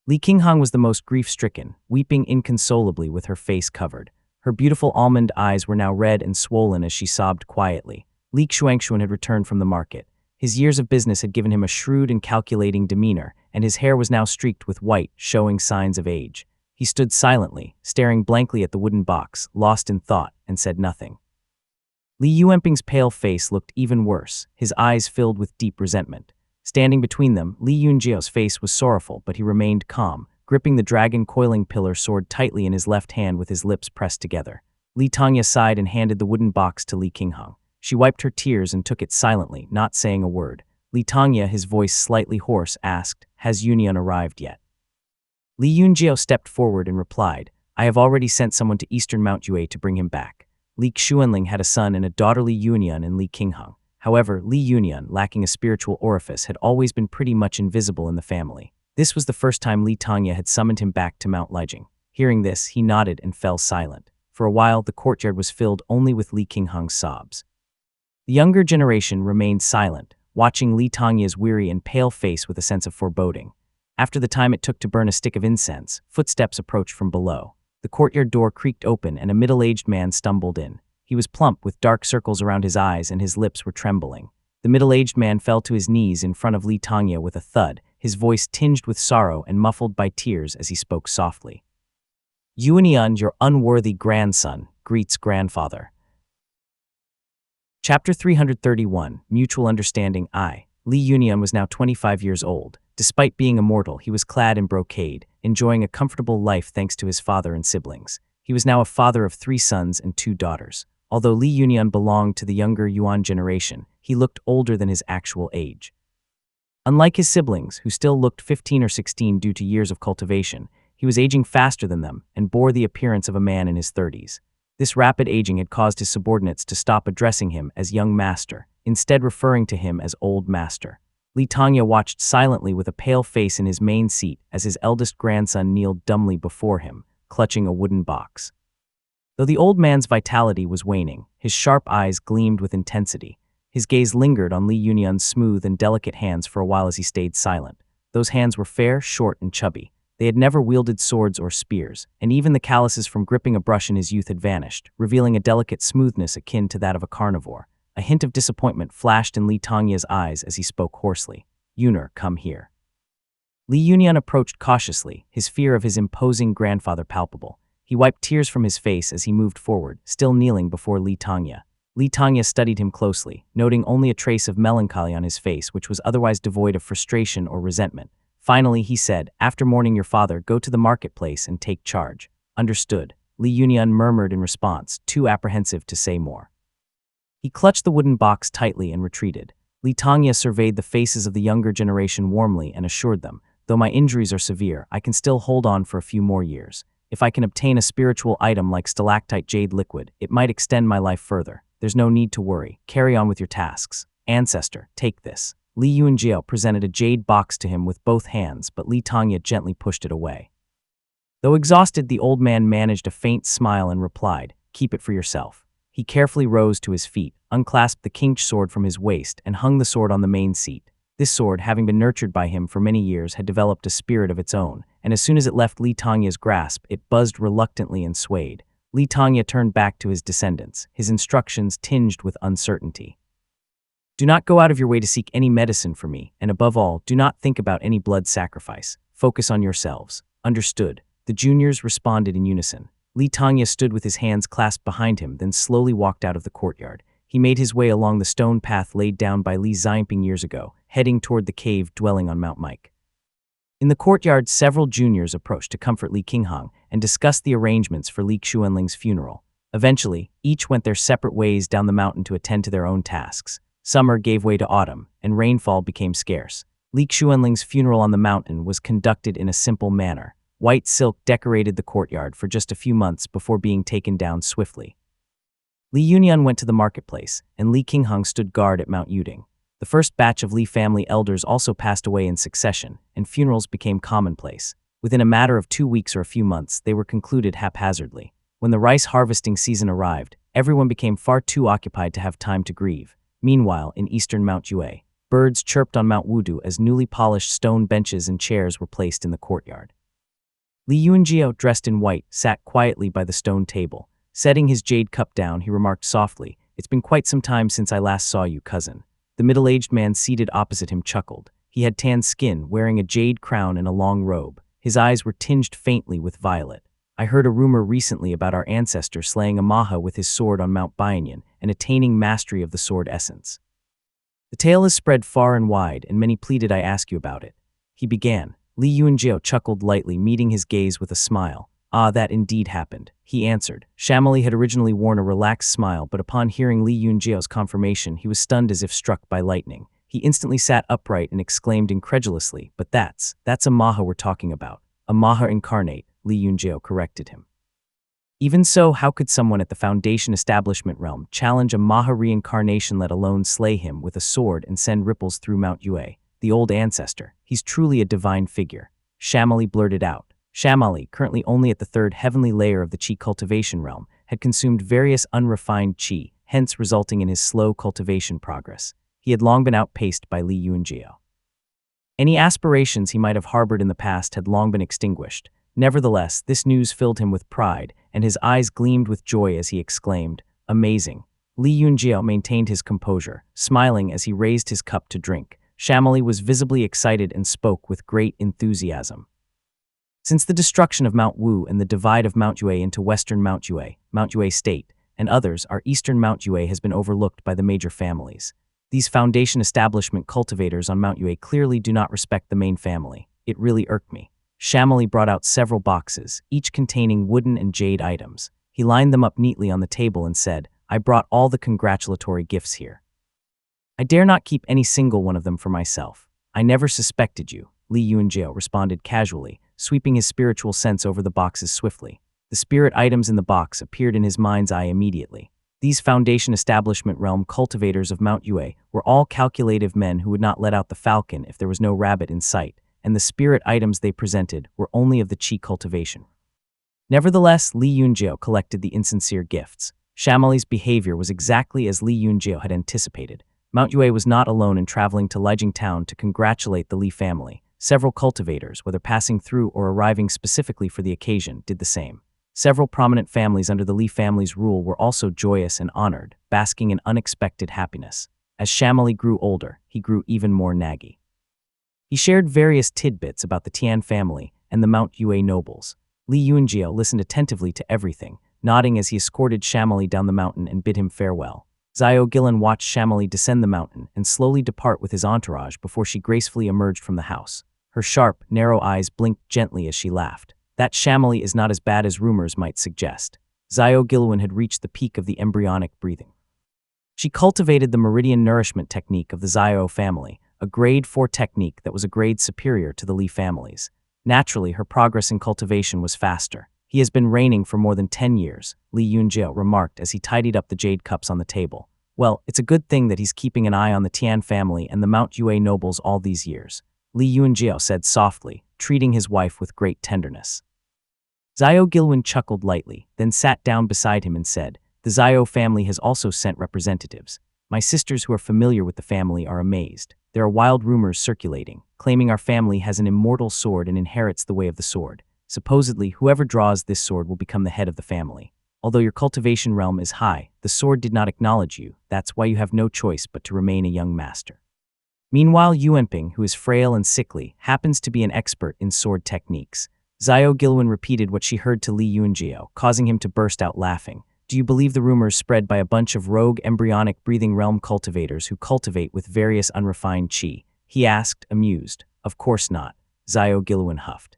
Li Qinghang was the most grief-stricken, weeping inconsolably with her face covered. Her beautiful almond eyes were now red and swollen as she sobbed quietly. Li Xuanxuan had returned from the market. His years of business had given him a shrewd and calculating demeanor, and his hair was now streaked with white, showing signs of age. He stood silently, staring blankly at the wooden box, lost in thought, and said nothing. Li Yuanping's pale face looked even worse, his eyes filled with deep resentment. Standing between them, Li Yunjiao's face was sorrowful, but he remained calm, gripping the dragon coiling pillar sword tightly in his left hand with his lips pressed together. Li Tanya sighed and handed the wooden box to Li Qingheng. She wiped her tears and took it silently, not saying a word. Li Tanya, his voice slightly hoarse, asked, "Has Yunian arrived yet?" Li Yunjiao stepped forward and replied, "I have already sent someone to eastern Mount Yue to bring him back." Li Xuanling had a son and a daughter, Li Yunian and Li Qingheng. However, Li Yunian, lacking a spiritual orifice, had always been pretty much invisible in the family. This was the first time Li Tanya had summoned him back to Mount Lijing. Hearing this, he nodded and fell silent. For a while, the courtyard was filled only with Li Qingheng's sobs. The younger generation remained silent, watching Li Tanya's weary and pale face with a sense of foreboding. After the time it took to burn a stick of incense, footsteps approached from below. The courtyard door creaked open and a middle-aged man stumbled in. He was plump with dark circles around his eyes and his lips were trembling. The middle-aged man fell to his knees in front of Li Tanya with a thud, his voice tinged with sorrow and muffled by tears as he spoke softly. "Yunian, your unworthy grandson, greets grandfather." Chapter 331, Mutual Understanding I. Li Yunian was now 25 years old. Despite being immortal, he was clad in brocade, enjoying a comfortable life thanks to his father and siblings. He was now a father of 3 sons and 2 daughters. Although Li Yunian belonged to the younger Yuan generation, he looked older than his actual age. Unlike his siblings, who still looked 15 or 16 due to years of cultivation, he was aging faster than them and bore the appearance of a man in his 30s. This rapid aging had caused his subordinates to stop addressing him as young master, instead referring to him as old master. Li Tanya watched silently with a pale face in his main seat as his eldest grandson kneeled dumbly before him, clutching a wooden box. Though the old man's vitality was waning, his sharp eyes gleamed with intensity. His gaze lingered on Li Yunian's smooth and delicate hands for a while as he stayed silent. Those hands were fair, short, and chubby. They had never wielded swords or spears, and even the calluses from gripping a brush in his youth had vanished, revealing a delicate smoothness akin to that of a carnivore. A hint of disappointment flashed in Li Tanya's eyes as he spoke hoarsely. "Yuner, come here." Li Yunian approached cautiously, his fear of his imposing grandfather palpable. He wiped tears from his face as he moved forward, still kneeling before Li Tanya. Li Tanya studied him closely, noting only a trace of melancholy on his face, which was otherwise devoid of frustration or resentment. Finally, he said, "After mourning your father, go to the marketplace and take charge." "Understood," Li Yunian murmured in response, too apprehensive to say more. He clutched the wooden box tightly and retreated. Li Tanya surveyed the faces of the younger generation warmly and assured them, "Though my injuries are severe, I can still hold on for a few more years. If I can obtain a spiritual item like stalactite jade liquid, it might extend my life further. There's no need to worry. Carry on with your tasks. Ancestor, take this." Li Yunjiao presented a jade box to him with both hands, but Li Tanya gently pushed it away. Though exhausted, the old man managed a faint smile and replied, "Keep it for yourself." He carefully rose to his feet, unclasped the Qingche sword from his waist, and hung the sword on the main seat. This sword, having been nurtured by him for many years, had developed a spirit of its own, and as soon as it left Li Tanya's grasp, it buzzed reluctantly and swayed. Li Tanya turned back to his descendants, his instructions tinged with uncertainty. "Do not go out of your way to seek any medicine for me, and above all, do not think about any blood sacrifice. Focus on yourselves." "Understood," the juniors responded in unison. Li Tanya stood with his hands clasped behind him, then slowly walked out of the courtyard. He made his way along the stone path laid down by Li Xianping years ago, heading toward the cave dwelling on Mount Mike. In the courtyard, several juniors approached to comfort Li Qingheng and discussed the arrangements for Li Xuanling's funeral. Eventually, each went their separate ways down the mountain to attend to their own tasks. Summer gave way to autumn, and rainfall became scarce. Li Xuanling's funeral on the mountain was conducted in a simple manner. White silk decorated the courtyard for just a few months before being taken down swiftly. Li Yunian went to the marketplace, and Li Qingheng stood guard at Mount Yuding. The first batch of Li family elders also passed away in succession, and funerals became commonplace. Within a matter of 2 weeks or a few months, they were concluded haphazardly. When the rice harvesting season arrived, everyone became far too occupied to have time to grieve. Meanwhile, in eastern Mount Yue, birds chirped on Mount Wudu as newly polished stone benches and chairs were placed in the courtyard. Li Yunjiao, dressed in white, sat quietly by the stone table. Setting his jade cup down, he remarked softly, "It's been quite some time since I last saw you, cousin." The middle-aged man seated opposite him chuckled. He had tanned skin, wearing a jade crown and a long robe. His eyes were tinged faintly with violet. "I heard a rumor recently about our ancestor slaying a Maha with his sword on Mount Bianyan and attaining mastery of the sword essence. The tale is spread far and wide, and many pleaded I ask you about it." He began. Li Yunjiao chuckled lightly, meeting his gaze with a smile. Ah, that indeed happened, he answered. Shamali had originally worn a relaxed smile, but upon hearing Li Yunjiao's confirmation, he was stunned as if struck by lightning. He instantly sat upright and exclaimed incredulously, "But that's a Maha we're talking about. A Maha incarnate," Li Yunjiao corrected him. Even so, how could someone at the Foundation establishment realm challenge a Maha reincarnation, let alone slay him with a sword and send ripples through Mount Yue? The old ancestor. He's truly a divine figure. Shamali blurted out. Shamali, currently only at the third heavenly layer of the Qi cultivation realm, had consumed various unrefined Qi, hence resulting in his slow cultivation progress. He had long been outpaced by Li Yunjiao. Any aspirations he might have harbored in the past had long been extinguished. Nevertheless, this news filled him with pride, and his eyes gleamed with joy as he exclaimed, "Amazing." Li Yunjiao maintained his composure, smiling as he raised his cup to drink. Shamali was visibly excited and spoke with great enthusiasm. Since the destruction of Mount Wu and the divide of Mount Yue into Western Mount Yue State, and others, our Eastern Mount Yue has been overlooked by the major families. These Foundation establishment cultivators on Mount Yue clearly do not respect the main family. It really irked me. Shamali brought out several boxes, each containing wooden and jade items. He lined them up neatly on the table and said, "I brought all the congratulatory gifts here. I dare not keep any single one of them for myself." "I never suspected you," Li Yunjiao responded casually, sweeping his spiritual sense over the boxes swiftly. The spirit items in the box appeared in his mind's eye immediately. These Foundation establishment realm cultivators of Mount Yue were all calculative men who would not let out the falcon if there was no rabbit in sight, and the spirit items they presented were only of the Qi cultivation. Nevertheless, Li Yunjiao collected the insincere gifts. Shamali's behavior was exactly as Li Yunjiao had anticipated. Mount Yue was not alone in traveling to Lijiang Town to congratulate the Li family. Several cultivators, whether passing through or arriving specifically for the occasion, did the same. Several prominent families under the Li family's rule were also joyous and honored, basking in unexpected happiness. As Shamali grew older, he grew even more naggy. He shared various tidbits about the Tian family and the Mount Yue nobles. Li Yunjiao listened attentively to everything, nodding as he escorted Shamali down the mountain and bid him farewell. Xiao Gilun watched Shamali descend the mountain and slowly depart with his entourage before she gracefully emerged from the house. Her sharp, narrow eyes blinked gently as she laughed. That Shamali is not as bad as rumors might suggest. Xiao Gilun had reached the peak of the embryonic breathing. She cultivated the meridian nourishment technique of the Xiao family, a grade 4 technique that was a grade superior to the Li families. Naturally, her progress in cultivation was faster. "He has been reigning for more than 10 years, Li Yunjiao remarked as he tidied up the jade cups on the table. "Well, it's a good thing that he's keeping an eye on the Tian family and the Mount Yue nobles all these years," Li Yunjiao said softly, treating his wife with great tenderness. Xiao Gilun chuckled lightly, then sat down beside him and said, "The Xiao family has also sent representatives. My sisters who are familiar with the family are amazed. There are wild rumors circulating, claiming our family has an immortal sword and inherits the way of the sword. Supposedly, whoever draws this sword will become the head of the family. Although your cultivation realm is high, the sword did not acknowledge you. That's why you have no choice but to remain a young master." Meanwhile, Yuanping, who is frail and sickly, happens to be an expert in sword techniques. Xiao Gilun repeated what she heard to Li Yunjiao, causing him to burst out laughing. "Do you believe the rumors spread by a bunch of rogue embryonic breathing realm cultivators who cultivate with various unrefined qi?" he asked, amused. "Of course not," Xiao Gilun huffed.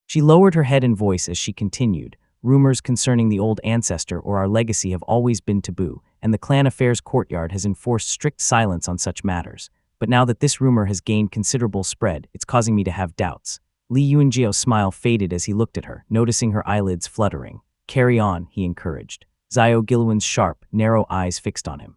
She lowered her head and voice as she continued. "Rumors concerning the old ancestor or our legacy have always been taboo, and the clan affairs courtyard has enforced strict silence on such matters. But now that this rumor has gained considerable spread, it's causing me to have doubts." Li Yunjiao's smile faded as he looked at her, noticing her eyelids fluttering. "Carry on," he encouraged. Xiao Gilun's sharp, narrow eyes fixed on him.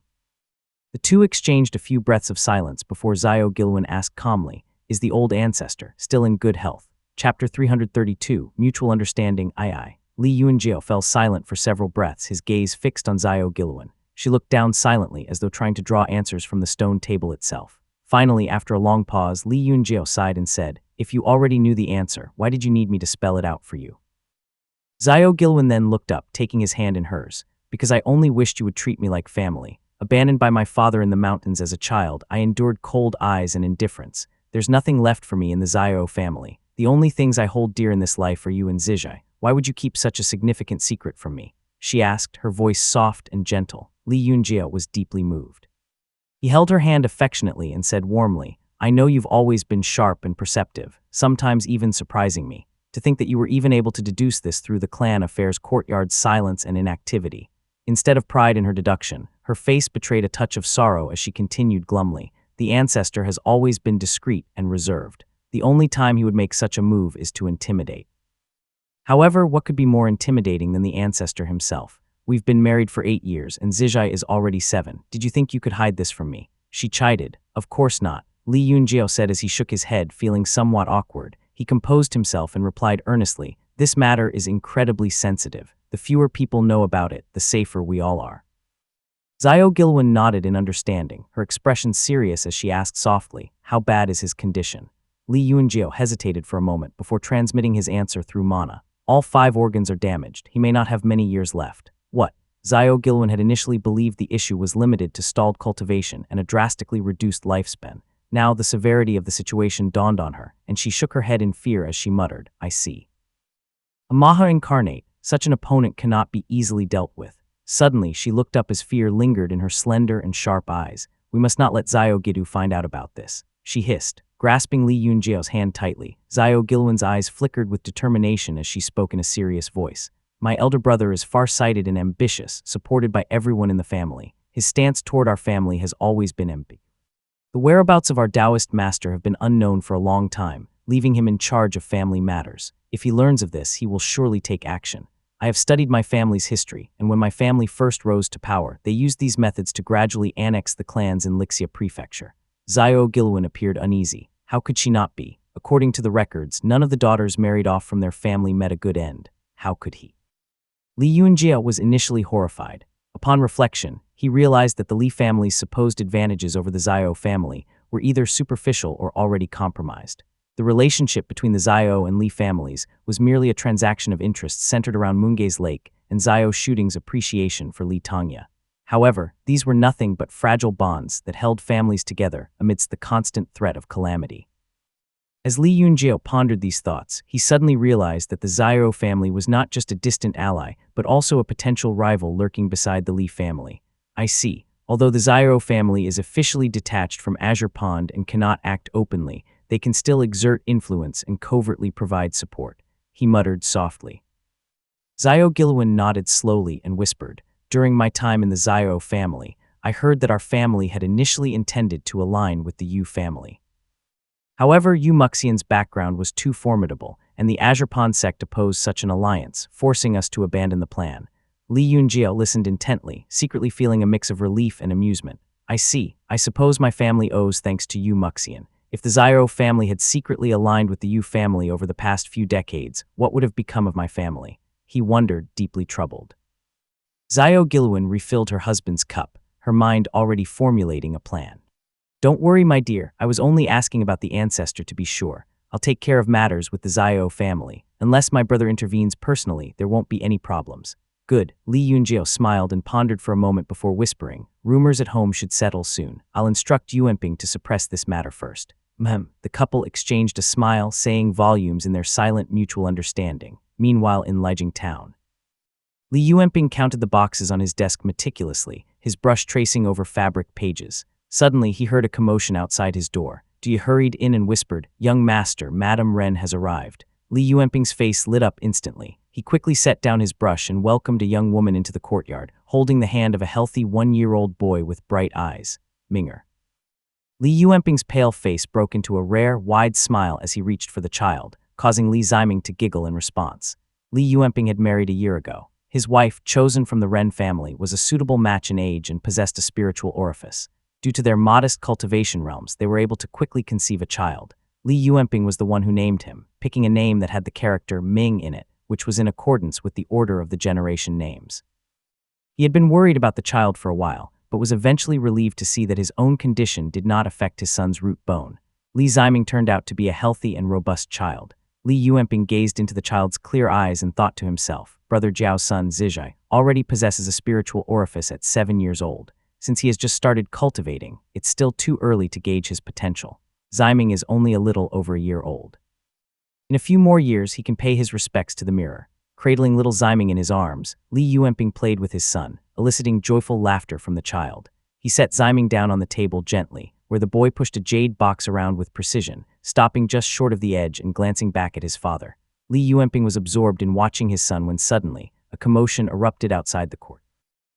The two exchanged a few breaths of silence before Xiao Gilun asked calmly, "Is the old ancestor still in good health?" Chapter 332, Mutual Understanding, II. Li Yunjiao fell silent for several breaths, his gaze fixed on Xiao Gilun. She looked down silently as though trying to draw answers from the stone table itself. Finally, after a long pause, Li Yunjiao sighed and said, "If you already knew the answer, why did you need me to spell it out for you?" Xiao Gilun then looked up, taking his hand in hers. "Because I only wished you would treat me like family. Abandoned by my father in the mountains as a child, I endured cold eyes and indifference. There's nothing left for me in the Xiao family. The only things I hold dear in this life are you and Zijai. Why would you keep such a significant secret from me?" she asked, her voice soft and gentle. Li Yunjiao was deeply moved. He held her hand affectionately and said warmly, I know you've always been sharp and perceptive, sometimes even surprising me. To think that you were even able to deduce this through the clan affair's courtyard's silence and inactivity. Instead of pride in her deduction, her face betrayed a touch of sorrow as she continued glumly. The ancestor has always been discreet and reserved. The only time he would make such a move is to intimidate. However, what could be more intimidating than the ancestor himself? We've been married for 8 years, and Zijai is already 7. Did you think you could hide this from me? She chided. Of course not, Li Yunjiao said as he shook his head, feeling somewhat awkward. He composed himself and replied earnestly, this matter is incredibly sensitive. The fewer people know about it, the safer we all are. Xiao Gilwen nodded in understanding, her expression serious as she asked softly, how bad is his condition? Li Yunjiao hesitated for a moment before transmitting his answer through mana. All 5 organs are damaged. He may not have many years left. What? Xiao Gilwen had initially believed the issue was limited to stalled cultivation and a drastically reduced lifespan. Now the severity of the situation dawned on her, and she shook her head in fear as she muttered, I see. A Maha incarnate, such an opponent cannot be easily dealt with. Suddenly, she looked up as fear lingered in her slender and sharp eyes. We must not let Xiao Gidu find out about this, she hissed, grasping Li Yunjiao's hand tightly. Xiao Gilwen's eyes flickered with determination as she spoke in a serious voice. My elder brother is far-sighted and ambitious, supported by everyone in the family. His stance toward our family has always been ambiguous. The whereabouts of our Taoist master have been unknown for a long time, leaving him in charge of family matters. If he learns of this, he will surely take action. I have studied my family's history, and when my family first rose to power, they used these methods to gradually annex the clans in Lixia Prefecture. Xiao Gilwen appeared uneasy. How could she not be? According to the records, none of the daughters married off from their family met a good end. How could he? Li Yunjia was initially horrified. Upon reflection, he realized that the Li family's supposed advantages over the Xiao family were either superficial or already compromised. The relationship between the Xiao and Li families was merely a transaction of interest centered around Munge's Lake and Xiao Shooting's appreciation for Li Tongya. However, these were nothing but fragile bonds that held families together amidst the constant threat of calamity. As Li Yunjiao pondered these thoughts, he suddenly realized that the Xiao family was not just a distant ally, but also a potential rival lurking beside the Li family. I see. Although the Xiao family is officially detached from Azure Pond and cannot act openly, they can still exert influence and covertly provide support, he muttered softly. Xiao Gilwen nodded slowly and whispered, during my time in the Xiao family, I heard that our family had initially intended to align with the Yu family. However, Yu Muxian's background was too formidable, and the Azure Pond sect opposed such an alliance, forcing us to abandon the plan. Li Yunjiao listened intently, secretly feeling a mix of relief and amusement. I see. I suppose my family owes thanks to Yu Muxian. If the Xiao family had secretly aligned with the Yu family over the past few decades, what would have become of my family? He wondered, deeply troubled. Xiao Gilwen refilled her husband's cup, her mind already formulating a plan. Don't worry, my dear, I was only asking about the ancestor to be sure. I'll take care of matters with the Xiao family. Unless my brother intervenes personally, there won't be any problems. Good, Li Yunjiao smiled and pondered for a moment before whispering, rumors at home should settle soon. I'll instruct Yuenping to suppress this matter first. The couple exchanged a smile, saying volumes in their silent mutual understanding. Meanwhile, in Lijiang Town, Li Yuenping counted the boxes on his desk meticulously, his brush tracing over fabric pages. Suddenly, he heard a commotion outside his door. Ji hurried in and whispered, Young master, Madame Ren has arrived. Li Yuenping's face lit up instantly. He quickly set down his brush and welcomed a young woman into the courtyard, holding the hand of a healthy 1-year-old boy with bright eyes. Minger. Li Yuenping's pale face broke into a rare, wide smile as he reached for the child, causing Li Ziming to giggle in response. Li Yuenping had married a year ago. His wife, chosen from the Ren family, was a suitable match in age and possessed a spiritual orifice. Due to their modest cultivation realms, they were able to quickly conceive a child. Li Yuenping was the one who named him, picking a name that had the character Ming in it, which was in accordance with the order of the generation names. He had been worried about the child for a while, but was eventually relieved to see that his own condition did not affect his son's root bone. Li Ziming turned out to be a healthy and robust child. Li Yuenping gazed into the child's clear eyes and thought to himself, Brother Jiao's son Zijai already possesses a spiritual orifice at 7 years old. Since he has just started cultivating, it's still too early to gauge his potential. Ziming is only a little over a year old. In a few more years, he can pay his respects to the mirror. Cradling little Ziming in his arms, Li Yuenping played with his son, eliciting joyful laughter from the child. He set Ziming down on the table gently, where the boy pushed a jade box around with precision, stopping just short of the edge and glancing back at his father. Li Yuanping was absorbed in watching his son when suddenly, a commotion erupted outside the court.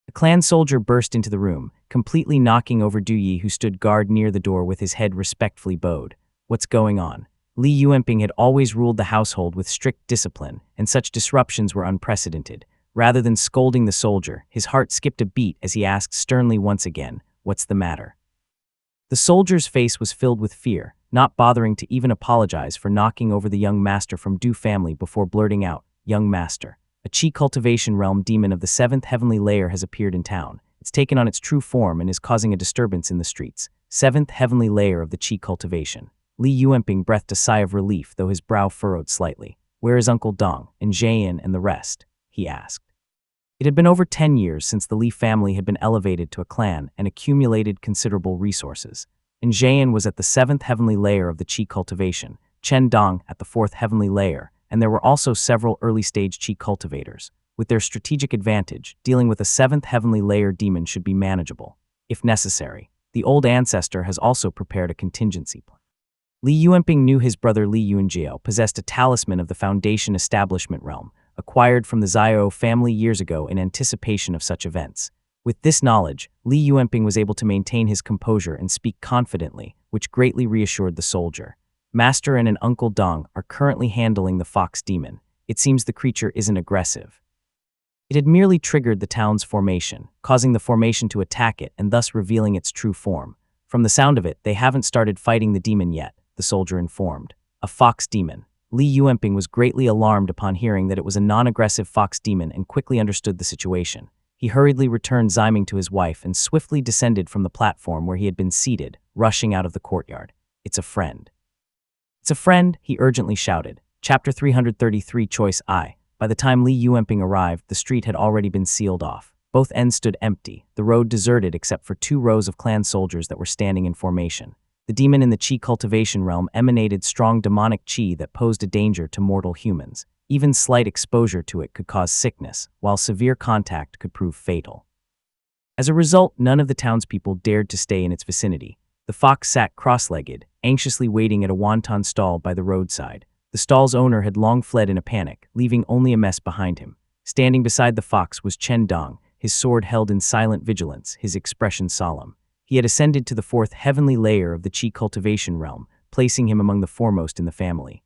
A clan soldier burst into the room, completely knocking over Du Yi, who stood guard near the door with his head respectfully bowed. What's going on? Li Yuanping had always ruled the household with strict discipline, and such disruptions were unprecedented. Rather than scolding the soldier, his heart skipped a beat as he asked sternly once again, "What's the matter?" The soldier's face was filled with fear, not bothering to even apologize for knocking over the young master from Du family before blurting out, "Young master, a Qi cultivation realm demon of the 7th heavenly layer has appeared in town. It's taken on its true form and is causing a disturbance in the streets. 7th heavenly layer of the Qi cultivation." Li Yuanping breathed a sigh of relief, though his brow furrowed slightly. "Where is Uncle Dong, and Jian and the rest?" he asked. It had been over 10 years since the Li family had been elevated to a clan and accumulated considerable resources. And Jian was at the 7th heavenly layer of the Qi cultivation, Chen Dong at the 4th heavenly layer, and there were also several early-stage Qi cultivators. With their strategic advantage, dealing with a 7th heavenly layer demon should be manageable. If necessary, the old ancestor has also prepared a contingency plan. Li Yuanping knew his brother Li Yuanjiao possessed a talisman of the Foundation Establishment realm, acquired from the Xiao family years ago in anticipation of such events. With this knowledge, Li Yuanping was able to maintain his composure and speak confidently, which greatly reassured the soldier. "Master and an Uncle Dong are currently handling the fox demon. It seems the creature isn't aggressive." It had merely triggered the town's formation, causing the formation to attack it and thus revealing its true form. "From the sound of it, they haven't started fighting the demon yet," the soldier informed. "A fox demon." Li Yuanping was greatly alarmed upon hearing that it was a non-aggressive fox demon and quickly understood the situation. He hurriedly returned Ziming to his wife and swiftly descended from the platform where he had been seated, rushing out of the courtyard. "It's a friend." "It's a friend," he urgently shouted. Chapter 333 Choice I. By the time Li Yuanping arrived, the street had already been sealed off. Both ends stood empty, the road deserted except for 2 rows of clan soldiers that were standing in formation. The demon in the Qi cultivation realm emanated strong demonic Qi that posed a danger to mortal humans. Even slight exposure to it could cause sickness, while severe contact could prove fatal. As a result, none of the townspeople dared to stay in its vicinity. The fox sat cross-legged, anxiously waiting at a wonton stall by the roadside. The stall's owner had long fled in a panic, leaving only a mess behind him. Standing beside the fox was Chen Dong, his sword held in silent vigilance, his expression solemn. He had ascended to the 4th heavenly layer of the Qi cultivation realm, placing him among the foremost in the family.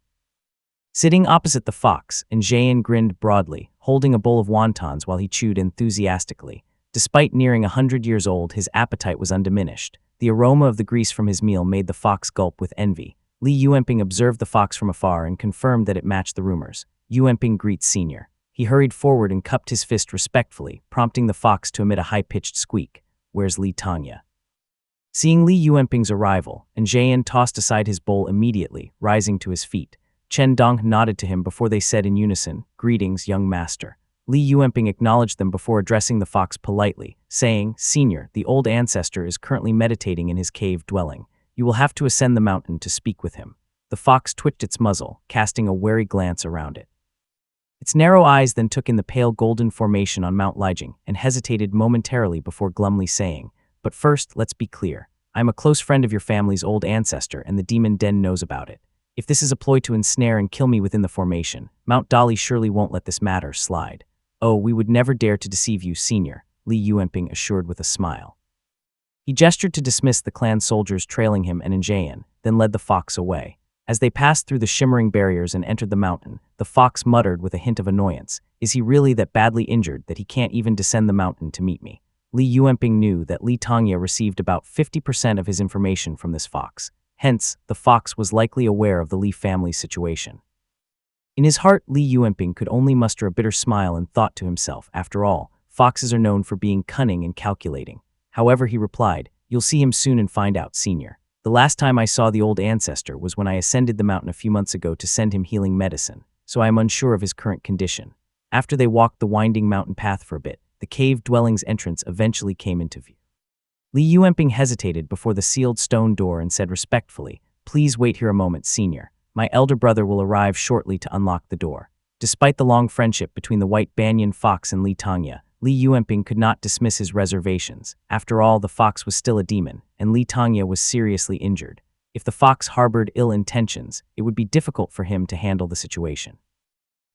Sitting opposite the fox, Jian grinned broadly, holding a bowl of wontons while he chewed enthusiastically. Despite nearing 100 years old, his appetite was undiminished. The aroma of the grease from his meal made the fox gulp with envy. Li Yuanping observed the fox from afar and confirmed that it matched the rumors. Yuanping greets Senior. He hurried forward and cupped his fist respectfully, prompting the fox to emit a high-pitched squeak. "Where's Li Tanya?" Seeing Li Yuanping's arrival, Jian tossed aside his bowl immediately, rising to his feet. Chen Dong nodded to him before they said in unison, "Greetings, young master." Li Yuanping acknowledged them before addressing the fox politely, saying, "Senior, the old ancestor is currently meditating in his cave dwelling. You will have to ascend the mountain to speak with him." The fox twitched its muzzle, casting a wary glance around it. Its narrow eyes then took in the pale golden formation on Mount Lijiang and hesitated momentarily before glumly saying, "But first, let's be clear. I am a close friend of your family's old ancestor and the demon den knows about it. If this is a ploy to ensnare and kill me within the formation, Mount Dali surely won't let this matter slide." "Oh, we would never dare to deceive you, Senior," Li Yuanping assured with a smile. He gestured to dismiss the clan soldiers trailing him and Jian, then led the fox away. As they passed through the shimmering barriers and entered the mountain, the fox muttered with a hint of annoyance, "Is he really that badly injured that he can't even descend the mountain to meet me?" Li Yuanping knew that Li Tanya received about 50% of his information from this fox. Hence, the fox was likely aware of the Li family's situation. In his heart, Li Yuanping could only muster a bitter smile and thought to himself, after all, foxes are known for being cunning and calculating. However, he replied, "You'll see him soon and find out, Senior. The last time I saw the old ancestor was when I ascended the mountain a few months ago to send him healing medicine, so I am unsure of his current condition." After they walked the winding mountain path for a bit, the cave dwelling's entrance eventually came into view. Li Yuanping hesitated before the sealed stone door and said respectfully, "Please wait here a moment, Senior. My elder brother will arrive shortly to unlock the door." Despite the long friendship between the white banyan fox and Li Tanya, Li Yuanping could not dismiss his reservations. After all, the fox was still a demon, and Li Tangye was seriously injured. If the fox harbored ill intentions, it would be difficult for him to handle the situation.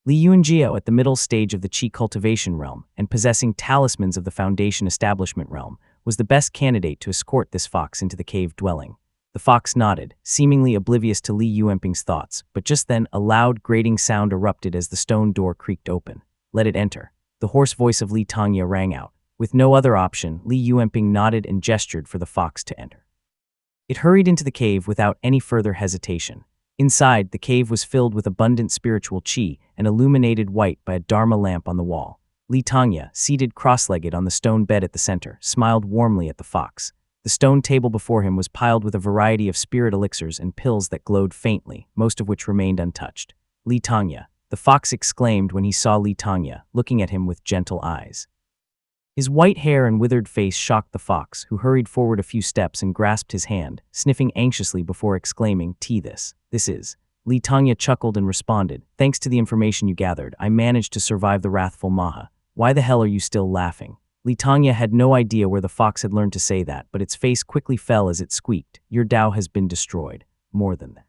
Li Yuanjiao, at the middle stage of the Qi cultivation realm and possessing talismans of the Foundation establishment realm, was the best candidate to escort this fox into the cave dwelling. The fox nodded, seemingly oblivious to Li Yuanping's thoughts, but just then a loud grating sound erupted as the stone door creaked open. "Let it enter." The hoarse voice of Li Tangye rang out. With no other option, Li Yuanping nodded and gestured for the fox to enter. It hurried into the cave without any further hesitation. Inside, the cave was filled with abundant spiritual qi and illuminated white by a dharma lamp on the wall. Li Tangye, seated cross-legged on the stone bed at the center, smiled warmly at the fox. The stone table before him was piled with a variety of spirit elixirs and pills that glowed faintly, most of which remained untouched. "Li Tangye," the fox exclaimed when he saw Li Tangye, looking at him with gentle eyes. His white hair and withered face shocked the fox, who hurried forward a few steps and grasped his hand, sniffing anxiously before exclaiming, This is." Li Tangye chuckled and responded, "Thanks to the information you gathered, I managed to survive the wrathful Maha. Why the hell are you still laughing?" Li Tangye had no idea where the fox had learned to say that, but its face quickly fell as it squeaked, "Your Dao has been destroyed. More than that."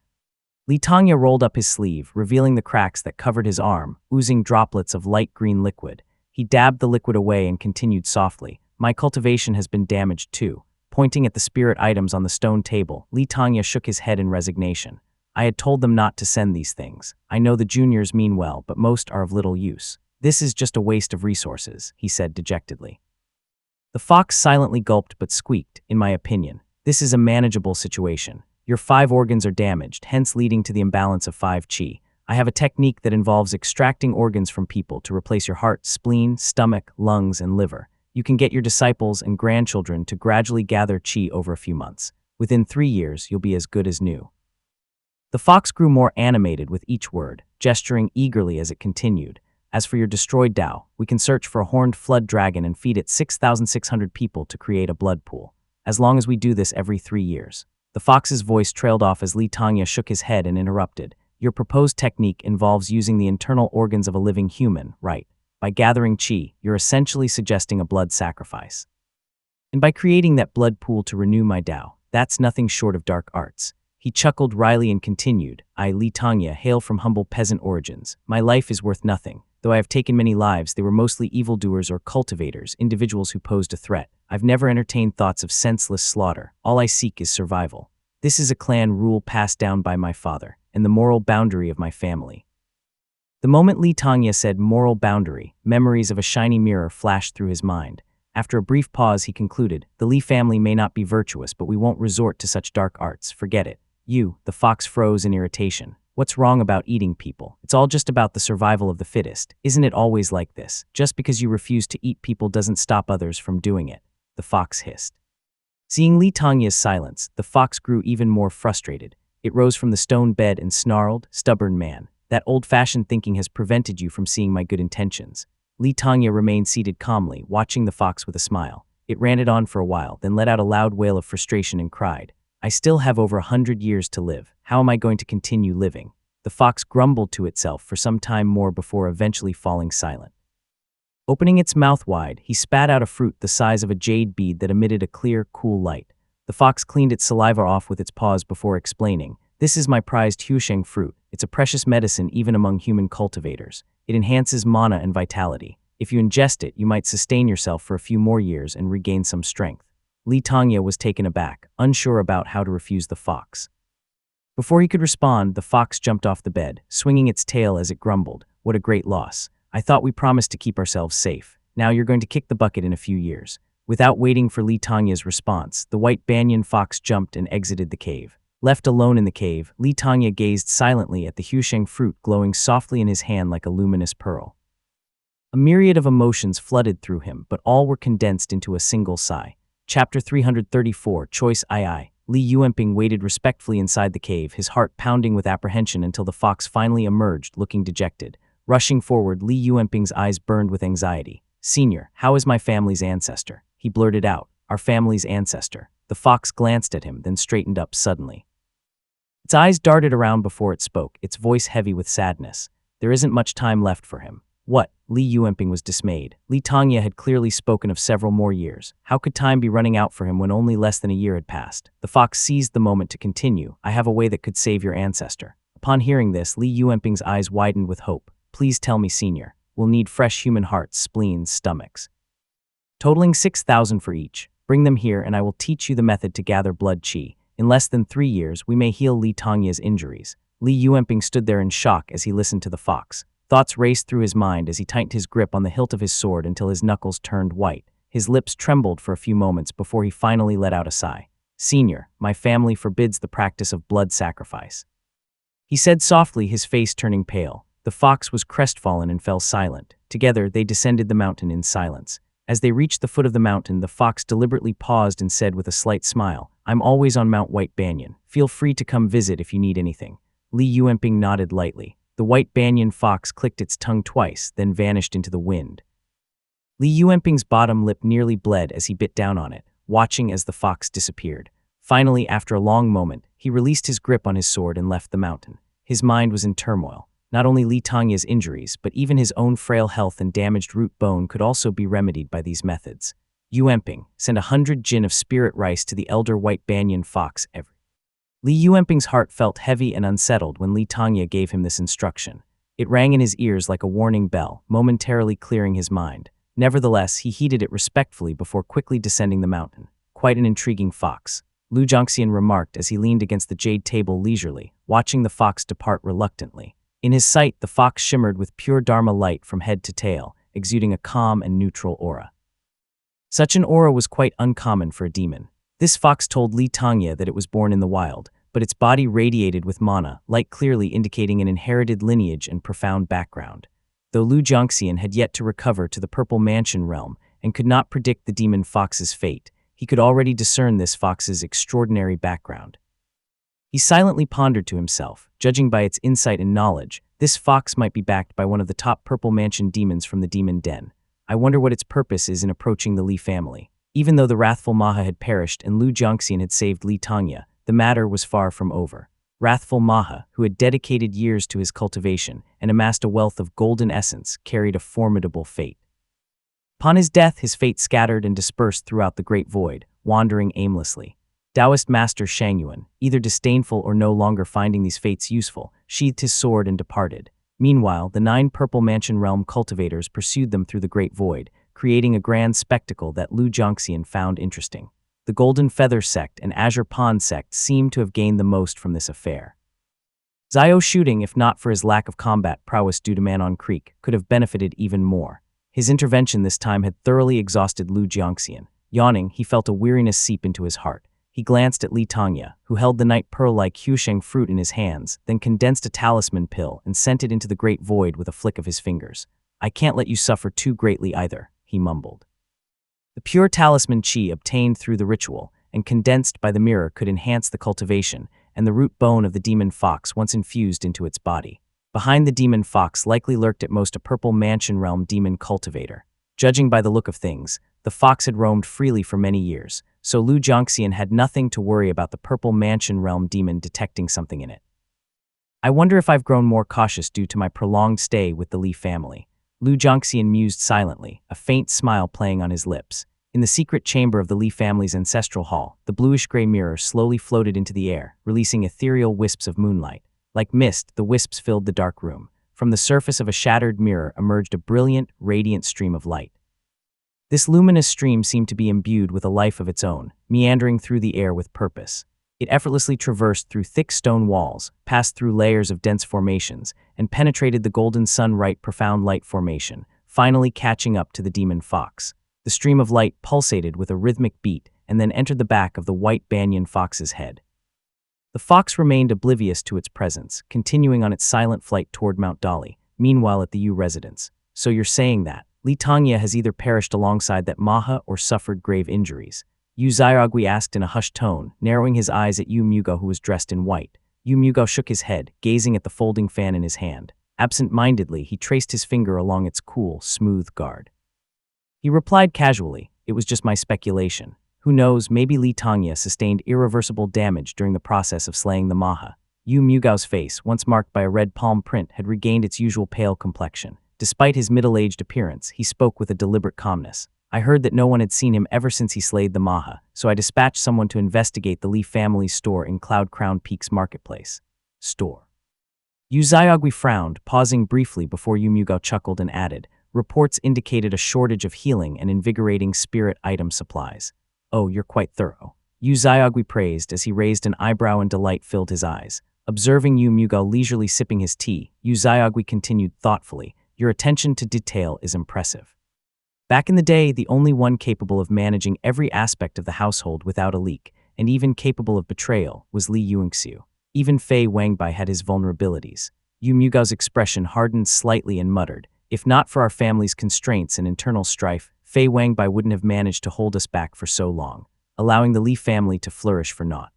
Li Tangye rolled up his sleeve, revealing the cracks that covered his arm, oozing droplets of light green liquid. He dabbed the liquid away and continued softly, "My cultivation has been damaged too." Pointing at the spirit items on the stone table, Li Tangye shook his head in resignation. "I had told them not to send these things. I know the juniors mean well, but most are of little use. This is just a waste of resources," he said dejectedly. The fox silently gulped but squeaked, "In my opinion, this is a manageable situation. Your 5 organs are damaged, hence leading to the imbalance of 5 qi. I have a technique that involves extracting organs from people to replace your heart, spleen, stomach, lungs, and liver. You can get your disciples and grandchildren to gradually gather qi over a few months. Within 3 years, you'll be as good as new." The fox grew more animated with each word, gesturing eagerly as it continued. "As for your destroyed Dao, we can search for a horned flood dragon and feed it 6,600 people to create a blood pool. As long as we do this every 3 years. The fox's voice trailed off as Li Tangye shook his head and interrupted. "Your proposed technique involves using the internal organs of a living human, right? By gathering qi, you're essentially suggesting a blood sacrifice. And by creating that blood pool to renew my Dao, that's nothing short of dark arts." He chuckled wryly and continued, "I, Li Tangye, hail from humble peasant origins. My life is worth nothing. Though I have taken many lives, they were mostly evildoers or cultivators, individuals who posed a threat. I've never entertained thoughts of senseless slaughter. All I seek is survival. This is a clan rule passed down by my father, and the moral boundary of my family." The moment Li Tangye said moral boundary, memories of a shiny mirror flashed through his mind. After a brief pause, he concluded, "The Li family may not be virtuous, but we won't resort to such dark arts. Forget it." "You," the fox froze in irritation. "What's wrong about eating people? It's all just about the survival of the fittest. Isn't it always like this? Just because you refuse to eat people doesn't stop others from doing it," the fox hissed. Seeing Li Tangye's silence, the fox grew even more frustrated. It rose from the stone bed and snarled, "Stubborn man, that old-fashioned thinking has prevented you from seeing my good intentions." Li Tangye remained seated calmly, watching the fox with a smile. It ranted on for a while, then let out a loud wail of frustration and cried, "I still have over 100 years to live. How am I going to continue living?" The fox grumbled to itself for some time more before eventually falling silent. Opening its mouth wide, he spat out a fruit the size of a jade bead that emitted a clear, cool light. The fox cleaned its saliva off with its paws before explaining, "This is my prized Huisheng fruit. It's a precious medicine even among human cultivators. It enhances mana and vitality. If you ingest it, you might sustain yourself for a few more years and regain some strength." Li Tangye was taken aback, unsure about how to refuse the fox. Before he could respond, the fox jumped off the bed, swinging its tail as it grumbled, "What a great loss. I thought we promised to keep ourselves safe. Now you're going to kick the bucket in a few years." Without waiting for Li Tangye's response, the white banyan fox jumped and exited the cave. Left alone in the cave, Li Tangye gazed silently at the Huisheng fruit glowing softly in his hand like a luminous pearl. A myriad of emotions flooded through him, but all were condensed into a single sigh. Chapter 334, Choice II. Li Yuanping waited respectfully inside the cave, his heart pounding with apprehension until the fox finally emerged, looking dejected. Rushing forward, Li Yuanping's eyes burned with anxiety. "Senior, how is my family's ancestor?" He blurted out, "Our family's ancestor." The fox glanced at him, then straightened up suddenly. Its eyes darted around before it spoke, its voice heavy with sadness. "There isn't much time left for him. What? Li Yuanping was dismayed. Li Tongya had clearly spoken of several more years. How could time be running out for him when only less than a year had passed? The fox seized the moment to continue. I have a way that could save your ancestor. Upon hearing this, Li Yuanping's eyes widened with hope. Please tell me, senior. We'll need fresh human hearts, spleens, stomachs, totaling 6,000 for each. Bring them here and I will teach you the method to gather blood qi. In less than 3 years, we may heal Li Tongya's injuries. Li Yuanping stood there in shock as he listened to the fox. Thoughts raced through his mind as he tightened his grip on the hilt of his sword until his knuckles turned white. His lips trembled for a few moments before he finally let out a sigh. Senior, my family forbids the practice of blood sacrifice, he said softly, his face turning pale. The fox was crestfallen and fell silent. Together, they descended the mountain in silence. As they reached the foot of the mountain, the fox deliberately paused and said with a slight smile, I'm always on Mount White Banyan. Feel free to come visit if you need anything. Li Yuanping nodded lightly. The white banyan fox clicked its tongue twice, then vanished into the wind. Li Yuanping's bottom lip nearly bled as he bit down on it, watching as the fox disappeared. Finally, after a long moment, he released his grip on his sword and left the mountain. His mind was in turmoil. Not only Li Tongya's injuries, but even his own frail health and damaged root bone could also be remedied by these methods. Yuanping, send 100 jin of spirit rice to the elder white banyan fox every. Li Yuanping's heart felt heavy and unsettled when Li Tongya gave him this instruction. It rang in his ears like a warning bell, momentarily clearing his mind. Nevertheless, he heeded it respectfully before quickly descending the mountain. Quite an intriguing fox, Lu Zhongxian remarked as he leaned against the jade table leisurely, watching the fox depart reluctantly. In his sight, the fox shimmered with pure Dharma light from head to tail, exuding a calm and neutral aura. Such an aura was quite uncommon for a demon. This fox told Li Tongya that it was born in the wild, but its body radiated with mana, light clearly indicating an inherited lineage and profound background. Though Lu Zhongxian had yet to recover to the Purple Mansion realm and could not predict the demon fox's fate, he could already discern this fox's extraordinary background. He silently pondered to himself, judging by its insight and knowledge, this fox might be backed by one of the top Purple Mansion demons from the Demon Den. I wonder what its purpose is in approaching the Li family. Even though the wrathful Maha had perished and Lu Zhongxian had saved Li Tongya, the matter was far from over. Wrathful Maha, who had dedicated years to his cultivation and amassed a wealth of golden essence, carried a formidable fate. Upon his death, his fate scattered and dispersed throughout the great void, wandering aimlessly. Taoist master Shangyuan, either disdainful or no longer finding these fates useful, sheathed his sword and departed. Meanwhile, the 9 Purple Mansion realm cultivators pursued them through the great void, creating a grand spectacle that Lu Zhongxian found interesting. The Golden Feather sect and Azure Pond sect seemed to have gained the most from this affair. Zhao Shooting, if not for his lack of combat prowess due to Manon Creek, could have benefited even more. His intervention this time had thoroughly exhausted Lu Zhongxian. Yawning, he felt a weariness seep into his heart. He glanced at Li Tongya, who held the night pearl-like Husheng fruit in his hands, then condensed a talisman pill and sent it into the great void with a flick of his fingers. I can't let you suffer too greatly either, he mumbled. The pure talisman qi obtained through the ritual and condensed by the mirror could enhance the cultivation and the root bone of the demon fox once infused into its body. Behind the demon fox likely lurked at most a Purple Mansion realm demon cultivator. Judging by the look of things, the fox had roamed freely for many years, so Lu Zhongxian had nothing to worry about the Purple Mansion realm demon detecting something in it. I wonder if I've grown more cautious due to my prolonged stay with the Li family. Lu Zhongxian mused silently, a faint smile playing on his lips. In the secret chamber of the Li family's ancestral hall, the bluish-gray mirror slowly floated into the air, releasing ethereal wisps of moonlight. Like mist, the wisps filled the dark room. From the surface of a shattered mirror emerged a brilliant, radiant stream of light. This luminous stream seemed to be imbued with a life of its own, meandering through the air with purpose. It effortlessly traversed through thick stone walls, passed through layers of dense formations, and penetrated the Golden Sun-right profound light formation, finally catching up to the demon fox. The stream of light pulsated with a rhythmic beat and then entered the back of the white banyan fox's head. The fox remained oblivious to its presence, continuing on its silent flight toward Mount Dali, meanwhile at the Yu residence. So you're saying that Li Tongya has either perished alongside that Maha or suffered grave injuries? Yu Xiaogui asked in a hushed tone, narrowing his eyes at Yu Mugo, who was dressed in white. Yu Mugo shook his head, gazing at the folding fan in his hand. Absent-mindedly, he traced his finger along its cool, smooth guard. He replied casually, it was just my speculation. Who knows, maybe Li Tongya sustained irreversible damage during the process of slaying the Maha. Yu Mugao's face, once marked by a red palm print, had regained its usual pale complexion. Despite his middle-aged appearance, he spoke with a deliberate calmness. I heard that no one had seen him ever since he slayed the Maha, so I dispatched someone to investigate the Lee family's store in Cloud Crown Peaks Marketplace. Store. Yu Xiaogui frowned, pausing briefly before Yu Mugao chuckled and added, reports indicated a shortage of healing and invigorating spirit item supplies. Oh, you're quite thorough. Yu Xiaogui praised as he raised an eyebrow and delight filled his eyes. Observing Yu Mugao leisurely sipping his tea, Yu Xiaogui continued thoughtfully, your attention to detail is impressive. Back in the day, the only one capable of managing every aspect of the household without a leak, and even capable of betrayal, was Li Yuanxiu. Even Fei Wangbai had his vulnerabilities. Yu Mugao's expression hardened slightly and muttered, if not for our family's constraints and internal strife, Fei Wangbai wouldn't have managed to hold us back for so long, allowing the Li family to flourish for naught.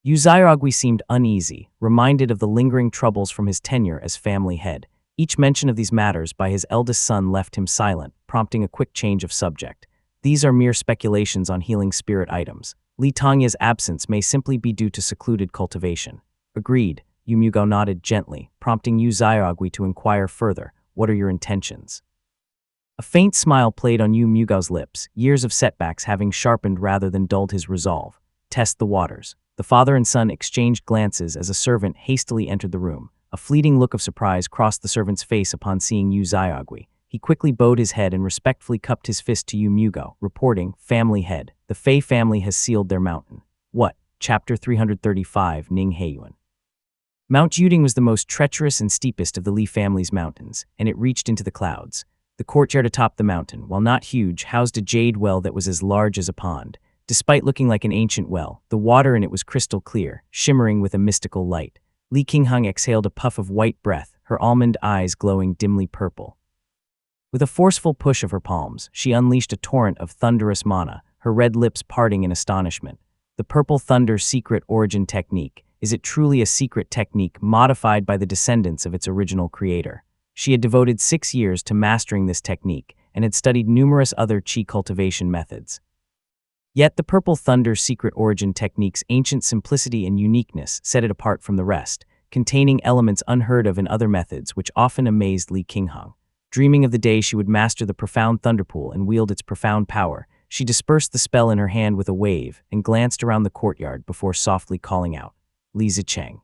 Yu Xiaogui seemed uneasy, reminded of the lingering troubles from his tenure as family head. Each mention of these matters by his eldest son left him silent, prompting a quick change of subject. These are mere speculations on healing spirit items. Li Tongya's absence may simply be due to secluded cultivation. Agreed, Yu Mugao nodded gently, prompting Yu Xiaogui to inquire further, what are your intentions? A faint smile played on Yu Mugao's lips, years of setbacks having sharpened rather than dulled his resolve. Test the waters. The father and son exchanged glances as a servant hastily entered the room. A fleeting look of surprise crossed the servant's face upon seeing Yu Xiaogui. He quickly bowed his head and respectfully cupped his fist to Yu Mugao, reporting, family head, the Fei family has sealed their mountain. What? Chapter 335, Ning Heiyuan. Mount Yuding was the most treacherous and steepest of the Li family's mountains, and it reached into the clouds. The courtyard atop the mountain, while not huge, housed a jade well that was as large as a pond. Despite looking like an ancient well, the water in it was crystal clear, shimmering with a mystical light. Li Qinghang exhaled a puff of white breath, her almond eyes glowing dimly purple. With a forceful push of her palms, she unleashed a torrent of thunderous mana, her red lips parting in astonishment. The purple thunder secret origin technique. Is it truly a secret technique modified by the descendants of its original creator? She had devoted 6 years to mastering this technique and had studied numerous other qi cultivation methods. Yet the Purple Thunder secret origin technique's ancient simplicity and uniqueness set it apart from the rest, containing elements unheard of in other methods which often amazed Li Qinghang. Dreaming of the day she would master the profound thunderpool and wield its profound power, she dispersed the spell in her hand with a wave and glanced around the courtyard before softly calling out, Li Zicheng.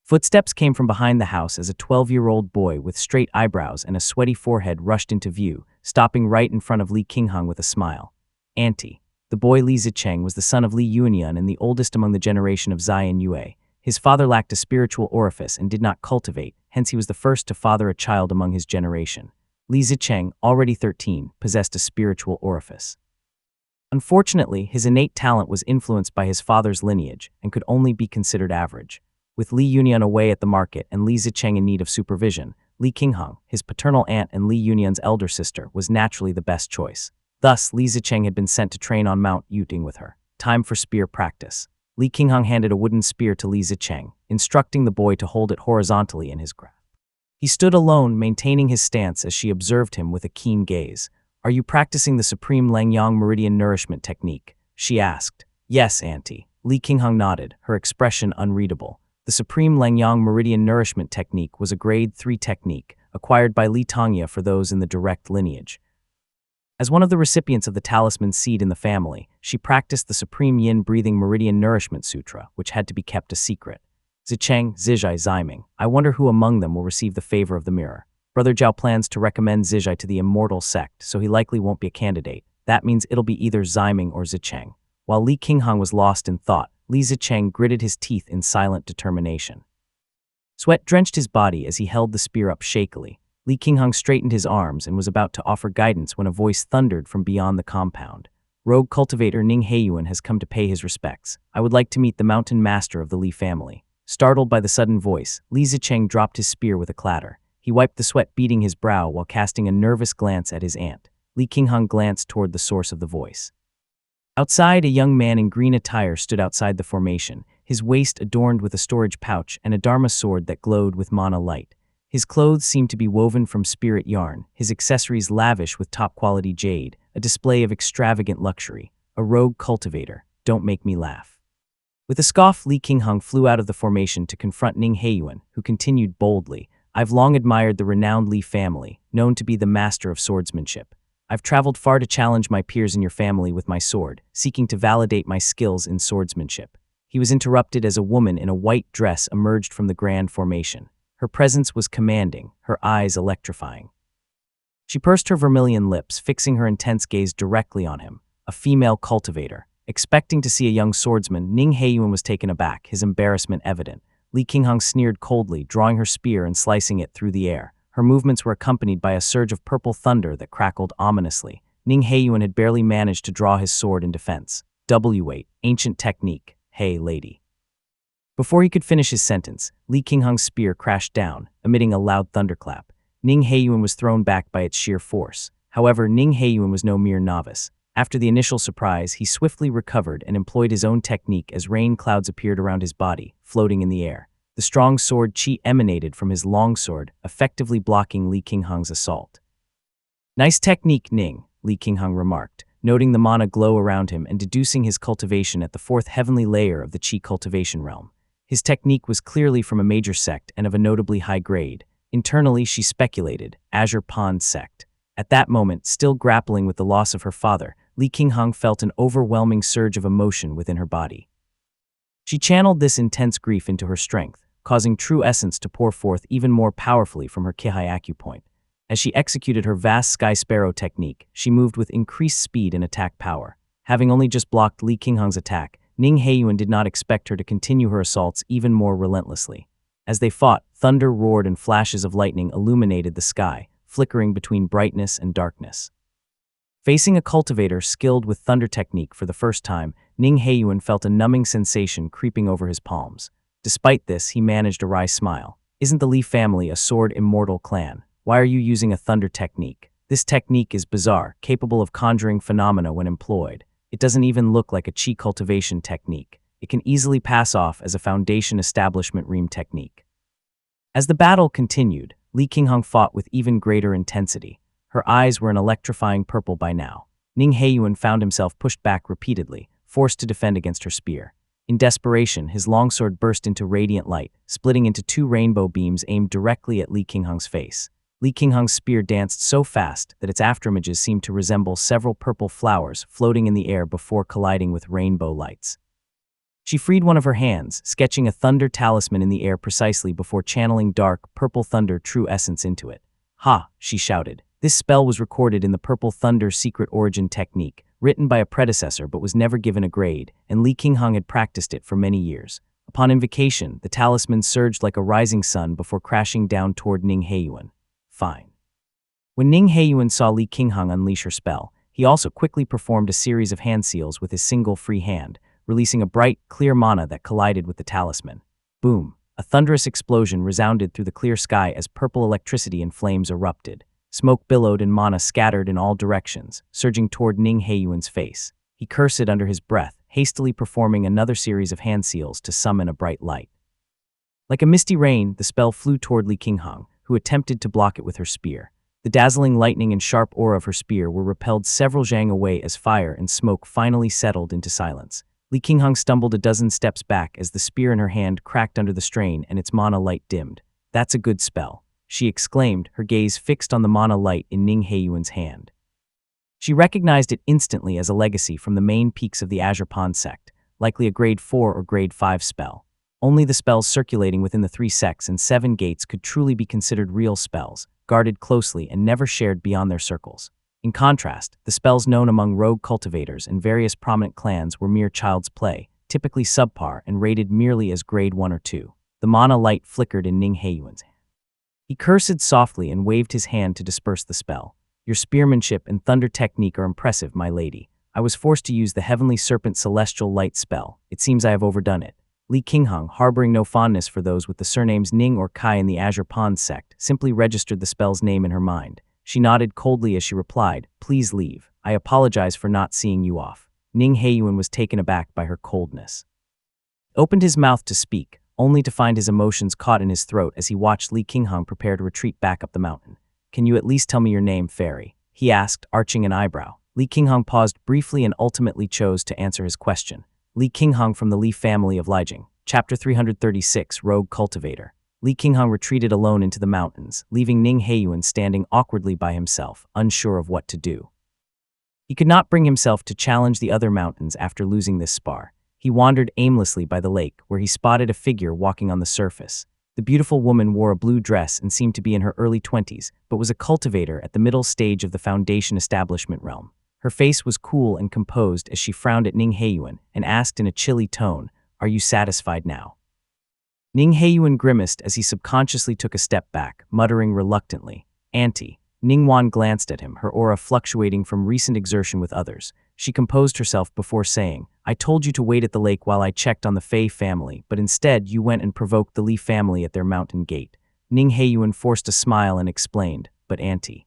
Footsteps came from behind the house as a 12-year-old boy with straight eyebrows and a sweaty forehead rushed into view, stopping right in front of Li Qinghang with a smile. Auntie. The boy Li Zicheng was the son of Li Yuanian and the oldest among the generation of Zian Yue. His father lacked a spiritual orifice and did not cultivate, hence he was the first to father a child among his generation. Li Zicheng, already 13, possessed a spiritual orifice. Unfortunately, his innate talent was influenced by his father's lineage and could only be considered average. With Li Yuanian away at the market and Li Zicheng in need of supervision, Li Qinghang, his paternal aunt and Li Yuanian's elder sister, was naturally the best choice. Thus, Li Zicheng had been sent to train on Mount Yuding with her. Time for spear practice. Li Qinghang handed a wooden spear to Li Zicheng, instructing the boy to hold it horizontally in his grasp. He stood alone, maintaining his stance as she observed him with a keen gaze. Are you practicing the Supreme Langyang Meridian Nourishment Technique? She asked. Yes, Auntie. Li Qinghang nodded, her expression unreadable. The Supreme Langyang Meridian Nourishment Technique was a Grade 3 technique, acquired by Li Tongya for those in the direct lineage. As one of the recipients of the talisman seed in the family, she practiced the Supreme Yin Breathing Meridian Nourishment Sutra, which had to be kept a secret. Zicheng, Zijai, Ziming. I wonder who among them will receive the favor of the mirror. Brother Zhao plans to recommend Zijai to the immortal sect, so he likely won't be a candidate. That means it'll be either Ziming or Zicheng. While Li Qinghang was lost in thought, Li Zicheng gritted his teeth in silent determination. Sweat drenched his body as he held the spear up shakily. Li Qinghang straightened his arms and was about to offer guidance when a voice thundered from beyond the compound. Rogue cultivator Ning Heiyuan has come to pay his respects. I would like to meet the mountain master of the Li family. Startled by the sudden voice, Li Zicheng dropped his spear with a clatter. He wiped the sweat beading his brow while casting a nervous glance at his aunt. Li Qinghang glanced toward the source of the voice. Outside, a young man in green attire stood outside the formation, his waist adorned with a storage pouch and a dharma sword that glowed with mana light. His clothes seemed to be woven from spirit yarn, his accessories lavish with top-quality jade, a display of extravagant luxury. A rogue cultivator. Don't make me laugh. With a scoff, Li Qinghang flew out of the formation to confront Ning Heiyuan, who continued boldly. I've long admired the renowned Li family, known to be the master of swordsmanship. I've traveled far to challenge my peers in your family with my sword, seeking to validate my skills in swordsmanship. He was interrupted as a woman in a white dress emerged from the grand formation. Her presence was commanding, her eyes electrifying. She pursed her vermilion lips, fixing her intense gaze directly on him, a female cultivator. Expecting to see a young swordsman, Ning Heiyuan was taken aback, his embarrassment evident. Li Qinghong sneered coldly, drawing her spear and slicing it through the air. Her movements were accompanied by a surge of purple thunder that crackled ominously. Ning Heiyuan had barely managed to draw his sword in defense. W8, ancient technique, hey lady. Before he could finish his sentence, Li Qinghong's spear crashed down, emitting a loud thunderclap. Ning Heiyuan was thrown back by its sheer force. However, Ning Heiyuan was no mere novice. After the initial surprise, he swiftly recovered and employed his own technique as rain clouds appeared around his body, floating in the air. The strong sword chi emanated from his longsword, effectively blocking Li Qinghong's assault. Nice technique, Ning, Li Qinghong remarked, noting the mana glow around him and deducing his cultivation at the fourth heavenly layer of the chi cultivation realm. His technique was clearly from a major sect and of a notably high grade. Internally, she speculated, Azure Pond sect. At that moment, still grappling with the loss of her father, Li Qinghong felt an overwhelming surge of emotion within her body. She channeled this intense grief into her strength, causing true essence to pour forth even more powerfully from her Kihai acupoint. As she executed her vast Sky Sparrow technique, she moved with increased speed and attack power. Having only just blocked Li Qinghong's attack, Ning Heiyuan did not expect her to continue her assaults even more relentlessly. As they fought, thunder roared and flashes of lightning illuminated the sky, flickering between brightness and darkness. Facing a cultivator skilled with thunder technique for the first time, Ning Heiyuan felt a numbing sensation creeping over his palms. Despite this, he managed a wry smile. Isn't the Li family a sword immortal clan? Why are you using a thunder technique? This technique is bizarre, capable of conjuring phenomena when employed. It doesn't even look like a chi cultivation technique. It can easily pass off as a foundation establishment ream technique. As the battle continued, Li Qinghong fought with even greater intensity. Her eyes were an electrifying purple by now. Ning Heiyuan found himself pushed back repeatedly, forced to defend against her spear. In desperation, his longsword burst into radiant light, splitting into two rainbow beams aimed directly at Li Qinghong's face. Li Qinghong's spear danced so fast that its afterimages seemed to resemble several purple flowers floating in the air before colliding with rainbow lights. She freed one of her hands, sketching a thunder talisman in the air precisely before channeling dark, purple thunder true essence into it. Ha, she shouted. This spell was recorded in the Purple Thunder Secret Origin technique, written by a predecessor but was never given a grade, and Li Qinghong had practiced it for many years. Upon invocation, the talisman surged like a rising sun before crashing down toward Ning Heiyuan. Fine. When Ning Heiyuan saw Li Qinghong unleash her spell, he also quickly performed a series of hand seals with his single free hand, releasing a bright, clear mana that collided with the talisman. Boom! A thunderous explosion resounded through the clear sky as purple electricity and flames erupted. Smoke billowed and mana scattered in all directions, surging toward Ning Heiyuan's face. He cursed under his breath, hastily performing another series of hand seals to summon a bright light. Like a misty rain, the spell flew toward Li Qinghong, who attempted to block it with her spear. The dazzling lightning and sharp aura of her spear were repelled several zhang away as fire and smoke finally settled into silence. Li Qinghong stumbled a dozen steps back as the spear in her hand cracked under the strain and its mana light dimmed. That's a good spell, she exclaimed, her gaze fixed on the mana light in Ning Heiyuan's hand. She recognized it instantly as a legacy from the main peaks of the Azure Pond sect, likely a grade 4 or grade 5 spell. Only the spells circulating within the 3 sects and 7 gates could truly be considered real spells, guarded closely and never shared beyond their circles. In contrast, the spells known among rogue cultivators and various prominent clans were mere child's play, typically subpar and rated merely as grade 1 or 2. The mana light flickered in Ning Heiyuan's hand. He cursed softly and waved his hand to disperse the spell. Your spearmanship and thunder technique are impressive, my lady. I was forced to use the Heavenly Serpent Celestial Light spell. It seems I have overdone it. Li Qinghong, harboring no fondness for those with the surnames Ning or Kai in the Azure Pond sect, simply registered the spell's name in her mind. She nodded coldly as she replied, Please leave. I apologize for not seeing you off. Ning Heiyuan was taken aback by her coldness. He opened his mouth to speak, only to find his emotions caught in his throat as he watched Li Qinghong prepare to retreat back up the mountain. Can you at least tell me your name, fairy? He asked, arching an eyebrow. Li Qinghong paused briefly and ultimately chose to answer his question. Li Qinghong from the Li family of Lijiang. Chapter 336, Rogue Cultivator. Li Qinghang retreated alone into the mountains, leaving Ning Heiyuan standing awkwardly by himself, unsure of what to do. He could not bring himself to challenge the other mountains after losing this spar. He wandered aimlessly by the lake, where he spotted a figure walking on the surface. The beautiful woman wore a blue dress and seemed to be in her early 20s, but was a cultivator at the middle stage of the Foundation establishment realm. Her face was cool and composed as she frowned at Ning Heiyuan and asked in a chilly tone, "Are you satisfied now?" Ning Heiyuan grimaced as he subconsciously took a step back, muttering reluctantly, "Auntie." Ningguan glanced at him, her aura fluctuating from recent exertion with others. She composed herself before saying, "I told you to wait at the lake while I checked on the Fei family, but instead you went and provoked the Li family at their mountain gate." Ning Heiyuan forced a smile and explained, "But Auntie,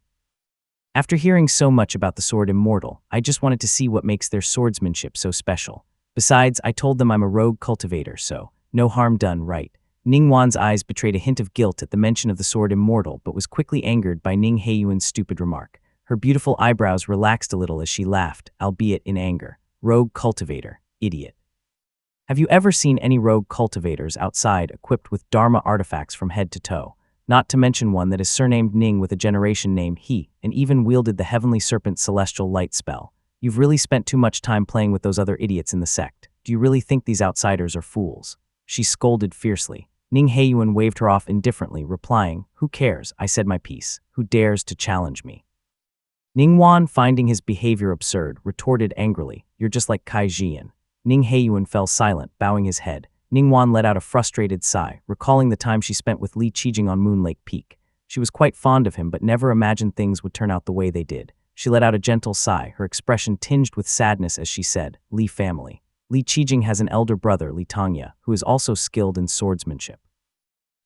after hearing so much about the Sword Immortal, I just wanted to see what makes their swordsmanship so special. Besides, I told them I'm a rogue cultivator, so no harm done, right?" Ningguan's eyes betrayed a hint of guilt at the mention of the Sword Immortal, but was quickly angered by Ning Heiyuan's stupid remark. Her beautiful eyebrows relaxed a little as she laughed, albeit in anger. "Rogue cultivator, idiot. Have you ever seen any rogue cultivators outside equipped with Dharma artifacts from head to toe? Not to mention one that is surnamed Ning with a generation name He, and even wielded the Heavenly Serpent Celestial Light spell. You've really spent too much time playing with those other idiots in the sect. Do you really think these outsiders are fools?" She scolded fiercely. Ning Heiyuan waved her off indifferently, replying, "Who cares? I said my piece. Who dares to challenge me?" Ningguan, finding his behavior absurd, retorted angrily, "You're just like Kai Jian." Ning Heiyuan fell silent, bowing his head. Ningguan let out a frustrated sigh, recalling the time she spent with Li Qijing on Moon Lake Peak. She was quite fond of him, but never imagined things would turn out the way they did. She let out a gentle sigh, her expression tinged with sadness as she said, "Li family. Li Qijing has an elder brother, Li Tongya, who is also skilled in swordsmanship.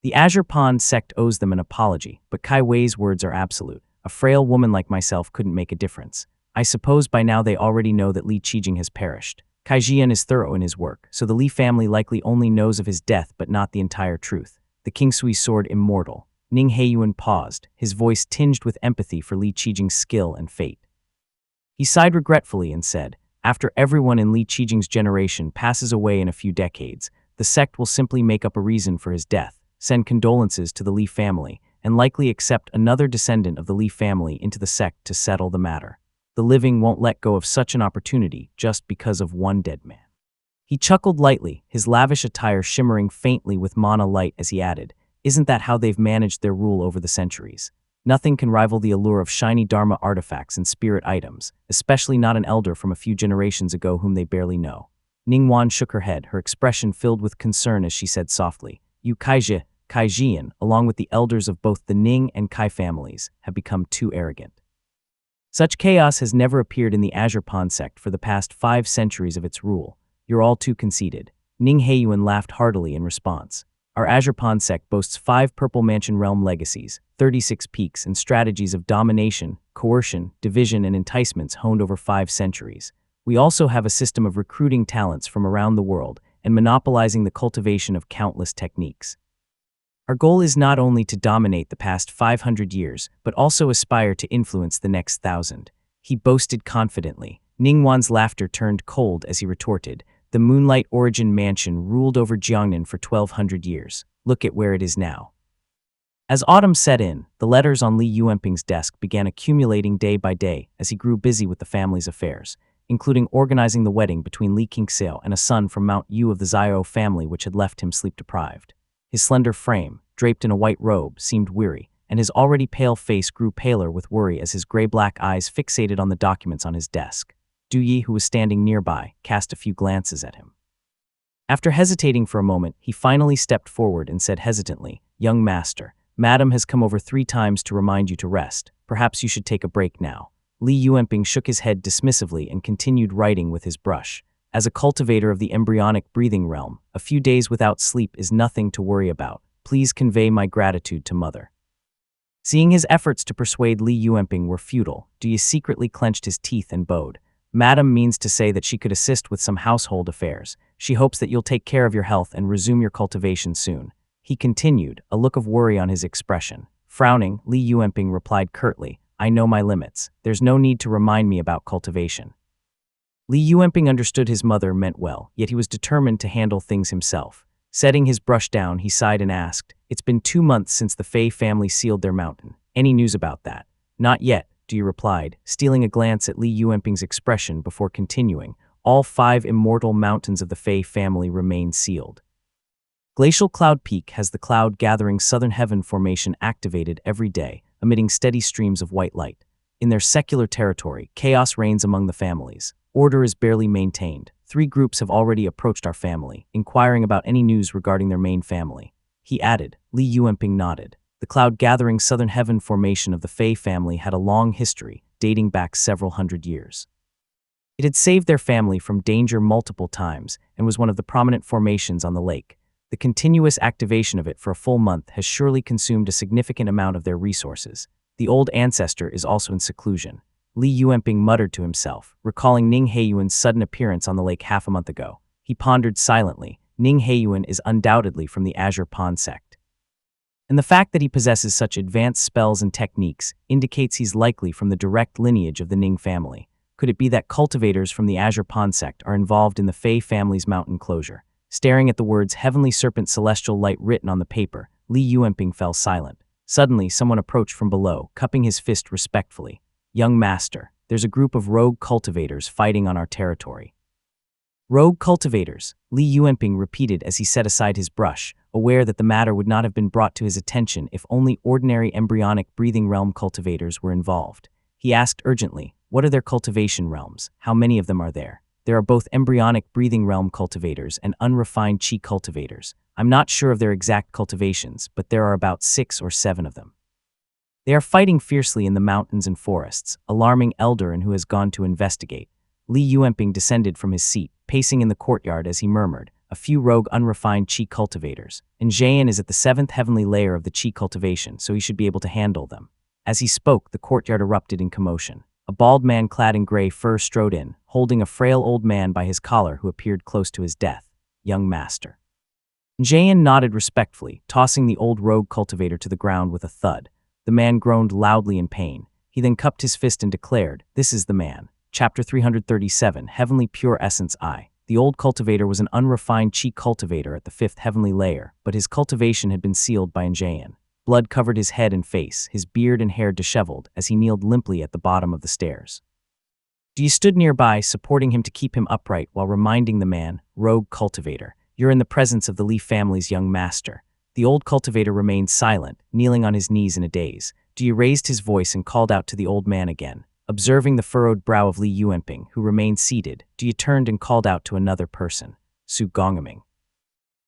The Azure Pond sect owes them an apology, but Kai Wei's words are absolute. A frail woman like myself couldn't make a difference. I suppose by now they already know that Li Qijing has perished. Kai Jian is thorough in his work, so the Li family likely only knows of his death but not the entire truth. The Kingsui Sword Immortal." Ning Heiyuan paused, his voice tinged with empathy for Li Qijing's skill and fate. He sighed regretfully and said, "After everyone in Li Qijing's generation passes away in a few decades, the sect will simply make up a reason for his death, send condolences to the Li family, and likely accept another descendant of the Li family into the sect to settle the matter. The living won't let go of such an opportunity just because of one dead man." He chuckled lightly, his lavish attire shimmering faintly with mana light as he added, "Isn't that how they've managed their rule over the centuries? Nothing can rival the allure of shiny Dharma artifacts and spirit items, especially not an elder from a few generations ago whom they barely know." Ningguan shook her head, her expression filled with concern as she said softly, "You Kai Jian, along with the elders of both the Ning and Kai families, have become too arrogant. Such chaos has never appeared in the Azure Pond sect for the past 5 centuries of its rule. You're all too conceited." Ning Heiyuan laughed heartily in response. "Our Azure Pond sect boasts 5 Purple Mansion realm legacies, 36 peaks, and strategies of domination, coercion, division, and enticements honed over 5 centuries. We also have a system of recruiting talents from around the world and monopolizing the cultivation of countless techniques. Our goal is not only to dominate the past 500 years, but also aspire to influence the next 1,000. He boasted confidently. Ningguan's laughter turned cold as he retorted, "The Moonlight Origin Mansion ruled over Jiangnan for 1,200 years. Look at where it is now." As autumn set in, the letters on Li Yuanping's desk began accumulating day by day as he grew busy with the family's affairs, including organizing the wedding between Li Qingxiao and a son from Mount Yu of the Xiao family which had left him sleep-deprived. His slender frame, draped in a white robe, seemed weary, and his already pale face grew paler with worry as his gray-black eyes fixated on the documents on his desk. Du Yi, who was standing nearby, cast a few glances at him. After hesitating for a moment, he finally stepped forward and said hesitantly, "Young master, Madam has come over 3 times to remind you to rest. Perhaps you should take a break now." Li Yuanping shook his head dismissively and continued writing with his brush. As a cultivator of the embryonic breathing realm, a few days without sleep is nothing to worry about. Please convey my gratitude to Mother. Seeing his efforts to persuade Li Yuanping were futile, Du Yi secretly clenched his teeth and bowed. "Madam means to say that she could assist with some household affairs. She hopes that you'll take care of your health and resume your cultivation soon." He continued, a look of worry on his expression. Frowning, Li Yuanping replied curtly, "I know my limits. There's no need to remind me about cultivation." Li Yuanping understood his mother meant well, yet he was determined to handle things himself. Setting his brush down, he sighed and asked, It's been 2 months since the Fei family sealed their mountain. Any news about that? Not yet, Ji replied, stealing a glance at Li Yuanping's expression before continuing. All 5 immortal mountains of the Fei family remain sealed. Glacial Cloud Peak has the cloud-gathering Southern Heaven Formation activated every day, emitting steady streams of white light. In their secular territory, chaos reigns among the families. Order is barely maintained. 3 groups have already approached our family, inquiring about any news regarding their main family. He added. Li Yuanping nodded. The cloud-gathering Southern Heaven Formation of the Fei family had a long history, dating back several hundred years. It had saved their family from danger multiple times and was one of the prominent formations on the lake. The continuous activation of it for a full month has surely consumed a significant amount of their resources. The old ancestor is also in seclusion. Li Yuanping muttered to himself, recalling Ning Heiyuan's sudden appearance on the lake half a month ago. He pondered silently. Ning Heiyuan is undoubtedly from the Azure Pond sect. And the fact that he possesses such advanced spells and techniques indicates he's likely from the direct lineage of the Ning family. Could it be that cultivators from the Azure Pond sect are involved in the Fei family's mountain closure? Staring at the words Heavenly Serpent Celestial Light written on the paper, Li Yuanping fell silent. Suddenly, someone approached from below, cupping his fist respectfully. Young master, there's a group of rogue cultivators fighting on our territory. Rogue cultivators, Li Yuanping repeated as he set aside his brush, aware that the matter would not have been brought to his attention if only ordinary embryonic breathing realm cultivators were involved. He asked urgently, what are their cultivation realms? How many of them are there? There are both embryonic breathing realm cultivators and unrefined qi cultivators. I'm not sure of their exact cultivations, but there are about 6 or 7 of them. They are fighting fiercely in the mountains and forests, alarming Eldarin, who has gone to investigate. Li Yuanping descended from his seat, pacing in the courtyard as he murmured, a few rogue unrefined qi cultivators. And Zhayan is at the 7th heavenly layer of the qi cultivation, so he should be able to handle them. As he spoke, the courtyard erupted in commotion. A bald man clad in gray fur strode in, holding a frail old man by his collar who appeared close to his death. Young master. Zhayan nodded respectfully, tossing the old rogue cultivator to the ground with a thud. The man groaned loudly in pain. He then cupped his fist and declared, this is the man. Chapter 337, Heavenly Pure Essence I. The old cultivator was an unrefined qi cultivator at the 5th heavenly layer, but his cultivation had been sealed by Zhayan. Blood covered his head and face, his beard and hair disheveled, as he kneeled limply at the bottom of the stairs. Ji stood nearby, supporting him to keep him upright while reminding the man, rogue cultivator, you're in the presence of the Li family's young master. The old cultivator remained silent, kneeling on his knees in a daze. Ji raised his voice and called out to the old man again. Observing the furrowed brow of Li Yuanping, who remained seated, Ji turned and called out to another person, Su Gongming.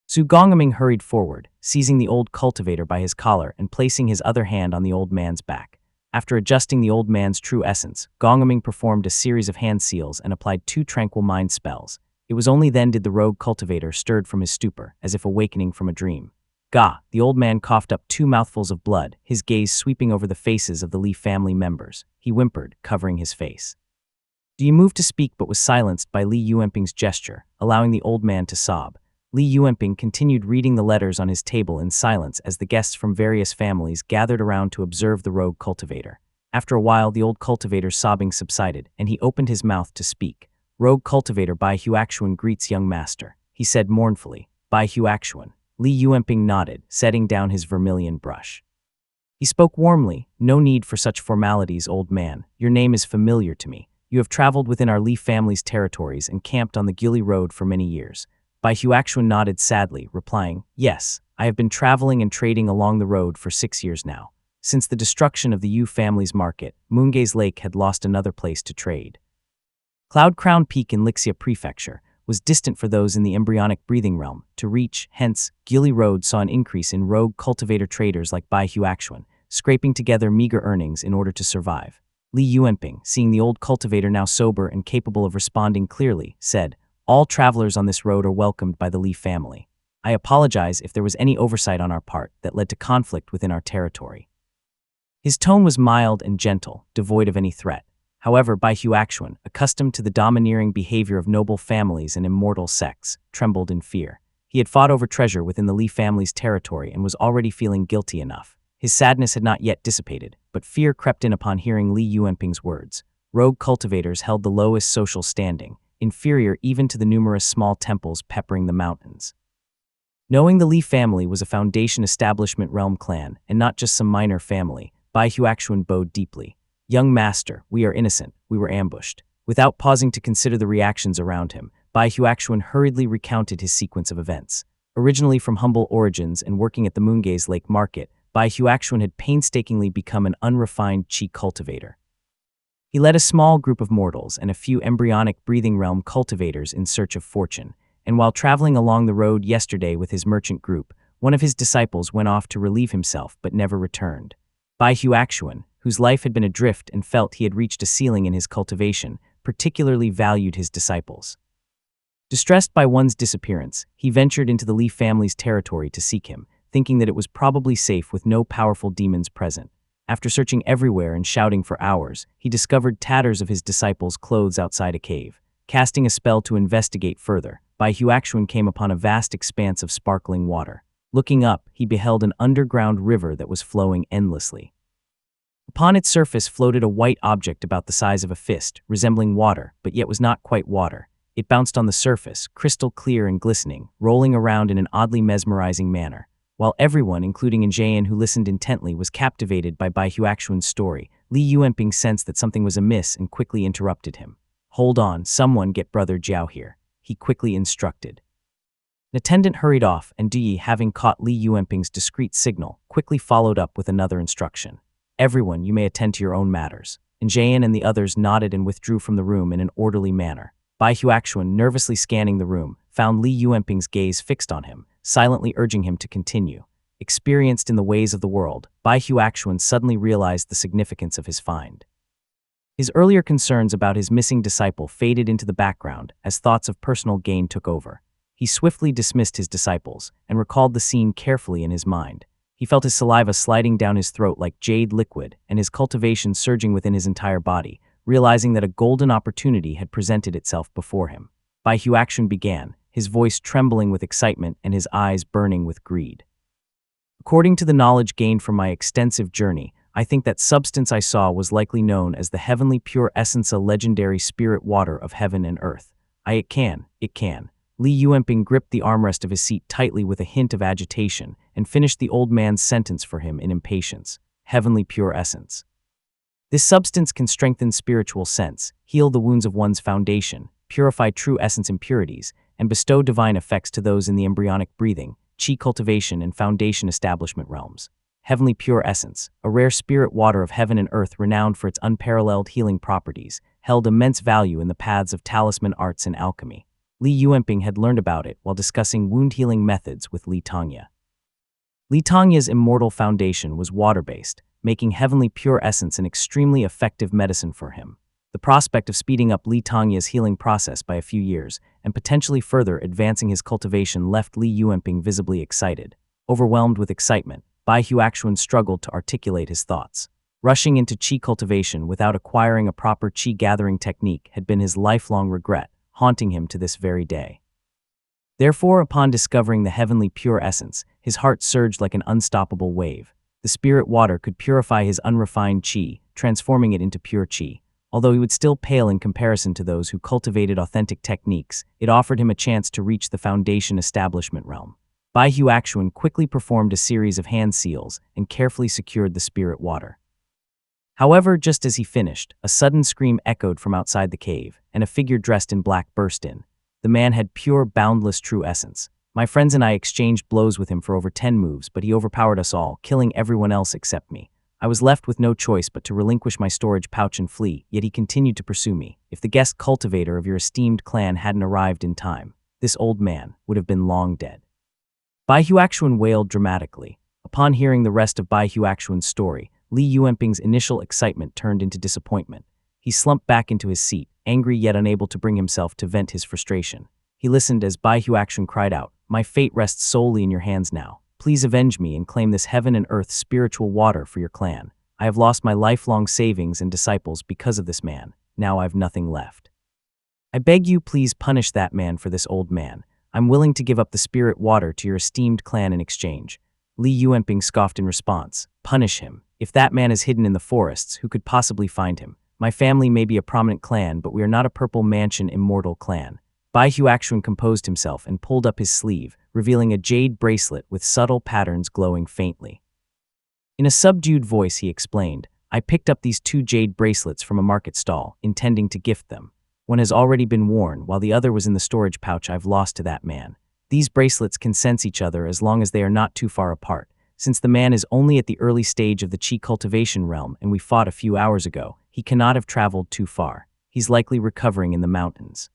Su Gongming hurried forward, seizing the old cultivator by his collar and placing his other hand on the old man's back. After adjusting the old man's true essence, Gongming performed a series of hand seals and applied 2 tranquil mind spells. It was only then did the rogue cultivator stirred from his stupor, as if awakening from a dream. Gah! The old man coughed up 2 mouthfuls of blood, his gaze sweeping over the faces of the Li family members. He whimpered, covering his face. Ji moved to speak but was silenced by Li Yuanping's gesture, allowing the old man to sob. Li Yuanping continued reading the letters on his table in silence as the guests from various families gathered around to observe the rogue cultivator. After a while, the old cultivator's sobbing subsided, and he opened his mouth to speak. Rogue cultivator Bai Huaxuan greets young master, he said mournfully. Bai Huaxuan. Li Yuanping nodded, setting down his vermilion brush. He spoke warmly, no need for such formalities, old man. Your name is familiar to me. You have traveled within our Li family's territories and camped on the Gili Road for many years. Bai Huaxuan nodded sadly, replying, yes, I have been traveling and trading along the road for 6 years now. Since the destruction of the Yu family's market, Moongaze Lake had lost another place to trade. Cloud Crown Peak in Lixia Prefecture was distant for those in the embryonic breathing realm to reach, hence, Gili Road saw an increase in rogue cultivator traders like Bai Huaxuan, scraping together meager earnings in order to survive. Li Yuanping, seeing the old cultivator now sober and capable of responding clearly, said, all travelers on this road are welcomed by the Li family. I apologize if there was any oversight on our part that led to conflict within our territory. His tone was mild and gentle, devoid of any threat. However, Bai Huaxuan, accustomed to the domineering behavior of noble families and immortal sects, trembled in fear. He had fought over treasure within the Li family's territory and was already feeling guilty enough. His sadness had not yet dissipated, but fear crept in upon hearing Li Yuanping's words. Rogue cultivators held the lowest social standing, inferior even to the numerous small temples peppering the mountains. Knowing the Li family was a Foundation Establishment Realm clan and not just some minor family, Bai Huaxuan bowed deeply. Young master, we are innocent, we were ambushed. Without pausing to consider the reactions around him, Bai Huaxuan hurriedly recounted his sequence of events. Originally from humble origins and working at the Moongaze Lake Market, Bai Huaxuan had painstakingly become an unrefined qi cultivator. He led a small group of mortals and a few embryonic breathing realm cultivators in search of fortune, and while traveling along the road yesterday with his merchant group, one of his disciples went off to relieve himself but never returned. Bai Huaxuan, whose life had been adrift and felt he had reached a ceiling in his cultivation, particularly valued his disciples. Distressed by one's disappearance, he ventured into the Li family's territory to seek him, thinking that it was probably safe with no powerful demons present. After searching everywhere and shouting for hours, he discovered tatters of his disciples' clothes outside a cave. Casting a spell to investigate further, Bai Huaxuan came upon a vast expanse of sparkling water. Looking up, he beheld an underground river that was flowing endlessly. Upon its surface floated a white object about the size of a fist, resembling water, but yet was not quite water. It bounced on the surface, crystal clear and glistening, rolling around in an oddly mesmerizing manner. While everyone, including Injayan who listened intently, was captivated by Bai Huaxuan's story, Li Yuanping sensed that something was amiss and quickly interrupted him. "Hold on, someone get Brother Jiao here," he quickly instructed. An attendant hurried off, and Duyi, having caught Li Yuanping's discreet signal, quickly followed up with another instruction. "Everyone, you may attend to your own matters." Injayan and the others nodded and withdrew from the room in an orderly manner. Bai Huaxuan, nervously scanning the room, found Li Yuanping's gaze fixed on him, silently urging him to continue. Experienced in the ways of the world, Bai Huaxuan suddenly realized the significance of his find. His earlier concerns about his missing disciple faded into the background as thoughts of personal gain took over. He swiftly dismissed his disciples and recalled the scene carefully in his mind. He felt his saliva sliding down his throat like jade liquid and his cultivation surging within his entire body, realizing that a golden opportunity had presented itself before him. Bai Huaxuan began, his voice trembling with excitement and his eyes burning with greed. "According to the knowledge gained from my extensive journey, I think that substance I saw was likely known as the heavenly pure essence, a legendary spirit water of heaven and earth. It can. Li Yuanping gripped the armrest of his seat tightly with a hint of agitation and finished the old man's sentence for him in impatience. Heavenly pure essence. This substance can strengthen spiritual sense, heal the wounds of one's foundation, purify true essence impurities, and bestow divine effects to those in the embryonic breathing, qi cultivation, and foundation establishment realms. Heavenly pure essence, a rare spirit water of heaven and earth renowned for its unparalleled healing properties, held immense value in the paths of talisman arts and alchemy. Li Yuanping had learned about it while discussing wound-healing methods with Li Tongya. Li Tongya's immortal foundation was water-based, making heavenly pure essence an extremely effective medicine for him. The prospect of speeding up Li Tongya's healing process by a few years and potentially further advancing his cultivation left Li Yuanping visibly excited. Overwhelmed with excitement, Bai Huaxuan struggled to articulate his thoughts. Rushing into qi cultivation without acquiring a proper qi gathering technique had been his lifelong regret, haunting him to this very day. Therefore, upon discovering the heavenly pure essence, his heart surged like an unstoppable wave. The spirit water could purify his unrefined qi, transforming it into pure qi. Although he would still pale in comparison to those who cultivated authentic techniques, it offered him a chance to reach the foundation establishment realm. Bai Huaxuan quickly performed a series of hand seals and carefully secured the spirit water. However, just as he finished, a sudden scream echoed from outside the cave, and a figure dressed in black burst in. The man had pure, boundless true essence. My friends and I exchanged blows with him for over 10 moves, but he overpowered us all, killing everyone else except me. I was left with no choice but to relinquish my storage pouch and flee, yet he continued to pursue me. If the guest cultivator of your esteemed clan hadn't arrived in time, this old man would have been long dead. Bai Huaxuan wailed dramatically. Upon hearing the rest of Bai Huaxuan's story, Li Yuanping's initial excitement turned into disappointment. He slumped back into his seat, angry yet unable to bring himself to vent his frustration. He listened as Bai Huaxuan cried out, "My fate rests solely in your hands now. Please avenge me and claim this heaven and earth spiritual water for your clan. I have lost my lifelong savings and disciples because of this man. Now I've nothing left. I beg you, please punish that man for this old man. I'm willing to give up the spirit water to your esteemed clan in exchange." Li Yuanping scoffed in response. "Punish him. If that man is hidden in the forests, who could possibly find him? My family may be a prominent clan, but we are not a Purple Mansion immortal clan." Bai Huaxuan composed himself and pulled up his sleeve, revealing a jade bracelet with subtle patterns glowing faintly. In a subdued voice, he explained, I picked up these 2 jade bracelets from a market stall, intending to gift them. One has already been worn, while the other was in the storage pouch I've lost to that man. These bracelets can sense each other as long as they are not too far apart. Since the man is only at the early stage of the chi cultivation realm and we fought a few hours ago, he cannot have traveled too far. He's likely recovering in the mountains.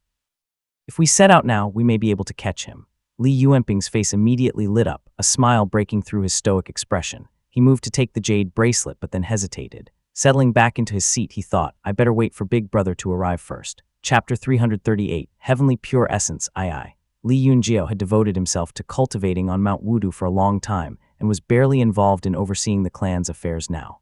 If we set out now, we may be able to catch him. Li Yuanping's face immediately lit up, a smile breaking through his stoic expression. He moved to take the jade bracelet but then hesitated. Settling back into his seat, he thought, I better wait for Big Brother to arrive first. Chapter 338, Heavenly Pure Essence, II. Li Yunjiao had devoted himself to cultivating on Mount Wudu for a long time and was barely involved in overseeing the clan's affairs now.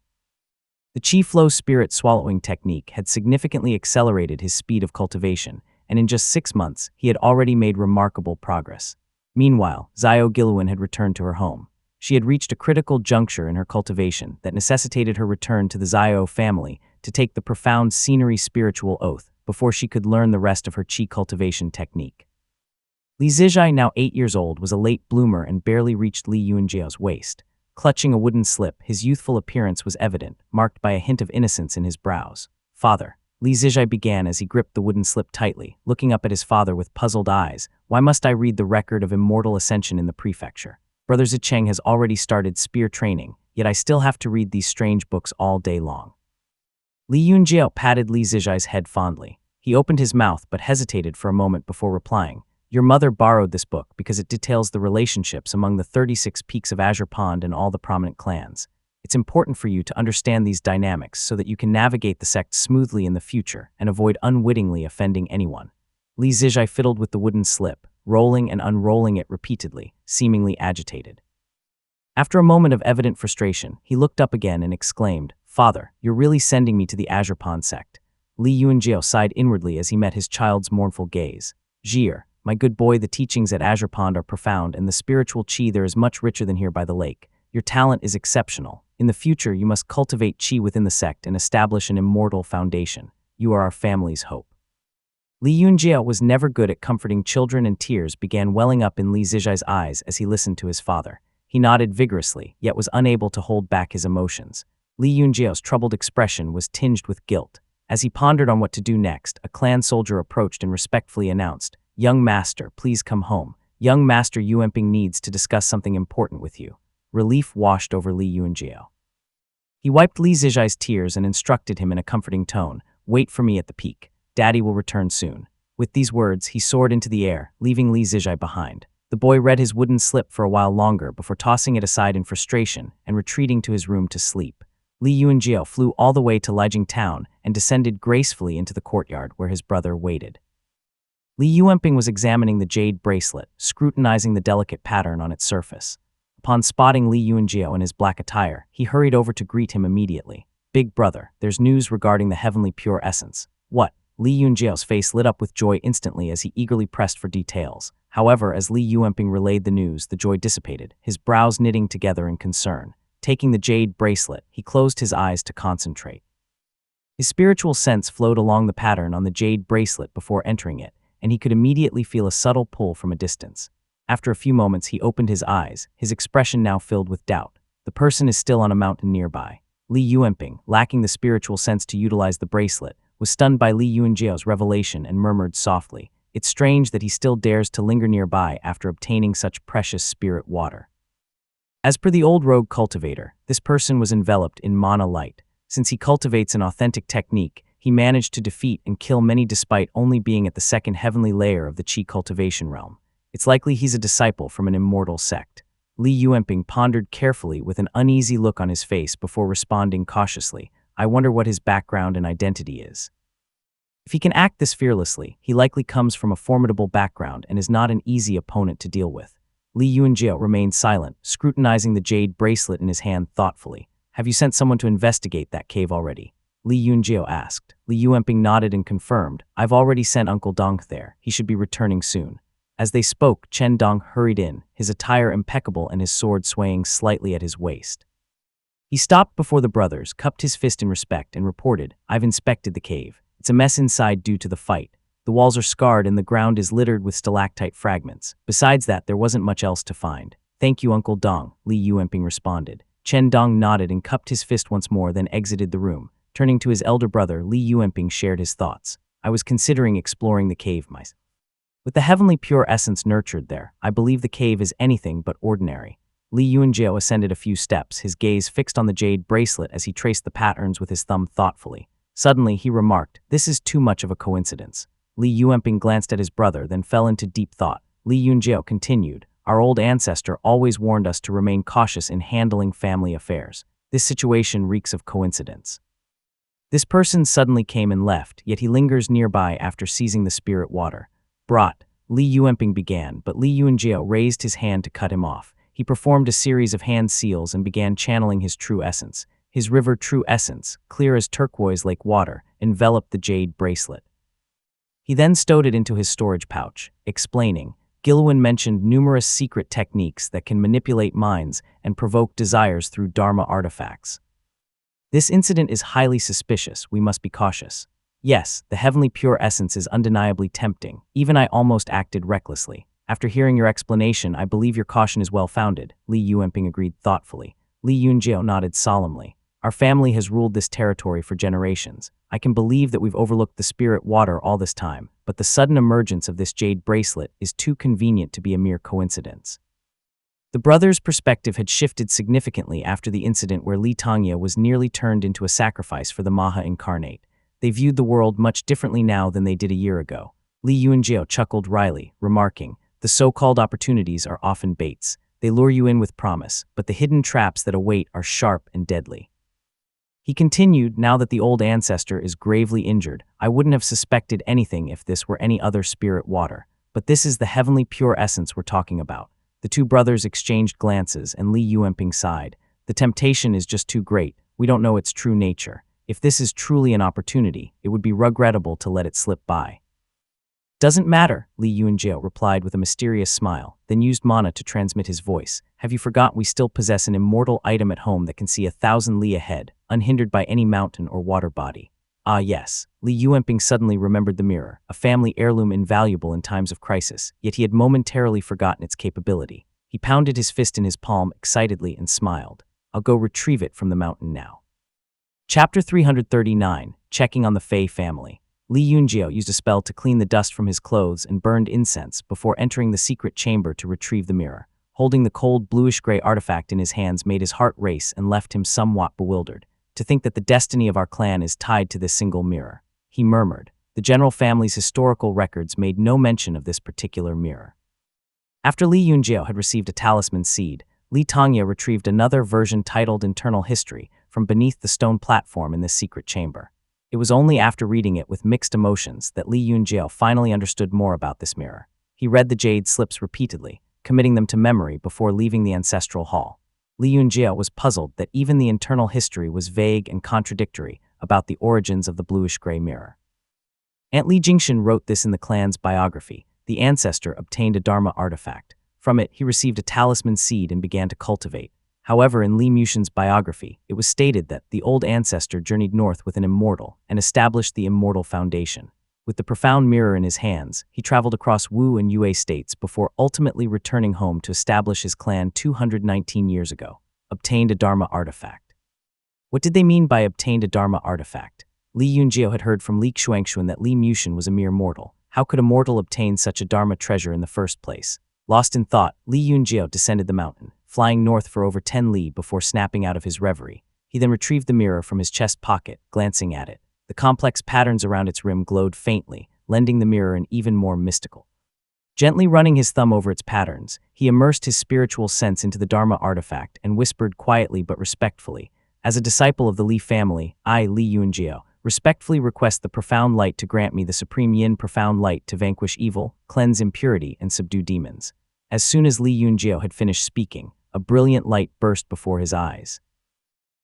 The Qi Flow spirit swallowing technique had significantly accelerated his speed of cultivation, and in just 6 months, he had already made remarkable progress. Meanwhile, Xiao Giluan had returned to her home. She had reached a critical juncture in her cultivation that necessitated her return to the Xiao family to take the profound scenery spiritual oath before she could learn the rest of her Qi cultivation technique. Li Zijai, now 8 years old, was a late bloomer and barely reached Li Yunjiao's waist. Clutching a wooden slip, his youthful appearance was evident, marked by a hint of innocence in his brows. Father, Li Zijai began as he gripped the wooden slip tightly, looking up at his father with puzzled eyes. Why must I read the record of immortal ascension in the prefecture? Brother Zicheng has already started spear training, yet I still have to read these strange books all day long. Li Yunjiao patted Li Zijai's head fondly. He opened his mouth but hesitated for a moment before replying. Your mother borrowed this book because it details the relationships among the 36 peaks of Azure Pond and all the prominent clans. It's important for you to understand these dynamics so that you can navigate the sect smoothly in the future and avoid unwittingly offending anyone. Li Zijai fiddled with the wooden slip, rolling and unrolling it repeatedly, seemingly agitated. After a moment of evident frustration, he looked up again and exclaimed, Father, you're really sending me to the Azure Pond sect. Li Yunjiao sighed inwardly as he met his child's mournful gaze. Jir, my good boy, the teachings at Azure Pond are profound, and the spiritual Qi there is much richer than here by the lake. Your talent is exceptional. In the future, you must cultivate Qi within the sect and establish an immortal foundation. You are our family's hope. Li Yunjiao was never good at comforting children, and tears began welling up in Li Zijai's eyes as he listened to his father. He nodded vigorously, yet was unable to hold back his emotions. Li Yunjiao's troubled expression was tinged with guilt. As he pondered on what to do next, a clan soldier approached and respectfully announced, Young master, please come home. Young master Yuanping needs to discuss something important with you. Relief washed over Li Yunjiao. He wiped Li Zijai's tears and instructed him in a comforting tone, wait for me at the peak. Daddy will return soon. With these words, he soared into the air, leaving Li Zijai behind. The boy read his wooden slip for a while longer before tossing it aside in frustration and retreating to his room to sleep. Li Yunjiao flew all the way to Lijiang town and descended gracefully into the courtyard where his brother waited. Li Yuanping was examining the jade bracelet, scrutinizing the delicate pattern on its surface. Upon spotting Li Yunjiao in his black attire, he hurried over to greet him immediately. Big brother, there's news regarding the heavenly pure essence. What? Li Yunjiao's face lit up with joy instantly as he eagerly pressed for details. However, as Li Yuanping relayed the news, the joy dissipated, his brows knitting together in concern. Taking the jade bracelet, he closed his eyes to concentrate. His spiritual sense flowed along the pattern on the jade bracelet before entering it, and he could immediately feel a subtle pull from a distance. After a few moments, he opened his eyes, his expression now filled with doubt. The person is still on a mountain nearby. Li Yuanping, lacking the spiritual sense to utilize the bracelet, was stunned by Li Yunjiao's revelation and murmured softly, It's strange that he still dares to linger nearby after obtaining such precious spirit water. As per the old rogue cultivator, this person was enveloped in mana light. Since he cultivates an authentic technique, he managed to defeat and kill many despite only being at the second heavenly layer of the Qi cultivation realm. It's likely he's a disciple from an immortal sect. Li Yuanping pondered carefully with an uneasy look on his face before responding cautiously, I wonder what his background and identity is. If he can act this fearlessly, he likely comes from a formidable background and is not an easy opponent to deal with. Li Yunjiao remained silent, scrutinizing the jade bracelet in his hand thoughtfully. Have you sent someone to investigate that cave already? Li Yunjiao asked. Li Yuanping nodded and confirmed, I've already sent Uncle Dong there. He should be returning soon. As they spoke, Chen Dong hurried in, his attire impeccable and his sword swaying slightly at his waist. He stopped before the brothers, cupped his fist in respect, and reported, I've inspected the cave. It's a mess inside due to the fight. The walls are scarred and the ground is littered with stalactite fragments. Besides that, there wasn't much else to find. Thank you, Uncle Dong, Li Yuanping responded. Chen Dong nodded and cupped his fist once more, then exited the room. Turning to his elder brother, Li Yuanping shared his thoughts. I was considering exploring the cave myself. With the heavenly pure essence nurtured there, I believe the cave is anything but ordinary. Li Yuanjiao ascended a few steps, his gaze fixed on the jade bracelet as he traced the patterns with his thumb thoughtfully. Suddenly, he remarked, "This is too much of a coincidence." Li Yuanping glanced at his brother, then fell into deep thought. Li Yunjiao continued, "Our old ancestor always warned us to remain cautious in handling family affairs. This situation reeks of coincidence. This person suddenly came and left, yet he lingers nearby after seizing the spirit water. Brought," Li Yuanping began, but Li Yunjiao raised his hand to cut him off. He performed a series of hand seals and began channeling his true essence. His river true essence, clear as turquoise lake water, enveloped the jade bracelet. He then stowed it into his storage pouch, explaining, Gilwen mentioned numerous secret techniques that can manipulate minds and provoke desires through Dharma artifacts. This incident is highly suspicious. We must be cautious. Yes, the heavenly pure essence is undeniably tempting. Even I almost acted recklessly. After hearing your explanation, I believe your caution is well-founded, Li Yuanping agreed thoughtfully. Li Yunjiao nodded solemnly. Our family has ruled this territory for generations. I can believe that we've overlooked the spirit water all this time, but the sudden emergence of this jade bracelet is too convenient to be a mere coincidence. The brothers' perspective had shifted significantly after the incident where Li Tongya was nearly turned into a sacrifice for the Maha incarnate. They viewed the world much differently now than they did a year ago. Li Yunjiao chuckled wryly, remarking, "The so-called opportunities are often baits. They lure you in with promise, but the hidden traps that await are sharp and deadly." He continued, "Now that the old ancestor is gravely injured, I wouldn't have suspected anything if this were any other spirit water. But this is the heavenly pure essence we're talking about." The two brothers exchanged glances, and Li Yuanping sighed. "The temptation is just too great. We don't know its true nature. If this is truly an opportunity, it would be regrettable to let it slip by." "Doesn't matter," Li Yunjiao replied with a mysterious smile, then used mana to transmit his voice. "Have you forgot we still possess an immortal item at home that can see 1,000 li ahead, unhindered by any mountain or water body?" "Ah yes." Li Yuanping suddenly remembered the mirror, a family heirloom invaluable in times of crisis, yet he had momentarily forgotten its capability. He pounded his fist in his palm excitedly and smiled. "I'll go retrieve it from the mountain now." Chapter 339, Checking on the Fei Family. Li Yunjiao used a spell to clean the dust from his clothes and burned incense before entering the secret chamber to retrieve the mirror. Holding the cold bluish-gray artifact in his hands made his heart race and left him somewhat bewildered. "To think that the destiny of our clan is tied to this single mirror," he murmured. The general family's historical records made no mention of this particular mirror. After Li Yunjiao had received a talisman seed, Li Tongya retrieved another version titled Internal History from beneath the stone platform in this secret chamber. It was only after reading it with mixed emotions that Li Yunjiao finally understood more about this mirror. He read the jade slips repeatedly, committing them to memory before leaving the ancestral hall. Li Yunjiao was puzzled that even the internal history was vague and contradictory about the origins of the bluish-gray mirror. Aunt Li Jingshan wrote this in the clan's biography. The ancestor obtained a Dharma artifact. From it, he received a talisman seed and began to cultivate. However, in Li Mushan's biography, it was stated that the old ancestor journeyed north with an immortal and established the immortal foundation. With the profound mirror in his hands, he traveled across Wu and Yue states before ultimately returning home to establish his clan 219 years ago. Obtained a Dharma artifact. What did they mean by obtained a Dharma artifact? Li Yunjiao had heard from Li Xuanxuan that Li Mushan was a mere mortal. How could a mortal obtain such a Dharma treasure in the first place? Lost in thought, Li Yunjiao descended the mountain, flying north for over 10 li before snapping out of his reverie. He then retrieved the mirror from his chest pocket, glancing at it. The complex patterns around its rim glowed faintly, lending the mirror an even more mystical. Gently running his thumb over its patterns, he immersed his spiritual sense into the Dharma artifact and whispered quietly but respectfully, "As a disciple of the Li family, I, Li Yunjiao, respectfully request the profound light to grant me the supreme yin profound light to vanquish evil, cleanse impurity, and subdue demons." As soon as Li Yunjiao had finished speaking, a brilliant light burst before his eyes.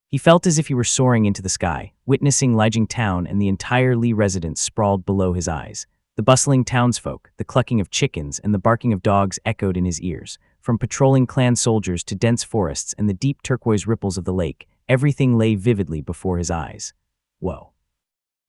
He felt as if he were soaring into the sky, witnessing Lijiang Town and the entire Li residence sprawled below his eyes. The bustling townsfolk, the clucking of chickens, and the barking of dogs echoed in his ears. From patrolling clan soldiers to dense forests and the deep turquoise ripples of the lake, everything lay vividly before his eyes. Whoa.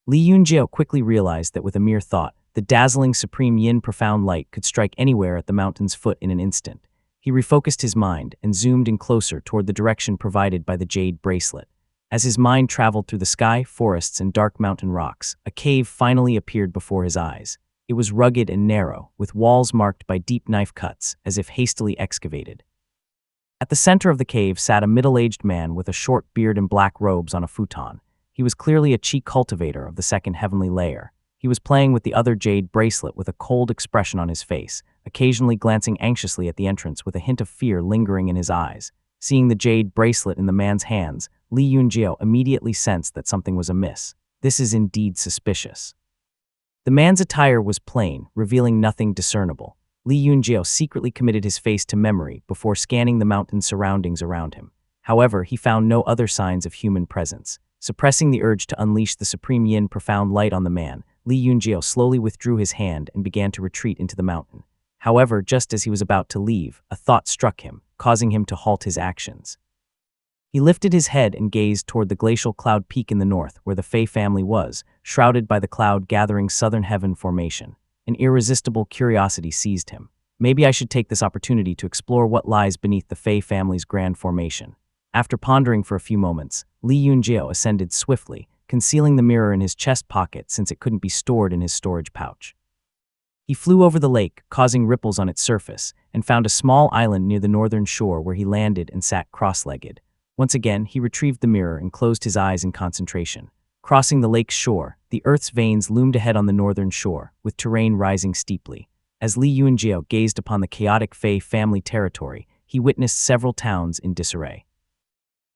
Li Yunjiao quickly realized that with a mere thought, the dazzling supreme yin profound light could strike anywhere at the mountain's foot in an instant. He refocused his mind and zoomed in closer toward the direction provided by the jade bracelet. As his mind traveled through the sky, forests, and dark mountain rocks, a cave finally appeared before his eyes. It was rugged and narrow, with walls marked by deep knife cuts, as if hastily excavated. At the center of the cave sat a middle-aged man with a short beard and black robes on a futon. He was clearly a chi cultivator of the second heavenly layer. He was playing with the other jade bracelet with a cold expression on his face, occasionally glancing anxiously at the entrance with a hint of fear lingering in his eyes. Seeing the jade bracelet in the man's hands, Li Yunjiao immediately sensed that something was amiss. This is indeed suspicious. The man's attire was plain, revealing nothing discernible. Li Yunjiao secretly committed his face to memory before scanning the mountain surroundings around him. However, he found no other signs of human presence. Suppressing the urge to unleash the supreme yin profound light on the man, Li Yunjiao slowly withdrew his hand and began to retreat into the mountain. However, just as he was about to leave, a thought struck him, causing him to halt his actions. He lifted his head and gazed toward the glacial cloud peak in the north where the Fei family was, shrouded by the cloud-gathering southern heaven formation. An irresistible curiosity seized him. Maybe I should take this opportunity to explore what lies beneath the Fei family's grand formation. After pondering for a few moments, Li Yunjiao ascended swiftly, concealing the mirror in his chest pocket since it couldn't be stored in his storage pouch. He flew over the lake, causing ripples on its surface, and found a small island near the northern shore where he landed and sat cross-legged. Once again, he retrieved the mirror and closed his eyes in concentration. Crossing the lake's shore, the Earth's veins loomed ahead on the northern shore, with terrain rising steeply. As Li Yunjiao gazed upon the chaotic Fei family territory, he witnessed several towns in disarray.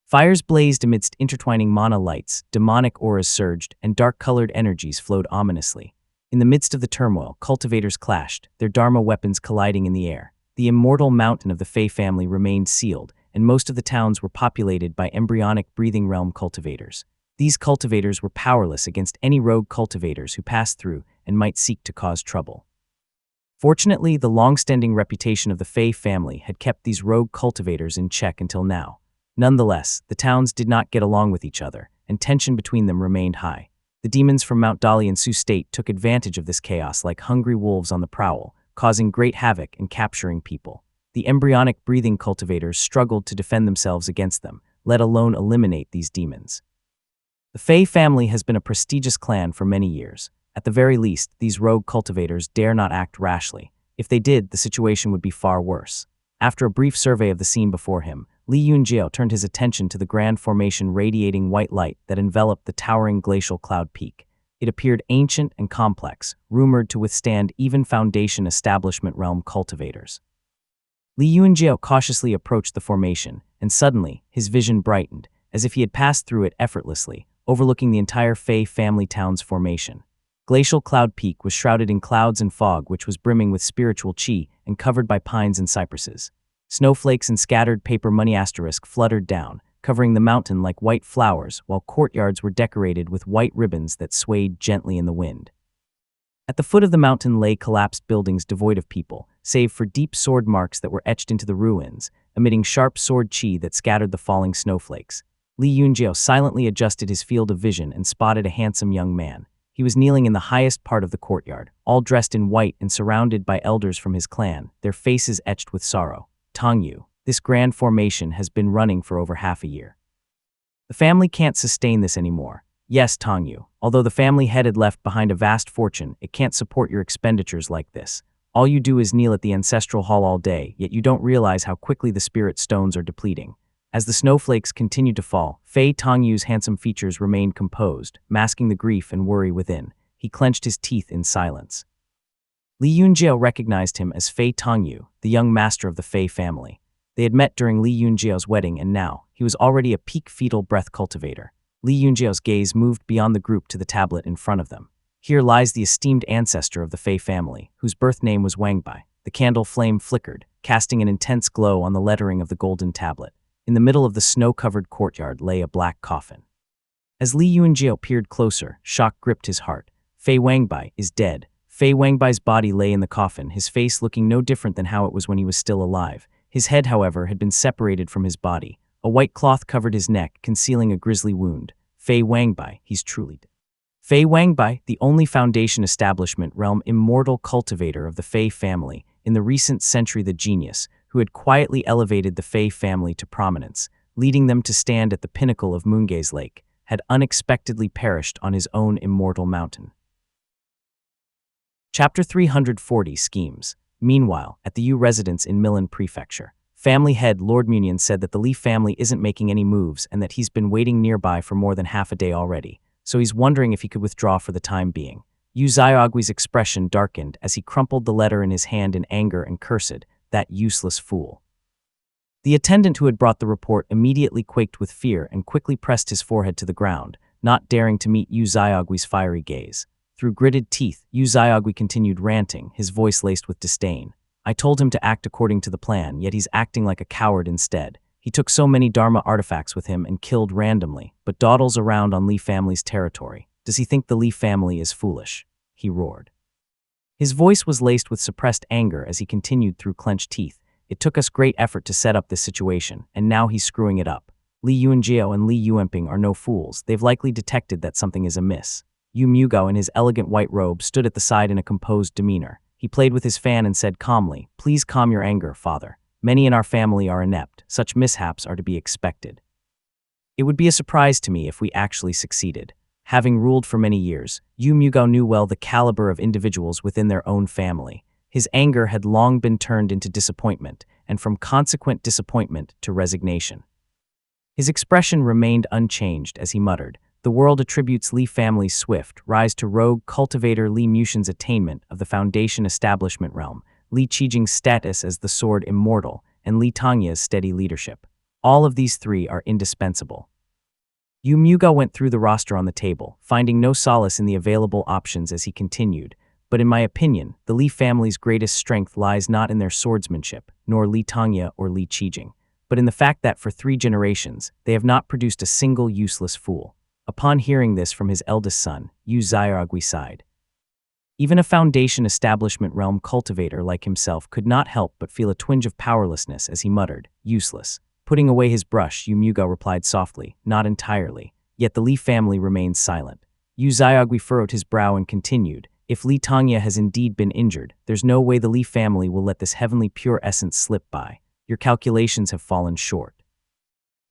Fires blazed amidst intertwining mana lights, demonic auras surged, and dark-colored energies flowed ominously. In the midst of the turmoil, cultivators clashed, their dharma weapons colliding in the air. The immortal mountain of the Fei family remained sealed, and most of the towns were populated by embryonic breathing realm cultivators. These cultivators were powerless against any rogue cultivators who passed through and might seek to cause trouble. Fortunately, the long-standing reputation of the Fei family had kept these rogue cultivators in check until now. Nonetheless, the towns did not get along with each other, and tension between them remained high. The demons from Mount Dali and Sioux State took advantage of this chaos like hungry wolves on the prowl, causing great havoc and capturing people. The embryonic breathing cultivators struggled to defend themselves against them, let alone eliminate these demons. The Fei family has been a prestigious clan for many years. At the very least, these rogue cultivators dare not act rashly. If they did, the situation would be far worse. After a brief survey of the scene before him, Li Yunjiao turned his attention to the grand formation radiating white light that enveloped the towering glacial cloud peak. It appeared ancient and complex, rumored to withstand even Foundation Establishment realm cultivators. Li Yunjiao cautiously approached the formation, and suddenly, his vision brightened, as if he had passed through it effortlessly, overlooking the entire Fei family town's formation. Glacial Cloud Peak was shrouded in clouds and fog which was brimming with spiritual chi and covered by pines and cypresses. Snowflakes and scattered paper money asterisk fluttered down, covering the mountain like white flowers, while courtyards were decorated with white ribbons that swayed gently in the wind. At the foot of the mountain lay collapsed buildings devoid of people, save for deep sword marks that were etched into the ruins, emitting sharp sword chi that scattered the falling snowflakes. Li Yunjiao silently adjusted his field of vision and spotted a handsome young man. He was kneeling in the highest part of the courtyard, all dressed in white and surrounded by elders from his clan, their faces etched with sorrow. Tong Yu, this grand formation has been running for over half a year. The family can't sustain this anymore. Yes, Tong Yu, although the family head had left behind a vast fortune, it can't support your expenditures like this. All you do is kneel at the ancestral hall all day, yet you don't realize how quickly the spirit stones are depleting. As the snowflakes continued to fall, Fei Tongyu's handsome features remained composed, masking the grief and worry within. He clenched his teeth in silence. Li Yunjiao recognized him as Fei Tongyu, the young master of the Fei family. They had met during Li Yunjiao's wedding and now, he was already a peak fetal breath cultivator. Li Yunjiao's gaze moved beyond the group to the tablet in front of them. Here lies the esteemed ancestor of the Fei family, whose birth name was Wang Bai. The candle flame flickered, casting an intense glow on the lettering of the golden tablet. In the middle of the snow-covered courtyard lay a black coffin. As Li Yunjiao peered closer, shock gripped his heart. Fei Wangbai is dead. Fei Wangbai's body lay in the coffin, his face looking no different than how it was when he was still alive. His head, however, had been separated from his body. A white cloth covered his neck, concealing a grisly wound. Fei Wangbai, he's truly dead. Fei Wangbai, the only Foundation Establishment realm immortal cultivator of the Fei family, in the recent century the genius, who had quietly elevated the Fei family to prominence, leading them to stand at the pinnacle of Moongaze Lake, had unexpectedly perished on his own immortal mountain. Chapter 340 Schemes. Meanwhile, at the Yu residence in Milan Prefecture, family head Lord Munian said that the Li family isn't making any moves and that he's been waiting nearby for more than half a day already, so he's wondering if he could withdraw for the time being. Yu Xiaogui's expression darkened as he crumpled the letter in his hand in anger and cursed, "That useless fool." The attendant who had brought the report immediately quaked with fear and quickly pressed his forehead to the ground, not daring to meet Yu Xiaogui's fiery gaze. Through gritted teeth, Yu Xiaogui continued ranting, his voice laced with disdain. "I told him to act according to the plan, yet he's acting like a coward instead. He took so many Dharma artifacts with him and killed randomly, but dawdles around on Li family's territory. Does he think the Li family is foolish?" he roared. His voice was laced with suppressed anger as he continued through clenched teeth. "It took us great effort to set up this situation, and now he's screwing it up. Li Yuanjiao and Li Yuanping are no fools. They've likely detected that something is amiss." Yu Mugao in his elegant white robe stood at the side in a composed demeanor. He played with his fan and said calmly, "Please calm your anger, father. Many in our family are inept. Such mishaps are to be expected. It would be a surprise to me if we actually succeeded." Having ruled for many years, Yu Mugao knew well the caliber of individuals within their own family. His anger had long been turned into disappointment, and from consequent disappointment to resignation. His expression remained unchanged as he muttered, "The world attributes Li family's swift rise to rogue cultivator Li Mushin's attainment of the Foundation Establishment realm, Li Qijing's status as the Sword Immortal, and Li Tangya's steady leadership. All of these three are indispensable." Yu Mugao went through the roster on the table, finding no solace in the available options as he continued. "But in my opinion, the Li family's greatest strength lies not in their swordsmanship, nor Li Tangya or Li Qijing, but in the fact that for 3 generations, they have not produced a single useless fool." Upon hearing this from his eldest son, Yu Xiaogui sighed. Even a Foundation Establishment realm cultivator like himself could not help but feel a twinge of powerlessness as he muttered, "Useless." Putting away his brush, Yu Mugao replied softly, "Not entirely." Yet the Li family remained silent. Yu Xiaogui furrowed his brow and continued, "If Li Tangya has indeed been injured, there's no way the Li family will let this heavenly pure essence slip by. Your calculations have fallen short."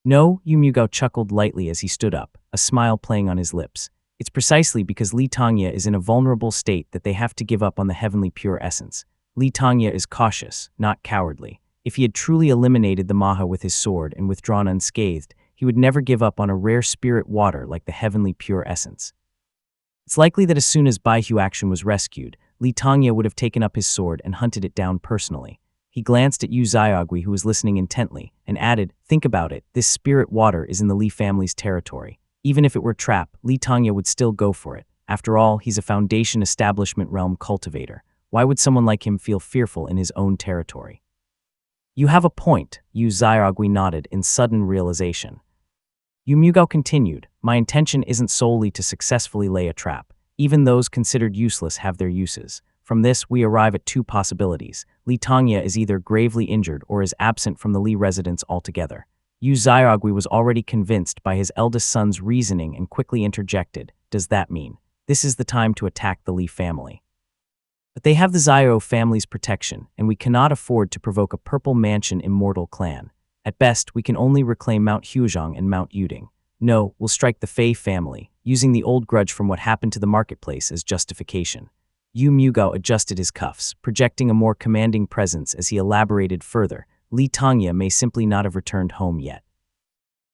"No," Yu Mugao chuckled lightly as he stood up, a smile playing on his lips. "It's precisely because Li Tangya is in a vulnerable state that they have to give up on the heavenly pure essence. Li Tangya is cautious, not cowardly. If he had truly eliminated the Maha with his sword and withdrawn unscathed, he would never give up on a rare spirit water like the heavenly pure essence. It's likely that as soon as Bai Huaxian was rescued, Li Tangya would have taken up his sword and hunted it down personally." He glanced at Yu Xiaogui, who was listening intently, and added, "Think about it, this spirit water is in the Li family's territory. Even if it were trapped, Li Tangya would still go for it. After all, he's a Foundation Establishment realm cultivator. Why would someone like him feel fearful in his own territory?" "You have a point," Yu Xiaogui nodded in sudden realization. Yu Mugao continued, "My intention isn't solely to successfully lay a trap. Even those considered useless have their uses. From this, we arrive at 2 possibilities. Li Tangya is either gravely injured or is absent from the Li residence altogether." Yu Xiaogui was already convinced by his eldest son's reasoning and quickly interjected, "Does that mean this is the time to attack the Li family? But they have the Xiao family's protection, and we cannot afford to provoke a Purple Mansion immortal clan. At best, we can only reclaim Mount Huizhong and Mount Yuding. No, we'll strike the Fei family, using the old grudge from what happened to the marketplace as justification." Yu Mugao adjusted his cuffs, projecting a more commanding presence as he elaborated further, "Li Tangya may simply not have returned home yet.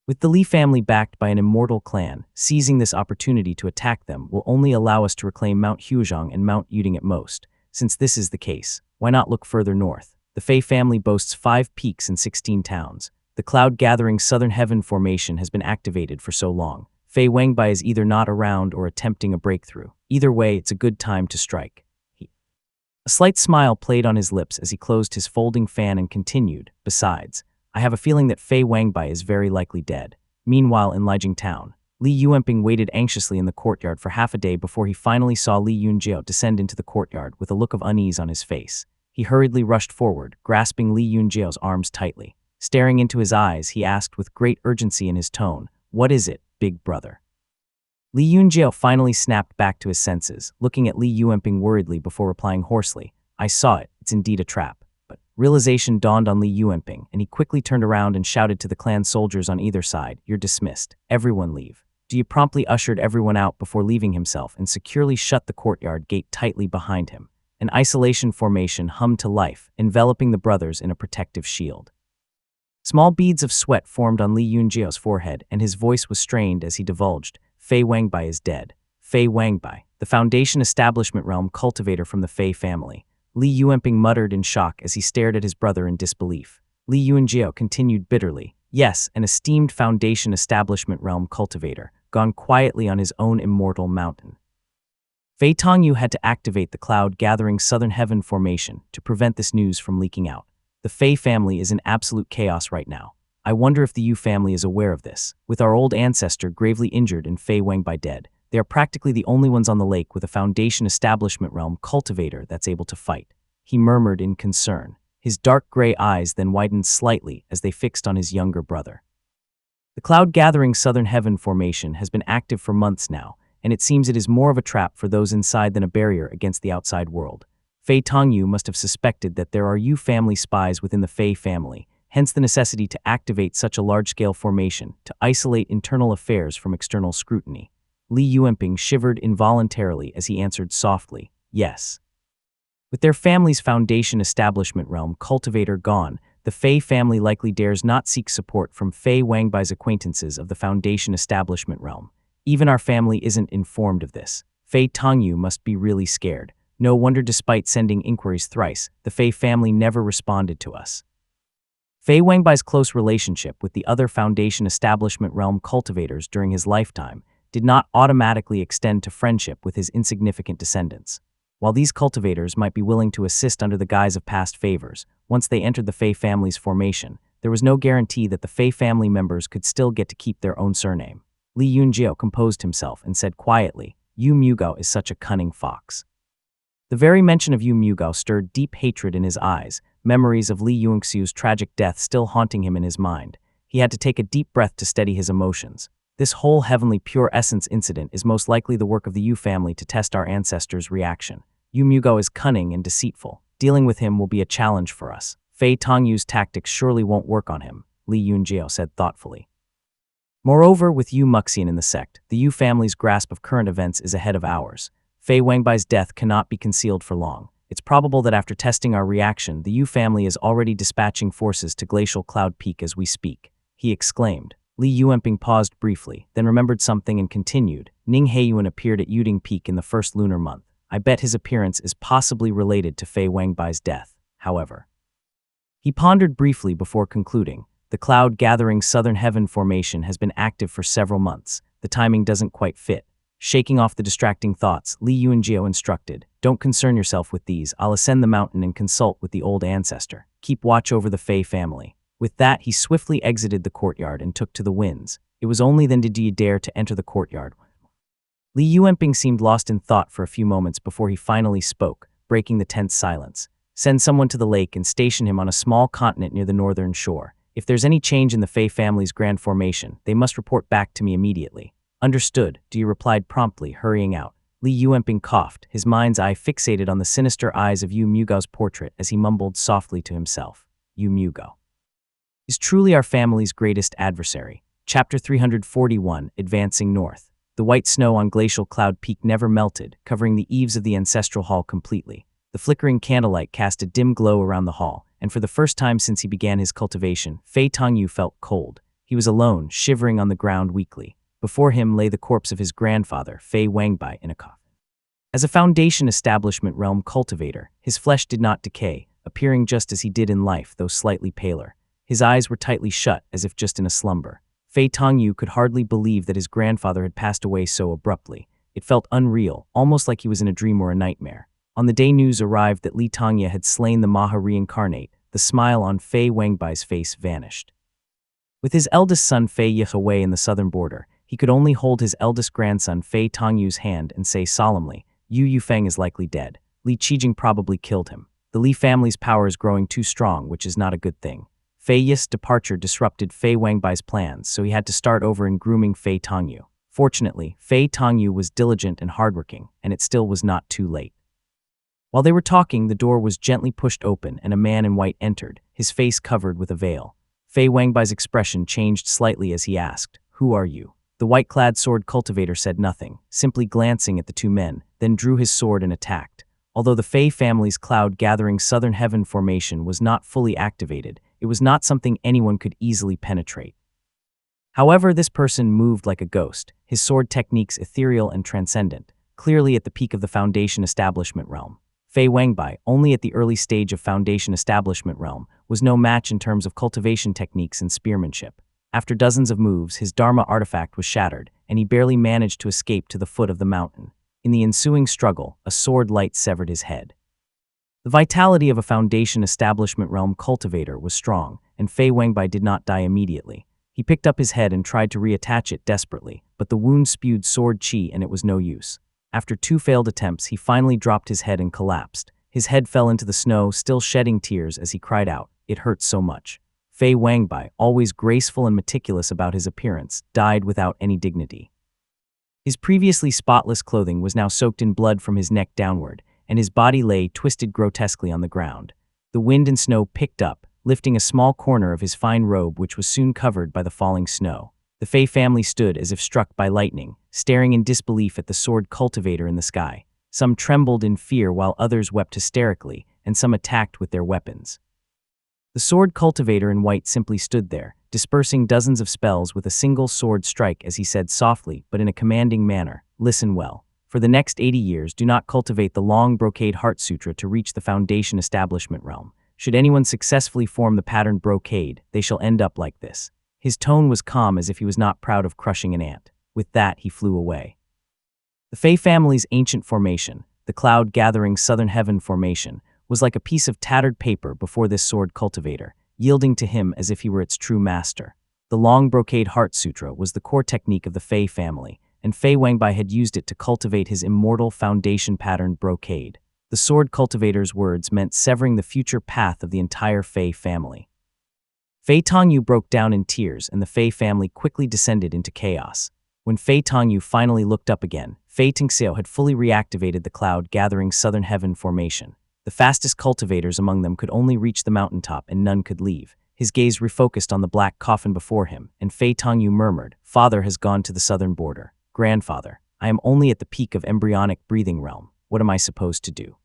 With the Li family backed by an immortal clan, seizing this opportunity to attack them will only allow us to reclaim Mount Huizhong and Mount Yuding at most. Since this is the case, why not look further north? The Fei family boasts 5 peaks and 16 towns. The cloud-gathering Southern Heaven formation has been activated for so long. Fei Wangbai is either not around or attempting a breakthrough. Either way, it's a good time to strike." A slight smile played on his lips as he closed his folding fan and continued, "Besides, I have a feeling that Fei Wangbai is very likely dead." Meanwhile, in Lijiang Town, Li Yuanping waited anxiously in the courtyard for half a day before he finally saw Li Yunjiao descend into the courtyard with a look of unease on his face. He hurriedly rushed forward, grasping Li Yunjiao's arms tightly. Staring into his eyes, he asked with great urgency in his tone, "What is it, big brother?" Li Yunjiao finally snapped back to his senses, looking at Li Yuanping worriedly before replying hoarsely, "I saw it, it's indeed a trap." But realization dawned on Li Yuanping, and he quickly turned around and shouted to the clan soldiers on either side, "You're dismissed. Everyone leave." Ji promptly ushered everyone out before leaving himself and securely shut the courtyard gate tightly behind him. An isolation formation hummed to life, enveloping the brothers in a protective shield. Small beads of sweat formed on Li Yunjiao's forehead, and his voice was strained as he divulged, "Fei Wangbai is dead." Fei Wangbai, the Foundation Establishment Realm cultivator from the Fei family. Li Yuanping muttered in shock as he stared at his brother in disbelief. Li Yunjiao continued bitterly, "Yes, an esteemed Foundation Establishment Realm cultivator, gone quietly on his own immortal mountain." Fei Tongyu had to activate the cloud-gathering Southern Heaven formation to prevent this news from leaking out. The Fei family is in absolute chaos right now. I wonder if the Yu family is aware of this. With our old ancestor gravely injured and Fei Wangbai dead, they are practically the only ones on the lake with a Foundation Establishment Realm cultivator that's able to fight. He murmured in concern. His dark gray eyes then widened slightly as they fixed on his younger brother. The cloud-gathering Southern Heaven formation has been active for months now, and it seems it is more of a trap for those inside than a barrier against the outside world. Fei Tongyu must have suspected that there are Yu family spies within the Fei family, hence the necessity to activate such a large-scale formation to isolate internal affairs from external scrutiny. Li Yuanping shivered involuntarily as he answered softly, "Yes." With their family's Foundation Establishment Realm cultivator gone, the Fei family likely dares not seek support from Fei Wangbai's acquaintances of the Foundation Establishment Realm. Even our family isn't informed of this. Fei Tongyu must be really scared. No wonder despite sending inquiries thrice, the Fei family never responded to us. Fei Wangbai's close relationship with the other Foundation Establishment Realm cultivators during his lifetime did not automatically extend to friendship with his insignificant descendants. While these cultivators might be willing to assist under the guise of past favors, once they entered the Fei family's formation, there was no guarantee that the Fei family members could still get to keep their own surname. Li Yunjiao composed himself and said quietly, "Yu Mugao is such a cunning fox." The very mention of Yu Mugao stirred deep hatred in his eyes, memories of Li Yunxiu's tragic death still haunting him in his mind. He had to take a deep breath to steady his emotions. This whole heavenly pure essence incident is most likely the work of the Yu family to test our ancestors' reaction. Yu Mugao is cunning and deceitful. Dealing with him will be a challenge for us. Fei Tongyu's tactics surely won't work on him, Li Yunjiao said thoughtfully. Moreover, with Yu Muxian in the sect, the Yu family's grasp of current events is ahead of ours. Fei Wangbai's death cannot be concealed for long. It's probable that after testing our reaction, the Yu family is already dispatching forces to Glacial Cloud Peak as we speak, he exclaimed. Li Yuanping paused briefly, then remembered something and continued. Ning Heiyuan appeared at Yuding Peak in the first lunar month. I bet his appearance is possibly related to Fei Wangbai's death, however. He pondered briefly before concluding. The cloud-gathering Southern Heaven formation has been active for several months. The timing doesn't quite fit. Shaking off the distracting thoughts, Li Yunjiao instructed, "Don't concern yourself with these. I'll ascend the mountain and consult with the old ancestor. Keep watch over the Fei family." With that, he swiftly exited the courtyard and took to the winds. It was only then did he dare to enter the courtyard. Li Yuanping seemed lost in thought for a few moments before he finally spoke, breaking the tense silence. "Send someone to the lake and station him on a small continent near the northern shore. If there's any change in the Fei family's grand formation, they must report back to me immediately." "Understood," Ji replied promptly, hurrying out. Li Yuanping coughed, his mind's eye fixated on the sinister eyes of Yu Mugao's portrait as he mumbled softly to himself. Yu Mugao is truly our family's greatest adversary. Chapter 341, Advancing North. The white snow on Glacial Cloud Peak never melted, covering the eaves of the ancestral hall completely. The flickering candlelight cast a dim glow around the hall, and for the first time since he began his cultivation, Fei Tongyu felt cold. He was alone, shivering on the ground weakly. Before him lay the corpse of his grandfather, Fei Wangbai, in a coffin. As a Foundation Establishment Realm cultivator, his flesh did not decay, appearing just as he did in life, though slightly paler. His eyes were tightly shut, as if just in a slumber. Fei Tongyu could hardly believe that his grandfather had passed away so abruptly. It felt unreal, almost like he was in a dream or a nightmare. On the day news arrived that Li Tongya had slain the Maha reincarnate, the smile on Fei Wangbai's face vanished. With his eldest son Fei Yih away in the southern border, he could only hold his eldest grandson Fei Tongyu's hand and say solemnly, "Yu Yufeng is likely dead. Li Qijing probably killed him. The Li family's power is growing too strong, which is not a good thing." Fei Yih's departure disrupted Fei Wangbai's plans, so he had to start over in grooming Fei Tongyu. Fortunately, Fei Tongyu was diligent and hardworking, and it still was not too late. While they were talking, the door was gently pushed open and a man in white entered, his face covered with a veil. Fei Wangbai's expression changed slightly as he asked, "Who are you?" The white-clad sword cultivator said nothing, simply glancing at the two men, then drew his sword and attacked. Although the Fei family's cloud-gathering southern heaven formation was not fully activated, it was not something anyone could easily penetrate. However, this person moved like a ghost, his sword techniques ethereal and transcendent, clearly at the peak of the Foundation Establishment realm. Fei Wangbai, only at the early stage of Foundation Establishment realm, was no match in terms of cultivation techniques and spearmanship. After dozens of moves, his Dharma artifact was shattered, and he barely managed to escape to the foot of the mountain. In the ensuing struggle, a sword light severed his head. The vitality of a Foundation Establishment realm cultivator was strong, and Fei Wangbai did not die immediately. He picked up his head and tried to reattach it desperately, but the wound spewed sword chi and it was no use. After 2 failed attempts, he finally dropped his head and collapsed. His head fell into the snow, still shedding tears as he cried out, "It hurts so much." Fei Wangbai, always graceful and meticulous about his appearance, died without any dignity. His previously spotless clothing was now soaked in blood from his neck downward, and his body lay twisted grotesquely on the ground. The wind and snow picked up, lifting a small corner of his fine robe which was soon covered by the falling snow. The Fei family stood as if struck by lightning, staring in disbelief at the sword cultivator in the sky. Some trembled in fear while others wept hysterically, and some attacked with their weapons. The sword cultivator in white simply stood there, dispersing dozens of spells with a single sword strike as he said softly but in a commanding manner, "Listen well. For the next 80 years, do not cultivate the long brocade heart sutra to reach the Foundation Establishment realm. Should anyone successfully form the patterned brocade, they shall end up like this." His tone was calm as if he was not proud of crushing an ant. With that, he flew away. The Fei family's ancient formation, the cloud-gathering southern heaven formation, was like a piece of tattered paper before this sword cultivator, yielding to him as if he were its true master. The long brocade heart sutra was the core technique of the Fei family, and Fei Wangbai had used it to cultivate his immortal foundation-patterned brocade. The sword cultivator's words meant severing the future path of the entire Fei family. Fei Tongyu broke down in tears, and the Fei family quickly descended into chaos. When Fei Tongyu finally looked up again, Fei Tingxiao had fully reactivated the cloud-gathering southern heaven formation. The fastest cultivators among them could only reach the mountaintop, and none could leave. His gaze refocused on the black coffin before him, and Fei Tongyu murmured, "Father has gone to the southern border. Grandfather, I am only at the peak of embryonic breathing realm. What am I supposed to do?"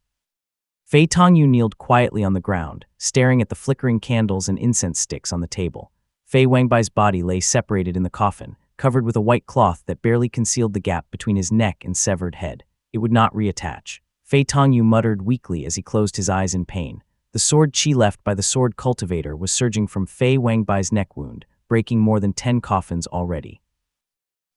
Fei Tongyu kneeled quietly on the ground, staring at the flickering candles and incense sticks on the table. Fei Wangbai's body lay separated in the coffin, covered with a white cloth that barely concealed the gap between his neck and severed head. It would not reattach. Fei Tongyu muttered weakly as he closed his eyes in pain. The sword chi left by the sword cultivator was surging from Fei Wangbai's neck wound, breaking more than 10 coffins already.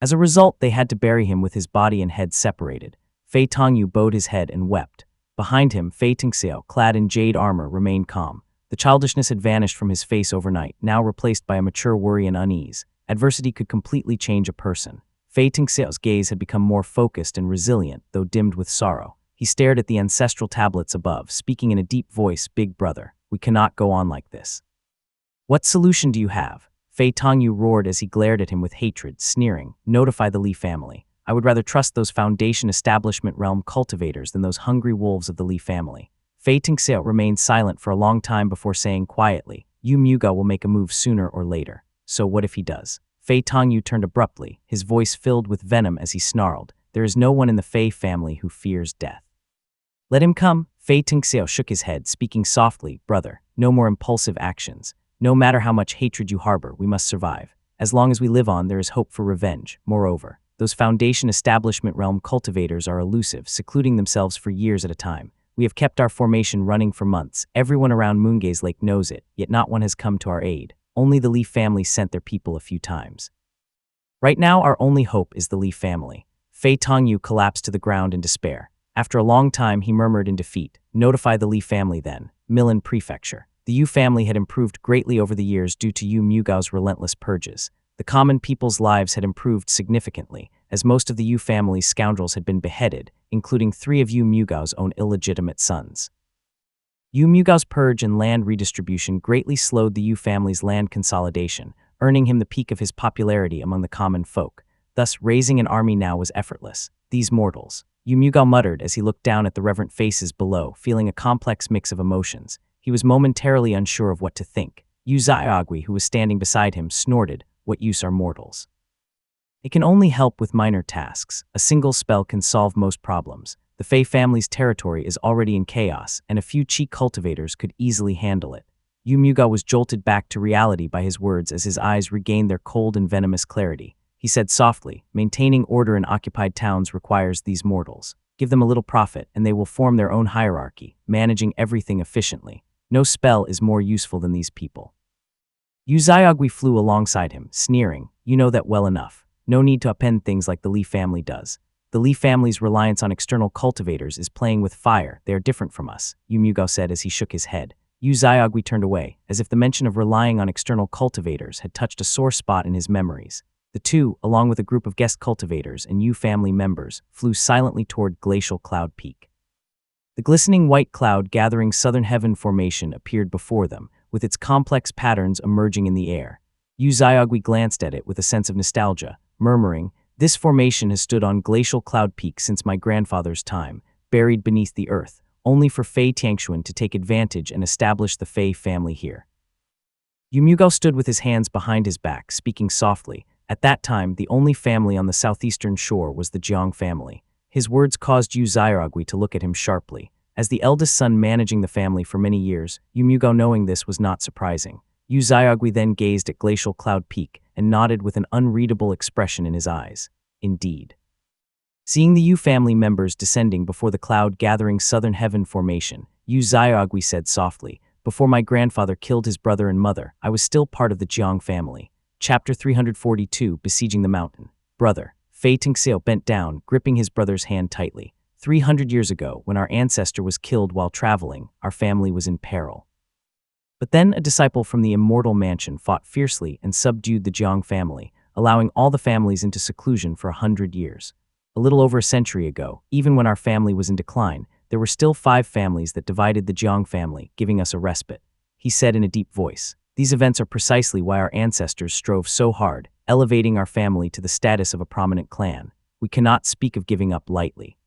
As a result, they had to bury him with his body and head separated. Fei Tongyu bowed his head and wept. Behind him, Fei Tingxiao, clad in jade armor, remained calm. The childishness had vanished from his face overnight, now replaced by a mature worry and unease. Adversity could completely change a person. Fei Tingxiao's gaze had become more focused and resilient, though dimmed with sorrow. He stared at the ancestral tablets above, speaking in a deep voice, "Big brother, we cannot go on like this. What solution do you have?" Fei Tongyu roared as he glared at him with hatred, sneering, "Notify the Li family. I would rather trust those Foundation Establishment realm cultivators than those hungry wolves of the Li family." Fei Tingxiao remained silent for a long time before saying quietly, "Yu Muga will make a move sooner or later. So what if he does?" Fei Tongyu turned abruptly, his voice filled with venom as he snarled, "There is no one in the Fei family who fears death. Let him come." Fei Tingxiao shook his head, speaking softly, "Brother, no more impulsive actions. No matter how much hatred you harbor, we must survive. As long as we live on, there is hope for revenge. Moreover, those Foundation Establishment realm cultivators are elusive, secluding themselves for years at a time. We have kept our formation running for months. Everyone around Moongaze Lake knows it, yet not one has come to our aid. Only the Li family sent their people a few times. Right now, our only hope is the Li family." Fei Tongyu collapsed to the ground in despair. After a long time, he murmured in defeat, "Notify the Li family then." Milan Prefecture. The Yu family had improved greatly over the years due to Yu Mugao's relentless purges. The common people's lives had improved significantly, as most of the Yu family's scoundrels had been beheaded, including 3 of Yu Mugao's own illegitimate sons. Yu Mugao's purge and land redistribution greatly slowed the Yu family's land consolidation, earning him the peak of his popularity among the common folk. Thus, raising an army now was effortless. These mortals. Yu Mugao muttered as he looked down at the reverent faces below, feeling a complex mix of emotions. He was momentarily unsure of what to think. Yu Xiaogui, who was standing beside him, snorted, "What use are mortals? It can only help with minor tasks. A single spell can solve most problems. The Fei family's territory is already in chaos, and a few Qi cultivators could easily handle it." Yu Mugao was jolted back to reality by his words as his eyes regained their cold and venomous clarity. He said softly, "Maintaining order in occupied towns requires these mortals. Give them a little profit, and they will form their own hierarchy, managing everything efficiently. No spell is more useful than these people." Yu Xiaogui flew alongside him, sneering, "You know that well enough. No need to append things like the Li family does. The Li family's reliance on external cultivators is playing with fire. They are different from us," Yu Mugao said as he shook his head. Yu Xiaogui turned away, as if the mention of relying on external cultivators had touched a sore spot in his memories. The two, along with a group of guest cultivators and Yu family members, flew silently toward Glacial Cloud Peak. The glistening white cloud gathering southern heaven formation appeared before them, with its complex patterns emerging in the air. Yu Xiaogui glanced at it with a sense of nostalgia, murmuring, "This formation has stood on Glacial Cloud Peak since my grandfather's time, buried beneath the earth, only for Fei Tianxuan to take advantage and establish the Fei family here." Yu Mugao stood with his hands behind his back, speaking softly. At that time, the only family on the southeastern shore was the Jiang family. His words caused Yu Xiaogui to look at him sharply. As the eldest son managing the family for many years, Yu Mugao knowing this was not surprising. Yu Xiaogui then gazed at Glacial Cloud Peak and nodded with an unreadable expression in his eyes. Indeed. Seeing the Yu family members descending before the cloud-gathering southern heaven formation, Yu Xiaogui said softly, "Before my grandfather killed his brother and mother, I was still part of the Jiang family." Chapter 342, Besieging the Mountain. Brother. Fei Tingxiao bent down, gripping his brother's hand tightly. 300 years ago, when our ancestor was killed while traveling, our family was in peril. But then a disciple from the immortal mansion fought fiercely and subdued the Jiang family, allowing all the families into seclusion for 100 years. A little over a century ago, even when our family was in decline, there were still 5 families that divided the Jiang family, giving us a respite. He said in a deep voice, "These events are precisely why our ancestors strove so hard, elevating our family to the status of a prominent clan. We cannot speak of giving up lightly."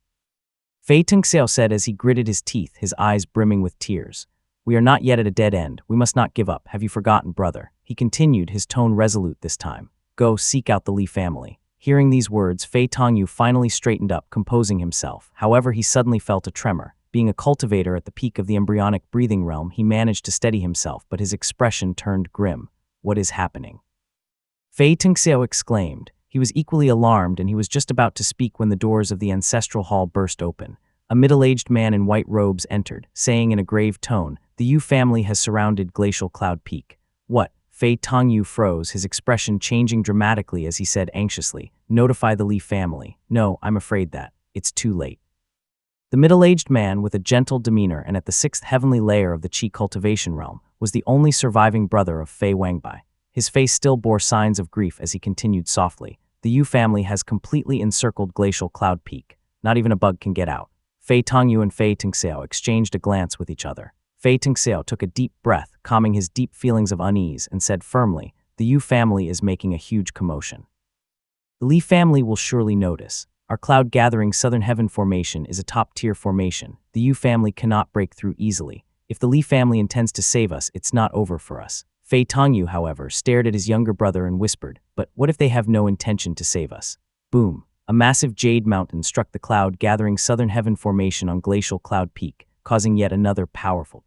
Fei Tingxiao said as he gritted his teeth, his eyes brimming with tears. "We are not yet at a dead end. We must not give up. Have you forgotten, brother?" He continued, his tone resolute this time. "Go, seek out the Li family." Hearing these words, Fei Tongyu finally straightened up, composing himself. However, he suddenly felt a tremor. Being a cultivator at the peak of the embryonic breathing realm, he managed to steady himself, but his expression turned grim. "What is happening?" Fei Tingxiao exclaimed. He was equally alarmed, and he was just about to speak when the doors of the ancestral hall burst open. A middle-aged man in white robes entered, saying in a grave tone, "The Yu family has surrounded Glacial Cloud Peak." "What?" Fei Tongyu froze, his expression changing dramatically as he said anxiously, "Notify the Li family." "No, I'm afraid that it's too late." The middle-aged man, with a gentle demeanor and at the 6th heavenly layer of the Qi cultivation realm, was the only surviving brother of Fei Wangbai. His face still bore signs of grief as he continued softly, "The Yu family has completely encircled Glacial Cloud Peak. Not even a bug can get out." Fei Tongyu and Fei Tingxiao exchanged a glance with each other. Fei Tingxiao took a deep breath, calming his deep feelings of unease, and said firmly, "The Yu family is making a huge commotion. The Li family will surely notice. Our cloud-gathering southern heaven formation is a top-tier formation. The Yu family cannot break through easily. If the Li family intends to save us, it's not over for us." Fei Tongyu, however, stared at his younger brother and whispered, "But what if they have no intention to save us?" Boom! A massive jade mountain struck the cloud-gathering southern heaven formation on Glacial Cloud Peak, causing yet another powerful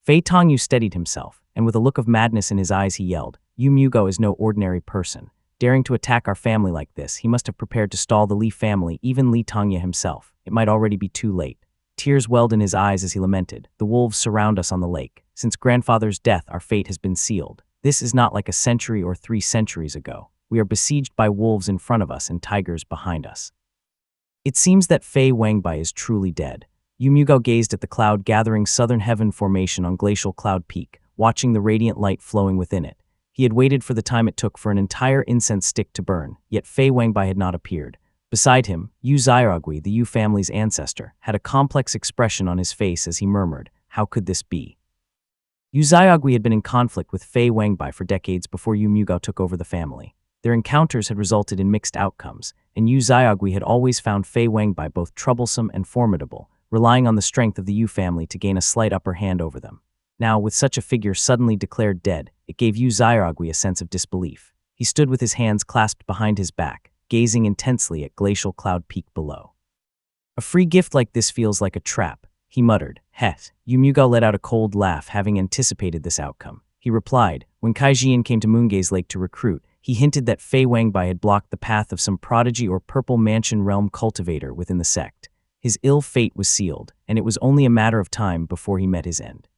Fei Tongyu steadied himself, and with a look of madness in his eyes he yelled, "Yu Mugao is no ordinary person. Daring to attack our family like this, he must have prepared to stall the Li family, even Li Tongya himself. It might already be too late." Tears welled in his eyes as he lamented, "The wolves surround us on the lake. Since grandfather's death, our fate has been sealed. This is not like a century or 3 centuries ago. We are besieged by wolves in front of us and tigers behind us." It seems that Fei Wangbai is truly dead. Yu Mugao gazed at the cloud-gathering southern heaven formation on Glacial Cloud Peak, watching the radiant light flowing within it. He had waited for the time it took for an entire incense stick to burn, yet Fei Wangbai had not appeared. Beside him, Yu Xiaogui, the Yu family's ancestor, had a complex expression on his face as he murmured, "How could this be?" Yu Xiaogui had been in conflict with Fei Wangbai for decades before Yu Mugao took over the family. Their encounters had resulted in mixed outcomes, and Yu Xiaogui had always found Fei Wenbai both troublesome and formidable, relying on the strength of the Yu family to gain a slight upper hand over them. Now, with such a figure suddenly declared dead, it gave Yu Xiaogui a sense of disbelief. He stood with his hands clasped behind his back, gazing intensely at Glacial Cloud Peak below. "A free gift like this feels like a trap," he muttered. "Het." Yu Mugao let out a cold laugh, having anticipated this outcome. He replied, "When Kai Jian came to Moongaze Lake to recruit, he hinted that Fei Wenbai had blocked the path of some prodigy or Purple Mansion realm cultivator within the sect. His ill fate was sealed, and it was only a matter of time before he met his end."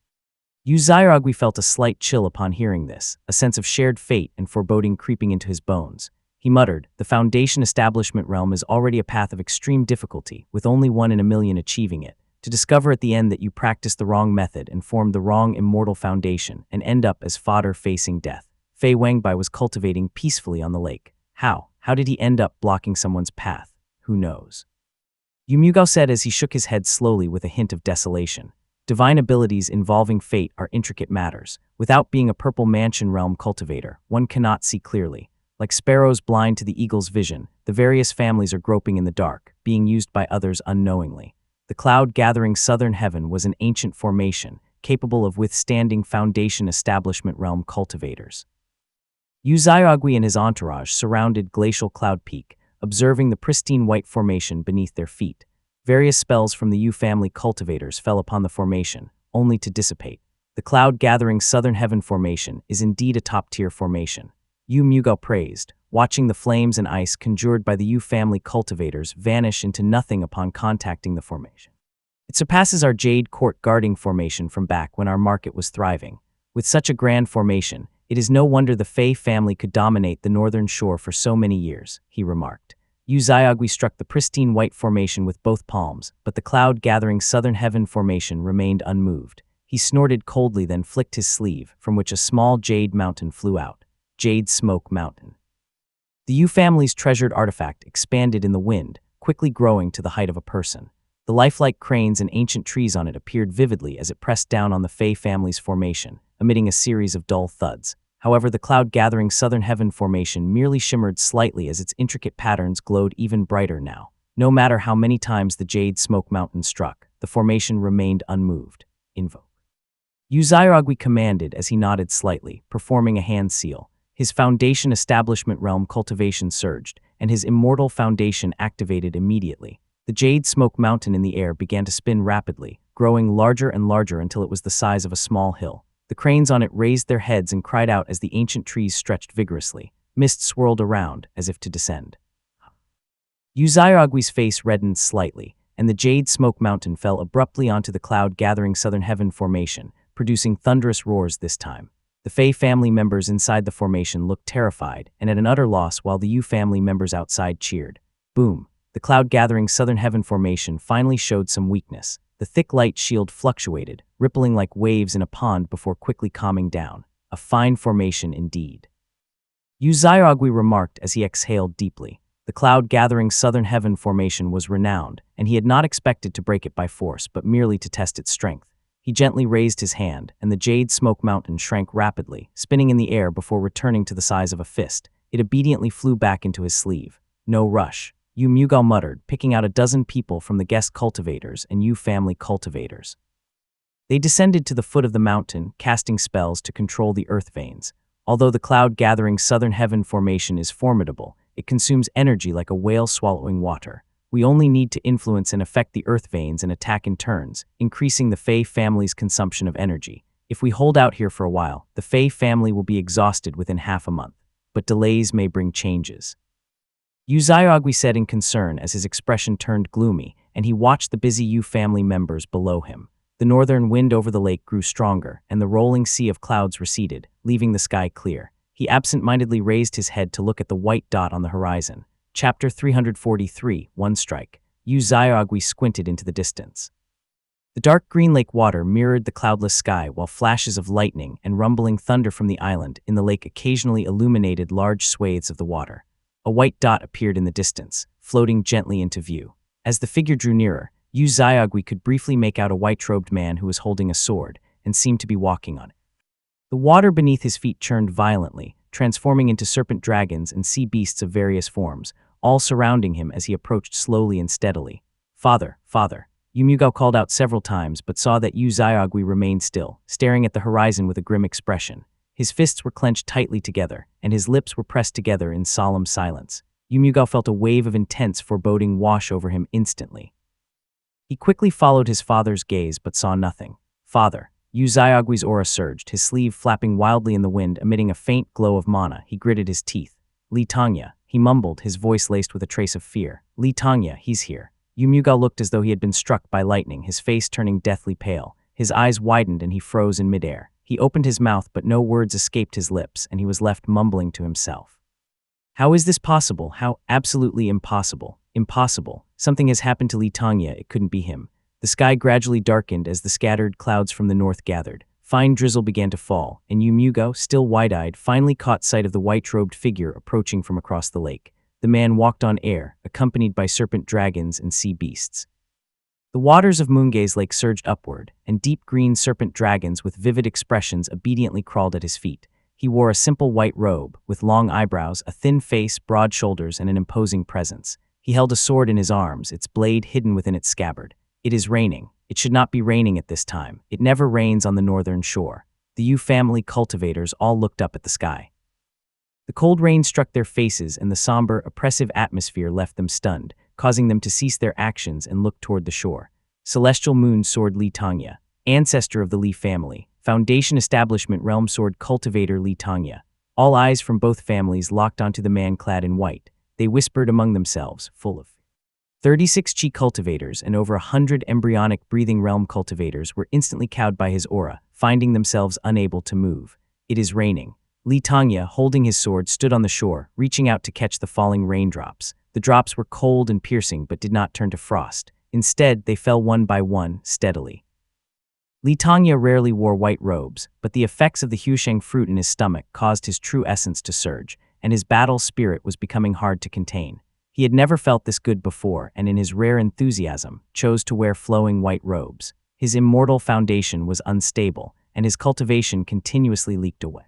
Yu Xiaogui felt a slight chill upon hearing this, a sense of shared fate and foreboding creeping into his bones. He muttered, "The Foundation Establishment realm is already a path of extreme difficulty, with only 1 in a million achieving it. To discover at the end that you practiced the wrong method and formed the wrong immortal foundation and end up as fodder facing death." Fei Wenbai was cultivating peacefully on the lake. How? How did he end up blocking someone's path? Who knows? Yu Mugao said as he shook his head slowly with a hint of desolation. "Divine abilities involving fate are intricate matters. Without being a Purple Mansion realm cultivator, one cannot see clearly. Like sparrows blind to the eagle's vision, the various families are groping in the dark, being used by others unknowingly. The cloud-gathering southern heaven was an ancient formation, capable of withstanding Foundation Establishment realm cultivators." Yu Xiaogui and his entourage surrounded Glacial Cloud Peak, observing the pristine white formation beneath their feet. Various spells from the Yu family cultivators fell upon the formation, only to dissipate. The cloud-gathering southern heaven formation is indeed a top-tier formation. Yu Mugao praised, watching the flames and ice conjured by the Yu family cultivators vanish into nothing upon contacting the formation. "It surpasses our Jade Court guarding formation from back when our market was thriving. With such a grand formation, it is no wonder the Fei family could dominate the northern shore for so many years," he remarked. Yu Xiaogui struck the pristine white formation with both palms, but the cloud-gathering southern heaven formation remained unmoved. He snorted coldly, then flicked his sleeve, from which a small jade mountain flew out. Jade Smoke Mountain. The Yu family's treasured artifact expanded in the wind, quickly growing to the height of a person. The lifelike cranes and ancient trees on it appeared vividly as it pressed down on the Fei family's formation, emitting a series of dull thuds. However, the cloud-gathering southern heaven formation merely shimmered slightly as its intricate patterns glowed even brighter now. No matter how many times the Jade Smoke Mountain struck, the formation remained unmoved. "Invoke." Yu Xiaogui commanded as he nodded slightly, performing a hand seal. His Foundation Establishment realm cultivation surged, and his immortal foundation activated immediately. The Jade Smoke Mountain in the air began to spin rapidly, growing larger and larger until it was the size of a small hill. The cranes on it raised their heads and cried out as the ancient trees stretched vigorously. Mist swirled around, as if to descend. Yu Xiaogui's face reddened slightly, and the Jade Smoke Mountain fell abruptly onto the cloud-gathering southern heaven formation, producing thunderous roars this time. The Fei family members inside the formation looked terrified and at an utter loss, while the Yu family members outside cheered. Boom! The cloud-gathering southern heaven formation finally showed some weakness. The thick light shield fluctuated, rippling like waves in a pond before quickly calming down. A fine formation indeed. Yu Xiaogui remarked as he exhaled deeply. The cloud-gathering southern heaven formation was renowned, and he had not expected to break it by force, but merely to test its strength. He gently raised his hand, and the Jade Smoke Mountain shrank rapidly, spinning in the air before returning to the size of a fist. It obediently flew back into his sleeve. "No rush," Yu Mugao muttered, picking out a dozen people from the guest cultivators and Yu family cultivators. They descended to the foot of the mountain, casting spells to control the earth veins. Although the cloud-gathering southern heaven formation is formidable, it consumes energy like a whale swallowing water. We only need to influence and affect the earth veins and attack in turns, increasing the Fei family's consumption of energy. If we hold out here for a while, the Fei family will be exhausted within half a month. But delays may bring changes. Yu Xiaogui said in concern as his expression turned gloomy, and he watched the busy Yu family members below him. The northern wind over the lake grew stronger, and the rolling sea of clouds receded, leaving the sky clear. He absent-mindedly raised his head to look at the white dot on the horizon. Chapter 343, One Strike. Yu Xiaogui squinted into the distance. The dark green lake water mirrored the cloudless sky, while flashes of lightning and rumbling thunder from the island in the lake occasionally illuminated large swathes of the water. A white dot appeared in the distance, floating gently into view. As the figure drew nearer, Yu Xiaogui could briefly make out a white-robed man who was holding a sword and seemed to be walking on it. The water beneath his feet churned violently, transforming into serpent dragons and sea beasts of various forms, all surrounding him as he approached slowly and steadily. "Father, father." Yu Mugao called out several times but saw that Yu Xiaogui remained still, staring at the horizon with a grim expression. His fists were clenched tightly together, and his lips were pressed together in solemn silence. Yu Mugao felt a wave of intense foreboding wash over him instantly. He quickly followed his father's gaze but saw nothing. "Father." Yu Xiaogui's aura surged, his sleeve flapping wildly in the wind, emitting a faint glow of mana. He gritted his teeth. "Li Tangya," he mumbled, his voice laced with a trace of fear. "Li Tangya, he's here." Yu Mugao looked as though he had been struck by lightning, his face turning deathly pale. His eyes widened and he froze in midair. He opened his mouth but no words escaped his lips, and he was left mumbling to himself. "How is this possible? How absolutely impossible. Impossible. Something has happened to Li Tangya, it couldn't be him." The sky gradually darkened as the scattered clouds from the north gathered. Fine drizzle began to fall, and Yu Mugao, still wide-eyed, finally caught sight of the white-robed figure approaching from across the lake. The man walked on air, accompanied by serpent dragons and sea beasts. The waters of Moongaze Lake surged upward, and deep green serpent dragons with vivid expressions obediently crawled at his feet. He wore a simple white robe, with long eyebrows, a thin face, broad shoulders, and an imposing presence. He held a sword in his arms, its blade hidden within its scabbard. "It is raining. It should not be raining at this time. It never rains on the northern shore." The Yu family cultivators all looked up at the sky. The cold rain struck their faces, and the somber, oppressive atmosphere left them stunned, causing them to cease their actions and look toward the shore. Celestial Moon Sword Li Tangya, ancestor of the Li family, Foundation Establishment Realm Sword Cultivator Li Tangya. All eyes from both families locked onto the man clad in white. They whispered among themselves, full of 36 Qi cultivators and over 100 embryonic breathing realm cultivators were instantly cowed by his aura, finding themselves unable to move. "It is raining." Li Tangya, holding his sword, stood on the shore, reaching out to catch the falling raindrops. The drops were cold and piercing but did not turn to frost. Instead, they fell one by one, steadily. Li Tangya rarely wore white robes, but the effects of the Husheng fruit in his stomach caused his true essence to surge, and his battle spirit was becoming hard to contain. He had never felt this good before, and in his rare enthusiasm, chose to wear flowing white robes. His immortal foundation was unstable, and his cultivation continuously leaked away.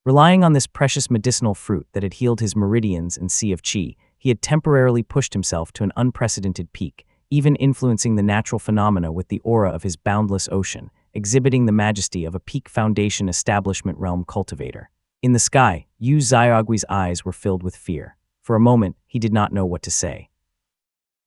Relying on this precious medicinal fruit that had healed his meridians and sea of qi, he had temporarily pushed himself to an unprecedented peak, even influencing the natural phenomena with the aura of his boundless ocean, exhibiting the majesty of a peak foundation establishment realm cultivator. In the sky, Yu Xiaogui's eyes were filled with fear. For a moment, he did not know what to say.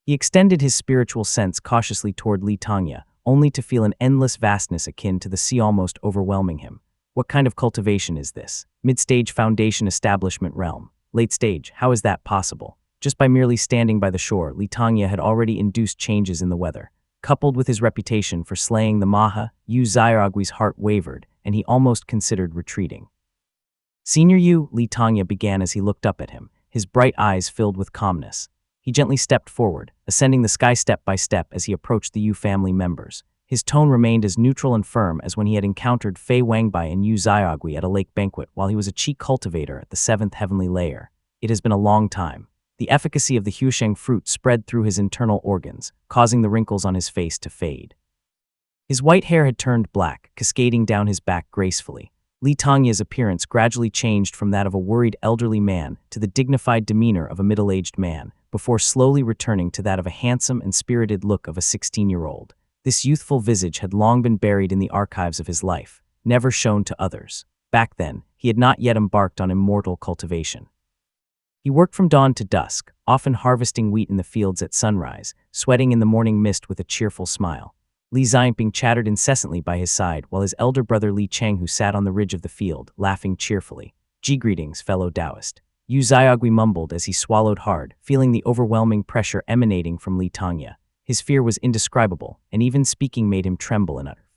He extended his spiritual sense cautiously toward Li Tangya, only to feel an endless vastness akin to the sea almost overwhelming him. What kind of cultivation is this? Mid-stage foundation establishment realm. Late stage, how is that possible? Just by merely standing by the shore, Li Tangya had already induced changes in the weather. Coupled with his reputation for slaying the Maha, Yu Xiaogui's heart wavered, and he almost considered retreating. "Senior Yu," Li Tangya began as he looked up at him, his bright eyes filled with calmness. He gently stepped forward, ascending the sky step by step as he approached the Yu family members. His tone remained as neutral and firm as when he had encountered Fei Wangbai and Yu Xiaogui at a lake banquet while he was a Qi cultivator at the 7th heavenly layer. It has been a long time. The efficacy of the Husheng fruit spread through his internal organs, causing the wrinkles on his face to fade. His white hair had turned black, cascading down his back gracefully. Li Tangya's appearance gradually changed from that of a worried elderly man to the dignified demeanor of a middle-aged man, before slowly returning to that of a handsome and spirited look of a 16-year-old. This youthful visage had long been buried in the archives of his life, never shown to others. Back then, he had not yet embarked on immortal cultivation. He worked from dawn to dusk, often harvesting wheat in the fields at sunrise, sweating in the morning mist with a cheerful smile. Li Xiaoping chattered incessantly by his side, while his elder brother Li Chenghu sat on the ridge of the field, laughing cheerfully. "Greetings, fellow Taoist." Yu Xiaogui mumbled as he swallowed hard, feeling the overwhelming pressure emanating from Li Tangya. His fear was indescribable, and even speaking made him tremble in utter.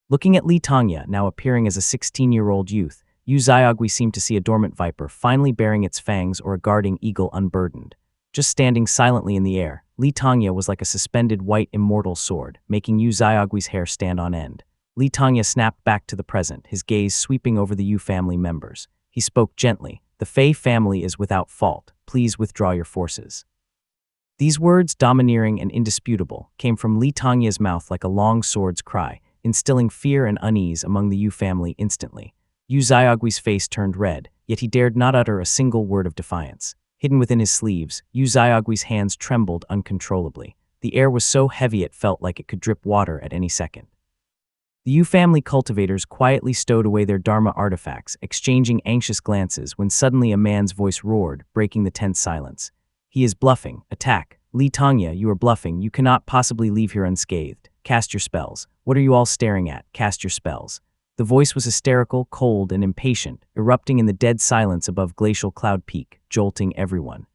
Looking at Li Tangya, now appearing as a 16-year-old youth, Yu Xiaogui seemed to see a dormant viper finally baring its fangs or a guarding eagle unburdened. Just standing silently in the air, Li Tangya was like a suspended white immortal sword, making Yu Xiaogui's hair stand on end. Li Tangya snapped back to the present, his gaze sweeping over the Yu family members. He spoke gently. "The Fei family is without fault. Please withdraw your forces." These words, domineering and indisputable, came from Li Tangya's mouth like a long sword's cry, instilling fear and unease among the Yu family instantly. Yu Xiaogui's face turned red, yet he dared not utter a single word of defiance. Hidden within his sleeves, Yu Xiaogui's hands trembled uncontrollably. The air was so heavy it felt like it could drip water at any second. The Yu family cultivators quietly stowed away their Dharma artifacts, exchanging anxious glances when suddenly a man's voice roared, breaking the tense silence. "He is bluffing. Attack. Li Tongya, you are bluffing. You cannot possibly leave here unscathed. Cast your spells. What are you all staring at? Cast your spells." The voice was hysterical, cold, and impatient, erupting in the dead silence above Glacial Cloud Peak, jolting everyone.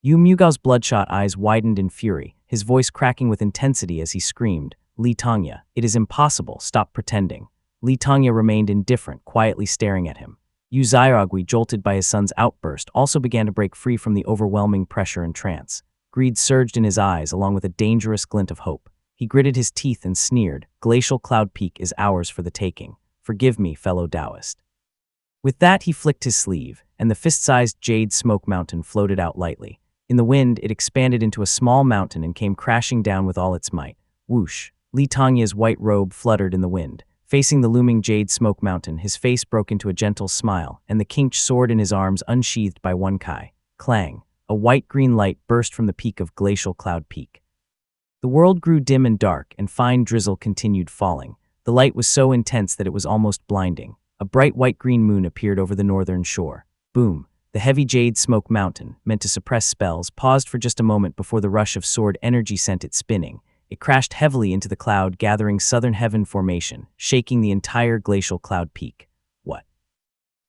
Yu Mugao's bloodshot eyes widened in fury, his voice cracking with intensity as he screamed, "Li Tongya, it is impossible, stop pretending." Li Tongya remained indifferent, quietly staring at him. Yu Xiaogui, jolted by his son's outburst, also began to break free from the overwhelming pressure and trance. Greed surged in his eyes along with a dangerous glint of hope. He gritted his teeth and sneered, "Glacial Cloud Peak is ours for the taking. Forgive me, fellow Taoist." With that, he flicked his sleeve, and the fist-sized jade smoke mountain floated out lightly. In the wind, it expanded into a small mountain and came crashing down with all its might. Whoosh! Li Tongya's white robe fluttered in the wind. Facing the looming jade smoke mountain, his face broke into a gentle smile, and the kinked sword in his arms unsheathed by one kai. Clang! A white-green light burst from the peak of Glacial Cloud Peak. The world grew dim and dark, and fine drizzle continued falling. The light was so intense that it was almost blinding. A bright white-green moon appeared over the northern shore. Boom! The heavy jade smoke mountain, meant to suppress spells, paused for just a moment before the rush of sword energy sent it spinning. It crashed heavily into the cloud, gathering southern heaven formation, shaking the entire Glacial Cloud Peak. What?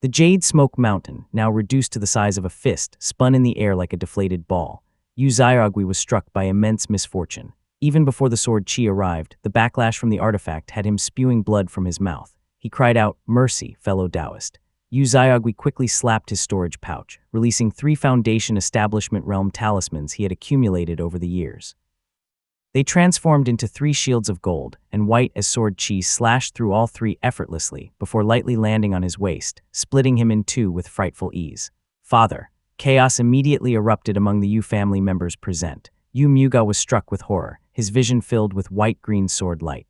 The jade smoke mountain, now reduced to the size of a fist, spun in the air like a deflated ball. Yu Xiaogui was struck by immense misfortune. Even before the sword Qi arrived, the backlash from the artifact had him spewing blood from his mouth. He cried out, "Mercy, fellow Taoist." Yu Xiaogui quickly slapped his storage pouch, releasing 3 Foundation Establishment Realm talismans he had accumulated over the years. They transformed into 3 shields of gold, and white as sword Qi slashed through all 3 effortlessly before lightly landing on his waist, splitting him in 2 with frightful ease. "Father!" Chaos immediately erupted among the Yu family members present. Yu Mugao was struck with horror, his vision filled with white-green sword light.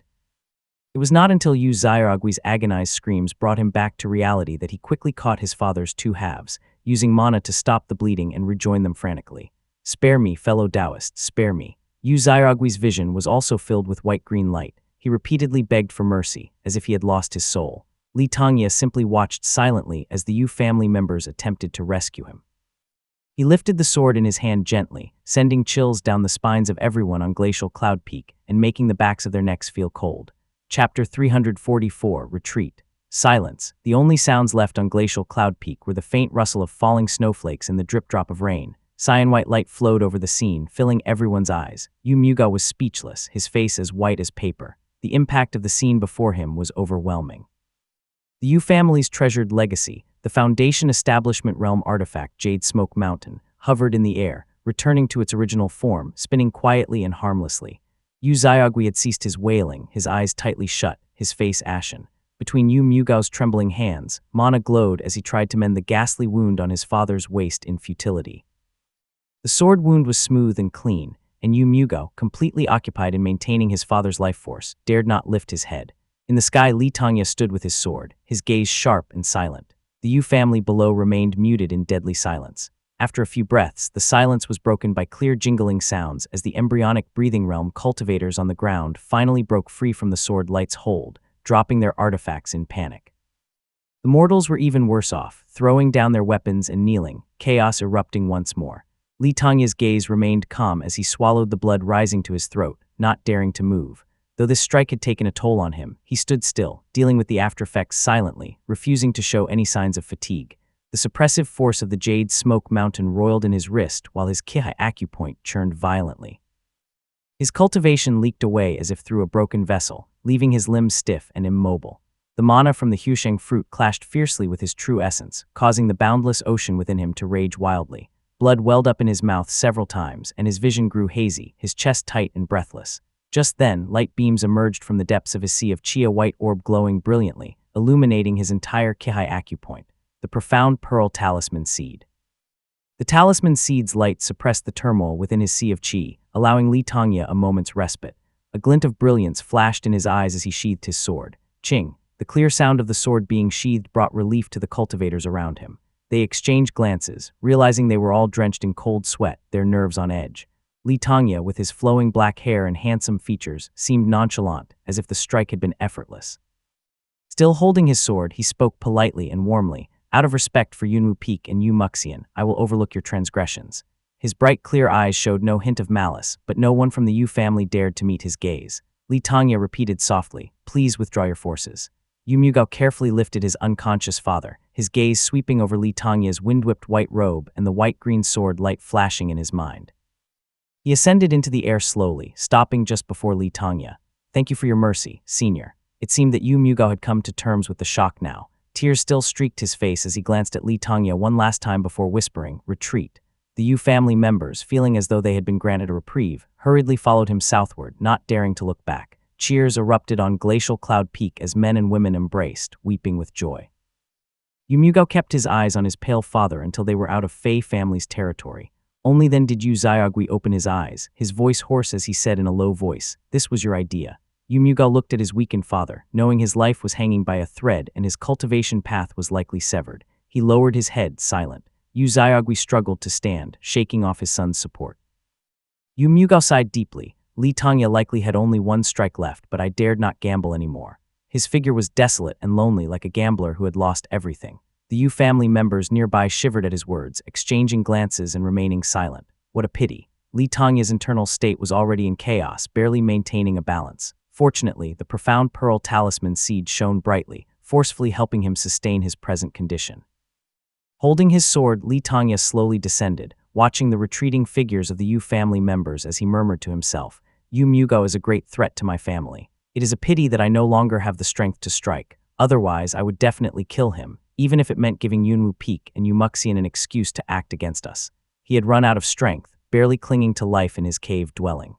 It was not until Yu Xiaogui's agonized screams brought him back to reality that he quickly caught his father's 2 halves, using mana to stop the bleeding and rejoin them frantically. "Spare me, fellow Taoist, spare me." Yu Xiaogui's vision was also filled with white-green light. He repeatedly begged for mercy, as if he had lost his soul. Li Tongya simply watched silently as the Yu family members attempted to rescue him. He lifted the sword in his hand gently, sending chills down the spines of everyone on Glacial Cloud Peak and making the backs of their necks feel cold. Chapter 344, Retreat. Silence. The only sounds left on Glacial Cloud Peak were the faint rustle of falling snowflakes and the drip-drop of rain. Cyan-white light flowed over the scene, filling everyone's eyes. Yu Mugao was speechless, his face as white as paper. The impact of the scene before him was overwhelming. The Yu family's treasured legacy, the Foundation Establishment Realm artifact Jade Smoke Mountain, hovered in the air, returning to its original form, spinning quietly and harmlessly. Yu Xiaogui had ceased his wailing, his eyes tightly shut, his face ashen. Between Yu Mugao's trembling hands, mana glowed as he tried to mend the ghastly wound on his father's waist in futility. The sword wound was smooth and clean, and Yu Mugao, completely occupied in maintaining his father's life force, dared not lift his head. In the sky, Li Tongya stood with his sword, his gaze sharp and silent. The Yu family below remained muted in deadly silence. After a few breaths, the silence was broken by clear jingling sounds as the embryonic breathing realm cultivators on the ground finally broke free from the sword light's hold, dropping their artifacts in panic. The mortals were even worse off, throwing down their weapons and kneeling, chaos erupting once more. Li Tongya's gaze remained calm as he swallowed the blood rising to his throat, not daring to move. Though this strike had taken a toll on him, he stood still, dealing with the aftereffects silently, refusing to show any signs of fatigue. The suppressive force of the Jade Smoke Mountain roiled in his wrist while his Qihai acupoint churned violently. His cultivation leaked away as if through a broken vessel, leaving his limbs stiff and immobile. The mana from the Husheng fruit clashed fiercely with his true essence, causing the boundless ocean within him to rage wildly. Blood welled up in his mouth several times, and his vision grew hazy, his chest tight and breathless. Just then, light beams emerged from the depths of his sea of Qi, a white orb glowing brilliantly, illuminating his entire Qihai acupoint, the profound pearl talisman seed. The talisman seed's light suppressed the turmoil within his sea of Qi, allowing Li Tongya a moment's respite. A glint of brilliance flashed in his eyes as he sheathed his sword. "Qing, The clear sound of the sword being sheathed brought relief to the cultivators around him. They exchanged glances, realizing they were all drenched in cold sweat, their nerves on edge. Li Tongya, with his flowing black hair and handsome features, seemed nonchalant, as if the strike had been effortless. Still holding his sword, he spoke politely and warmly. Out of respect for Yunwu Peak and Yu Muxian, I will overlook your transgressions. His bright, clear eyes showed no hint of malice, but no one from the Yu family dared to meet his gaze. Li Tongya repeated softly, "Please withdraw your forces." Yu Mugao carefully lifted his unconscious father, his gaze sweeping over Li Tongya's wind-whipped white robe and the white-green sword light flashing in his mind. He ascended into the air slowly, stopping just before Li Tongya. "Thank you for your mercy, senior." It seemed that Yu Mugao had come to terms with the shock now. Tears still streaked his face as he glanced at Li Tongya one last time before whispering, "Retreat." The Yu family members, feeling as though they had been granted a reprieve, hurriedly followed him southward, not daring to look back. Cheers erupted on Glacial Cloud Peak as men and women embraced, weeping with joy. Yu Mugao kept his eyes on his pale father until they were out of Fei family's territory. Only then did Yu Xiaogui open his eyes, his voice hoarse as he said in a low voice, "This was your idea." Yu Mugao looked at his weakened father, knowing his life was hanging by a thread and his cultivation path was likely severed. He lowered his head, silent. Yu Xiaogui struggled to stand, shaking off his son's support. Yu Mugao sighed deeply. Li Tongya likely had only one strike left, but I dared not gamble anymore. His figure was desolate and lonely, like a gambler who had lost everything. The Yu family members nearby shivered at his words, exchanging glances and remaining silent. What a pity. Li Tongya's internal state was already in chaos, barely maintaining a balance. Fortunately, the profound pearl talisman seed shone brightly, forcefully helping him sustain his present condition. Holding his sword, Li Tongya slowly descended, watching the retreating figures of the Yu family members as he murmured to himself, "Yu Mugao is a great threat to my family. It is a pity that I no longer have the strength to strike. Otherwise, I would definitely kill him, even if it meant giving Yunwu Peak and Yu Muxian an excuse to act against us." He had run out of strength, barely clinging to life in his cave dwelling.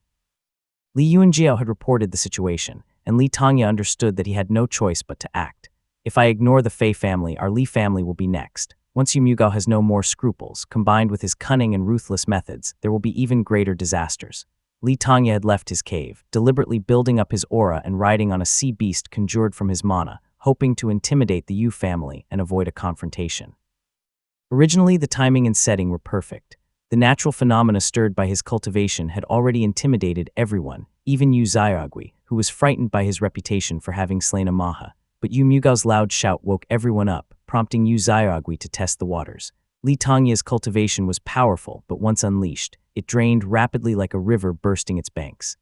Li Yuanjiao had reported the situation, and Li Tongya understood that he had no choice but to act. "If I ignore the Fei family, our Li family will be next. Once Yu Mugao has no more scruples, combined with his cunning and ruthless methods, there will be even greater disasters." Li Tongya had left his cave, deliberately building up his aura and riding on a sea beast conjured from his mana, hoping to intimidate the Yu family and avoid a confrontation. Originally, the timing and setting were perfect. The natural phenomena stirred by his cultivation had already intimidated everyone, even Yu Xiaogui, who was frightened by his reputation for having slain a Maha. But Yu Mugao's loud shout woke everyone up, prompting Yu Xiaogui to test the waters. Li Tongya's cultivation was powerful, but once unleashed, it drained rapidly like a river bursting its banks.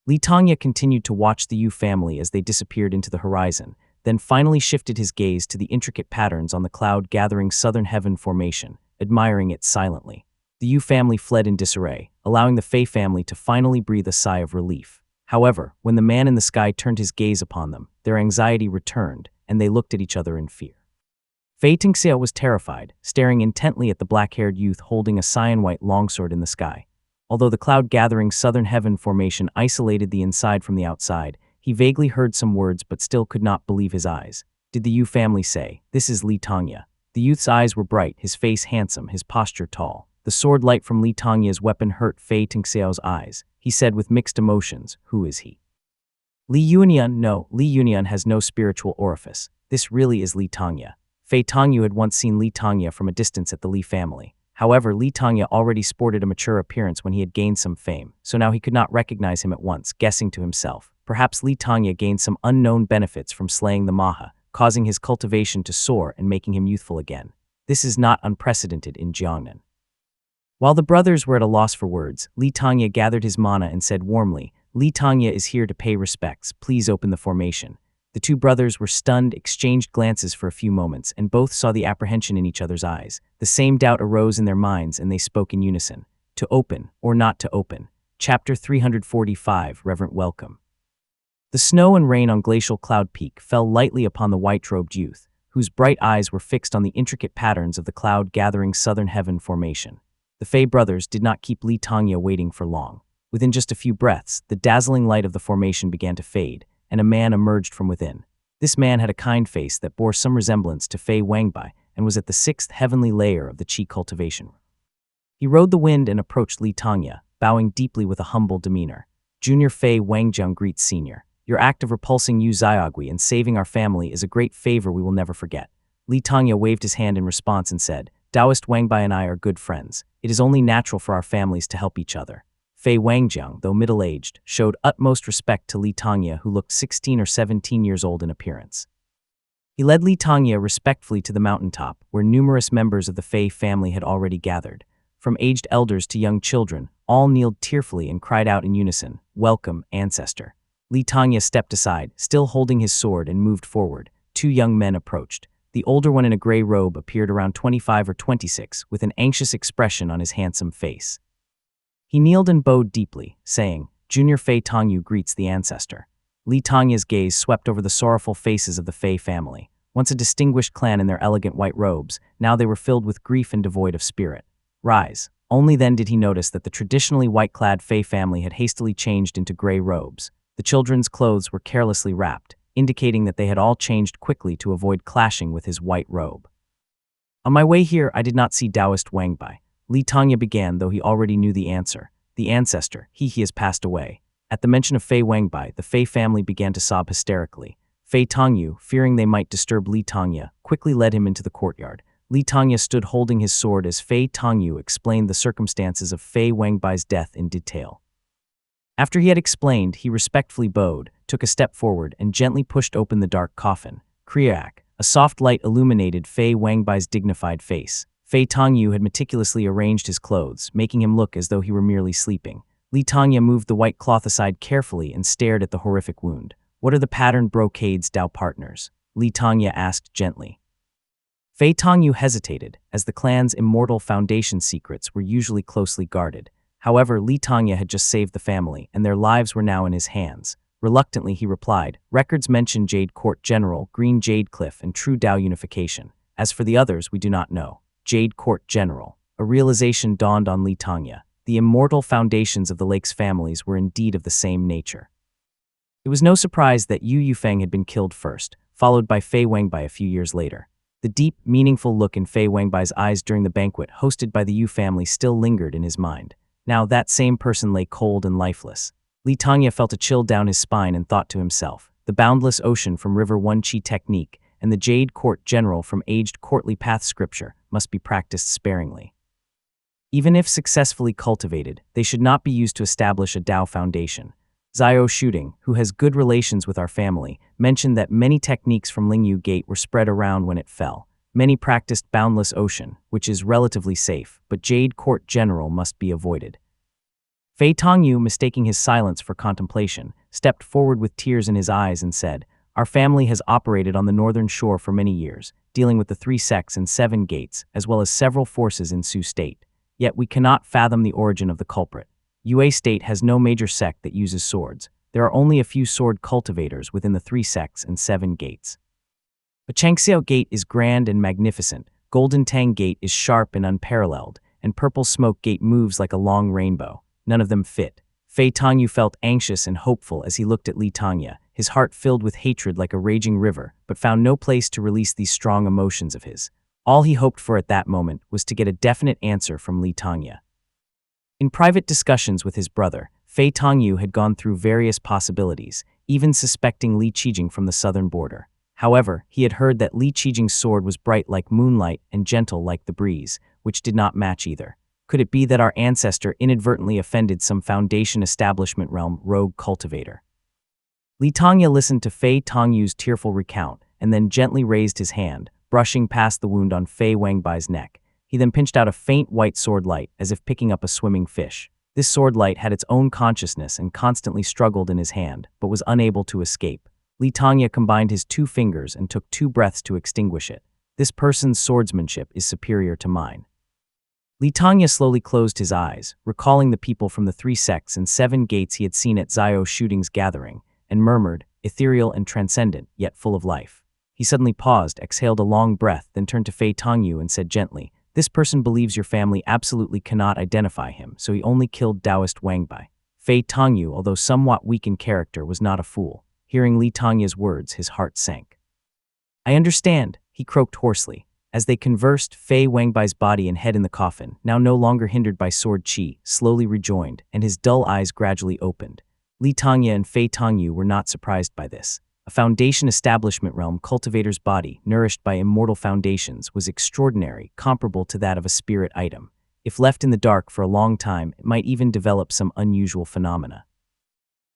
Li Tongya continued to watch the Yu family as they disappeared into the horizon, then finally shifted his gaze to the intricate patterns on the cloud-gathering southern heaven formation, admiring it silently. The Yu family fled in disarray, allowing the Fei family to finally breathe a sigh of relief. However, when the man in the sky turned his gaze upon them, their anxiety returned, and they looked at each other in fear. Fei Tingxiao was terrified, staring intently at the black-haired youth holding a cyan-white longsword in the sky. Although the cloud-gathering southern heaven formation isolated the inside from the outside, he vaguely heard some words but still could not believe his eyes. Did the Yu family say, "This is Li Tongya"? The youth's eyes were bright, his face handsome, his posture tall. The sword light from Li Tongya's weapon hurt Fei Tingxiao's eyes. He said with mixed emotions, "Who is he?" "Li Yunian, no, Li Yunian has no spiritual orifice. This really is Li Tongya." Fei Tongyu had once seen Li Tongya from a distance at the Li family. However, Li Tongya already sported a mature appearance when he had gained some fame, so now he could not recognize him at once, guessing to himself, perhaps Li Tongya gained some unknown benefits from slaying the Maha, causing his cultivation to soar and making him youthful again. This is not unprecedented in Jiangnan. While the brothers were at a loss for words, Li Tongya gathered his mana and said warmly, "Li Tongya is here to pay respects. Please open the formation." The two brothers were stunned, exchanged glances for a few moments, and both saw the apprehension in each other's eyes. The same doubt arose in their minds, and they spoke in unison. To open, or not to open. Chapter 345, Reverent Welcome. The snow and rain on Glacial Cloud Peak fell lightly upon the white-robed youth, whose bright eyes were fixed on the intricate patterns of the cloud-gathering southern heaven formation. The Fei brothers did not keep Li Tongya waiting for long. Within just a few breaths, the dazzling light of the formation began to fade, and a man emerged from within. This man had a kind face that bore some resemblance to Fei Wangbai and was at the sixth heavenly layer of the Qi cultivation. He rode the wind and approached Li Tongya, bowing deeply with a humble demeanor. "Junior Fei Wangjiang greets Senior. Your act of repulsing Yu Xiaogui and saving our family is a great favor we will never forget." Li Tongya waved his hand in response and said, "Taoist Wangbai and I are good friends. It is only natural for our families to help each other." Fei Wangjiang, though middle-aged, showed utmost respect to Li Tongya, who looked 16 or 17 years old in appearance. He led Li Tongya respectfully to the mountaintop, where numerous members of the Fei family had already gathered. From aged elders to young children, all kneeled tearfully and cried out in unison, "Welcome, ancestor." Li Tongya stepped aside, still holding his sword, and moved forward. Two young men approached. The older one in a gray robe appeared around 25 or 26, with an anxious expression on his handsome face. He kneeled and bowed deeply, saying, "Junior Fei Tongyu greets the ancestor." Li Tongya's gaze swept over the sorrowful faces of the Fei family. Once a distinguished clan in their elegant white robes, now they were filled with grief and devoid of spirit. "Rise." Only then did he notice that the traditionally white-clad Fei family had hastily changed into gray robes. The children's clothes were carelessly wrapped, indicating that they had all changed quickly to avoid clashing with his white robe. "On my way here, I did not see Taoist Wangbai," Li Tongya began, though he already knew the answer. "The ancestor, he has passed away." At the mention of Fei Wangbai, the Fei family began to sob hysterically. Fei Tongyu, fearing they might disturb Li Tongya, quickly led him into the courtyard. Li Tongya stood holding his sword as Fei Tongyu explained the circumstances of Fei Wangbai's death in detail. After he had explained, he respectfully bowed, took a step forward, and gently pushed open the dark coffin. Kriak, a soft light illuminated Fei Wangbai's dignified face. Fei Tongyu had meticulously arranged his clothes, making him look as though he were merely sleeping. Li Tongya moved the white cloth aside carefully and stared at the horrific wound. "What are the patterned brocades, Dao partners?" Li Tongya asked gently. Fei Tongyu hesitated, as the clan's immortal foundation secrets were usually closely guarded. However, Li Tongya had just saved the family, and their lives were now in his hands. Reluctantly, he replied, "Records mention Jade Court General, Green Jade Cliff, and True Dao Unification. As for the others, we do not know." Jade Court General. A realization dawned on Li Tongya. The immortal foundations of the lake's families were indeed of the same nature. It was no surprise that Yu Yufeng had been killed first, followed by Fei Wangbai a few years later. The deep, meaningful look in Fei Wangbai's eyes during the banquet hosted by the Yu family still lingered in his mind. Now that same person lay cold and lifeless. Li Tongya felt a chill down his spine and thought to himself, the boundless ocean from River One Chi technique and the Jade Court General from aged courtly path scripture must be practiced sparingly. Even if successfully cultivated, they should not be used to establish a Dao foundation. Xiao Shooting, who has good relations with our family, mentioned that many techniques from Lingyu Gate were spread around when it fell. Many practiced Boundless Ocean, which is relatively safe, but Jade Court General must be avoided. Fei Tongyu, mistaking his silence for contemplation, stepped forward with tears in his eyes and said, "Our family has operated on the northern shore for many years, dealing with the 3 sects and 7 gates, as well as several forces in Sioux State. Yet we cannot fathom the origin of the culprit. Yue State has no major sect that uses swords. There are only a few sword cultivators within the 3 sects and 7 gates. But Changxiao Gate is grand and magnificent, Golden Tang Gate is sharp and unparalleled, and Purple Smoke Gate moves like a long rainbow. None of them fit." Fei Tongyu felt anxious and hopeful as he looked at Li Tongya, his heart filled with hatred like a raging river, but found no place to release these strong emotions of his. All he hoped for at that moment was to get a definite answer from Li Tongya. In private discussions with his brother, Fei Tongyu had gone through various possibilities, even suspecting Li Qijing from the southern border. However, he had heard that Li Qijing's sword was bright like moonlight and gentle like the breeze, which did not match either. Could it be that our ancestor inadvertently offended some Foundation Establishment realm rogue cultivator? Li Tongya listened to Fei Tongyu's tearful recount and then gently raised his hand, brushing past the wound on Fei Wangbai's neck. He then pinched out a faint white sword light as if picking up a swimming fish. This sword light had its own consciousness and constantly struggled in his hand, but was unable to escape. Li Tongya combined his 2 fingers and took 2 breaths to extinguish it. "This person's swordsmanship is superior to mine." Li Tongya slowly closed his eyes, recalling the people from the 3 sects and 7 gates he had seen at Xiao Shooting's gathering, and murmured, ethereal and transcendent, yet full of life. He suddenly paused, exhaled a long breath, then turned to Fei Tongyu and said gently, "This person believes your family absolutely cannot identify him, so he only killed Taoist Wangbai." Fei Tongyu, although somewhat weak in character, was not a fool. Hearing Li Tongya's words, his heart sank. "I understand," he croaked hoarsely. As they conversed, Fei Wangbai's body and head in the coffin, now no longer hindered by sword chi, slowly rejoined, and his dull eyes gradually opened. Li Tongya and Fei Tongyu were not surprised by this. A foundation establishment realm cultivator's body, nourished by immortal foundations, was extraordinary, comparable to that of a spirit item. If left in the dark for a long time, it might even develop some unusual phenomena.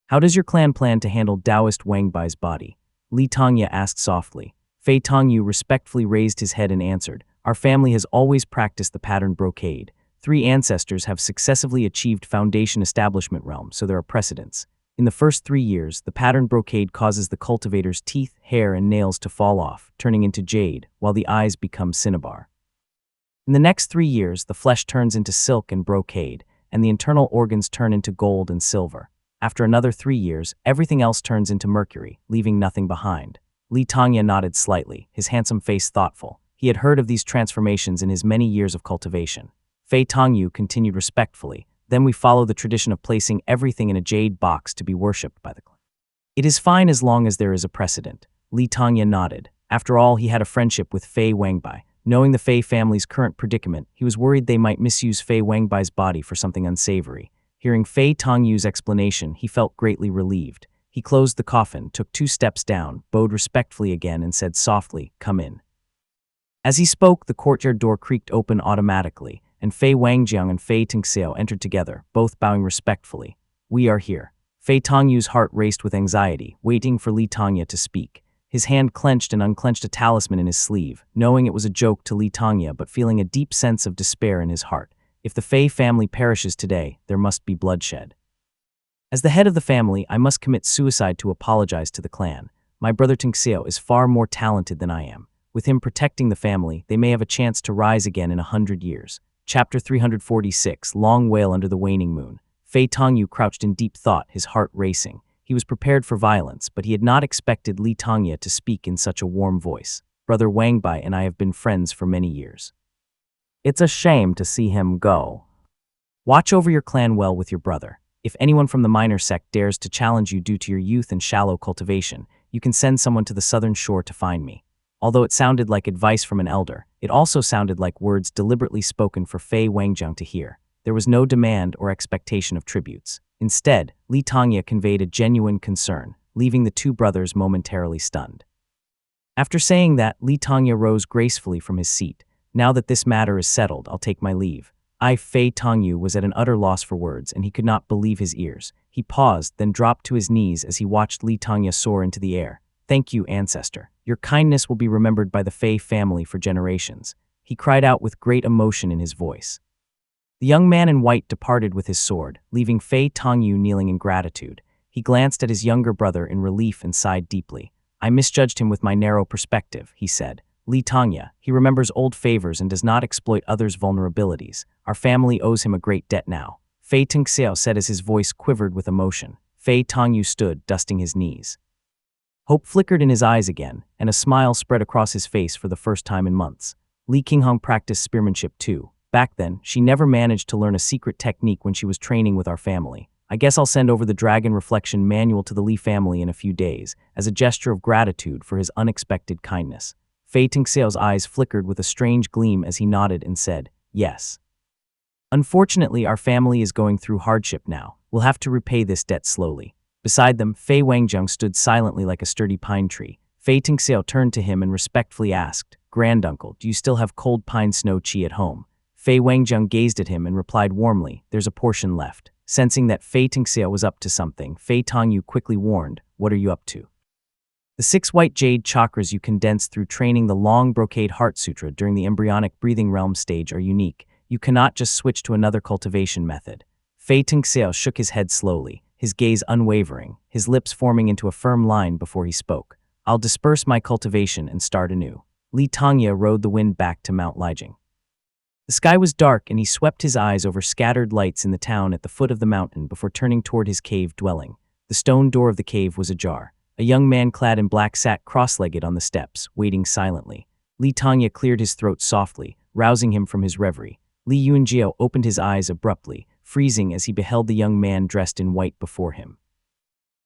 How does your clan plan to handle Taoist Wangbai's body? Li Tongya asked softly. Fei Tongyu respectfully raised his head and answered, Our family has always practiced the pattern brocade. 3 ancestors have successively achieved foundation establishment realm, so there are precedents. In the first 3 years, the pattern brocade causes the cultivator's teeth, hair, and nails to fall off, turning into jade, while the eyes become cinnabar. In the next 3 years, the flesh turns into silk and brocade, and the internal organs turn into gold and silver. After another 3 years, everything else turns into mercury, leaving nothing behind. Li Tongya nodded slightly, his handsome face thoughtful. He had heard of these transformations in his many years of cultivation. Fei Tongyu continued respectfully, Then we follow the tradition of placing everything in a jade box to be worshipped by the clan. It is fine as long as there is a precedent. Li Tongya nodded. After all, he had a friendship with Fei Wangbai. Knowing the Fei family's current predicament, he was worried they might misuse Fei Wangbai's body for something unsavory. Hearing Fei Tongyu's explanation, he felt greatly relieved. He closed the coffin, took 2 steps down, bowed respectfully again, and said softly, Come in. As he spoke, the courtyard door creaked open automatically, and Fei Wangjiang and Fei Tingxiao entered together, both bowing respectfully. We are here. Fei Tongyu's heart raced with anxiety, waiting for Li Tongya to speak. His hand clenched and unclenched a talisman in his sleeve, knowing it was a joke to Li Tongya but feeling a deep sense of despair in his heart. If the Fei family perishes today, there must be bloodshed. As the head of the family, I must commit suicide to apologize to the clan. My brother Tingxiao is far more talented than I am. With him protecting the family, they may have a chance to rise again in 100 years. Chapter 346, Long Wail Under the Waning Moon. Fei Tongyu crouched in deep thought, his heart racing. He was prepared for violence, but he had not expected Li Tongya to speak in such a warm voice. Brother Wangbai and I have been friends for many years. It's a shame to see him go. Watch over your clan well with your brother. If anyone from the minor sect dares to challenge you due to your youth and shallow cultivation, you can send someone to the southern shore to find me. Although it sounded like advice from an elder, it also sounded like words deliberately spoken for Fei Wangjiang to hear. There was no demand or expectation of tributes. Instead, Li Tongya conveyed a genuine concern, leaving the 2 brothers momentarily stunned. After saying that, Li Tongya rose gracefully from his seat. Now that this matter is settled, I'll take my leave. Fei Tongyu was at an utter loss for words, and he could not believe his ears. He paused, then dropped to his knees as he watched Li Tongya soar into the air. Thank you, ancestor. Your kindness will be remembered by the Fei family for generations. He cried out with great emotion in his voice. The young man in white departed with his sword, leaving Fei Tongyu kneeling in gratitude. He glanced at his younger brother in relief and sighed deeply. I misjudged him with my narrow perspective, he said. Li Tongya, he remembers old favors and does not exploit others' vulnerabilities. Our family owes him a great debt now. Fei Tingxiao said as his voice quivered with emotion. Fei Tongyu stood, dusting his knees. Hope flickered in his eyes again, and a smile spread across his face for the first time in months. Li Qinghong practiced spearmanship too. Back then, she never managed to learn a secret technique when she was training with our family. I guess I'll send over the Dragon Reflection Manual to the Li family in a few days, as a gesture of gratitude for his unexpected kindness. Fei Tingxiao's eyes flickered with a strange gleam as he nodded and said, Yes. Unfortunately, our family is going through hardship now. We'll have to repay this debt slowly. Beside them, Fei Wangjiang stood silently like a sturdy pine tree. Fei Tingxiao turned to him and respectfully asked, Granduncle, do you still have cold pine snow chi at home? Fei Wangjiang gazed at him and replied warmly, There's a portion left. Sensing that Fei Tingxiao was up to something, Fei Tongyu quickly warned, What are you up to? The 6 white jade chakras you condensed through training the long brocade heart sutra during the embryonic breathing realm stage are unique. You cannot just switch to another cultivation method. Fei Tingxiao shook his head slowly, his gaze unwavering, his lips forming into a firm line before he spoke. I'll disperse my cultivation and start anew. Li Tongya rode the wind back to Mount Lijiang. The sky was dark and he swept his eyes over scattered lights in the town at the foot of the mountain before turning toward his cave dwelling. The stone door of the cave was ajar. A young man clad in black sat cross-legged on the steps, waiting silently. Li Tongya cleared his throat softly, rousing him from his reverie. Li Yunjiao opened his eyes abruptly, freezing as he beheld the young man dressed in white before him.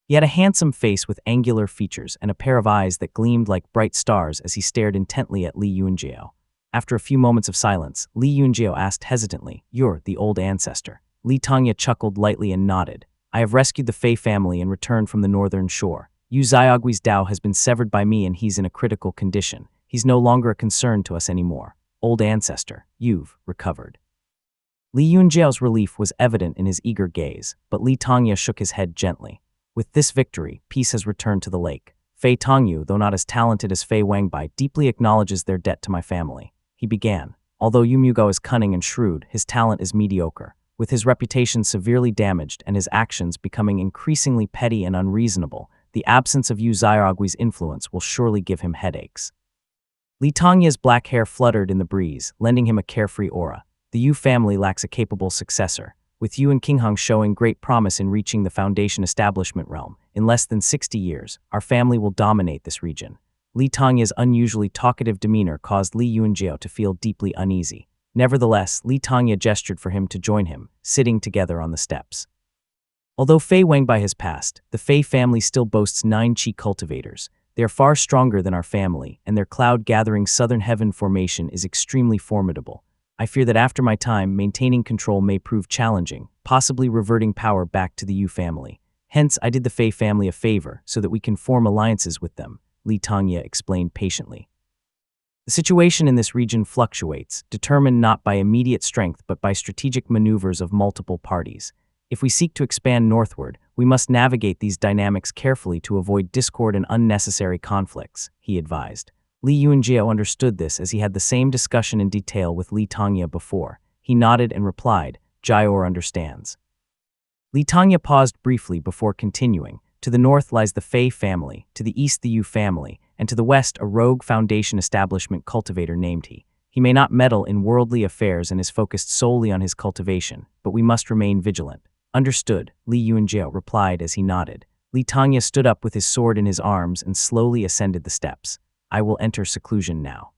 He had a handsome face with angular features and a pair of eyes that gleamed like bright stars as he stared intently at Li Yunjiao. After a few moments of silence, Li Yunjiao asked hesitantly, You're the old ancestor. Li Tongya chuckled lightly and nodded. I have rescued the Fei family and returned from the northern shore. Yu Xiaogui's Dao has been severed by me and he's in a critical condition. He's no longer a concern to us anymore. Old ancestor, you've recovered." Li Yunjiao's relief was evident in his eager gaze, but Li Tongye shook his head gently. With this victory, peace has returned to the lake. Fei Tongyu, though not as talented as Fei Wangbai, deeply acknowledges their debt to my family. He began. Although Yu Mugo is cunning and shrewd, his talent is mediocre. With his reputation severely damaged and his actions becoming increasingly petty and unreasonable, the absence of Yu Xiaogui's influence will surely give him headaches. Li Tongye's black hair fluttered in the breeze, lending him a carefree aura. The Yu family lacks a capable successor. With Yu and Qingheng showing great promise in reaching the Foundation establishment realm, in less than 60 years, our family will dominate this region. Li Tongye's unusually talkative demeanor caused Li Yunjiao to feel deeply uneasy. Nevertheless, Li Tongye gestured for him to join him, sitting together on the steps. Although Fei Wangbai has passed, the Fei family still boasts 9 qi cultivators. They are far stronger than our family, and their cloud-gathering southern heaven formation is extremely formidable. I fear that after my time, maintaining control may prove challenging, possibly reverting power back to the Yu family. Hence, I did the Fei family a favor so that we can form alliances with them, Li Tongye explained patiently. The situation in this region fluctuates, determined not by immediate strength but by strategic maneuvers of multiple parties. If we seek to expand northward, we must navigate these dynamics carefully to avoid discord and unnecessary conflicts, he advised. Li Yunjiao understood this as he had the same discussion in detail with Li Tongye before. He nodded and replied, "Jiaor understands." Li Tongye paused briefly before continuing. To the north lies the Fei family, to the east the Yu family, and to the west a rogue Foundation establishment cultivator named He. He may not meddle in worldly affairs and is focused solely on his cultivation, but we must remain vigilant. Understood, Li Yunjiao replied as he nodded. Li Tongye stood up with his sword in his arms and slowly ascended the steps. I will enter seclusion now.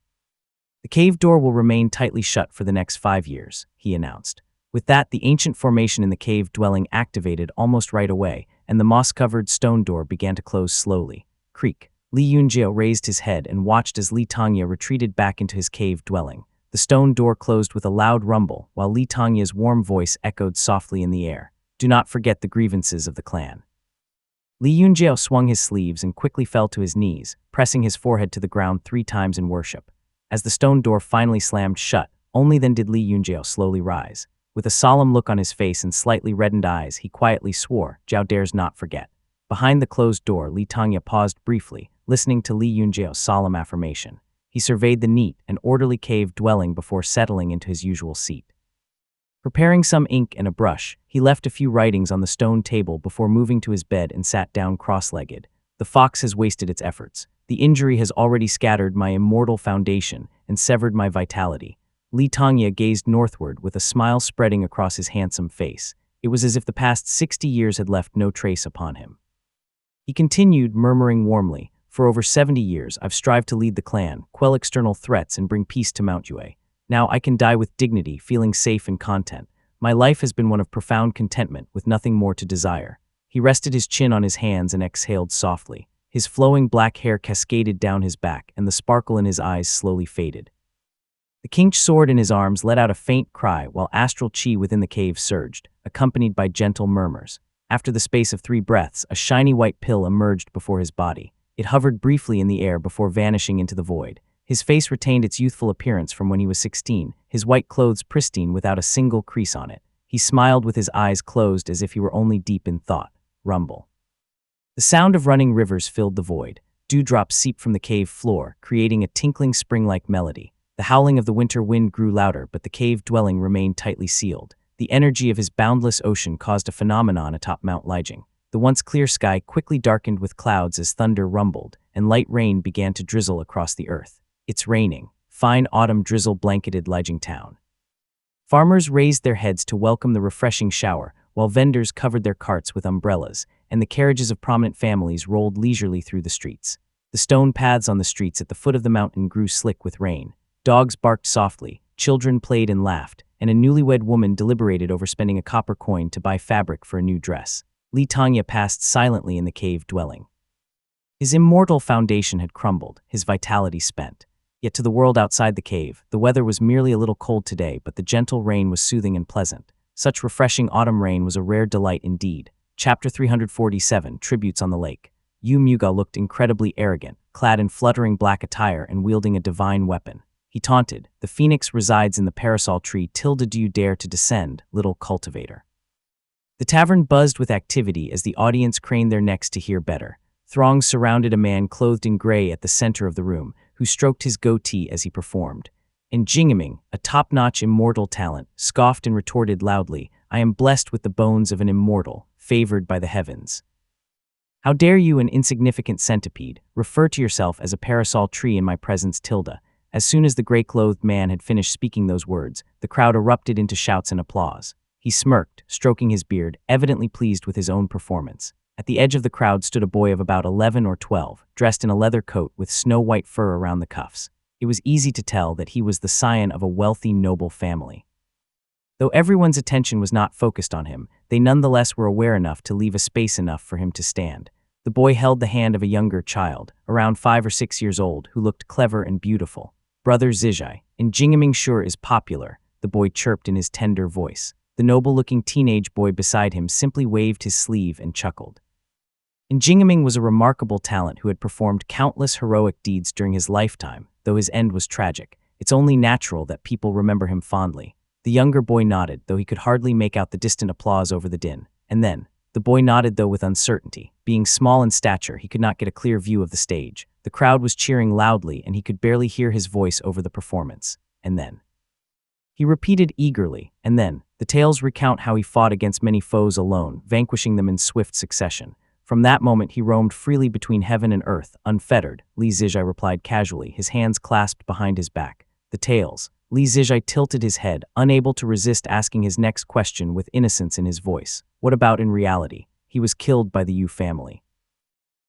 The cave door will remain tightly shut for the next 5 years, he announced. With that, the ancient formation in the cave dwelling activated almost right away, and the moss-covered stone door began to close slowly. Creak. Li Yunjiao raised his head and watched as Li Tongye retreated back into his cave dwelling. The stone door closed with a loud rumble, while Li Tongye's warm voice echoed softly in the air. Do not forget the grievances of the clan. Li Yunjiao swung his sleeves and quickly fell to his knees, pressing his forehead to the ground 3 times in worship. As the stone door finally slammed shut, only then did Li Yunjiao slowly rise. With a solemn look on his face and slightly reddened eyes, he quietly swore, "Jiao dares not forget." Behind the closed door, Li Tongye paused briefly, listening to Li Yunjiao's solemn affirmation. He surveyed the neat and orderly cave dwelling before settling into his usual seat. Preparing some ink and a brush, he left a few writings on the stone table before moving to his bed and sat down cross-legged. The fox has wasted its efforts. The injury has already scattered my immortal foundation and severed my vitality. Li Tongye gazed northward with a smile spreading across his handsome face. It was as if the past 60 years had left no trace upon him. He continued, murmuring warmly, "For over 70 years, I've strived to lead the clan, quell external threats, and bring peace to Mount Yue. Now I can die with dignity, feeling safe and content. My life has been one of profound contentment, with nothing more to desire." He rested his chin on his hands and exhaled softly. His flowing black hair cascaded down his back, and the sparkle in his eyes slowly faded. The king's sword in his arms let out a faint cry while astral chi within the cave surged, accompanied by gentle murmurs. After the space of 3 breaths, a shiny white pill emerged before his body. It hovered briefly in the air before vanishing into the void. His face retained its youthful appearance from when he was 16, his white clothes pristine without a single crease on it. He smiled with his eyes closed as if he were only deep in thought. Rumble. The sound of running rivers filled the void. Dewdrops seeped from the cave floor, creating a tinkling spring-like melody. The howling of the winter wind grew louder, but the cave dwelling remained tightly sealed. The energy of his boundless ocean caused a phenomenon atop Mount Lijiang. The once clear sky quickly darkened with clouds as thunder rumbled, and light rain began to drizzle across the earth. It's raining. Fine autumn drizzle blanketed Lijiang town. Farmers raised their heads to welcome the refreshing shower, while vendors covered their carts with umbrellas, and the carriages of prominent families rolled leisurely through the streets. The stone paths on the streets at the foot of the mountain grew slick with rain. Dogs barked softly, children played and laughed, and a newlywed woman deliberated over spending a copper coin to buy fabric for a new dress. Li Tongye passed silently in the cave dwelling. His immortal foundation had crumbled, his vitality spent. Yet to the world outside the cave, the weather was merely a little cold today, but the gentle rain was soothing and pleasant. Such refreshing autumn rain was a rare delight indeed. Chapter 347, Tributes on the Lake. Yu Muga looked incredibly arrogant, clad in fluttering black attire and wielding a divine weapon. He taunted, "The phoenix resides in the parasol tree. Do you dare to descend, little cultivator?" The tavern buzzed with activity as the audience craned their necks to hear better. Throngs surrounded a man clothed in gray at the center of the room, who stroked his goatee as he performed. And Jingaming, a top-notch immortal talent, scoffed and retorted loudly, "I am blessed with the bones of an immortal, favored by the heavens. How dare you, an insignificant centipede, refer to yourself as a parasol tree in my presence, Tilda?" As soon as the gray-clothed man had finished speaking those words, the crowd erupted into shouts and applause. He smirked, stroking his beard, evidently pleased with his own performance. At the edge of the crowd stood a boy of about 11 or 12, dressed in a leather coat with snow-white fur around the cuffs. It was easy to tell that he was the scion of a wealthy, noble family. Though everyone's attention was not focused on him, they nonetheless were aware enough to leave a space enough for him to stand. The boy held the hand of a younger child, around 5 or 6 years old, who looked clever and beautiful. "Brother Zijai, and Jingaming sure is popular," the boy chirped in his tender voice. The noble-looking teenage boy beside him simply waved his sleeve and chuckled. And Jingaming was a remarkable talent who had performed countless heroic deeds during his lifetime, though his end was tragic. It's only natural that people remember him fondly. The younger boy nodded, though he could hardly make out the distant applause over the din. And then, the boy nodded though with uncertainty. Being small in stature, he could not get a clear view of the stage. The crowd was cheering loudly, and he could barely hear his voice over the performance. And then, he repeated eagerly, and then, the tales recount how he fought against many foes alone, vanquishing them in swift succession. From that moment he roamed freely between heaven and earth, unfettered, Li Zijai replied casually, his hands clasped behind his back. The tales. Li Zijai tilted his head, unable to resist asking his next question with innocence in his voice. What about in reality? He was killed by the Yu family.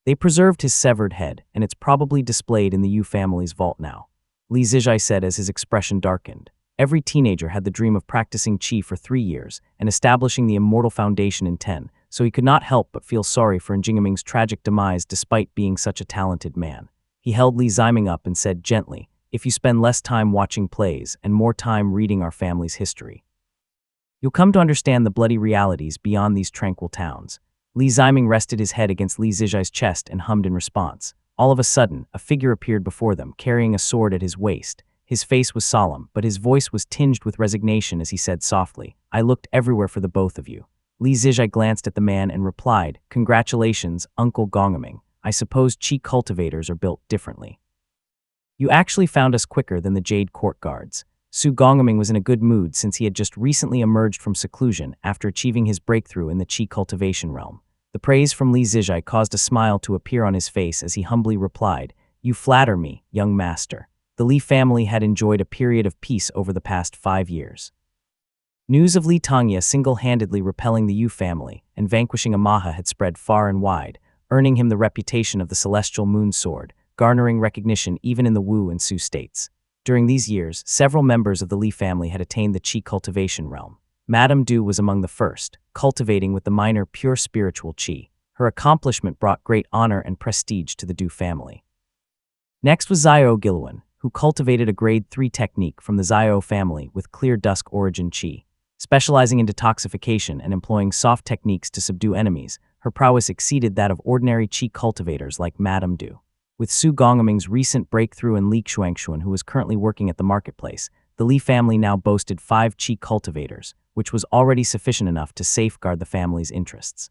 They preserved his severed head, and it's probably displayed in the Yu family's vault now, Li Zijai said as his expression darkened. Every teenager had the dream of practicing qi for 3 years and establishing the immortal foundation in 10, so he could not help but feel sorry for Jingaming's tragic demise despite being such a talented man. He held Li Ziming up and said gently, "If you spend less time watching plays and more time reading our family's history, you'll come to understand the bloody realities beyond these tranquil towns." Li Ziming rested his head against Li Zijai's chest and hummed in response. All of a sudden, a figure appeared before them, carrying a sword at his waist. His face was solemn, but his voice was tinged with resignation as he said softly, "I looked everywhere for the both of you." Li Zijai glanced at the man and replied, "Congratulations, Uncle Gongaming. I suppose qi cultivators are built differently. You actually found us quicker than the Jade Court guards." Su Gongaming was in a good mood since he had just recently emerged from seclusion after achieving his breakthrough in the qi cultivation realm. The praise from Li Zijai caused a smile to appear on his face as he humbly replied, "You flatter me, young master." The Li family had enjoyed a period of peace over the past 5 years. News of Li Tongya single-handedly repelling the Yu family and vanquishing Amaha had spread far and wide, earning him the reputation of the Celestial Moon Sword, garnering recognition even in the Wu and Su states. During these years, several members of the Li family had attained the qi cultivation realm. Madame Du was among the first, cultivating with the minor pure spiritual qi. Her accomplishment brought great honor and prestige to the Du family. Next was Xiao Gilwen, who cultivated a grade 3 technique from the Xiao family with clear dusk origin qi. Specializing in detoxification and employing soft techniques to subdue enemies, her prowess exceeded that of ordinary qi cultivators like Madame Du. With Su Gongaming's recent breakthrough in Li Xuanxuan, who was currently working at the marketplace, the Li family now boasted 5 qi cultivators, which was already sufficient enough to safeguard the family's interests.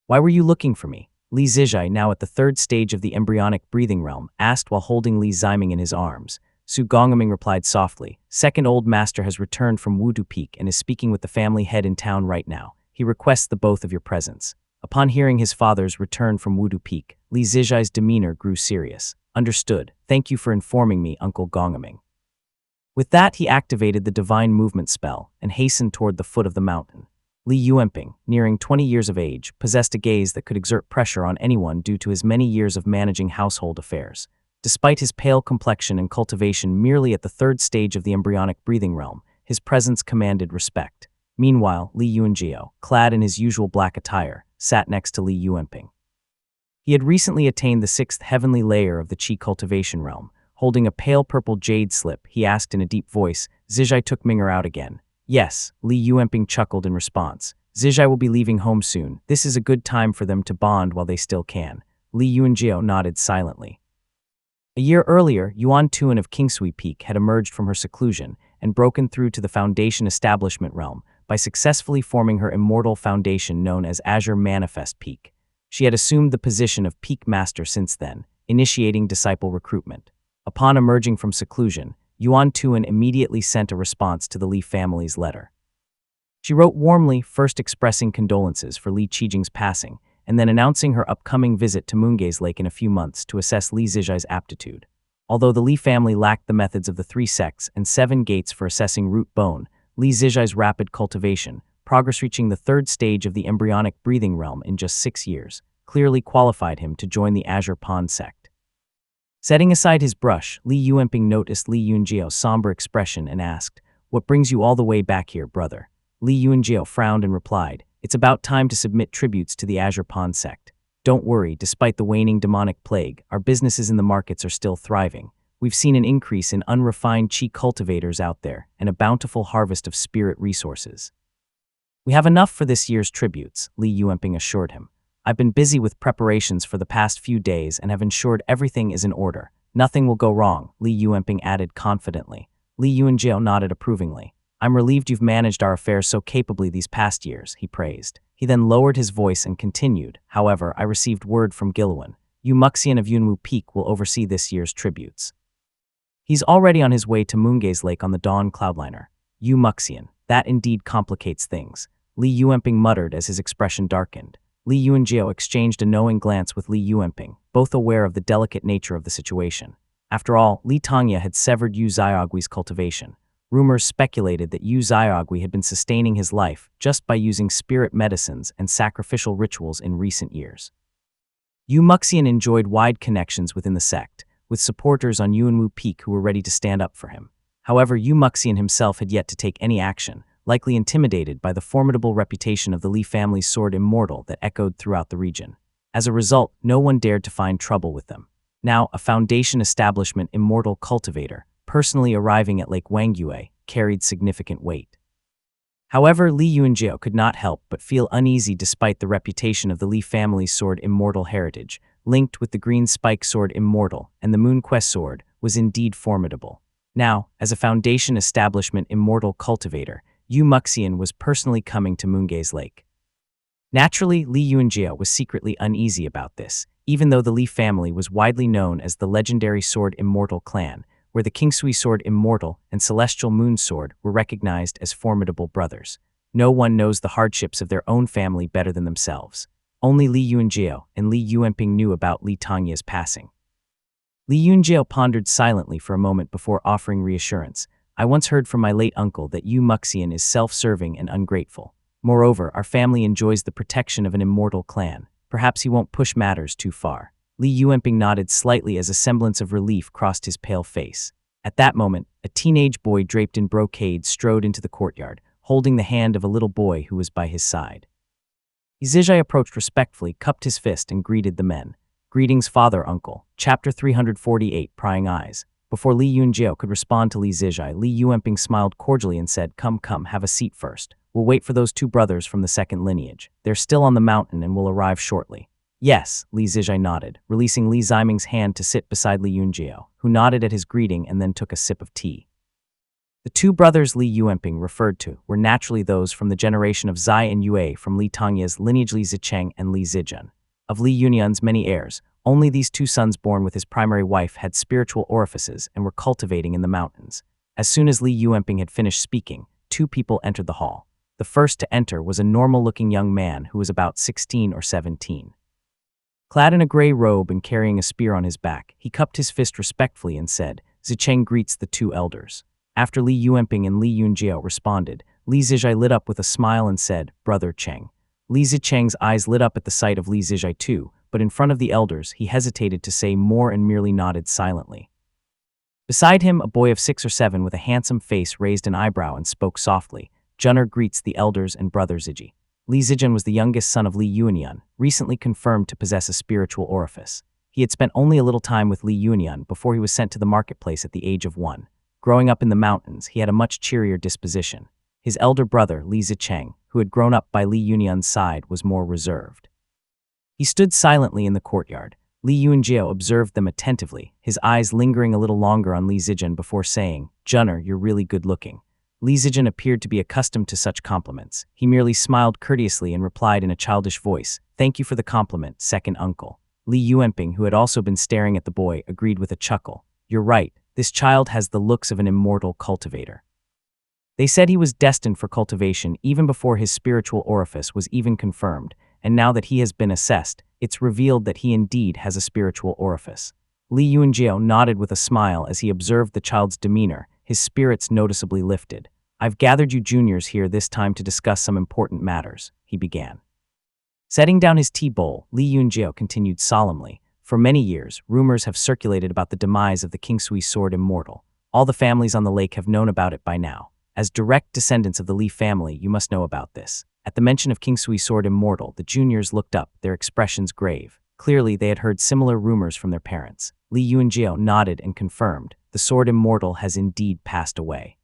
"Why were you looking for me?" Li Zijai, now at the 3rd stage of the embryonic breathing realm, asked while holding Li Ziming in his arms. Su Gongaming replied softly, "Second old master has returned from Wudu Peak and is speaking with the family head in town right now. He requests the both of your presence." Upon hearing his father's return from Wudu Peak, Li Zijai's demeanor grew serious. "Understood. Thank you for informing me, Uncle Gongaming." With that, he activated the divine movement spell and hastened toward the foot of the mountain. Li Yuanping, nearing 20 years of age, possessed a gaze that could exert pressure on anyone due to his many years of managing household affairs. Despite his pale complexion and cultivation merely at the 3rd stage of the embryonic breathing realm, his presence commanded respect. Meanwhile, Li Yuanjiao, clad in his usual black attire, sat next to Li Yuanping. He had recently attained the 6th heavenly layer of the qi cultivation realm. Holding a pale purple jade slip, he asked in a deep voice, "Zijai took Ming'er out again?" "Yes," Li Yuanping chuckled in response. Zijai will be leaving home soon. This is a good time for them to bond while they still can. Li Yuanjiao nodded silently. A year earlier, Yuan Tuan of Kingsui Peak had emerged from her seclusion and broken through to the Foundation establishment realm by successfully forming her immortal foundation known as Azure Manifest Peak. She had assumed the position of Peak Master since then, initiating disciple recruitment. Upon emerging from seclusion, Yuan Tuan immediately sent a response to the Li family's letter. She wrote warmly, first expressing condolences for Li Qijing's passing, and then announcing her upcoming visit to Moongaze Lake in a few months to assess Li Zijai's aptitude. Although the Li family lacked the methods of the 3 sects and 7 gates for assessing root bone, Li Zijai's rapid cultivation, progress reaching the 3rd stage of the embryonic breathing realm in just 6 years, clearly qualified him to join the Azure Pond sect. Setting aside his brush, Li Yuanping noticed Li Yuanjiao's somber expression and asked, "What brings you all the way back here, brother?" Li Yuanjiao frowned and replied, "It's about time to submit tributes to the Azure Pond sect. Don't worry, despite the waning demonic plague, our businesses in the markets are still thriving. We've seen an increase in unrefined qi cultivators out there and a bountiful harvest of spirit resources." "We have enough for this year's tributes," Li Yuanping assured him. "I've been busy with preparations for the past few days and have ensured everything is in order. Nothing will go wrong," Li Yuanping added confidently. Li Yuanjiao nodded approvingly. "I'm relieved you've managed our affairs so capably these past years," he praised. He then lowered his voice and continued, "However, I received word from Giluan. Yu Muxian of Yunwu Peak will oversee this year's tributes. He's already on his way to Moongaze Lake on the Dawn Cloudliner." Yu Muxian, that indeed complicates things, Li Yuanping muttered as his expression darkened. Li Yuanjiao exchanged a knowing glance with Li Yuanping, both aware of the delicate nature of the situation. After all, Li Tongya had severed Yu Xiaogui's cultivation. Rumors speculated that Yu Xiaogui had been sustaining his life just by using spirit medicines and sacrificial rituals in recent years. Yu Muxian enjoyed wide connections within the sect, with supporters on Yuanwu Peak who were ready to stand up for him. However, Yu Muxian himself had yet to take any action, likely intimidated by the formidable reputation of the Li family's sword Immortal that echoed throughout the region. As a result, no one dared to find trouble with them. Now, a Foundation establishment Immortal cultivator, personally arriving at Lake Wangyue, carried significant weight. However, Li Yuanjiao could not help but feel uneasy despite the reputation of the Li family's sword Immortal heritage, linked with the Green Spike sword Immortal, and the Moon Quest sword, was indeed formidable. Now, as a Foundation establishment Immortal cultivator, Yu Muxian was personally coming to Moongaze Lake. Naturally, Li Yuanjiao was secretly uneasy about this, even though the Li family was widely known as the legendary Sword Immortal clan, where the Kingsui Sword Immortal and Celestial Moon Sword were recognized as formidable brothers. No one knows the hardships of their own family better than themselves. Only Li Yuanjiao and Li Yuanping knew about Li Tongya's passing. Li Yuanjiao pondered silently for a moment before offering reassurance. "I once heard from my late uncle that Yu Muxian is self-serving and ungrateful. Moreover, our family enjoys the protection of an immortal clan. Perhaps he won't push matters too far." Li Yuanping nodded slightly as a semblance of relief crossed his pale face. At that moment, a teenage boy draped in brocade strode into the courtyard, holding the hand of a little boy who was by his side. Zijai approached respectfully, cupped his fist, and greeted the men. "Greetings, father, uncle." Chapter 348, Prying Eyes. Before Li Yuanjiao could respond to Li Zijai, Li Yuanping smiled cordially and said, Come, have a seat first. We'll wait for those 2 brothers from the 2nd lineage. They're still on the mountain and will arrive shortly." "Yes," Li Zijai nodded, releasing Li Ziming's hand to sit beside Li Yuanjiao, who nodded at his greeting and then took a sip of tea. The 2 brothers Li Yuanping referred to were naturally those from the generation of Zai and Yue from Li Tongya's lineage, Li Zicheng and Li Zijun. Of Li Yunyan's many heirs, only these 2 sons born with his primary wife had spiritual orifices and were cultivating in the mountains. As soon as Li Yuanping had finished speaking, 2 people entered the hall. The first to enter was a normal-looking young man who was about 16 or 17. Clad in a gray robe and carrying a spear on his back, he cupped his fist respectfully and said, "Zicheng greets the 2 elders." After Li Yuanping and Li Yuanjiao responded, Li Zijai lit up with a smile and said, "Brother Cheng." Li Zicheng's eyes lit up at the sight of Li Zijai too, but in front of the elders, he hesitated to say more and merely nodded silently. Beside him, a boy of 6 or 7 with a handsome face raised an eyebrow and spoke softly, "Junner greets the elders and brother Ziji." Li Zijun was the youngest son of Li Yuanyan, recently confirmed to possess a spiritual orifice. He had spent only a little time with Li Yuanyan before he was sent to the marketplace at the age of 1. Growing up in the mountains, he had a much cheerier disposition. His elder brother, Li Zicheng, who had grown up by Li Yunyan's side, was more reserved. He stood silently in the courtyard. Li Yunjiao observed them attentively, his eyes lingering a little longer on Li Zijian before saying, "Junner, you're really good-looking." Li Zijian appeared to be accustomed to such compliments. He merely smiled courteously and replied in a childish voice, "Thank you for the compliment, second uncle." Li Yuanping, who had also been staring at the boy, agreed with a chuckle. "You're right, this child has the looks of an immortal cultivator." They said he was destined for cultivation even before his spiritual orifice was even confirmed, and now that he has been assessed, it's revealed that he indeed has a spiritual orifice. Li Yunjiao nodded with a smile as he observed the child's demeanor, his spirits noticeably lifted. "I've gathered you juniors here this time to discuss some important matters," he began. Setting down his tea bowl, Li Yunjiao continued solemnly. "For many years, rumors have circulated about the demise of the Kingsui Sword Immortal. All the families on the lake have known about it by now. As direct descendants of the Li family, you must know about this." At the mention of Kingsui Sword Immortal, the juniors looked up, their expressions grave. Clearly, they had heard similar rumors from their parents. Li Yunjiao nodded and confirmed, "The Sword Immortal has indeed passed away."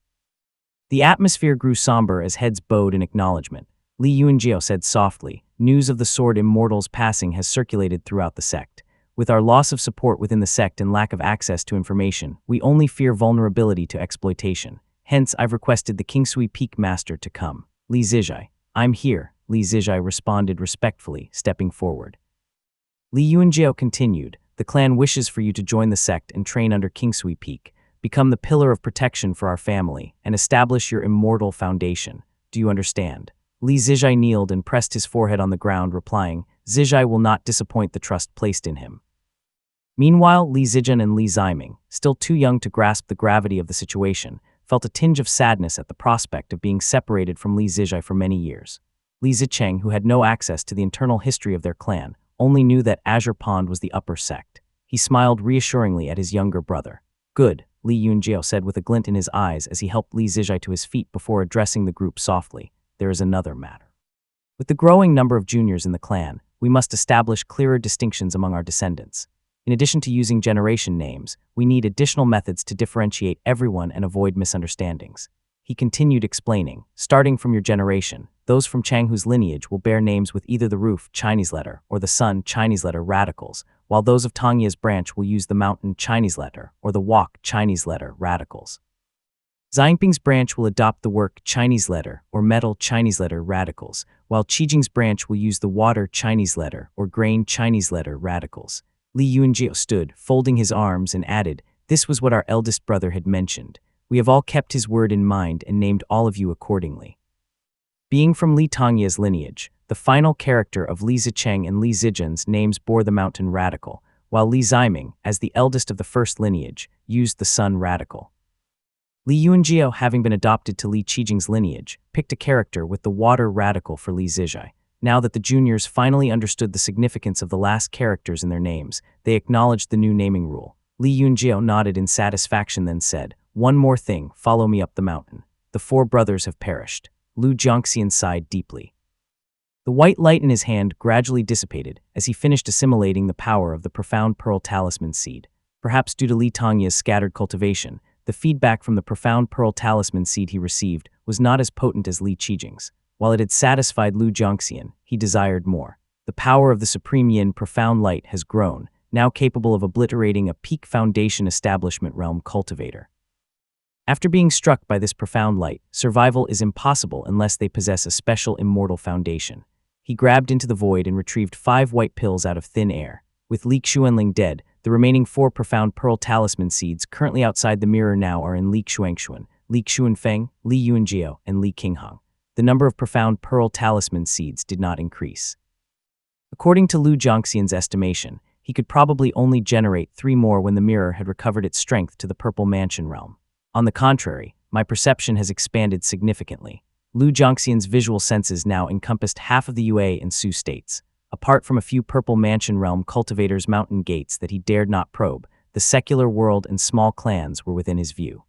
The atmosphere grew somber as heads bowed in acknowledgement. Li Yunjiao said softly, "News of the Sword Immortal's passing has circulated throughout the sect. With our loss of support within the sect and lack of access to information, we only fear vulnerability to exploitation. Hence, I've requested the Kingsui Peak Master to come." Li Zijai. "I'm here," Li Zijai responded respectfully, stepping forward. Li Yunjiao continued, "The clan wishes for you to join the sect and train under Kingsui Peak, become the pillar of protection for our family, and establish your immortal foundation. Do you understand?" Li Zijai kneeled and pressed his forehead on the ground, replying, "Zijai will not disappoint the trust placed in him." Meanwhile, Li Zijian and Li Ziming, still too young to grasp the gravity of the situation, felt a tinge of sadness at the prospect of being separated from Li Zijai for many years. Li Zicheng, who had no access to the internal history of their clan, only knew that Azure Pond was the upper sect. He smiled reassuringly at his younger brother. "Good," Li Yunjiao said with a glint in his eyes as he helped Li Zijai to his feet before addressing the group softly. "There is another matter. With the growing number of juniors in the clan, we must establish clearer distinctions among our descendants. In addition to using generation names, we need additional methods to differentiate everyone and avoid misunderstandings." He continued explaining, "Starting from your generation, those from Changhu's lineage will bear names with either the roof Chinese letter or the sun Chinese letter radicals, while those of Tangya's branch will use the mountain Chinese letter or the wok Chinese letter radicals. Xiangping's branch will adopt the work Chinese letter or metal Chinese letter radicals, while Qijing's branch will use the water Chinese letter or grain Chinese letter radicals." Li Yunjiao stood, folding his arms, and added, "This was what our eldest brother had mentioned. We have all kept his word in mind and named all of you accordingly." Being from Li Tangya's lineage, the final character of Li Zicheng and Li Zijian's names bore the mountain radical, while Li Ziming, as the eldest of the first lineage, used the sun radical. Li Yunjiao, having been adopted to Li Qijing's lineage, picked a character with the water radical for Li Zijai. Now that the juniors finally understood the significance of the last characters in their names, they acknowledged the new naming rule. Li Yunjiao nodded in satisfaction, then said, "One more thing, follow me up the mountain. The 4 brothers have perished." Lu Jiangxian sighed deeply. The white light in his hand gradually dissipated as he finished assimilating the power of the profound pearl talisman seed. Perhaps due to Li Tangya's scattered cultivation, the feedback from the profound pearl talisman seed he received was not as potent as Li Qijing's. While it had satisfied Lu Jiangxian, he desired more. The power of the Supreme Yin profound light has grown, now capable of obliterating a peak foundation establishment realm cultivator. After being struck by this profound light, survival is impossible unless they possess a special immortal foundation. He grabbed into the void and retrieved 5 white pills out of thin air. With Li Xuanling dead, the remaining 4 profound pearl talisman seeds currently outside the mirror now are in Li Xuanxuan, Li Xuanfeng, Li Yunjiao, and Li Qinghang. The number of profound pearl talisman seeds did not increase. According to Lu Jiangxian's estimation, he could probably only generate 3 more when the mirror had recovered its strength to the Purple Mansion realm. On the contrary, my perception has expanded significantly. Lu Jiangxian's visual senses now encompassed half of the Yue and Su states. Apart from a few Purple Mansion realm cultivators' mountain gates that he dared not probe, the secular world and small clans were within his view.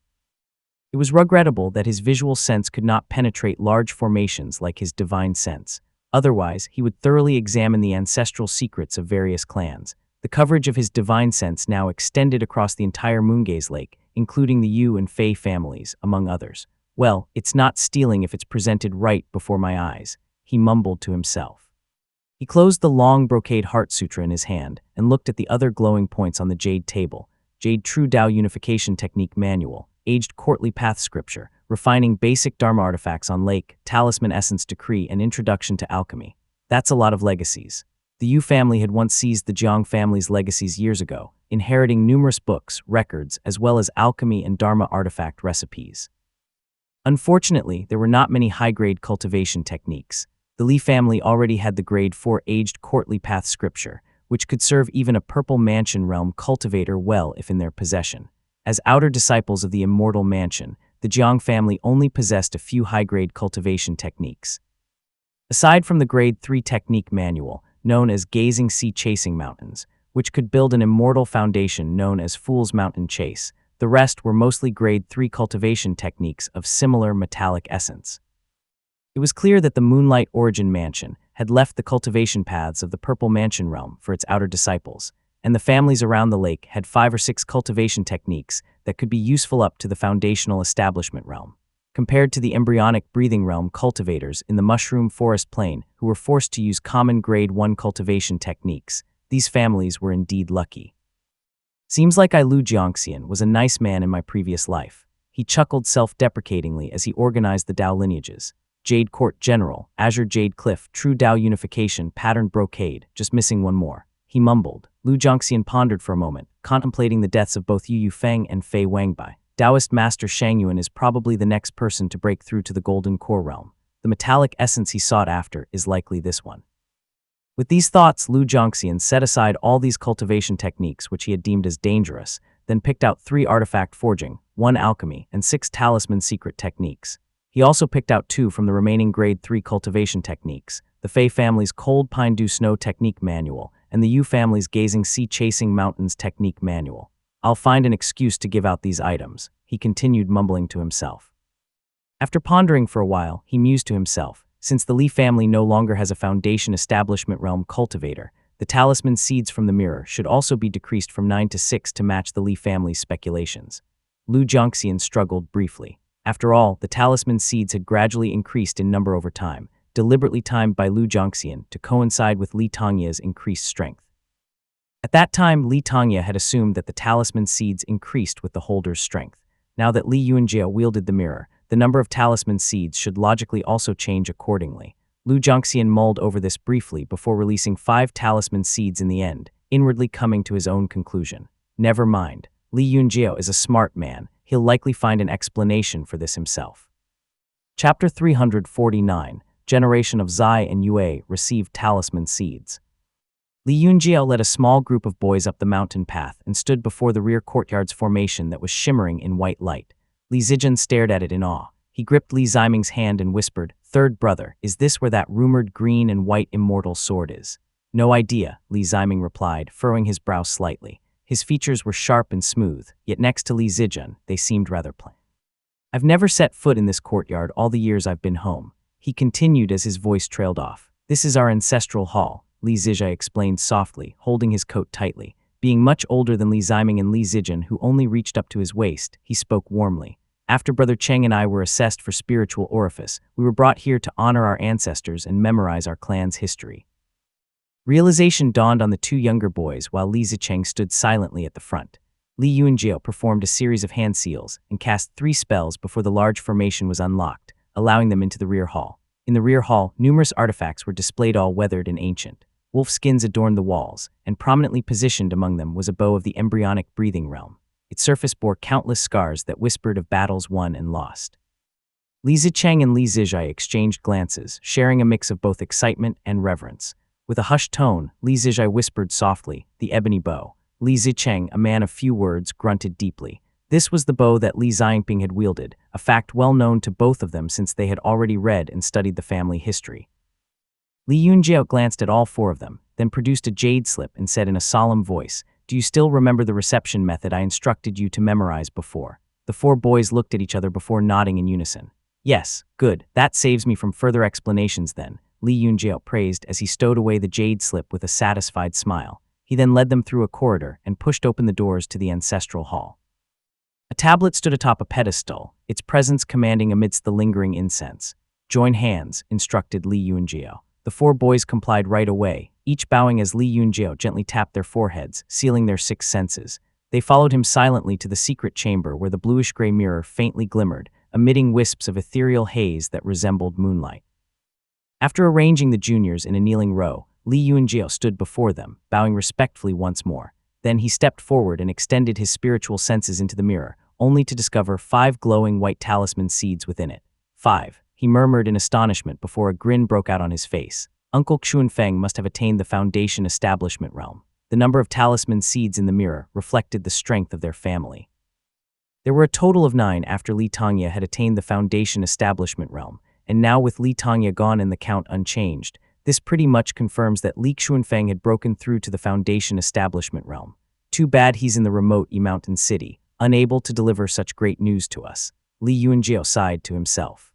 It was regrettable that his visual sense could not penetrate large formations like his divine sense. Otherwise, he would thoroughly examine the ancestral secrets of various clans. The coverage of his divine sense now extended across the entire Moongaze Lake, including the Yu and Fei families, among others. Well, it's not stealing if it's presented right before my eyes, he mumbled to himself. He closed the long brocade heart sutra in his hand and looked at the other glowing points on the jade table. Jade True Tao Unification Technique Manual, Aged Courtly Path Scripture, Refining Basic Dharma Artifacts on Lake, Talisman Essence Decree, and Introduction to Alchemy. That's a lot of legacies. The Yu family had once seized the Jiang family's legacies years ago, inheriting numerous books, records, as well as alchemy and Dharma artifact recipes. Unfortunately, there were not many high-grade cultivation techniques. The Li family already had the Grade 4 Aged Courtly Path Scripture, which could serve even a Purple Mansion realm cultivator well if in their possession. As outer disciples of the Immortal Mansion, the Jiang family only possessed a few high-grade cultivation techniques. Aside from the Grade 3 Technique Manual, known as Gazing Sea Chasing Mountains, which could build an immortal foundation known as Fool's Mountain Chase, the rest were mostly Grade 3 cultivation techniques of similar metallic essence. It was clear that the Moonlight Origin Mansion had left the cultivation paths of the Purple Mansion realm for its outer disciples, and the families around the lake had 5 or 6 cultivation techniques that could be useful up to the foundational establishment realm. Compared to the embryonic breathing realm cultivators in the Mushroom Forest Plain who were forced to use common Grade 1 cultivation techniques, these families were indeed lucky. Seems like Lu Jiangxian was a nice man in my previous life. He chuckled self-deprecatingly as he organized the Dao lineages. Jade Court General, Azure Jade Cliff, True Dao Unification, Patterned Brocade, just missing one more. He mumbled. Lu Jiangxian pondered for a moment, contemplating the deaths of both Yu Yufeng and Fei Wangbai. Taoist Master Shang Yuan is probably the next person to break through to the Golden Core realm. The metallic essence he sought after is likely this one. With these thoughts, Lu Jiangxian set aside all these cultivation techniques which he had deemed as dangerous, then picked out 3 artifact forging, 1 alchemy, and 6 talisman secret techniques. He also picked out 2 from the remaining Grade 3 cultivation techniques, the Fei family's Cold Pine Dew Snow Technique Manual, and the Yu family's Gazing Sea Chasing Mountains Technique Manual. I'll find an excuse to give out these items, he continued mumbling to himself. After pondering for a while, he mused to himself, since the Li family no longer has a foundation establishment realm cultivator, the talisman seeds from the mirror should also be decreased from 9 to 6 to match the Li family's speculations. Lu Jiangxian struggled briefly. After all, the talisman seeds had gradually increased in number over time, deliberately timed by Lu Jiangxian to coincide with Li Tongya's increased strength. At that time, Li Tongya had assumed that the talisman seeds increased with the holder's strength. Now that Li Yuanjia wielded the mirror, the number of talisman seeds should logically also change accordingly. Lu Jiangxian mulled over this briefly before releasing 5 talisman seeds in the end, inwardly coming to his own conclusion. Never mind. Li Yunjia is a smart man. He'll likely find an explanation for this himself. Chapter 349, Generation of Zai and Yue received talisman seeds. Li Yunjia led a small group of boys up the mountain path and stood before the rear courtyard's formation that was shimmering in white light. Li Zijian stared at it in awe. He gripped Li Ziming's hand and whispered, "Third brother, is this where that rumored green and white immortal sword is?" "No idea," Li Ziming replied, furrowing his brow slightly. His features were sharp and smooth, yet next to Li Zijian, they seemed rather plain. "I've never set foot in this courtyard all the years I've been home," he continued as his voice trailed off. "This is our ancestral hall," Li Zijia explained softly, holding his coat tightly. Being much older than Li Ziming and Li Zijian, who only reached up to his waist, he spoke warmly. "After Brother Cheng and I were assessed for spiritual orifice, we were brought here to honor our ancestors and memorize our clan's history." Realization dawned on the 2 younger boys while Li Zicheng stood silently at the front. Li Yuanjio performed a series of hand seals and cast 3 spells before the large formation was unlocked, allowing them into the rear hall. In the rear hall, numerous artifacts were displayed, all weathered and ancient. Wolf skins adorned the walls, and prominently positioned among them was a bow of the embryonic breathing realm. Its surface bore countless scars that whispered of battles won and lost. Li Zicheng and Li Zijai exchanged glances, sharing a mix of both excitement and reverence. With a hushed tone, Li Zijai whispered softly, "The ebony bow." Li Zicheng, a man of few words, grunted deeply. This was the bow that Li Xiangping had wielded, a fact well known to both of them since they had already read and studied the family history. Li Yunjiao glanced at all 4 of them, then produced a jade slip and said in a solemn voice, "Do you still remember the reception method I instructed you to memorize before?" The 4 boys looked at each other before nodding in unison. "Yes, good, that saves me from further explanations then," Li Yunjiao praised as he stowed away the jade slip with a satisfied smile. He then led them through a corridor and pushed open the doors to the ancestral hall. A tablet stood atop a pedestal, its presence commanding amidst the lingering incense. "Join hands," instructed Li Yunjiao. The four boys complied right away, each bowing as Li Yunjiao gently tapped their foreheads, sealing their six senses. They followed him silently to the secret chamber where the bluish-gray mirror faintly glimmered, emitting wisps of ethereal haze that resembled moonlight. After arranging the juniors in a kneeling row, Li Yunjiao stood before them, bowing respectfully once more. Then he stepped forward and extended his spiritual senses into the mirror, only to discover 5 glowing white talisman seeds within it. 5, he murmured in astonishment before a grin broke out on his face. Uncle Xuanfeng must have attained the Foundation Establishment realm. The number of talisman seeds in the mirror reflected the strength of their family. There were a total of 9 after Li Tongya had attained the Foundation Establishment realm, and now with Li Tongya gone and the count unchanged, this pretty much confirms that Li Xuanfeng had broken through to the Foundation Establishment realm. Too bad he's in the remote Yi Mountain City, unable to deliver such great news to us. Li Yunjiao sighed to himself.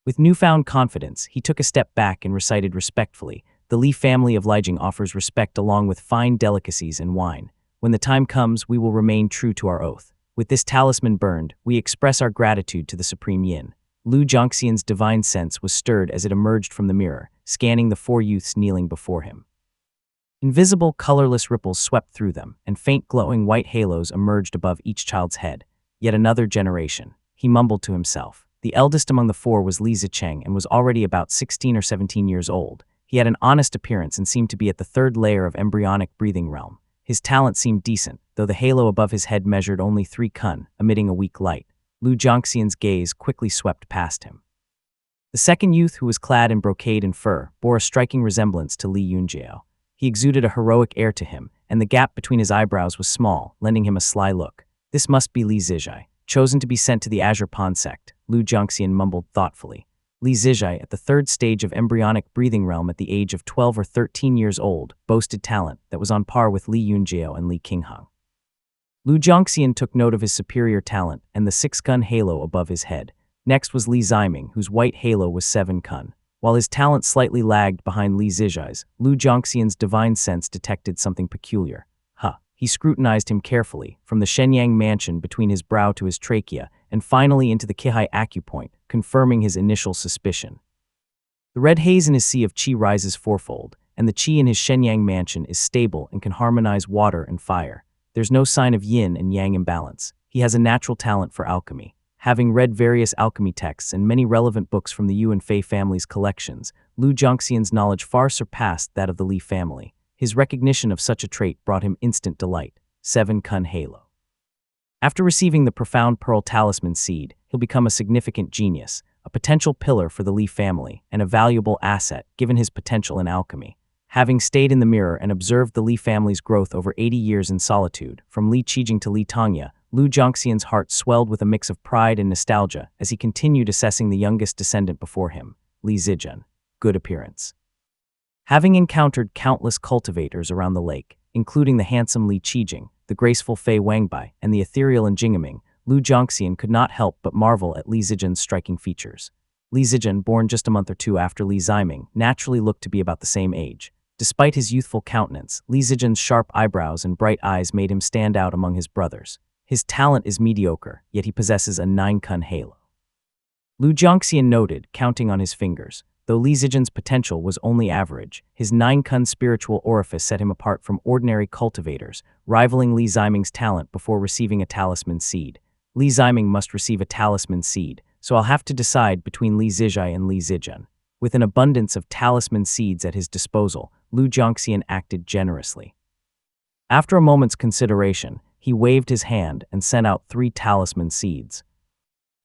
With newfound confidence, he took a step back and recited respectfully, "The Li family of Lijiang offers respect along with fine delicacies and wine. When the time comes, we will remain true to our oath. With this talisman burned, we express our gratitude to the Supreme Yin." Lu Zhongxian's divine sense was stirred as it emerged from the mirror, scanning the 4 youths kneeling before him. Invisible, colorless ripples swept through them, and faint glowing white halos emerged above each child's head. Yet another generation, he mumbled to himself. The eldest among the 4 was Li Zicheng and was already about 16 or 17 years old. He had an honest appearance and seemed to be at the 3rd layer of embryonic breathing realm. His talent seemed decent, though the halo above his head measured only 3 kun, emitting a weak light. Lu Zhongxian's gaze quickly swept past him. The second youth, who was clad in brocade and fur, bore a striking resemblance to Li Yunjiao. He exuded a heroic air to him, and the gap between his eyebrows was small, lending him a sly look. This must be Li Zijai, chosen to be sent to the Azure Pond sect, Lu Zhongxian mumbled thoughtfully. Li Zijai, at the 3rd stage of embryonic breathing realm at the age of 12 or 13 years old, boasted talent that was on par with Li Yunjiao and Li Qinghang. Lu Zhongxian took note of his superior talent and the 6-kun halo above his head. Next was Li Ziming, whose white halo was 7 kun. While his talent slightly lagged behind Li Zijai's, Lu Zhongxian's divine sense detected something peculiar. He scrutinized him carefully, from the Shenyang mansion between his brow to his trachea, and finally into the Qihai acupoint, confirming his initial suspicion. The red haze in his sea of qi rises 4-fold, and the qi in his Shenyang mansion is stable and can harmonize water and fire. There's no sign of yin and yang imbalance. He has a natural talent for alchemy. Having read various alchemy texts and many relevant books from the Yu and Fei family's collections, Lu Zhongxian's knowledge far surpassed that of the Li family. His recognition of such a trait brought him instant delight. 7-kun halo. After receiving the profound pearl talisman seed, he'll become a significant genius, a potential pillar for the Li family, and a valuable asset given his potential in alchemy. Having stayed in the mirror and observed the Li family's growth over 80 years in solitude, from Li Qijing to Li Tongya, Lu Zhongxian's heart swelled with a mix of pride and nostalgia as he continued assessing the youngest descendant before him, Li Zijian. Good appearance. Having encountered countless cultivators around the lake, including the handsome Li Qijing, the graceful Fei Wangbai, and the ethereal Jingming, Lu Zhongxian could not help but marvel at Li Zijian's striking features. Li Zijian, born just a month or 2 after Li Ziming, naturally looked to be about the same age. Despite his youthful countenance, Li Zijian's sharp eyebrows and bright eyes made him stand out among his brothers. His talent is mediocre, yet he possesses a 9-kun halo. Lu Zhongxian noted, counting on his fingers. Though Li Zijian's potential was only average, his 9-kun spiritual orifice set him apart from ordinary cultivators, rivaling Li Ziming's talent before receiving a talisman seed. Li Ziming must receive a talisman seed, so I'll have to decide between Li Zijai and Li Zijian. With an abundance of talisman seeds at his disposal, Lu Zhongxian acted generously. After a moment's consideration, he waved his hand and sent out 3 talisman seeds.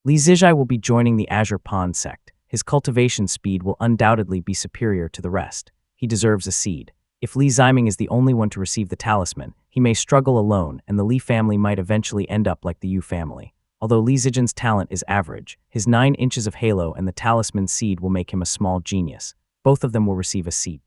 Li Zijai will be joining the Azure Pond sect. His cultivation speed will undoubtedly be superior to the rest. He deserves a seed. If Li Ziming is the only one to receive the talisman, he may struggle alone and the Li family might eventually end up like the Yu family. Although Li Zijian's talent is average, his 9 inches of halo and the talisman seed will make him a small genius. Both of them will receive a seed.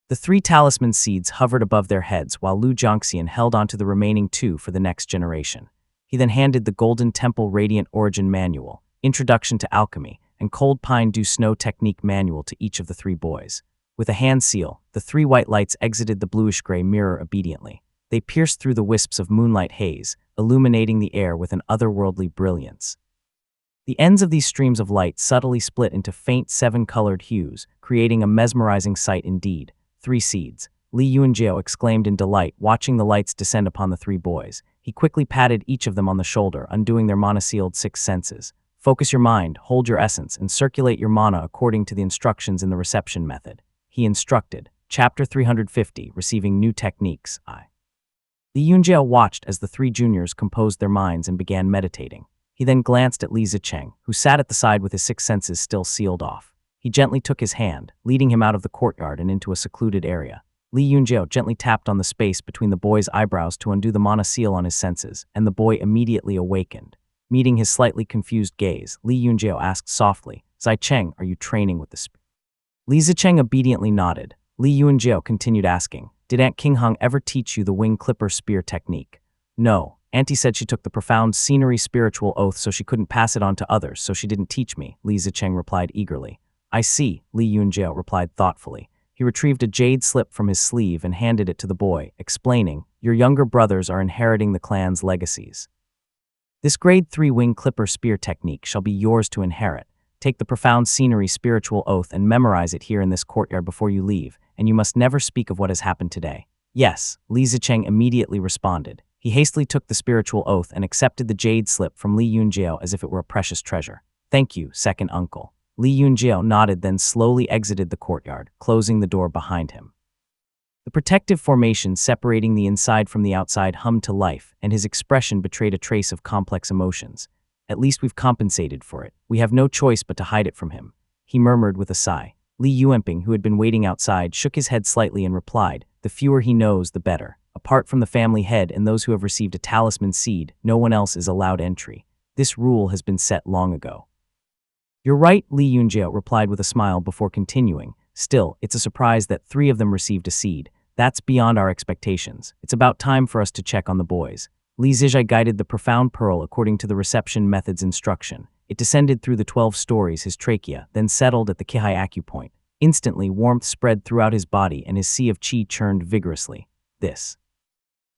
The 3 talisman seeds hovered above their heads while Lu Zhongxian held onto the remaining 2 for the next generation. He then handed the Golden Temple Radiant Origin Manual, Introduction to Alchemy, and Cold Pine Dew Snow Technique Manual to each of the 3 boys. With a hand seal, the 3 white lights exited the bluish-gray mirror obediently. They pierced through the wisps of moonlight haze, illuminating the air with an otherworldly brilliance. The ends of these streams of light subtly split into faint seven-colored hues, creating a mesmerizing sight indeed. 3 seeds. Li Yunjiao exclaimed in delight, watching the lights descend upon the 3 boys. He quickly patted each of them on the shoulder, undoing their mana-sealed 6 senses. Focus your mind, hold your essence, and circulate your mana according to the instructions in the reception method. He instructed. Chapter 350, Receiving New Techniques. Li Yunjiao watched as the 3 juniors composed their minds and began meditating. He then glanced at Li Zicheng, who sat at the side with his 6 senses still sealed off. He gently took his hand, leading him out of the courtyard and into a secluded area. Li Yunjiao gently tapped on the space between the boy's eyebrows to undo the mana seal on his senses, and the boy immediately awakened. Meeting his slightly confused gaze, Li Yunjiao asked softly, "Zicheng, are you training with the spirit?" Li Zicheng obediently nodded. Li Yunjiao continued asking, "Did Aunt Qinghang ever teach you the wing clipper spear technique?" "No. Auntie said she took the profound scenery spiritual oath so she couldn't pass it on to others, so she didn't teach me," Li Zicheng replied eagerly. "I see," Li Yunjiao replied thoughtfully. He retrieved a jade slip from his sleeve and handed it to the boy, explaining, "Your younger brothers are inheriting the clan's legacies. This grade 3 wing clipper spear technique shall be yours to inherit. Take the profound scenery spiritual oath and memorize it here in this courtyard before you leave, and you must never speak of what has happened today." "Yes," Li Zicheng immediately responded. He hastily took the spiritual oath and accepted the jade slip from Li Yunjiao as if it were a precious treasure. "Thank you, second uncle." Li Yunjiao nodded, then slowly exited the courtyard, closing the door behind him. The protective formation separating the inside from the outside hummed to life, and his expression betrayed a trace of complex emotions. "At least we've compensated for it. We have no choice but to hide it from him," he murmured with a sigh. Li Yuanping, who had been waiting outside, shook his head slightly and replied, "The fewer he knows, the better. Apart from the family head and those who have received a talisman seed, no one else is allowed entry. This rule has been set long ago." "You're right," Li Yunjiao replied with a smile before continuing. "Still, it's a surprise that 3 of them received a seed. That's beyond our expectations. It's about time for us to check on the boys." Li Zijai guided the profound pearl according to the reception method's instruction. It descended through the 12 stories his trachea, then settled at the Qihai acupoint. Instantly, warmth spread throughout his body and his sea of qi churned vigorously.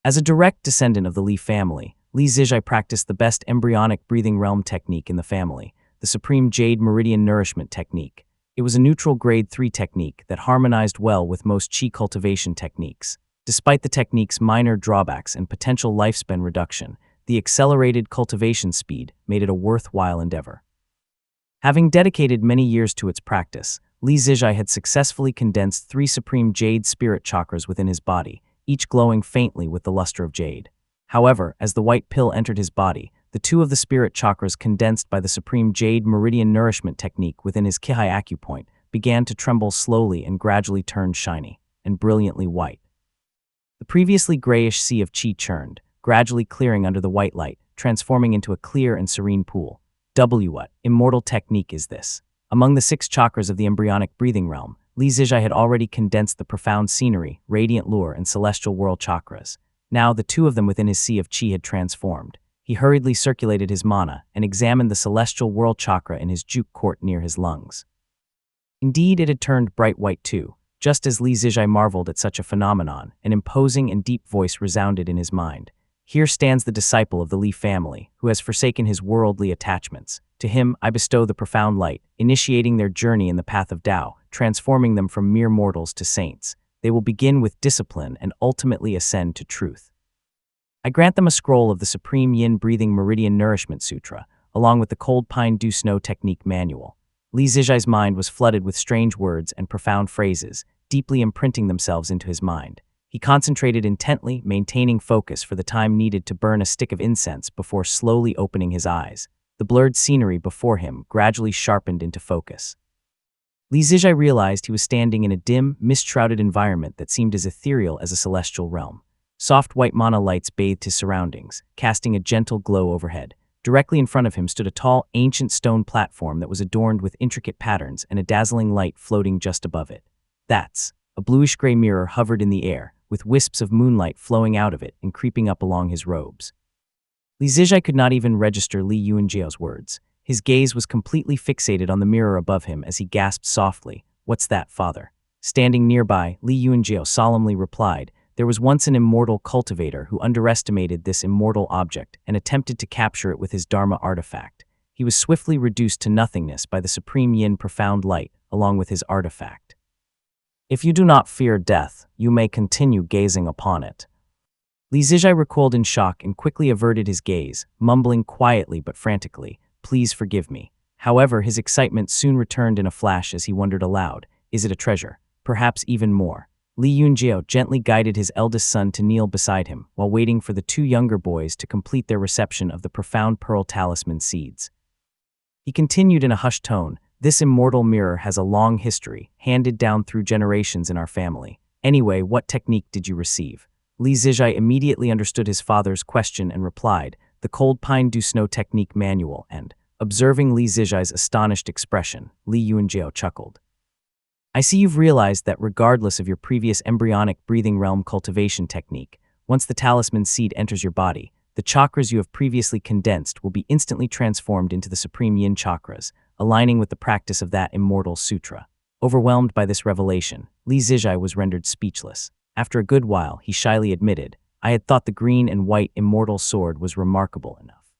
As a direct descendant of the Li family, Li Zijai practiced the best embryonic breathing realm technique in the family, the Supreme Jade Meridian Nourishment Technique. It was a neutral grade 3 technique that harmonized well with most qi cultivation techniques. Despite the technique's minor drawbacks and potential lifespan reduction, the accelerated cultivation speed made it a worthwhile endeavor. Having dedicated many years to its practice, Li Zijai had successfully condensed 3 supreme jade spirit chakras within his body, each glowing faintly with the luster of jade. However, as the white pill entered his body, the 2 of the spirit chakras condensed by the Supreme Jade Meridian Nourishment Technique within his Qihai acupoint began to tremble slowly and gradually turned shiny and brilliantly white. The previously grayish sea of qi churned, gradually clearing under the white light, transforming into a clear and serene pool. What immortal technique is this? Among the 6 chakras of the embryonic breathing realm, Li Zijai had already condensed the profound scenery, radiant lure, and celestial world chakras. Now the 2 of them within his sea of qi had transformed. He hurriedly circulated his mana and examined the celestial world chakra in his juke court near his lungs. Indeed, it had turned bright white too. Just as Li Zijai marveled at such a phenomenon, an imposing and deep voice resounded in his mind. "Here stands the disciple of the Li family, who has forsaken his worldly attachments. To him I bestow the profound light, initiating their journey in the path of Tao, transforming them from mere mortals to saints. They will begin with discipline and ultimately ascend to truth. I grant them a scroll of the Supreme Yin Breathing Meridian Nourishment Sutra, along with the Cold Pine Dew Snow Technique Manual." Li Zijai's mind was flooded with strange words and profound phrases, deeply imprinting themselves into his mind. He concentrated intently, maintaining focus for the time needed to burn a stick of incense before slowly opening his eyes. The blurred scenery before him gradually sharpened into focus. Li Zijai realized he was standing in a dim, mist-shrouded environment that seemed as ethereal as a celestial realm. Soft white mana lights bathed his surroundings, casting a gentle glow overhead. Directly in front of him stood a tall, ancient stone platform that was adorned with intricate patterns and a dazzling light floating just above it. A bluish-gray mirror hovered in the air, with wisps of moonlight flowing out of it and creeping up along his robes. Li Zijai could not even register Li Yuanjiao's words. His gaze was completely fixated on the mirror above him as he gasped softly, "What's that, father?" Standing nearby, Li Yuanjiao solemnly replied, There was once an immortal cultivator who underestimated this immortal object and attempted to capture it with his Dharma artifact. He was swiftly reduced to nothingness by the Supreme Yin profound light, along with his artifact. If you do not fear death, you may continue gazing upon it. Li Zijia recoiled in shock and quickly averted his gaze, mumbling quietly but frantically, "Please forgive me." However, his excitement soon returned in a flash as he wondered aloud, "Is it a treasure? Perhaps even more." Li Yunjiao gently guided his eldest son to kneel beside him, while waiting for the two younger boys to complete their reception of the profound pearl talisman seeds. He continued in a hushed tone, "This immortal mirror has a long history, handed down through generations in our family. Anyway, what technique did you receive?" Li Zijia immediately understood his father's question and replied, "The Cold Pine Du Snow Technique Manual," and, observing Li Zijia's astonished expression, Li Yunjiao chuckled. "I see you've realized that regardless of your previous embryonic breathing realm cultivation technique, once the talisman seed enters your body, the chakras you have previously condensed will be instantly transformed into the Supreme Yin chakras, aligning with the practice of that immortal sutra." Overwhelmed by this revelation, Li Zijia was rendered speechless. After a good while, he shyly admitted, "I had thought the green and white immortal sword was remarkable enough.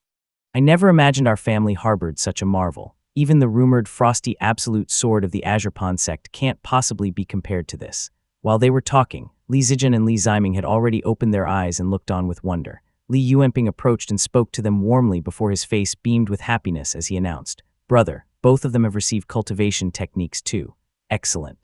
I never imagined our family harbored such a marvel. Even the rumored frosty absolute sword of the Azurpan sect can't possibly be compared to this." While they were talking, Li Zijian and Li Ziming had already opened their eyes and looked on with wonder. Li Yuanping approached and spoke to them warmly before his face beamed with happiness as he announced, "Brother, both of them have received cultivation techniques too. Excellent."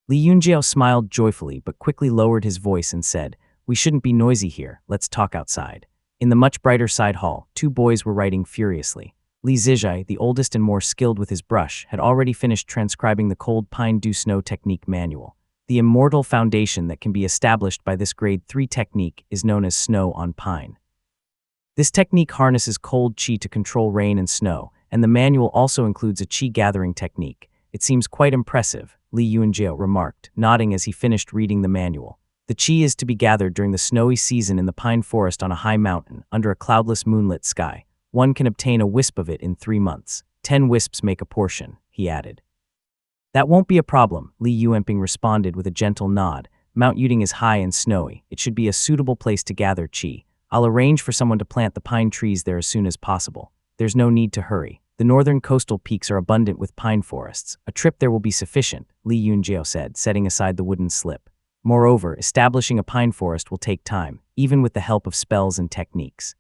Li Yunjiao smiled joyfully but quickly lowered his voice and said, "We shouldn't be noisy here, let's talk outside." In the much brighter side hall, two boys were writing furiously. Li Zijia, the oldest and more skilled with his brush, had already finished transcribing the Cold Pine Du Snow Technique Manual. The immortal foundation that can be established by this Grade 3 technique is known as Snow on Pine. This technique harnesses cold qi to control rain and snow, and the manual also includes a qi gathering technique. It seems quite impressive, Li Yunjiao remarked, nodding as he finished reading the manual. The qi is to be gathered during the snowy season in the pine forest on a high mountain, under a cloudless moonlit sky. One can obtain a wisp of it in 3 months. 10 wisps make a portion, he added. That won't be a problem, Li Yuanping responded with a gentle nod. Mount Yuding is high and snowy. It should be a suitable place to gather qi. I'll arrange for someone to plant the pine trees there as soon as possible. There's no need to hurry. The northern coastal peaks are abundant with pine forests. A trip there will be sufficient, Li Yunjiao said, setting aside the wooden slip. Moreover, establishing a pine forest will take time, even with the help of spells and techniques.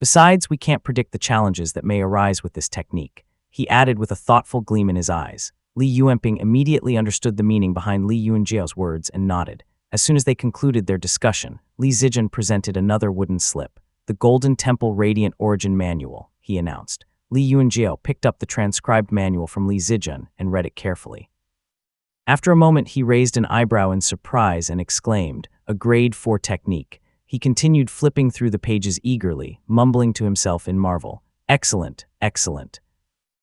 Besides, we can't predict the challenges that may arise with this technique, he added with a thoughtful gleam in his eyes. Li Yuanping immediately understood the meaning behind Li Yunjiao's words and nodded. As soon as they concluded their discussion, Li Zijian presented another wooden slip. "The Golden Temple Radiant Origin Manual," he announced. Li Yunjiao picked up the transcribed manual from Li Zijian and read it carefully. After a moment, he raised an eyebrow in surprise and exclaimed, "A Grade 4 technique." He continued flipping through the pages eagerly, mumbling to himself in marvel, "Excellent, excellent."